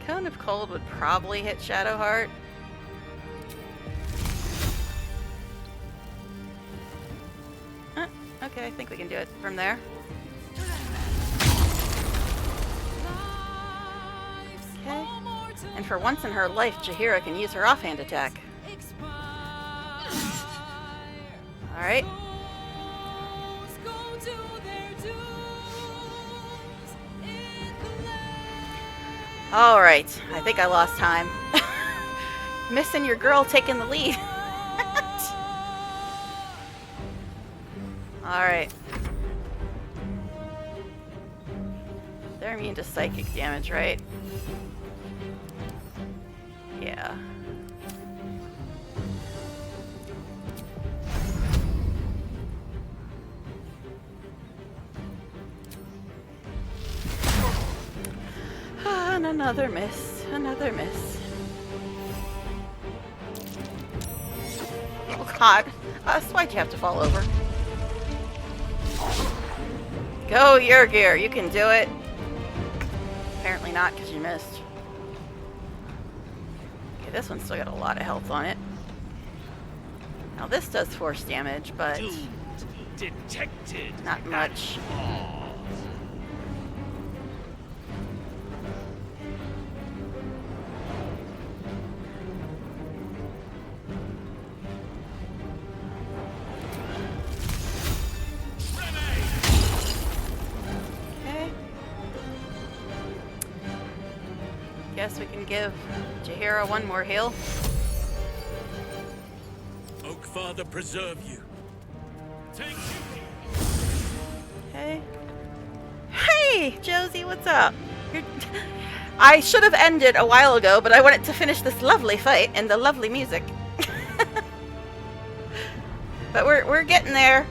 Cone of Cold would probably hit Shadowheart. Okay, I think we can do it from there. Okay. And for once in her life, Jaheira can use her offhand attack. Alright. Alright, I think I lost time. Missing your girl taking the lead. Alright. They're immune to psychic damage, right? Yeah. And another miss. Another miss. Oh god. Why'd you have to fall over? Go, your gear. You can do it. Apparently not, because you missed. Okay, this one's still got a lot of health on it. Now this does force damage, but detected. Not much. Okay. Guess we can give Jaheira one more heal. Oak Father preserve you. Thank you. Okay. Hey, Josie, what's up? I should have ended a while ago, but I wanted to finish this lovely fight and the lovely music. But we're getting there.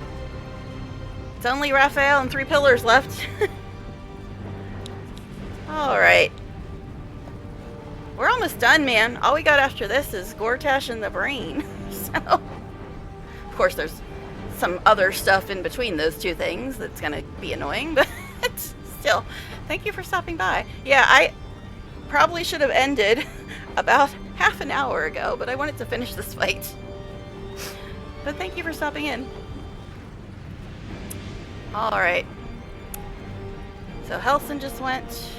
It's only Raphael and 3 pillars left. Alright. We're almost done, man. All we got after this is Gortash and the Brain. So, of course, there's some other stuff in between those two things that's gonna be annoying, but still, thank you for stopping by. Yeah, I probably should have ended about half an hour ago, but I wanted to finish this fight. But thank you for stopping in. Alright. So Helson just went.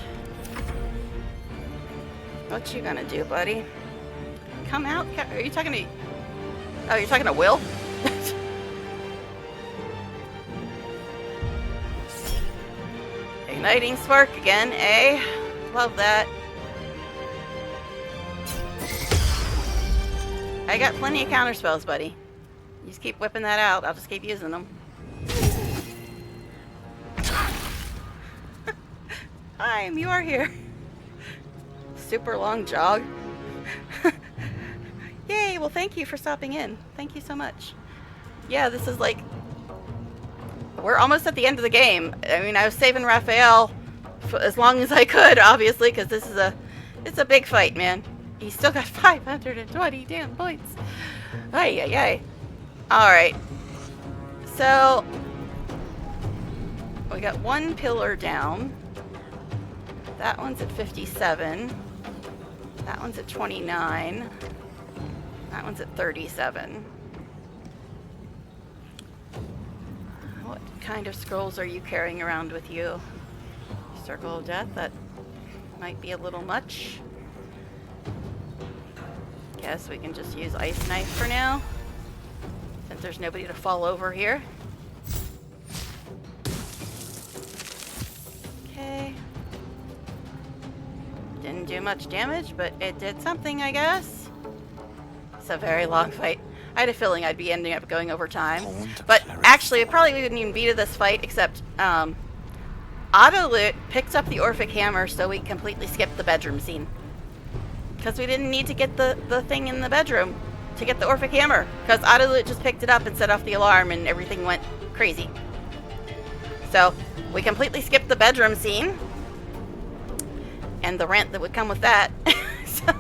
What you gonna do, buddy? Come out? Are you talking to... Oh, you're talking to Will? Igniting Spark again, eh? Love that. I got plenty of counter spells, buddy. You just keep whipping that out. I'll just keep using them. Hi, you are here. Super long jog. Yay, well thank you for stopping in. Thank you so much. Yeah, this is like... We're almost at the end of the game. I mean, I was saving Raphael for as long as I could, obviously, because this is it's a big fight, man. He's still got 520 damn points. Ay, ay, ay. Alright. So, we got one pillar down. That one's at 57. That one's at 29. That one's at 37. What kind of scrolls are you carrying around with you? Circle of Death, that might be a little much. Guess we can just use Ice Knife for now, since there's nobody to fall over here. Okay. Didn't do much damage, but it did something, I guess. It's a very long fight. I had a feeling I'd be ending up going over time. But actually, it probably wouldn't even be to this fight, except Autoloot picked up the Orphic Hammer, so we completely skipped the bedroom scene. Because we didn't need to get the thing in the bedroom to get the Orphic Hammer. Because Autoloot just picked it up and set off the alarm and everything went crazy. So, we completely skipped the bedroom scene. And the rant that would come with that. So,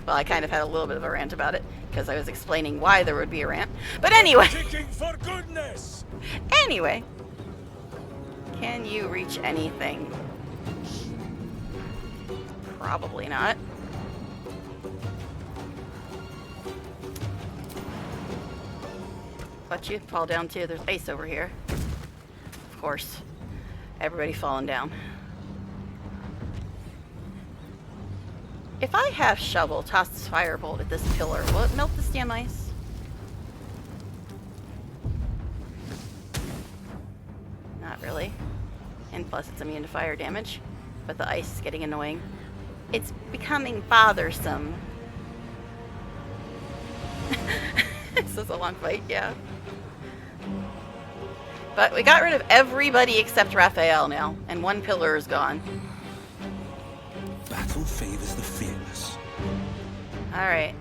well, I kind of had a little bit of a rant about it. Because I was explaining why there would be a rant. But anyway. Kicking for goodness! Anyway. Can you reach anything? Probably not. Let you fall down too. There's ice over here. Of course. Everybody falling down. If I have shovel toss this firebolt at this pillar, will it melt this damn ice? Not really. And plus it's immune to fire damage. But the ice is getting annoying. It's becoming bothersome. This is a long fight, yeah. But we got rid of everybody except Raphael now, and one pillar is gone. Battle favors the fearless. Alright.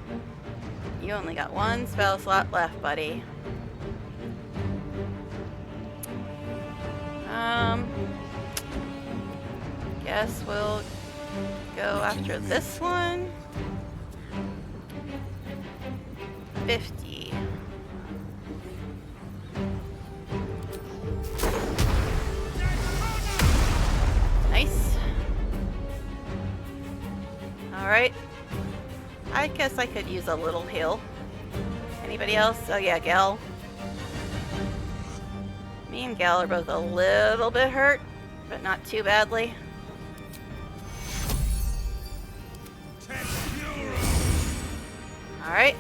You only got one spell slot left, buddy. Guess we'll go after this one. 50. Nice. Alright. I guess I could use a little heal. Anybody else? Oh yeah, Gal. Me and Gal are both a little bit hurt, but not too badly. Alright.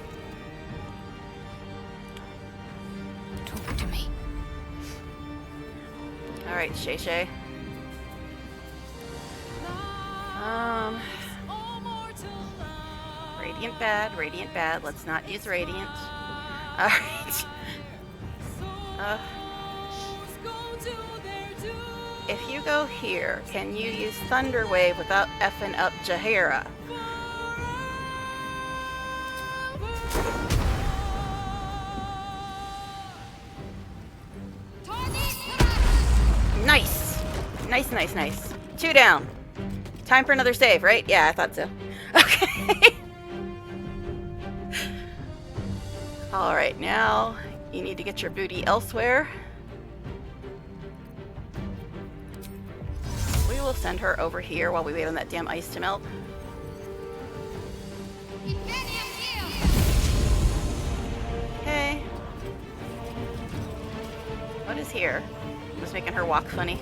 Talk to me. Alright, Shay Shay. Radiant bad. Let's not use Radiant. Alright. If you go here, can you use Thunder Wave without effing up Jaheira? Nice! Nice. 2 down. Time for another save, right? Yeah, I thought so. Okay. Alright, now you need to get your booty elsewhere. We will send her over here while we wait on that damn ice to melt. Okay. What is here? What's making her walk funny?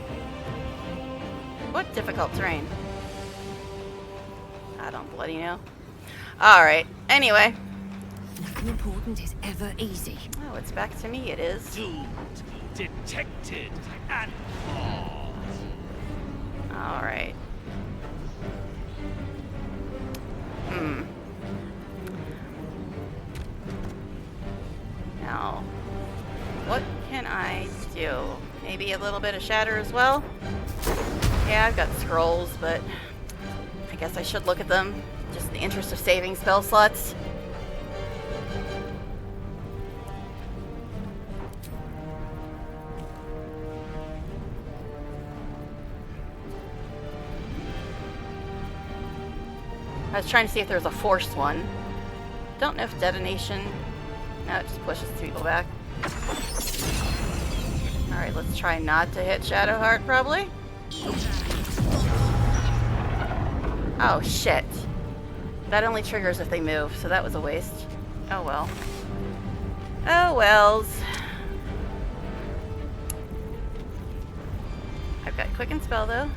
What difficult terrain? I don't bloody know. Alright, anyway. Nothing important is ever easy. Oh, it's back to me, it is. Doomed, detected, and Alright. Now, what can I do? Maybe a little bit of shatter as well? Yeah, I've got scrolls, but I guess I should look at them, just in the interest of saving spell slots. I was trying to see if there was a force one. Don't know if detonation... No, it just pushes people back. Alright, let's try not to hit Shadowheart, probably. Oh, shit. That only triggers if they move, so that was a waste. Oh well. Oh wells. I've got Quicken Spell, though.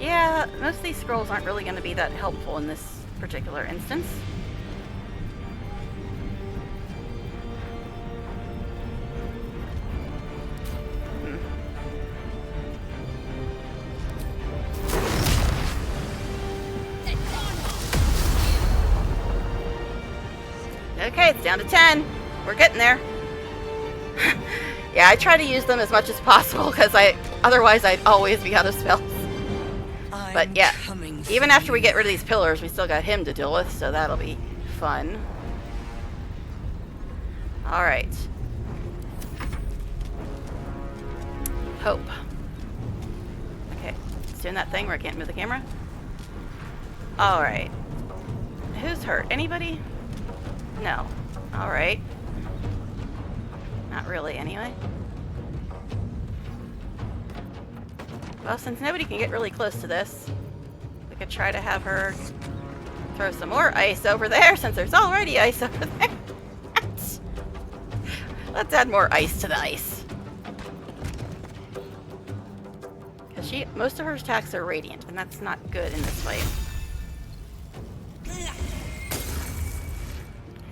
Yeah, most of these scrolls aren't really going to be that helpful in this particular instance. Okay, it's down to 10. We're getting there. Yeah, I try to use them as much as possible because otherwise I'd always be out of spells. But yeah, even after we get rid of these pillars, we still got him to deal with, so that'll be fun. Alright. Hope. Okay, it's doing that thing where I can't move the camera. Alright. Who's hurt? Anybody? No. Alright. Not really, anyway. Well, since nobody can get really close to this, we could try to have her throw some more ice over there, since there's already ice over there. Let's add more ice to the ice. Because most of her attacks are radiant, and that's not good in this fight.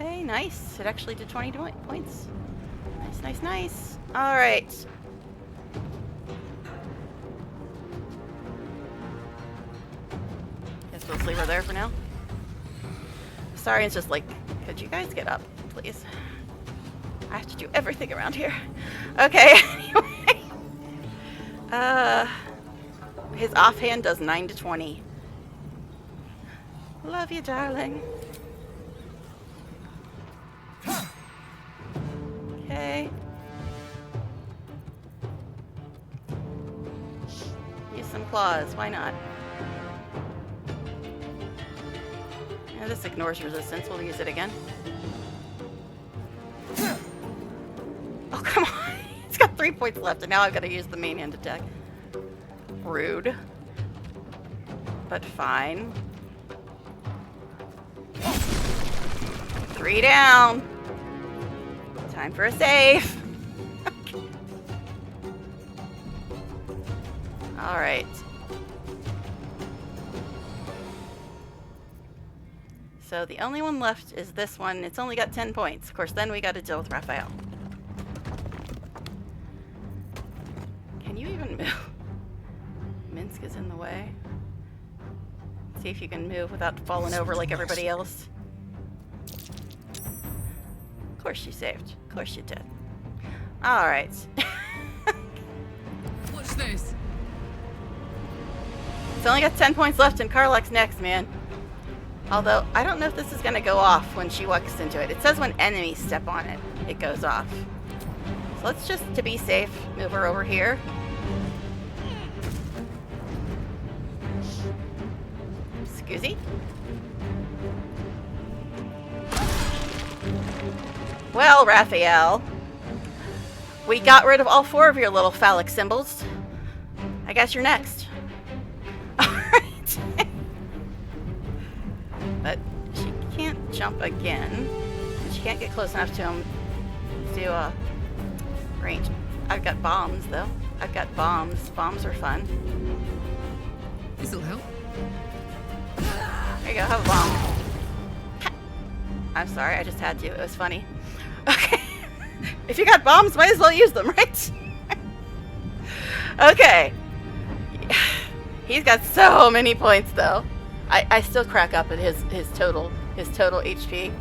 Okay, nice. It actually did 20 points. Nice, nice, nice. Alright. Guess we'll leave her there for now. Sarion's just like, could you guys get up, please? I have to do everything around here. Okay, anyway. His offhand does 9 to 20. Love you, darling. Okay. Use some claws, why not? Yeah, this ignores resistance, we'll use it again. Oh, come on! It's got 3 points left, and now I've got to use the main hand attack. Rude. But fine. 3 down! Time for a save! Alright. So the only one left is this one. It's only got 10 points. Of course, then we gotta deal with Raphael. Can you even move? Minsk is in the way. See if you can move without falling over like everybody else. Of course you saved. Of course you did. Alright. Watch this. It's only got 10 points left and Karlach's next, man. Although, I don't know if this is going to go off when she walks into it. It says when enemies step on it, it goes off. So let's just, to be safe, move her over here. Excusey. Well, Raphael, we got rid of all 4 of your little phallic symbols. I guess you're next. Alright. But she can't jump again. She can't get close enough to him to range. I've got bombs, though. I've got bombs. Bombs are fun. This'll help. There you go, have a bomb. I'm sorry, I just had to. It was funny. Okay. If you got bombs, might as well use them, right? Okay. He's got so many points, though. I still crack up at his total HP.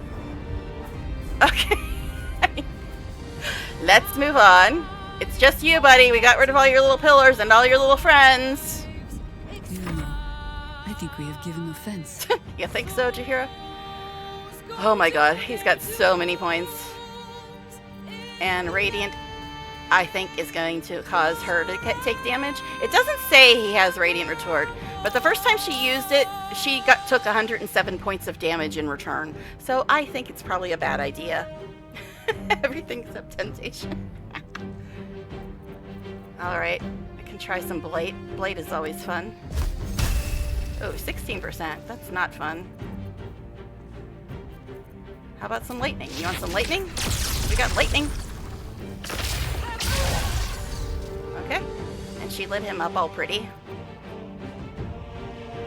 Okay. Let's move on. It's just you, buddy. We got rid of all your little pillars and all your little friends. I think we have given offense. You think so, Jaheira? Oh my god, he's got so many points. And Radiant, I think, is going to cause her to take damage. It doesn't say he has Radiant Retort, But the first time she used it, she took 107 points of damage in return. So I think it's probably a bad idea. Everything except temptation. Alright, I can try some Blight. Blight is always fun. Oh, 16%. That's not fun. How about some lightning? You want some lightning? We got lightning. Okay. And she lit him up all pretty.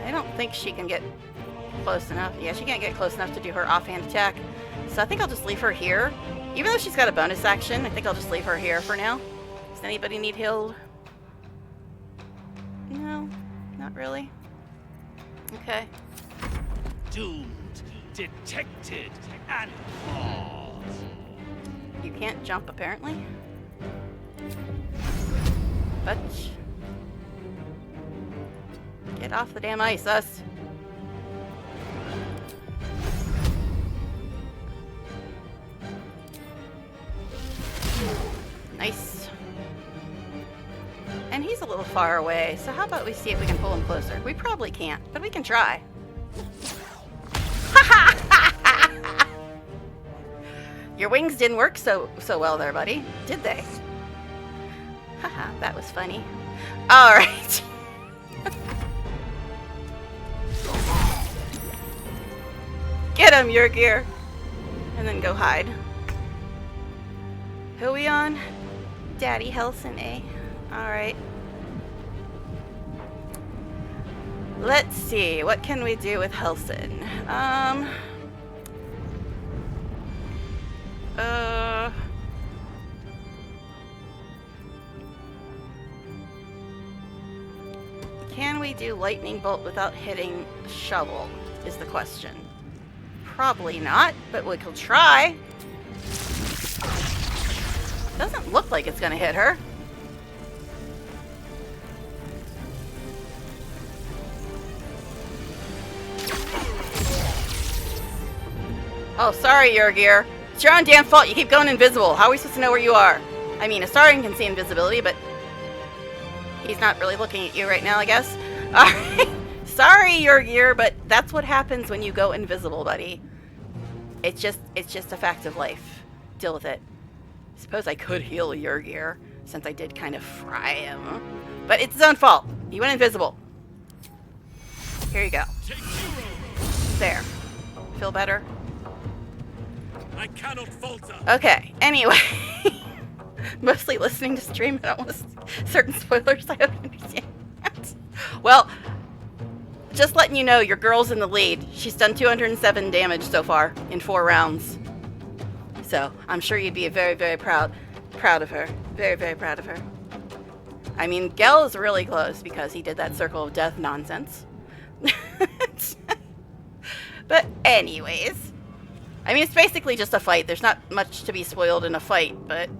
I don't think she can get close enough. Yeah, she can't get close enough to do her offhand attack. So I think I'll just leave her here. Even though she's got a bonus action, I think I'll just leave her here for now. Does anybody need healed? No, not really. Okay. Doomed, detected, and paused. You can't jump, apparently. But get off the damn ice, us. Nice. And he's a little far away, so how about we see if we can pull him closer? We probably can't, but we can try. Your wings didn't work so well there, buddy, did they? Haha, that was funny. All right. Get him, your gear. And then go hide. Who are we on? Daddy Helson, eh? Alright. Let's see. What can we do with Helson? Can we do lightning bolt without hitting shovel is the question. Probably not, but we could try. Doesn't look like it's gonna hit her. Oh, sorry, Yurgir. It's your own damn fault. You keep going invisible. How are we supposed to know where you are? I mean, Astarion can see invisibility, but he's not really looking at you right now, I guess. Alright. Sorry, Yurgir, but that's what happens when you go invisible, buddy. It's just a fact of life. Deal with it. Suppose I could heal Yurgir, since I did kind of fry him. But it's his own fault. He went invisible. Here you go. There. Feel better? I cannot falter. Okay, anyway. Mostly listening to stream, I don't want certain spoilers, I don't understand. Well, just letting you know, your girl's in the lead. She's done 207 damage so far in 4 rounds. So, I'm sure you'd be very, very proud of her. Very, very proud of her. I mean, Gel is really close because he did that circle of death nonsense. But anyways, I mean, it's basically just a fight. There's not much to be spoiled in a fight, but...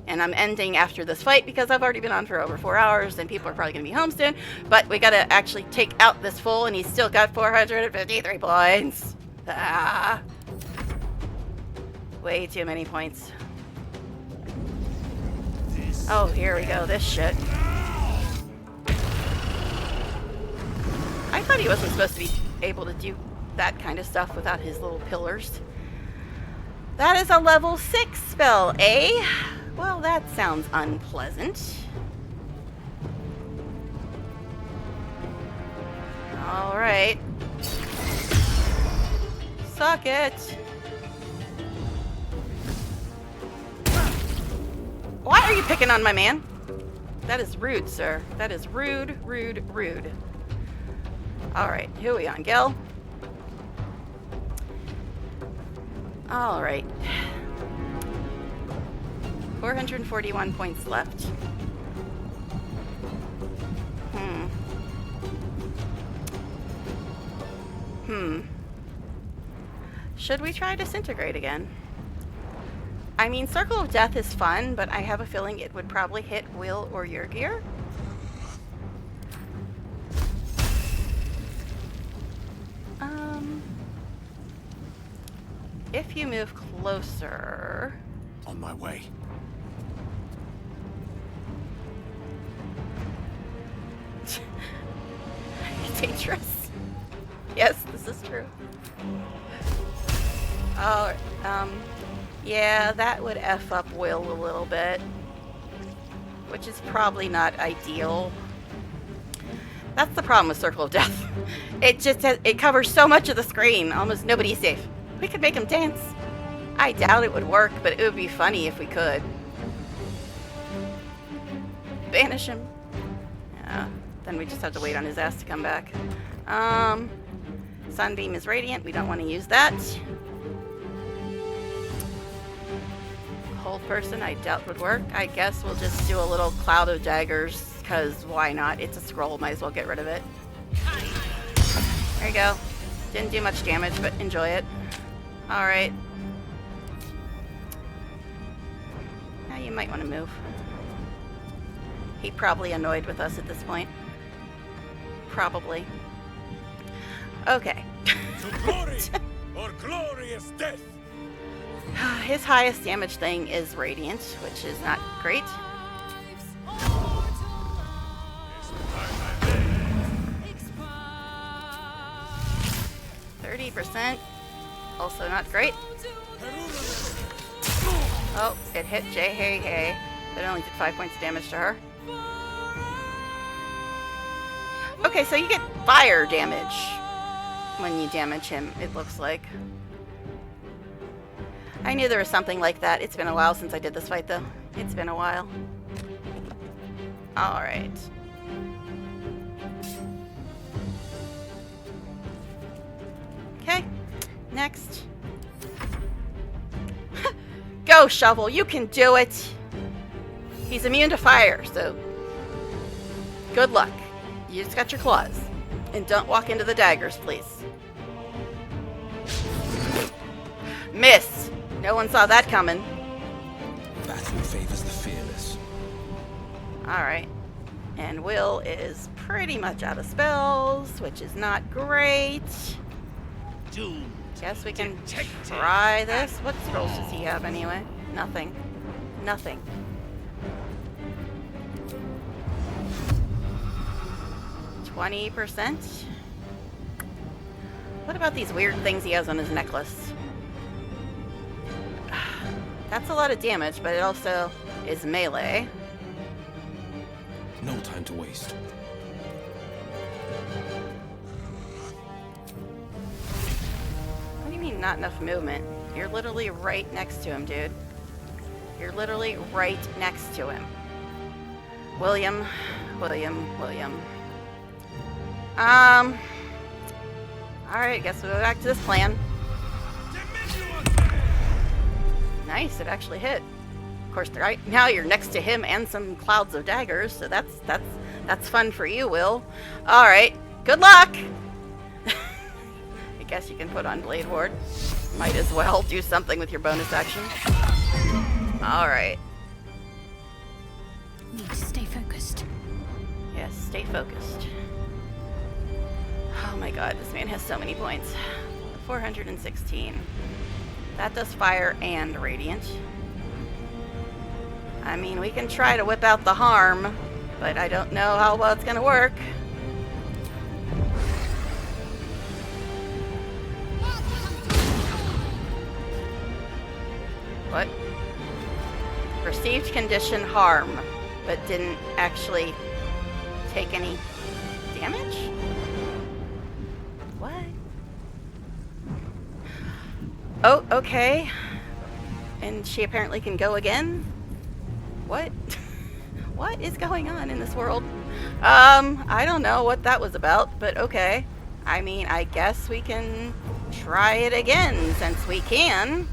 And I'm ending after this fight because I've already been on for over 4 hours and people are probably going to be home soon. But we got to actually take out this fool and he's still got 453 points. Ah. Way too many points. Oh, here we go. This shit. I thought he wasn't supposed to be able to do that kind of stuff without his little pillars. That is a level 6 spell, eh? Well, that sounds unpleasant. Alright. Suck it. Why are you picking on my man? That is rude, sir. That is rude, rude, rude. Alright, who are we on? Gel? Alright. 441 points left. Should we try Disintegrate again? I mean, Circle of Death is fun, but I have a feeling it would probably hit Will or Yurgir. If you move closer... On my way. dangerous. Yes, this is true. Oh, yeah, that would F up Will a little bit, which is probably not ideal. That's the problem with Circle of Death. It just has, it covers so much of the screen, almost nobody's safe. We could make him dance. I doubt it would work, but it would be funny if we could. Banish him. Yeah, then we just have to wait on his ass to come back. Sunbeam is radiant. We don't want to use that. Hold person, I doubt would work. I guess we'll just do a little cloud of daggers, because why not? It's a scroll, might as well get rid of it. There you go. Didn't do much damage, but enjoy it. Alright. Now you might want to move. He probably annoyed with us at this point. Probably. Okay. To glory or glorious death. His highest damage thing is Radiant, which is not great. 30%, also not great. Oh, it hit Hey, but it only did 5 points of damage to her. Okay, so you get fire damage when you damage him, it looks like. I knew there was something like that. It's been a while since I did this fight, though. It's been a while. Alright. Okay, next. Go, Shovel, you can do it! He's immune to fire, so good luck. You just got your claws. And don't walk into the daggers, please. Miss! No one saw that coming. Battle favors the fearless. Alright. And Will is pretty much out of spells, which is not great. Guess we can try this. What scrolls does he have anyway? Nothing. Nothing. %. What about these weird things he has on his necklace? That's a lot of damage, but it also is melee. No time to waste. What do you mean not enough movement? You're literally right next to him, dude. You're literally right next to him. William. Alright, guess we'll go back to this plan. Nice, it actually hit. Of course, right now you're next to him and some clouds of daggers, so that's fun for you, Will. Alright, good luck! I guess you can put on Blade Ward. Might as well do something with your bonus action. Alright. Need to stay focused. Yes, stay focused. Oh my god, this man has so many points. 416. That does fire and radiant. I mean, we can try to whip out the harm, but I don't know how well it's gonna work. What? Received condition harm, but didn't actually take any damage? What? Oh, okay. And she apparently can go again? What? What is going on in this world? I don't know what that was about, but okay. I mean, I guess we can try it again, since we can.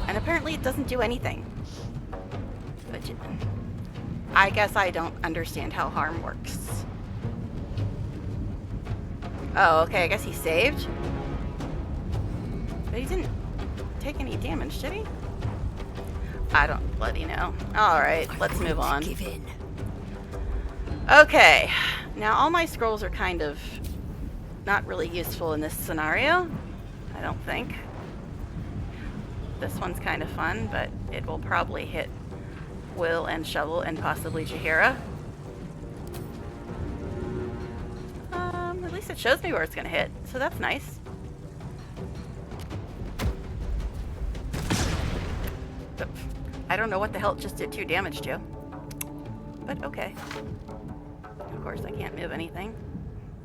And apparently it doesn't do anything. But I guess I don't understand how harm works. Oh, okay, I guess he saved. But he didn't take any damage, did he? I don't bloody know. Alright, let's move on. Give in. Okay, now all my scrolls are kind of not really useful in this scenario, I don't think. This one's kind of fun, but it will probably hit Will and Shovel and possibly Jaheira. least it shows me where it's gonna hit, so that's nice. But I don't know what the hell it just did 2 damage to. But okay. Of course, I can't move anything.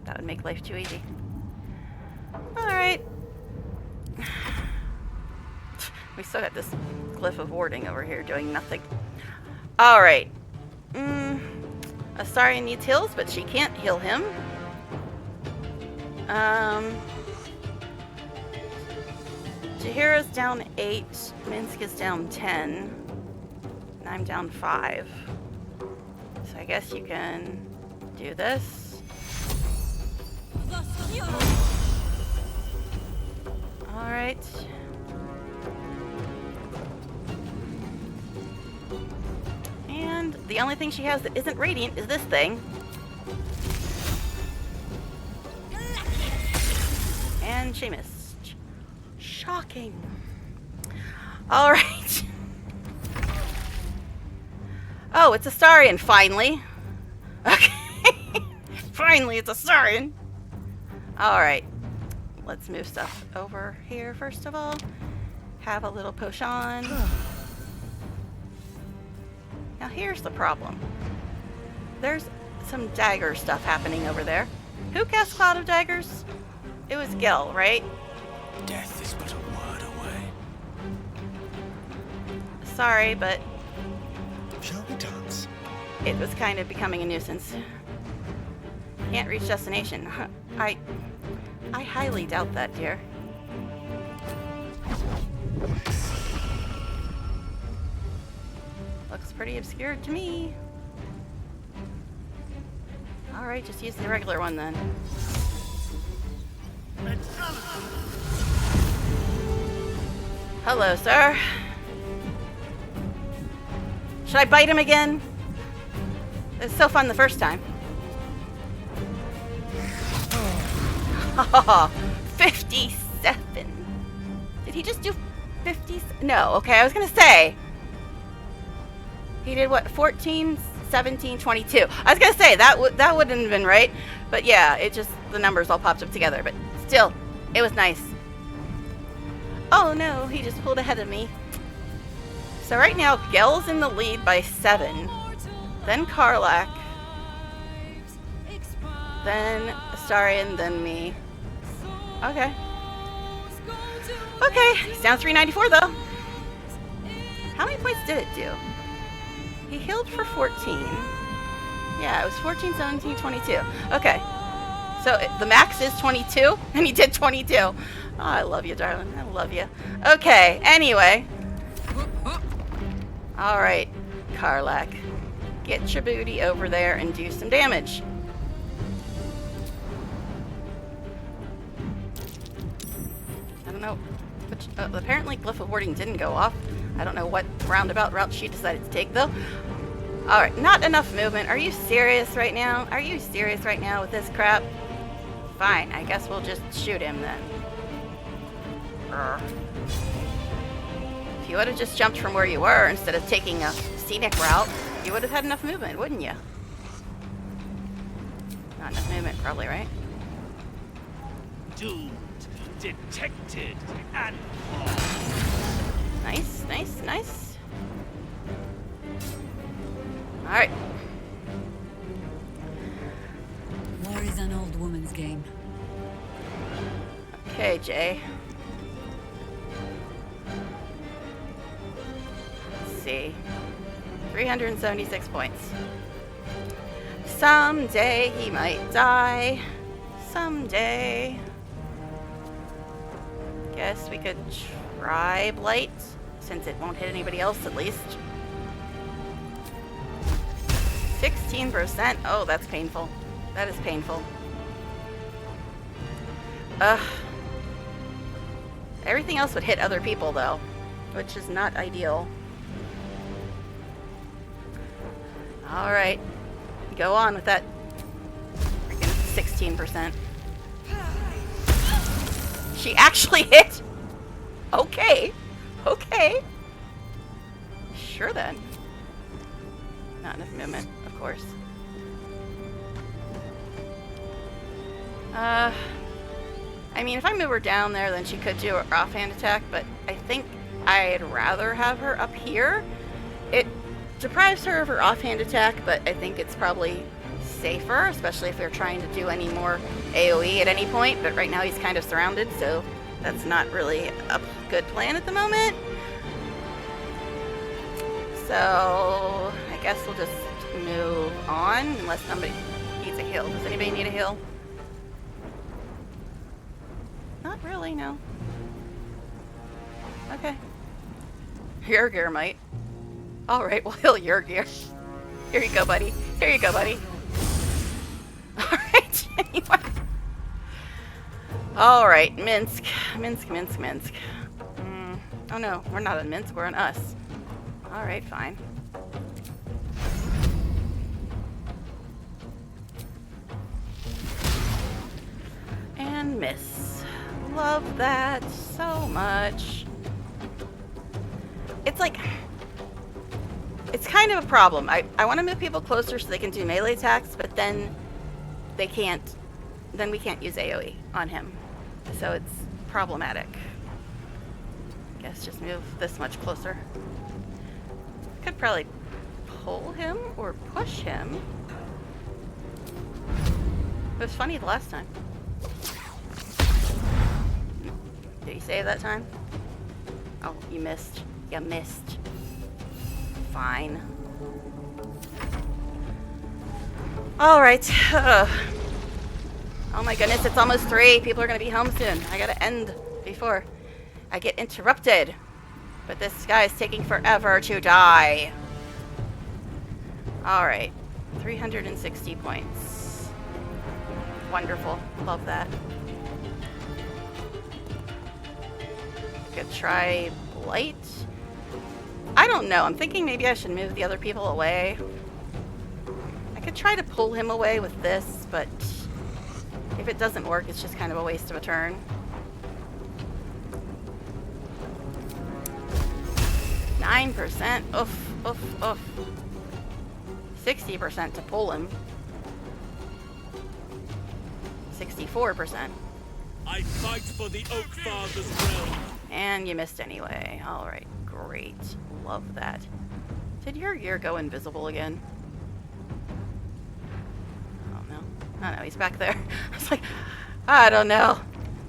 That would make life too easy. Alright. We still got this glyph of warding over here doing nothing. Alright. Astarion needs heals, but she can't heal him. Jahira's down 8. Minsk is down 10. And I'm down 5. So I guess you can do this. Alright. And the only thing she has that isn't radiant is this thing. And she missed. Shocking. Alright. Oh, it's Astarion, finally. Okay. Finally, it's Astarion. Alright. Let's move stuff over here first of all. Have a little potion. Now here's the problem. There's some dagger stuff happening over there. Who cast Cloud of Daggers? It was Gil, right? Death is but a word away. Sorry, but shall we dance? It was kind of becoming a nuisance. Can't reach destination. I highly doubt that, dear. Looks pretty obscured to me. Alright, just use the regular one then. Hello, sir. Should I bite him again? It was so fun the first time. 57. Did he just do 50? No, okay, I was gonna say. He did what, 14, 17, 22. I was gonna say, that wouldn't have been right. But yeah, it just, the numbers all popped up together. But still, it was nice. Oh no, he just pulled ahead of me. So right now, Gel's in the lead by 7. Then Karlach. Then Astarion, then me. Okay. Okay, he's down 394 though. How many points did it do? He healed for 14. Yeah, it was 14, 17, 22. Okay. So the max is 22, and he did 22. Oh, I love you, darling. I love you. Okay, anyway. Alright, Karlach. Get your booty over there and do some damage. I don't know. Which, apparently Glyph of Warding didn't go off. I don't know what roundabout route she decided to take, though. Alright, not enough movement. Are you serious right now? Are you serious right now with this crap? Fine, I guess we'll just shoot him then. If you would have just jumped from where you were instead of taking a scenic route, you would have had enough movement, wouldn't you? Not enough movement, probably, right? Doomed, detected, and Nice, nice, nice. Alright. Where is an old woman's game? Okay, Jay. Let's see. 376 points. Someday he might die. Someday. Guess we could try Blight, since it won't hit anybody else at least. 16%. Oh, that's painful. That is painful. Ugh. Everything else would hit other people, though, which is not ideal. Alright. Go on with that freaking 16%. She actually hit! Okay. Okay. Sure then. Not enough movement, of course. I mean, if I move her down there, then she could do an offhand attack, but I think I'd rather have her up here. It deprives her of her offhand attack, but I think it's probably safer, especially if they're trying to do any more AoE at any point, but right now he's kind of surrounded, so that's not really a good plan at the moment. So I guess we'll just move on, unless somebody needs a heal. Does anybody need a heal? Not really, no. Okay. Yurgir might. Alright, we'll heal Yurgir. Here you go, buddy. Here you go, buddy. Alright, anyway. Alright, Minsk. Minsk. Oh no, we're not on Minsk, we're on us. Alright, fine. And miss. Love that so much. It's like... It's kind of a problem. I want to move people closer so they can do melee attacks, but then they can't... Then we can't use AoE on him. So it's problematic. I guess just move this much closer. Could probably pull him or push him. It was funny the last time. Did you save that time? Oh, you missed. You missed. Fine. Alright. Oh my goodness, it's almost 3. People are going to be home soon. I gotta end before I get interrupted. But this guy is taking forever to die. Alright. 360 points. Wonderful. Love that. Could try Blight. I don't know. I'm thinking maybe I should move the other people away. I could try to pull him away with this, but if it doesn't work, it's just kind of a waste of a turn. %. Oof. 60% to pull him. 64%. I fight for the Oak Father's realm. And you missed anyway. Alright, great. Love that. Did your gear go invisible again? Oh no. Oh no, he's back there. I was like, I don't know.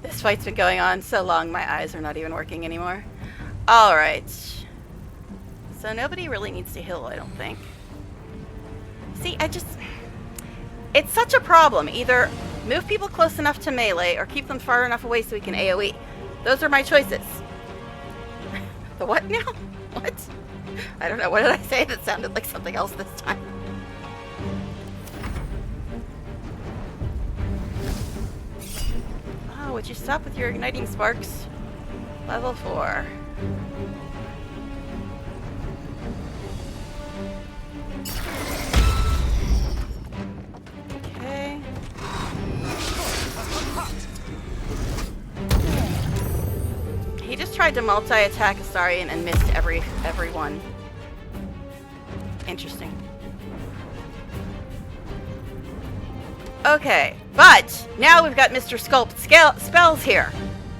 This fight's been going on so long, my eyes are not even working anymore. Alright. So nobody really needs to heal, I don't think. See, it's such a problem. Either move people close enough to melee or keep them far enough away so we can AoE. Those are my choices. The what now? What? I don't know. What did I say that sounded like something else this time? Oh, would you stop with your igniting sparks? Level 4. Okay. He just tried to multi-attack Astarion and missed every one. Interesting. Okay, but now we've got Mr. Sculpt spells here.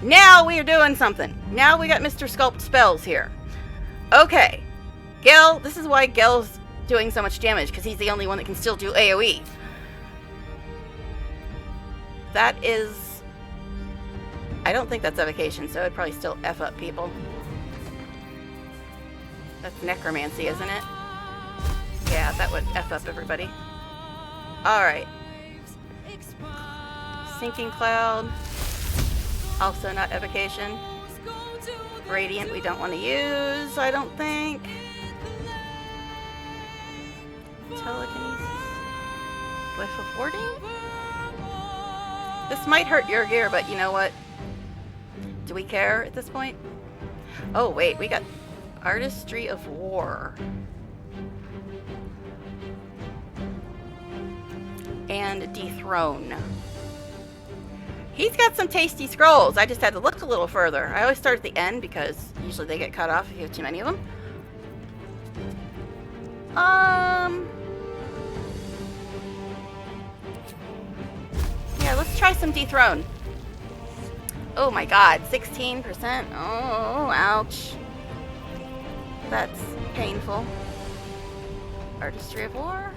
Now we are doing something. Now we got Mr. Sculpt spells here. Okay, Gil, this is why Gil's doing so much damage, because he's the only one that can still do AoE. That is... I don't think that's evocation, so it'd probably still F up people. That's necromancy, isn't it? Yeah, that would F up everybody. Alright. Sinking Cloud. Also not evocation. Radiant we don't want to use, I don't think. Telekinesis. Glyph of Warding? This might hurt your gear, but you know what? Do we care at this point? Oh, wait, we got Artistry of War. And Dethrone. He's got some tasty scrolls. I just had to look a little further. I always start at the end because usually they get cut off if you have too many of them. Yeah, Yeah, let's try some dethrone. Oh my god, 16%. Oh, ouch. That's painful. Artistry of War.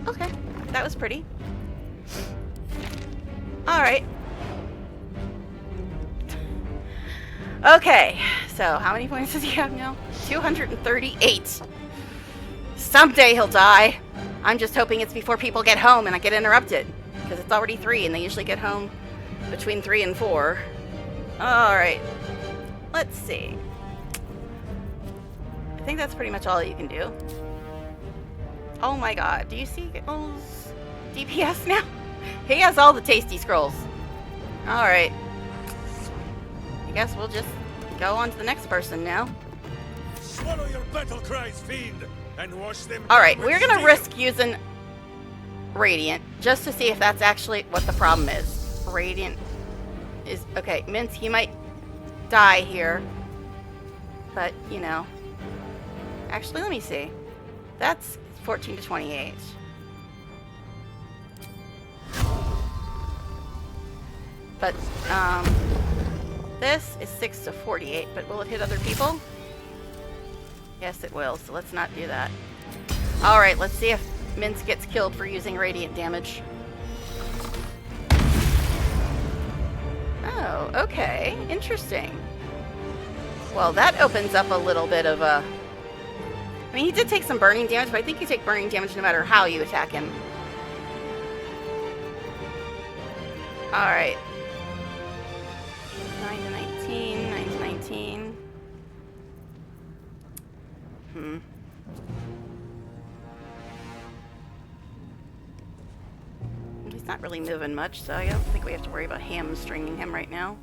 Okay, that was pretty. Alright. Okay, so how many points does he have now? 238. Someday he'll die. I'm just hoping it's before people get home and I get interrupted. Because it's already 3 and they usually get home between 3 and 4. Alright. Let's see. I think that's pretty much all you can do. Oh my god. Do you see Gil's DPS now? He has all the tasty scrolls. Alright. I guess we'll just go on to the next person now. Swallow your battle cries, fiend, and wash them. Alright, we're gonna risk using Radiant just to see if that's actually what the problem is. Radiant is okay. Mince, he might die here, but you know. Actually, let me see. That's 14 to 28. But this is 6 to 48. But will it hit other people? Yes, it will. So let's not do that. All right, let's see if Mince gets killed for using radiant damage. Oh, okay. Interesting. Well, that opens up a little bit of a... I mean, he did take some burning damage, but I think you take burning damage no matter how you attack him. Alright. 9 to 19, 9 to 19. He's not really moving much, so I don't think we have to worry about hamstringing him right now.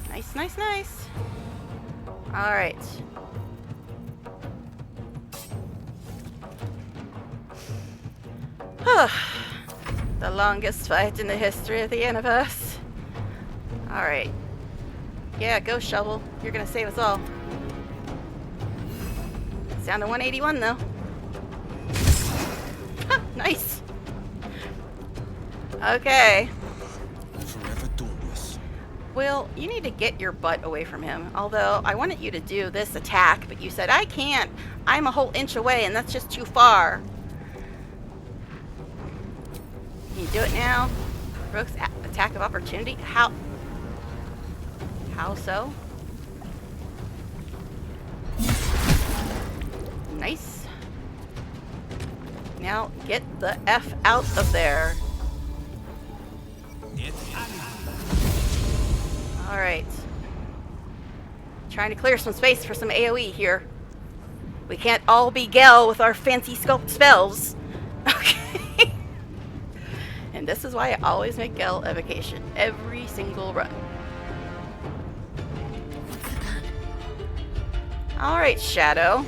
Nice, nice, nice. Alright. The longest fight in the history of the universe. Alright. Yeah, go Shovel. You're gonna save us all. It's down to 181 though. Nice. Okay. Forever dauntless. Will, you need to get your butt away from him. Although, I wanted you to do this attack, but you said, I can't. I'm a whole inch away, and that's just too far. Can you do it now? Brooks, attack of opportunity? How? How so? Nice. Now, get the F out of there. Alright. Trying to clear some space for some AoE here. We can't all be Gel with our fancy sculpt spells. Okay. And this is why I always make Gel evocation every single run. Alright, Shadow.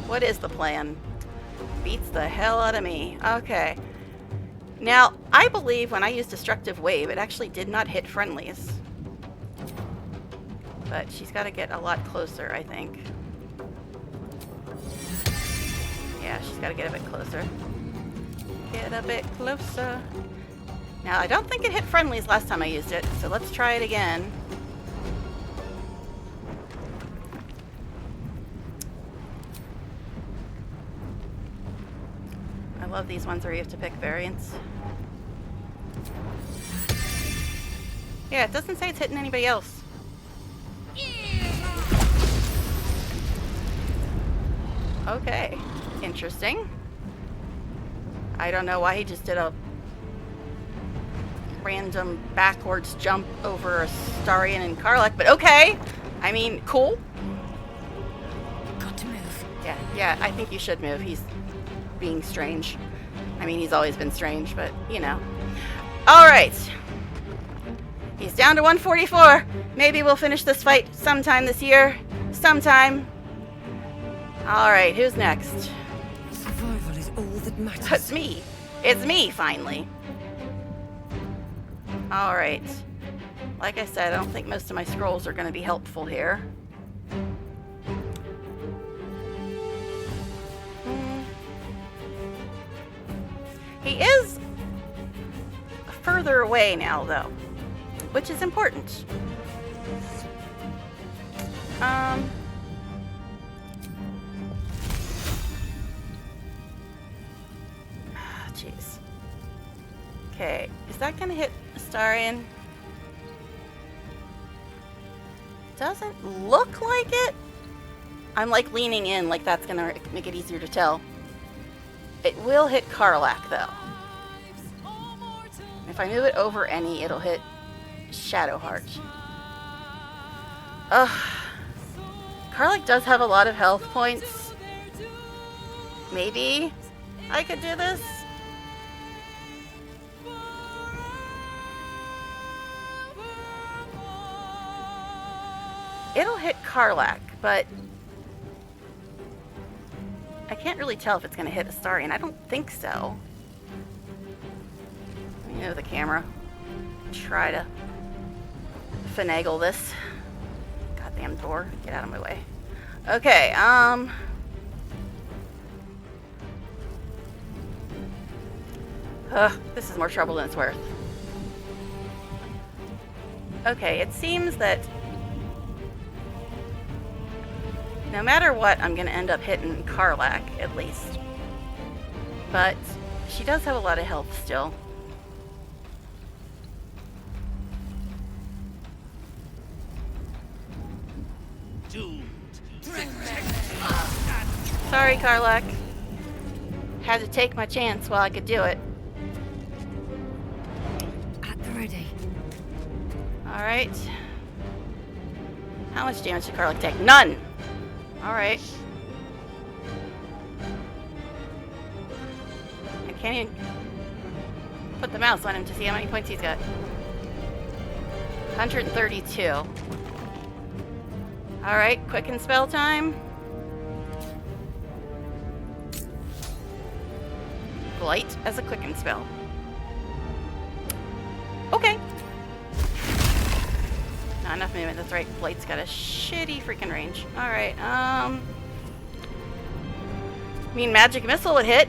What is the plan? Beats the hell out of me. Okay. Now, I believe when I used Destructive Wave, it actually did not hit friendlies. But she's got to get a lot closer, I think. Yeah, she's got to get a bit closer. Get a bit closer. Now, I don't think it hit friendlies last time I used it, so let's try it again. I love these ones where you have to pick variants. Yeah, it doesn't say it's hitting anybody else. Okay, interesting. I don't know why he just did a random backwards jump over Astarion and Karlach, but okay. I mean, cool. Got to move. Yeah, I think you should move. He's being strange. I mean, he's always been strange, but, you know. Alright. He's down to 144. Maybe we'll finish this fight sometime this year. Sometime. Alright, who's next? Survival is all that matters. It's me. It's me, finally. Alright. Like I said, I don't think most of my scrolls are going to be helpful here. He is further away now, though, which is important. Jeez. Okay, is that gonna hit Astarion? Doesn't look like it. I'm like leaning in, like that's gonna make it easier to tell. It will hit Karlach, though. If I move it over any, it'll hit Shadowheart. Ugh. Karlach does have a lot of health points. Maybe I could do this. It'll hit Karlach, but I can't really tell if it's going to hit Astarion. I don't think so. Let me move the camera. Try to finagle this. Goddamn door. Get out of my way. Okay, this is more trouble than it's worth. Okay, it seems that no matter what, I'm going to end up hitting Karlach, at least. But she does have a lot of health still. Sorry, Karlach. Had to take my chance while I could do it. At the ready. Alright. How much damage did Karlach take? None! Alright. I can't even put the mouse on him to see how many points he's got. 132. Alright, quicken spell time. Blight as a quicken spell. Okay. Not enough movement, that's right. Blight's got a shitty freaking range. Alright, I mean, magic missile would hit.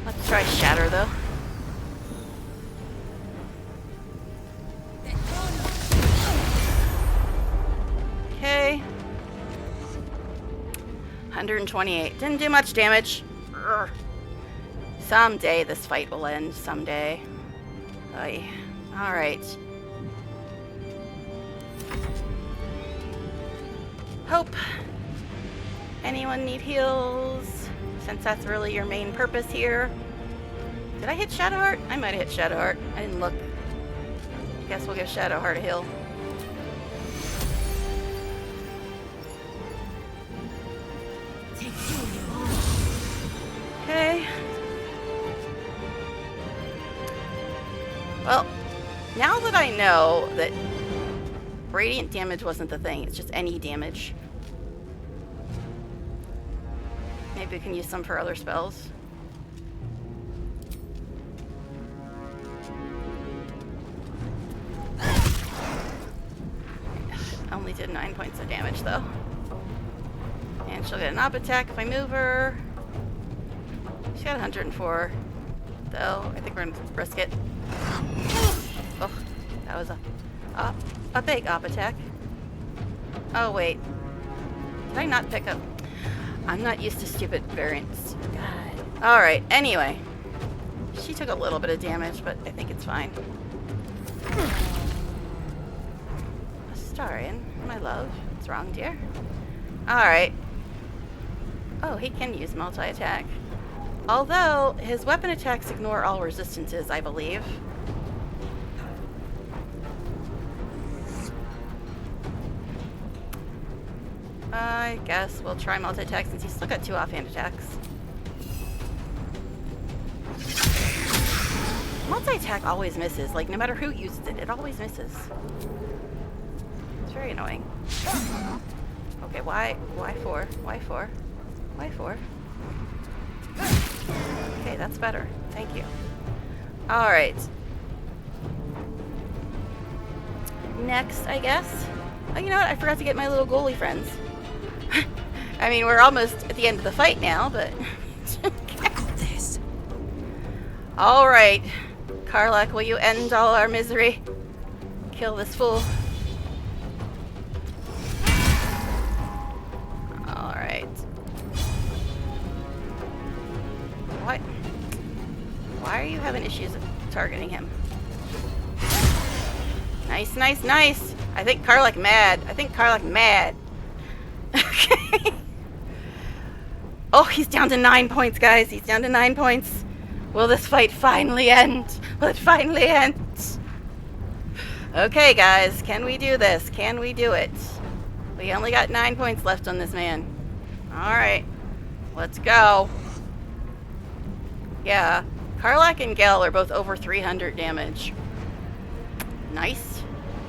Let's try shatter, though. Okay. 128. Didn't do much damage. Urgh. Someday this fight will end. Someday. Aye. Alright. Hope. Anyone need heals? Since that's really your main purpose here. Did I hit Shadowheart? I might have hit Shadowheart. I didn't look. Guess we'll give Shadowheart a heal. Okay. Well, now that I know that radiant damage wasn't the thing, it's just any damage. Maybe we can use some for other spells. Only did 9 points of damage though. And she'll get an op attack if I move her. She's got 104 though. I think we're gonna risk it. Oh, that was a big op attack. Oh wait, did I not pick up? I'm not used to stupid variants. God. All right. Anyway, she took a little bit of damage, but I think it's fine. Astarion, my love. What's wrong, dear? All right. Oh, he can use multi-attack. Although his weapon attacks ignore all resistances, I believe. I guess we'll try multi-attack since he's still got 2 offhand attacks. Multi-attack always misses. Like, no matter who uses it, it always misses. It's very annoying. Okay, why 4? Why 4? Why 4? Okay, that's better. Thank you. Alright. next, I guess. Oh, you know what? I forgot to get my little goalie friends. I mean, we're almost at the end of the fight now, but... I got this. All right. Karlach, will you end all our misery? Kill this fool. All right. What? Why are you having issues targeting him? Nice, nice, nice. I think Karlach mad. Okay. Oh, he's down to 9 points, guys. He's down to 9 points. Will this fight finally end? Will it finally end? Okay, guys. Can we do this? Can we do it? We only got 9 points left on this man. Alright. Let's go. Yeah. Karlach and Gel are both over 300 damage. Nice.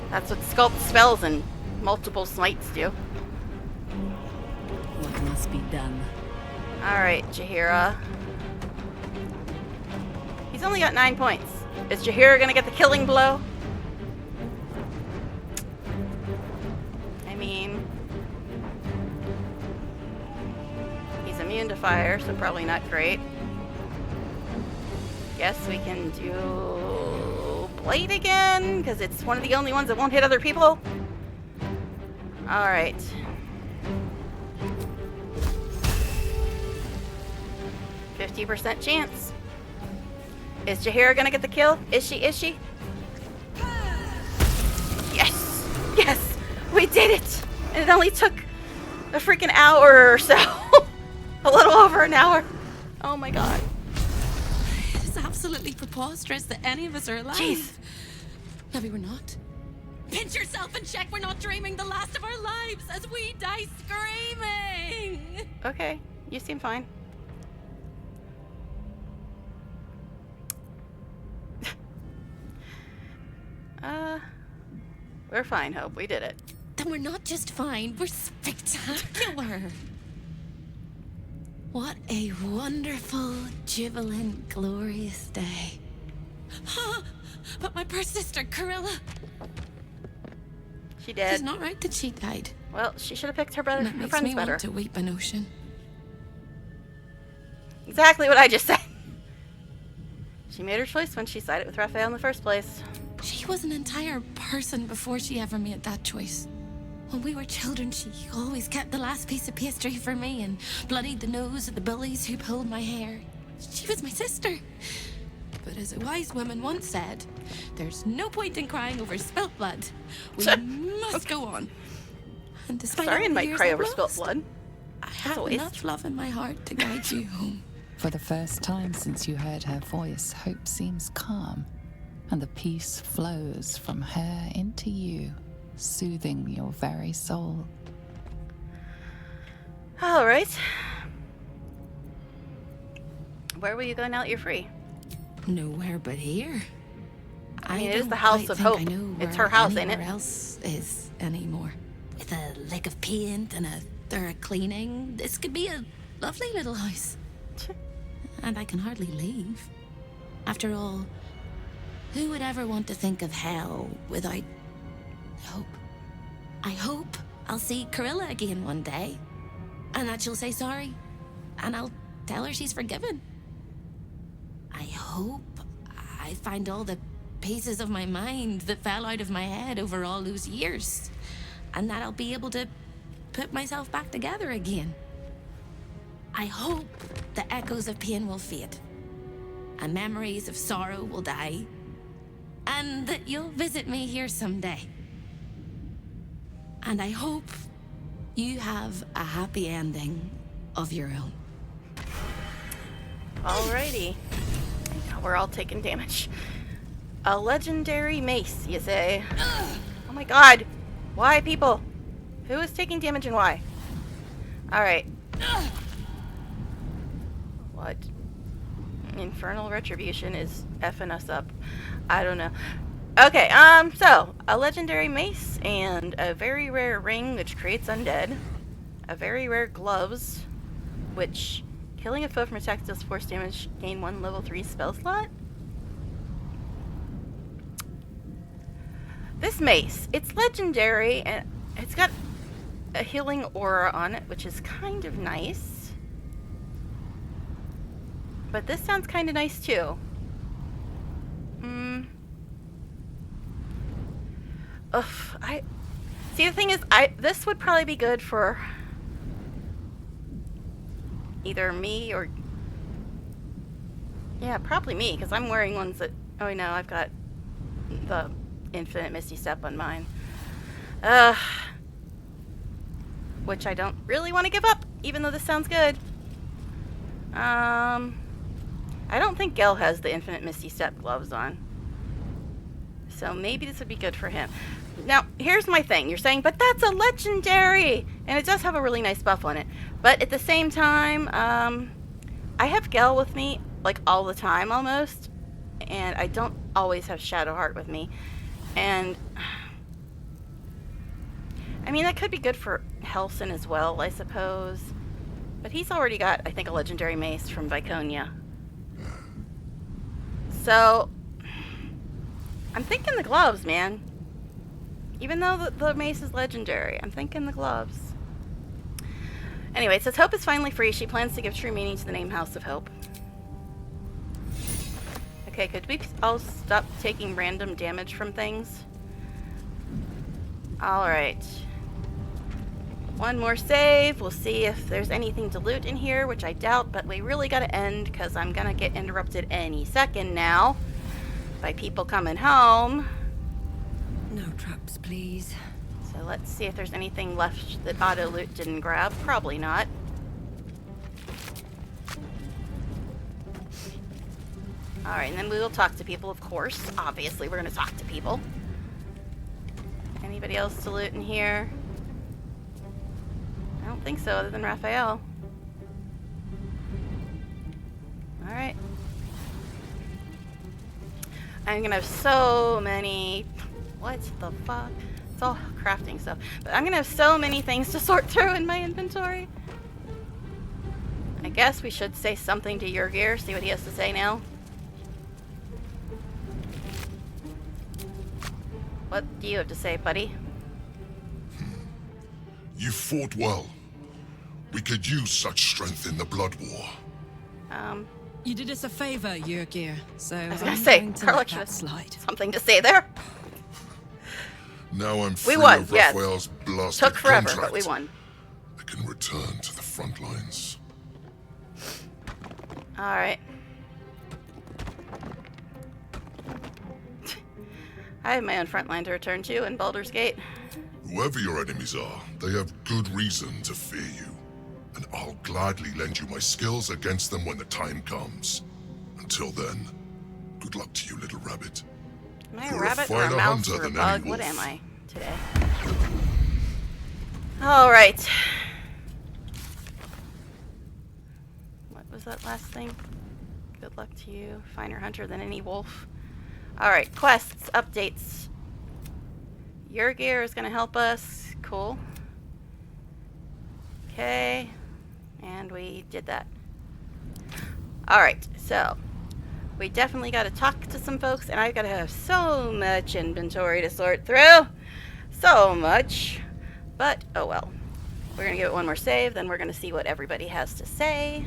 That's what sculpt spells and multiple smites do. What must be done? Alright, Jaheira. He's only got 9 points. Is Jaheira gonna get the killing blow? I mean... he's immune to fire, so probably not great. Guess we can do... Blade again, because it's one of the only ones that won't hit other people. Alright. %50 chance. Is Jaheira gonna get the kill? Is she? Is she? Yes! Yes! We did it! And it only took a freaking hour or so. A little over an hour. Oh my god. It's absolutely preposterous that any of us are alive. Jeez. Maybe we're not. Pinch yourself and check we're not dreaming the last of our lives as we die screaming. Okay, you seem fine. We're fine, Hope. We did it. Then we're not just fine, we're spectacular. What a wonderful, jubilant, glorious day. But my poor sister, Carilla. She did. It's not right that she died. Well, she should have picked her brother, That her makes friends me better. want to weep an ocean. Exactly what I just said. She made her choice when she sided with Raphael in the first place. She was an entire person before she ever made that choice. When we were children, she always kept the last piece of pastry for me and bloodied the nose of the bullies who pulled my hair. She was my sister. But as a wise woman once said, there's no point in crying over spilt blood. We must go on. And despite all Sorry, I the might years cry I've over spilt lost, blood. I have enough love in my heart to guide you home. For the first time since you heard her voice, Hope seems calm, and the peace flows from her into you, soothing your very soul. All right. Where will you go now that you're free? Nowhere but here. I mean, it is don't the House quite of think Hope. I know It's where her house, ain't it? anywhere else is anymore. With a lick of paint and a thorough cleaning, this could be a lovely little house. And I can hardly leave. After all, who would ever want to think of hell without hope? I hope I'll see Carilla again one day, and that she'll say sorry, and I'll tell her she's forgiven. I hope I find all the pieces of my mind that fell out of my head over all those years, and that I'll be able to put myself back together again. I hope the echoes of pain will fade, and memories of sorrow will die, and that you'll visit me here someday. And I hope you have a happy ending of your own. Alrighty. Now we're all taking damage. A legendary mace, you say? Oh my god. Why, people? Who is taking damage and why? Alright. What? Infernal Retribution is effing us up. I don't know. Okay, so, a legendary mace and a very rare ring which creates undead. A very rare gloves, which killing a foe from attack deals force damage, gain 1 level 3 spell slot. This mace, it's legendary, and it's got a healing aura on it, which is kind of nice. But this sounds kind of nice too. Ugh, see, the thing is, this would probably be good for either me or, yeah, probably me, because I'm wearing ones that, oh no, I've got the Infinite Misty Step on mine. Which I don't really want to give up, even though this sounds good. I don't think Gel has the Infinite Misty Step gloves on. So maybe this would be good for him. Now, here's my thing. You're saying, but that's a legendary! And it does have a really nice buff on it. But at the same time, I have Gel with me, like, all the time, almost. And I don't always have Shadowheart with me. And I mean, that could be good for Helson as well, I suppose. But he's already got, I think, a legendary mace from Viconia. So I'm thinking the gloves, man. Even though the mace is legendary, I'm thinking the gloves. Anyway, it says Hope is finally free. She plans to give true meaning to the name House of Hope. Okay, could we all stop taking random damage from things? Alright. One more save. We'll see if there's anything to loot in here, which I doubt, but we really gotta end because I'm gonna get interrupted any second now by people coming home. No traps, please. So let's see if there's anything left that auto loot didn't grab. Probably not. Alright, and then we will talk to people, of course. Obviously, we're gonna talk to people. Anybody else to loot in here? I don't think so, other than Raphael. Alright. I'm gonna have so many... What the fuck? It's all crafting stuff. But I'm gonna have so many things to sort through in my inventory. I guess we should say something to Yurgir, see what he has to say now. What do you have to say, buddy? You fought well. We could use such strength in the Blood War. You did us a favor, Yurgir, so I was gonna say, Karlach should have something to say there. Now I'm free We won, of yes. Raphael's blasted Took forever, contract. but we won. I can return to the front lines. Alright. I have my own front line to return to in Baldur's Gate. Whoever your enemies are, they have good reason to fear you. And I'll gladly lend you my skills against them when the time comes. Until then, good luck to you, little rabbit. Am I a You're rabbit a or a finer mouse hunter or a than bug? any What wolf. am I today? Alright. What was that last thing? Good luck to you. Finer hunter than any wolf. Alright, quests, updates. Yurgir is going to help us. Cool. Okay. And we did that. Alright, so we definitely got to talk to some folks, and I've got to have so much inventory to sort through. So much. But, oh well. We're going to give it one more save, then we're going to see what everybody has to say.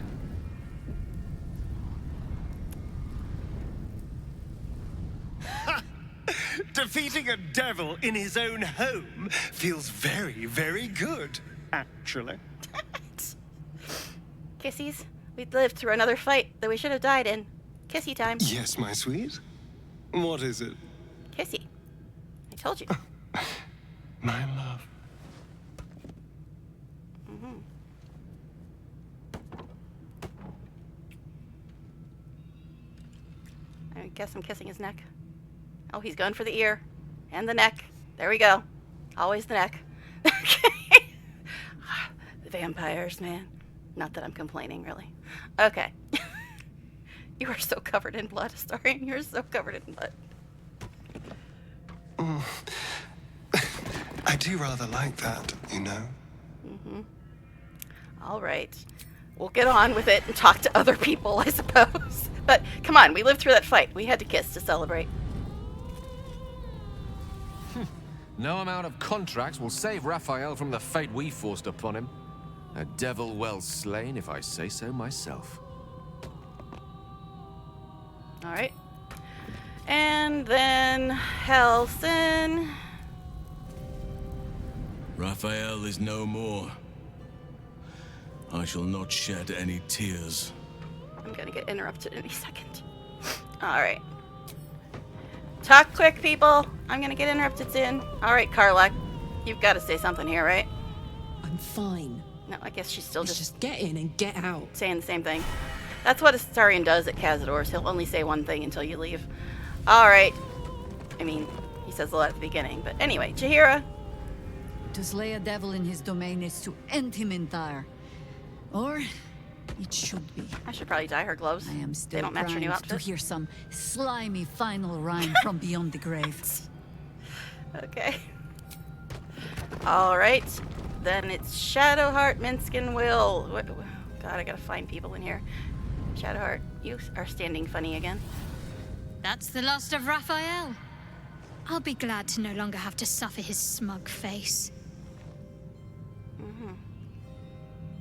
Defeating a devil in his own home feels very, very good, actually. Kissies, we lived through another fight that we should have died in. Kissy time. Yes, my sweet. What is it? Kissy. I told you. My love. I guess I'm kissing his neck. Oh, he's going for the ear. And the neck. There we go. Always the neck. Okay. The vampires, man. Not that I'm complaining, really. Okay. You are so covered in blood, Astarion. You're so covered in blood. I do rather like that, you know. All right. We'll get on with it and talk to other people, I suppose. But come on, we lived through that fight. We had to kiss to celebrate. No amount of contracts will save Raphael from the fate we forced upon him. A devil well slain, if I say so myself. Alright. And then Helson. Raphael is no more. I shall not shed any tears. I'm gonna get interrupted any second. Alright. Talk quick, people. I'm gonna get interrupted soon. Alright, Carla. You've got to say something here, right? I'm fine. No, I guess she's still just get in and get out. Saying the same thing. That's what Astarion does at Cazador's. He'll only say one thing until you leave. Alright. I mean, he says a lot at the beginning. But anyway, Jaheira. To slay a devil in his domain is to end him entire. Or it should be. I should probably dye her gloves. I am still they don't match her new primed to outfit. hear some slimy final rhyme from beyond the grave. Okay. Alright. Then it's Shadowheart, Minskin, Will. God, I gotta find people in here. Shadowheart, you are standing funny again. That's the last of Raphael. I'll be glad to no longer have to suffer his smug face.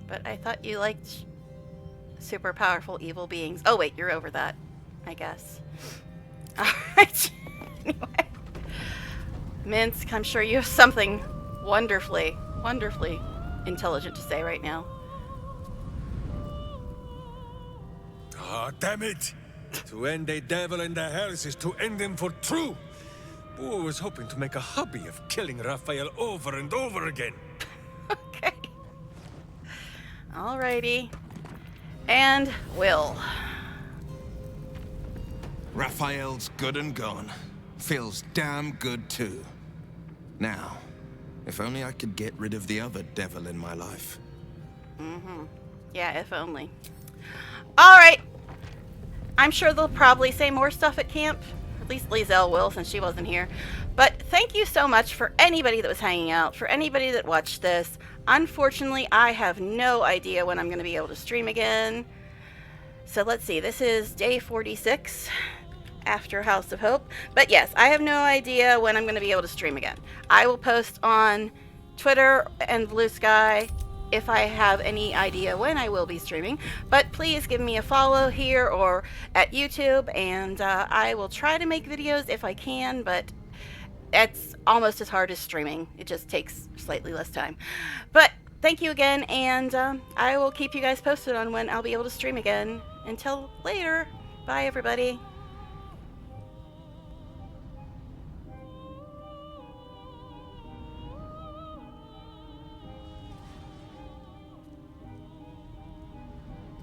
But I thought you liked super powerful evil beings. Oh wait, you're over that, I guess. Alright. Anyway. Minsk, I'm sure you have something wonderfully intelligent to say right now. Ah, damn it! To end a devil in the hells is to end him for true! Boo was hoping to make a hobby of killing Raphael over and over again. Okay. Alrighty. And Will. Raphael's good and gone. Feels damn good too. Now, if only I could get rid of the other devil in my life. Yeah, if only. Alright. I'm sure they'll probably say more stuff at camp. At least Lizelle will, since she wasn't here. But thank you so much for anybody that was hanging out, for anybody that watched this. Unfortunately, I have no idea when I'm going to be able to stream again. So let's see. This is day 46 after House of Hope. But yes, I have no idea when I'm going to be able to stream again. I will post on Twitter and Blue Sky if I have any idea when I will be streaming. But please give me a follow here or at YouTube, and I will try to make videos if I can, but it's almost as hard as streaming. It just takes slightly less time. But thank you again, and I will keep you guys posted on when I'll be able to stream again. Until later, bye everybody.